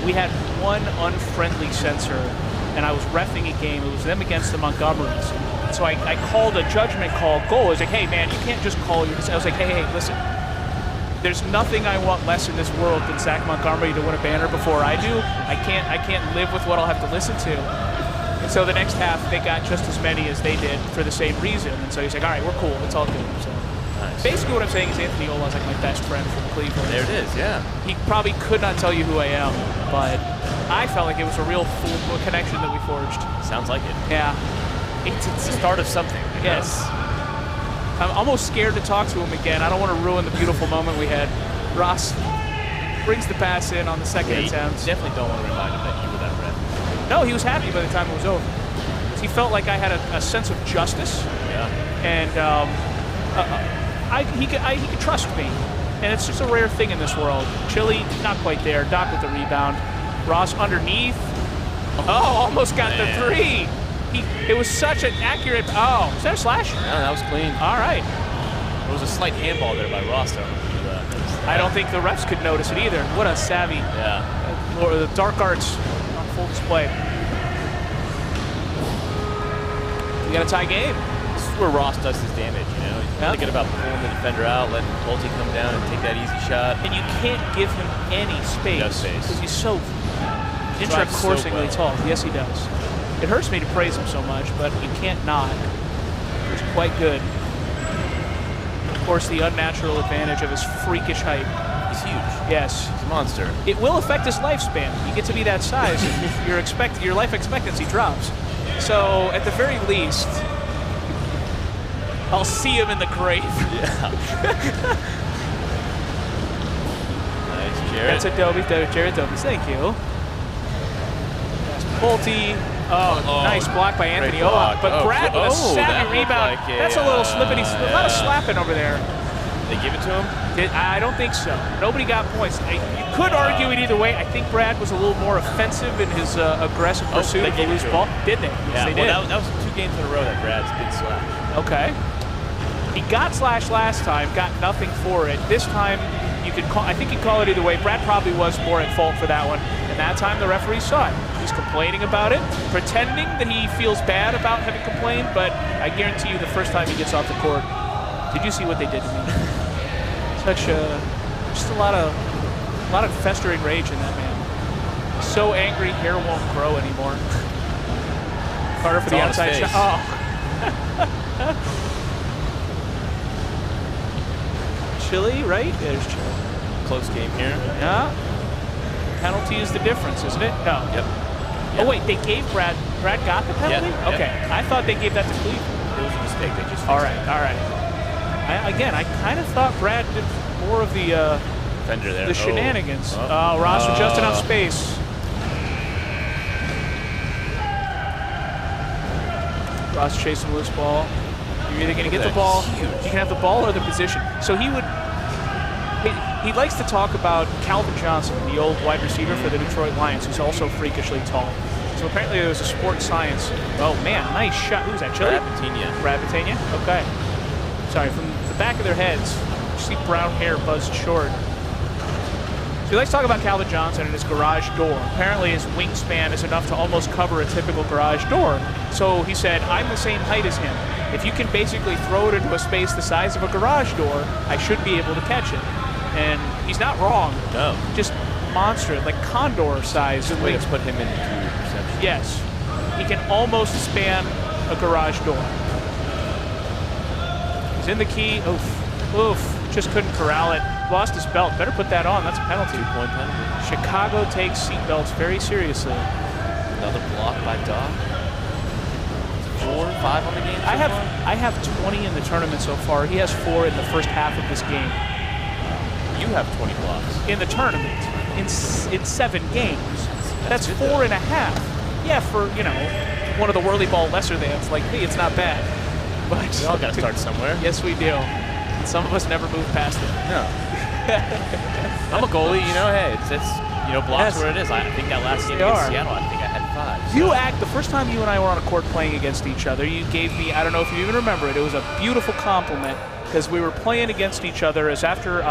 we had one unfriendly censor, and I was reffing a game. It was them against the Montgomerys. So I called a judgment call goal. I was like, hey, man, you can't just call your... I was like, hey, listen. There's nothing I want less in this world than Zach Montgomery to win a banner before I do. I can't live with what I'll have to listen to. And so the next half, they got just as many as they did for the same reason. And so he's like, all right, we're cool. It's all good. So nice. Basically what I'm saying is Anthony Ola is like my best friend from Cleveland. There it is, yeah. He probably could not tell you who I am, but I felt like it was a real full connection that we forged. Sounds like it. Yeah. It's the start of something. Yes. I'm almost scared to talk to him again. I don't want to ruin the beautiful moment we had. Ross brings the pass in on the second attempt. Definitely don't want to remind him that you were that red. No, he was happy by the time it was over. He felt like I had a sense of justice. Yeah. And he could trust me. And it's just a rare thing in this world. Chili, not quite there. Doc with the rebound. Ross underneath. Oh, almost got the 3. It was such an accurate... Oh, is that a slash? No, that was clean. All right. There was a slight handball there by Ross, though. I don't think the refs could notice it either. What a savvy. Yeah. Or the dark arts on full display. We got a tie game. This is where Ross does his damage, you know? He's really good about pulling the defender out, letting Bolte come down and take that easy shot. And you can't give him any space. He does space. Because he's so intra-coursingly tall. Yes, he does. It hurts me to praise him so much, but you can't not. He's quite good. Of course, the unnatural advantage of his freakish height. He's huge. Yes. He's a monster. It will affect his lifespan. You get to be that size, your life expectancy drops. So, at the very least, I'll see him in the grave. Yeah. Nice, Jared. That's Adobe, Jared Adobe. Thank you. Bolte. Oh, nice block by Anthony Ola. But Brad with a savvy rebound. Like That's a little slippity, a lot of slapping over there. They give it to him? I don't think so. Nobody got points. You could argue it either way. I think Brad was a little more offensive in his aggressive pursuit of the loose ball. Did they? Yes, they did. Well, that was 2 games in a row that Brad's been slashed. Okay. He got slashed last time, got nothing for it. This time, you could call. I think you call it either way. Brad probably was more at fault for that one. And that time, the referee saw it. He's complaining about it, pretending that he feels bad about having complained, but I guarantee you the first time he gets off the court, did you see what they did to me? Just a lot of festering rage in that man. So angry, hair won't grow anymore. Carter for the outside shot. Oh. Chili, right? There's Chili. Close game here. Yeah. Penalty is the difference, isn't it? No. Yep. Oh wait, they gave Brad got the penalty? Yeah. Okay. Yep. I thought they gave that to Cleveland. It was a mistake. They just All right. I kind of thought Brad did more of the defender there. The shenanigans. Ross with just enough space. Ross chasing loose ball. You're either going to get the ball, you can have the ball or the position. So he likes to talk about Calvin Johnson, the old wide receiver for the Detroit Lions, who's also freakishly tall. So apparently there was a sports science. Oh man, nice shot. Who's that, Chili? Brad Batania. Okay. Sorry, from the back of their heads, you see brown hair buzzed short. So he likes to talk about Calvin Johnson and his garage door. Apparently his wingspan is enough to almost cover a typical garage door. So he said, I'm the same height as him. If you can basically throw it into a space the size of a garage door, I should be able to catch it. And he's not wrong. No. Just monster, like condor size. Good way to put him into perception. Yes. He can almost span a garage door. He's in the key. Oof. Just couldn't corral it. Lost his belt. Better put that on. That's a penalty. 2-point penalty. Chicago takes seatbelts very seriously. Another block by Doc. 4, 5 on the game. I have 20 in the tournament so far. He has 4 in the first half of this game. You have 20 blocks in the tournament in 7 games. That's 4.5. Yeah, for one of the WhirlyBall lesser thans like me, it's not bad. But we all got to start somewhere. Yes, we do. Some of us never move past it. No. I'm a goalie, hey, it's blocks where it is. I think that last game against Seattle, I think I had 5. So. The first time you and I were on a court playing against each other, you gave me, I don't know if you even remember it, it was a beautiful compliment because we were playing against each other as after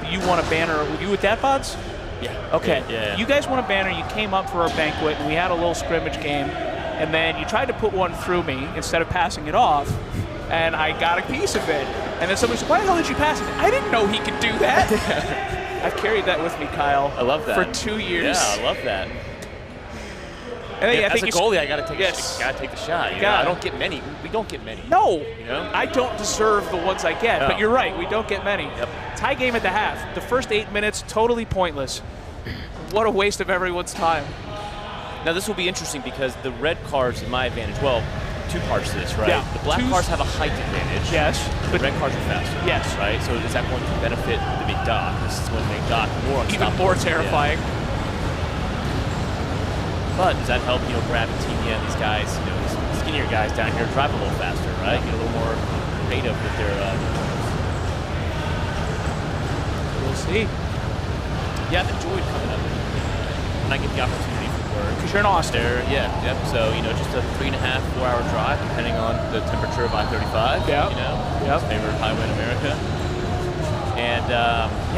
you won a banner. Were you with Dad Pods? Yeah. Okay. Yeah. You guys won a banner, you came up for our banquet, and we had a little scrimmage game, and then you tried to put one through me instead of passing it off. And I got a piece of it. And then somebody said, why the hell did you pass it? I didn't know he could do that. I've carried that with me, Kyle. I love that. For 2 years. Yeah, I love that. And I think as a goalie, I got to take the shot. I don't get many. We don't get many. No. I don't deserve the ones I get. No. But you're right. We don't get many. Yep. Tie game at the half. The first 8 minutes, totally pointless. What a waste of everyone's time. Now, this will be interesting because the red cards, in my advantage, well, 2 parts to this, right? Yeah. The black cars have a height advantage. Yes. The red cars are faster. Yes. Right? So is that going to benefit the big Doc? This is going to make Doc more unstoppable. Even more terrifying. Yeah. But does that help, Brad Batania and these guys, these skinnier guys down here drive a little faster, right? Get a little more creative with their... We'll see. Yeah, I've enjoyed coming up. When I get the opportunity for work. Because you're in Austin. Yeah, yep. So, just a 3.5, 4-hour drive, depending on the temperature of I-35. Yeah. Yep. Favorite highway in America. And,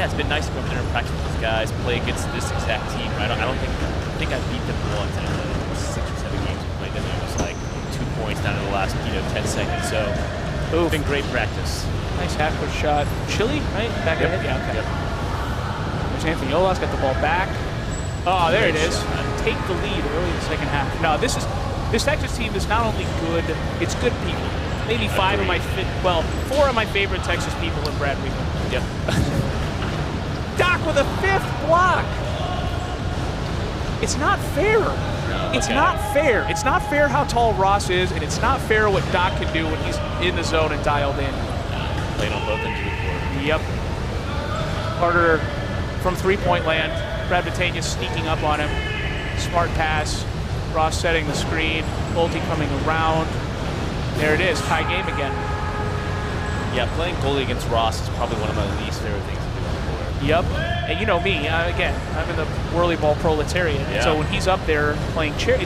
it's been nice to go over there and practice with these guys, play against this exact team, right? I think I beat them once in 6 or 7 games we played them. It was like 2 points down to the last, 10 seconds. So, it's been great practice. Nice half-court shot. Chili, right? Back ahead? Yeah, okay. Yep. There's Anthony Ola's got the ball back. Oh, there it is. Take the lead early in the second half. No, this Texas team is not only good, it's good people. Maybe 4 of my favorite Texas people in Brad Weaver. Yep. Doc with a 5th block. It's not fair. It's not fair. It's not fair how tall Ross is, and it's not fair what Doc can do when he's in the zone and dialed in. Playing on both ends of the court. Yep. Carter from 3-point land. Brad Batania sneaking up on him. Smart pass. Ross setting the screen. Bolte coming around. There it is. Tie game again. Yeah, playing goalie against Ross is probably one of my least favorite things to do on the court. Yep. And you know me, again, I'm in the WhirlyBall proletariat. Yeah. So when he's up there playing chair, I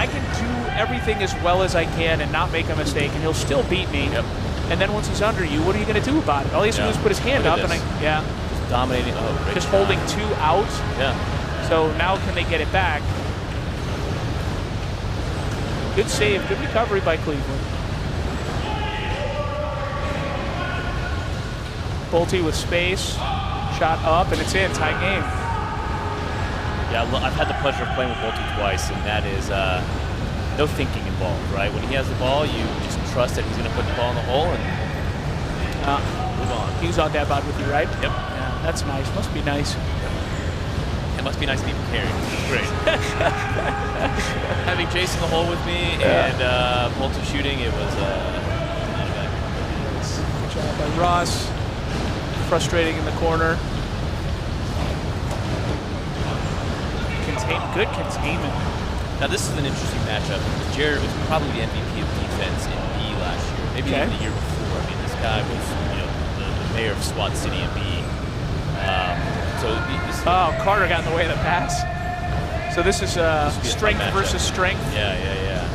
can do everything as well as I can and not make a mistake, and he'll still beat me. Yep. And then once he's under you, what are you going to do about it? All he has to do is put his hand up, and just dominating. just holding 2 out. Yeah. So now can they get it back? Good save, good recovery by Cleveland. Bolte with space, shot up, and it's in, tie game. Yeah, I've had the pleasure of playing with Bolte twice, and that is no thinking involved, right? When he has the ball, you just trust that he's going to put the ball in the hole and move on. He was on that bod with you, right? Yep. Yeah, that's nice. Must be nice. It must be nice to be prepared. Great. Having Jason in the hole with me and Bolte shooting, it was good job by Ross. Frustrating in the corner. Good containment. Now this is an interesting matchup. Jared was probably the MVP of defense in B last year, maybe even the year before. I mean, this guy was, the mayor of SWAT City in B. Carter got in the way of the pass. So this is strength versus strength. Yeah.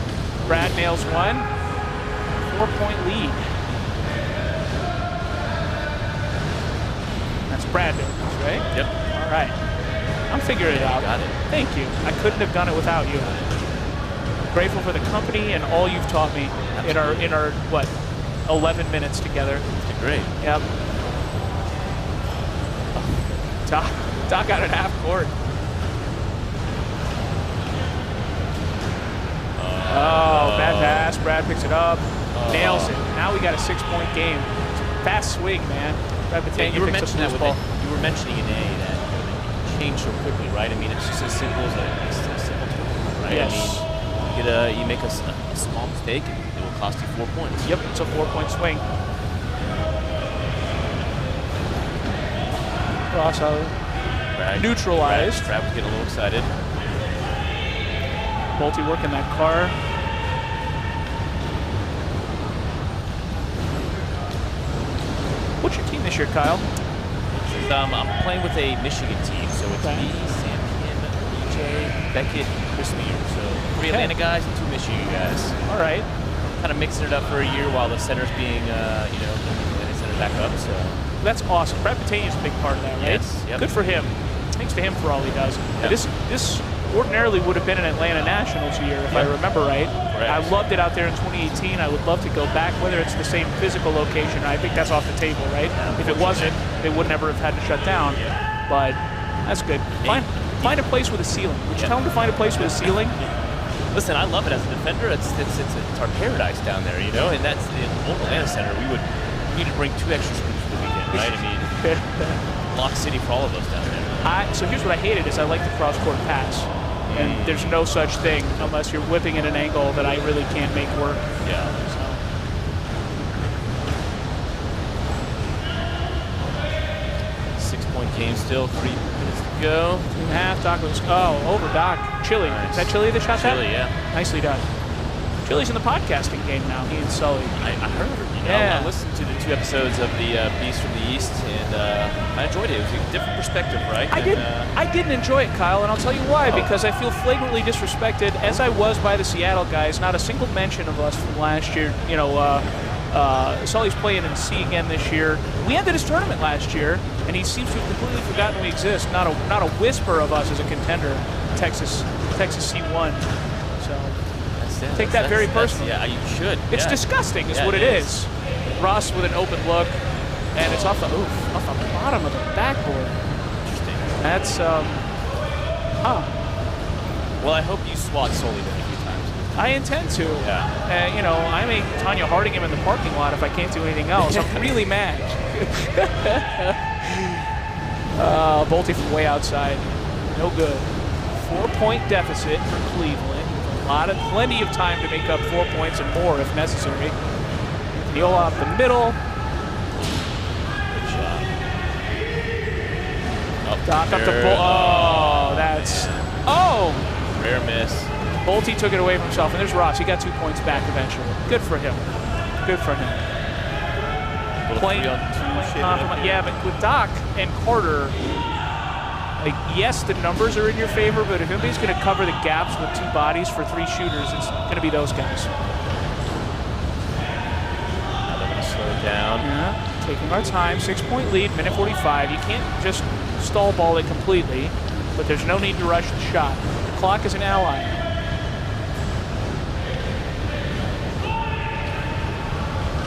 Brad nails one. 4-point lead. That's Brad doing this, right? Yep. All right. I'm figuring it out. Got it. Thank you. I couldn't have done it without you. Grateful for the company and all you've taught me in our 11 minutes together. It's been great. Yep. Doc got it half court. Bad pass. Brad picks it up. Nails it. Now we got a 6-point game. Fast swing, man. You were mentioning that you were mentioning in A that change so quickly, right? I mean, it's just as simple as a simple tournament, right? Yes. I mean, you make a small mistake and it will cost you 4 points. Yep, it's a 4-point swing. Ross neutralized. Brad was getting a little excited. Bolte working that car. What's your team this year, Kyle? I'm playing with a Michigan team, so it's me, Sam Kim, BJ, Beckett, Chris Meir. So 3 Atlanta guys and 2 Michigan guys. All right. Kind of mixing it up for a year while the center's being, center back up. So that's awesome. Brad Patania's a big part of that, right? Yes. Yep. Good for him. Thanks to him for all he does. Yep. This ordinarily would have been an Atlanta Nationals year, if I remember right. Correct. I loved it out there in 2018. I would love to go back, whether it's the same physical location. I think that's off the table, right? If it wasn't, they would never have had to shut down. But that's good. Find a place with a ceiling. Would you tell them to find a place with a ceiling? Listen, I love it as a defender. It's our paradise down there, and that's the old Atlanta Center. We need to bring 2 extra screws for the weekend, right? I mean, Lock City for all of us down there. So here's what I hated is I like the cross-court pass. And there's no such thing unless you're whipping at an angle that I really can't make work. Yeah. So. 6-point game still, 3 minutes to go. 2.5, Doc goes, over Doc. Chili. Nice. Is that Chili that shot that? Chili, yeah. Nicely done. Chili's in the podcasting game now, he and Sully. I heard, I listened to the 2 episodes of the Beast from the East, and I enjoyed it. It was a different perspective, right? I didn't enjoy it, Kyle, and I'll tell you why. Because I feel flagrantly disrespected, as I was by the Seattle guys. Not a single mention of us from last year. Sully's playing in C again this year. We ended his tournament last year, and he seems to have completely forgotten we exist. Not a whisper of us as a contender. Texas C1. So take that very personally. Yeah, you should. It's disgusting, is what it is. Ross with an open look, and it's off the bottom of the backboard. Interesting. That's Well, I hope you swat Sully then a few times. I intend to. Yeah. I make Tanya Harding him in the parking lot if I can't do anything else. I'm really mad. Bolte from way outside. No good. 4-point deficit for Cleveland. Plenty of time to make up 4 points and more if necessary. Neal off the middle. Good shot. Doc up the ball. Rare miss. Bolte took it away from himself, and there's Ross. He got 2 points back eventually. Good for him. Good for him. Playing 3-on-2 yeah, but with Doc and Carter, yes, the numbers are in your favor, but if anybody's going to cover the gaps with 2 bodies for 3 shooters, it's going to be those guys. Now they're going to slow it down. Yeah, taking our time. 6-point lead, minute 45. You can't just stall ball it completely. but there's no need to rush the shot. The clock is an ally.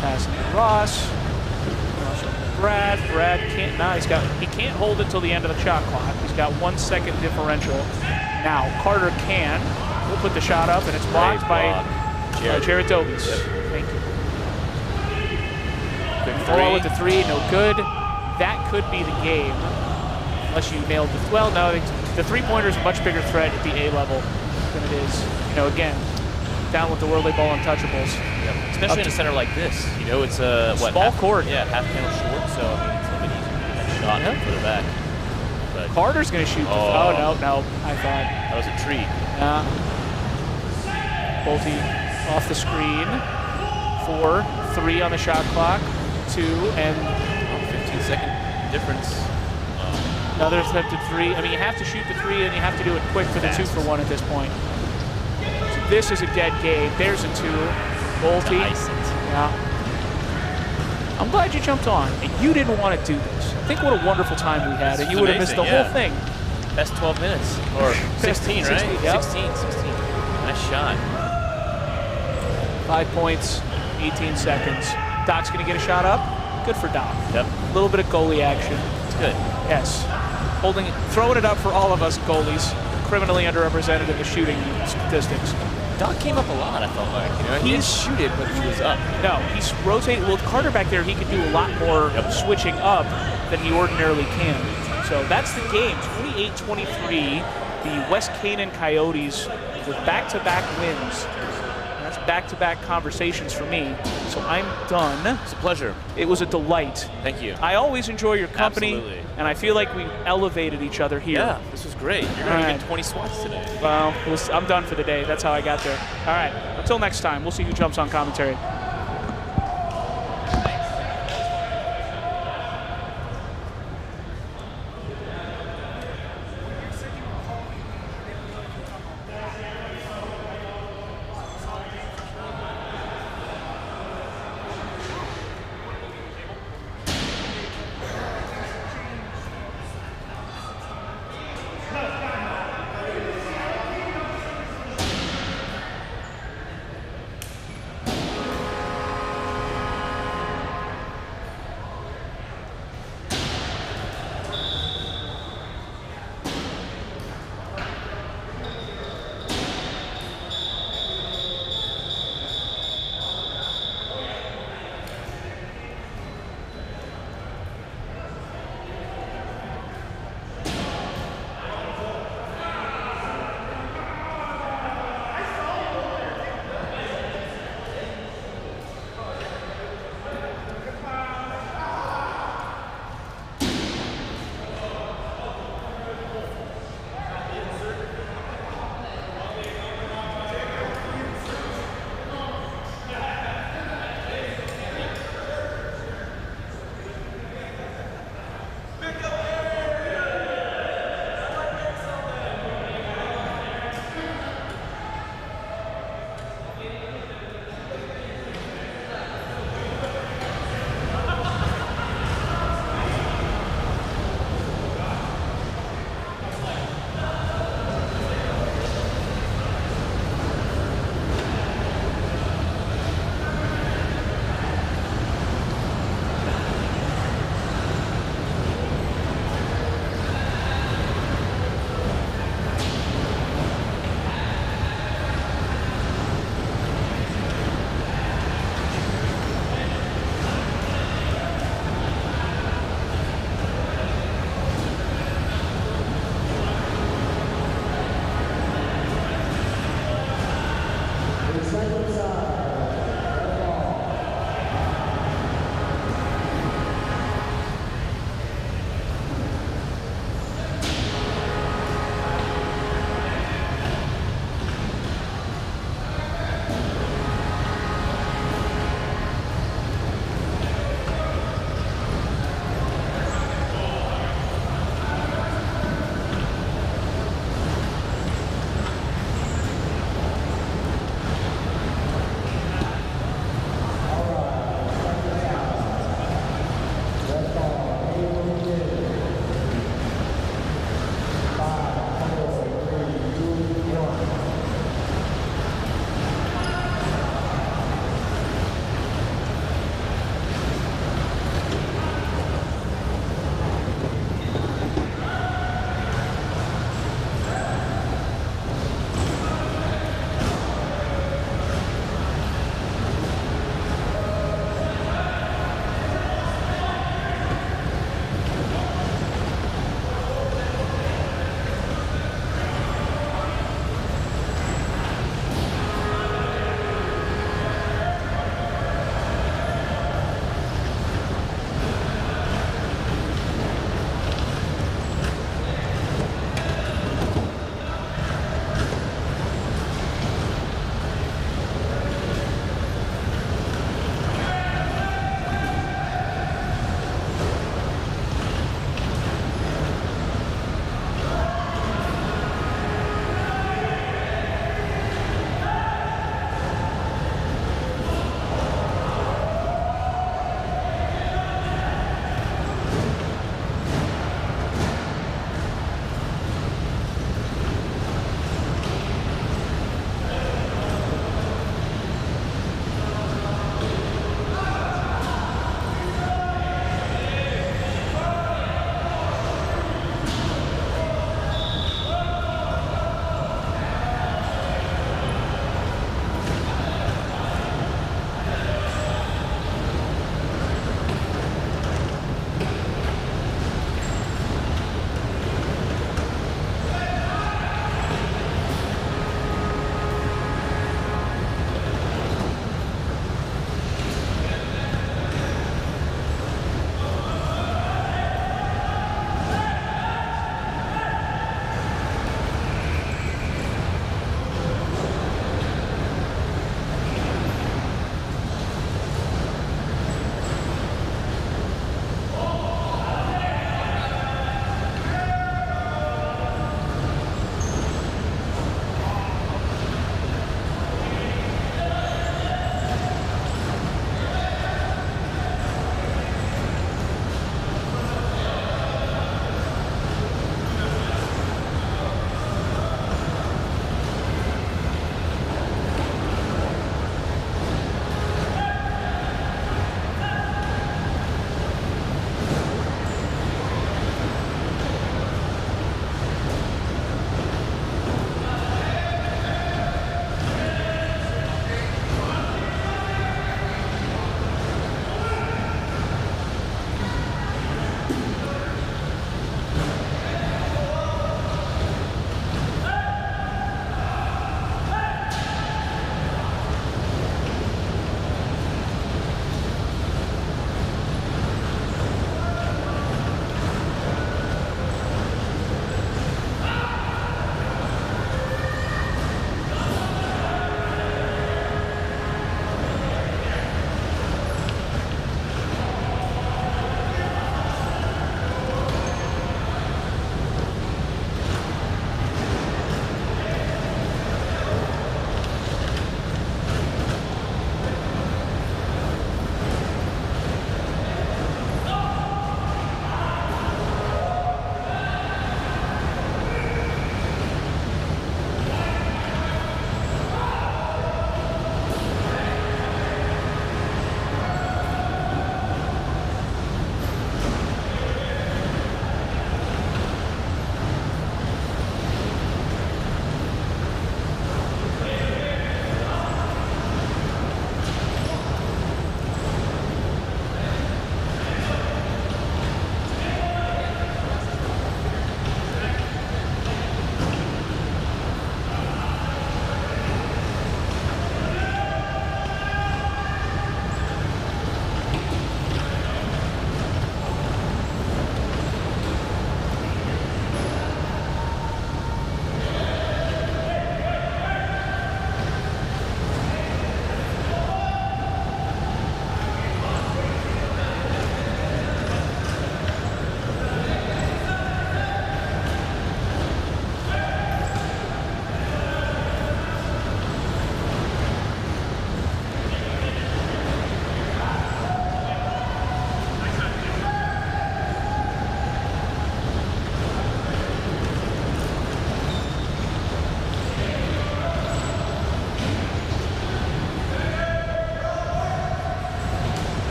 Passing to Ross. Ross over to Brad. Brad can't. Now he can't hold it till the end of the shot clock. He's got 1 second differential. Now Carter can. He'll put the shot up, and it's blocked by Jared Dobies. Yep. Thank you. Quick throw with the 3, no good. That could be the game, unless you nailed the. Well, no, the 3-pointer is a much bigger threat at the A level than it is. Again, down with the WhirlyBall Untouchables. Yep. Especially in a center like this. It's a small court. Yeah, half panel short, so I mean, it's a little bit easier to get that shot for the back. But Carter's going to shoot. No, I thought that was a treat. Yeah. Bolte off the screen. 4, 3 on the shot clock. 2 and 15-second difference. Another attempted 3. I mean, you have to shoot the 3 and you have to do it quick for the 2-for-1 at this point. So this is a dead game. There's a 2. Bolte. Yeah. I'm glad you jumped on, and you didn't want to do this. Think what a wonderful time we had, and you would have missed the whole thing. Best 12 minutes. Or 16, right? 16, yep. 16. Nice shot. 5 points, 18 seconds. Doc's going to get a shot up. Good for Doc. Yep. A little bit of goalie action. It's good. Yes. Throwing it up for all of us goalies. Criminally underrepresented in the shooting statistics. Doc came up a lot, I felt like. He didn't shoot it, but he was up. No, he's rotating. Well, with Carter back there, he can do a lot more switching up than he ordinarily can. So that's the game. 28-23. The West Canaan Coyotes with back-to-back wins. That's back-to-back conversations for me. So I'm done. It's a pleasure. It was a delight. Thank you. I always enjoy your company. Absolutely. And I feel like we elevated each other here. Yeah, this was great. You're going to get 20 swats today. Well, I'm done for the day. That's how I got there. All right. Until next time, we'll see who jumps on commentary.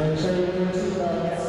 Make sure you can see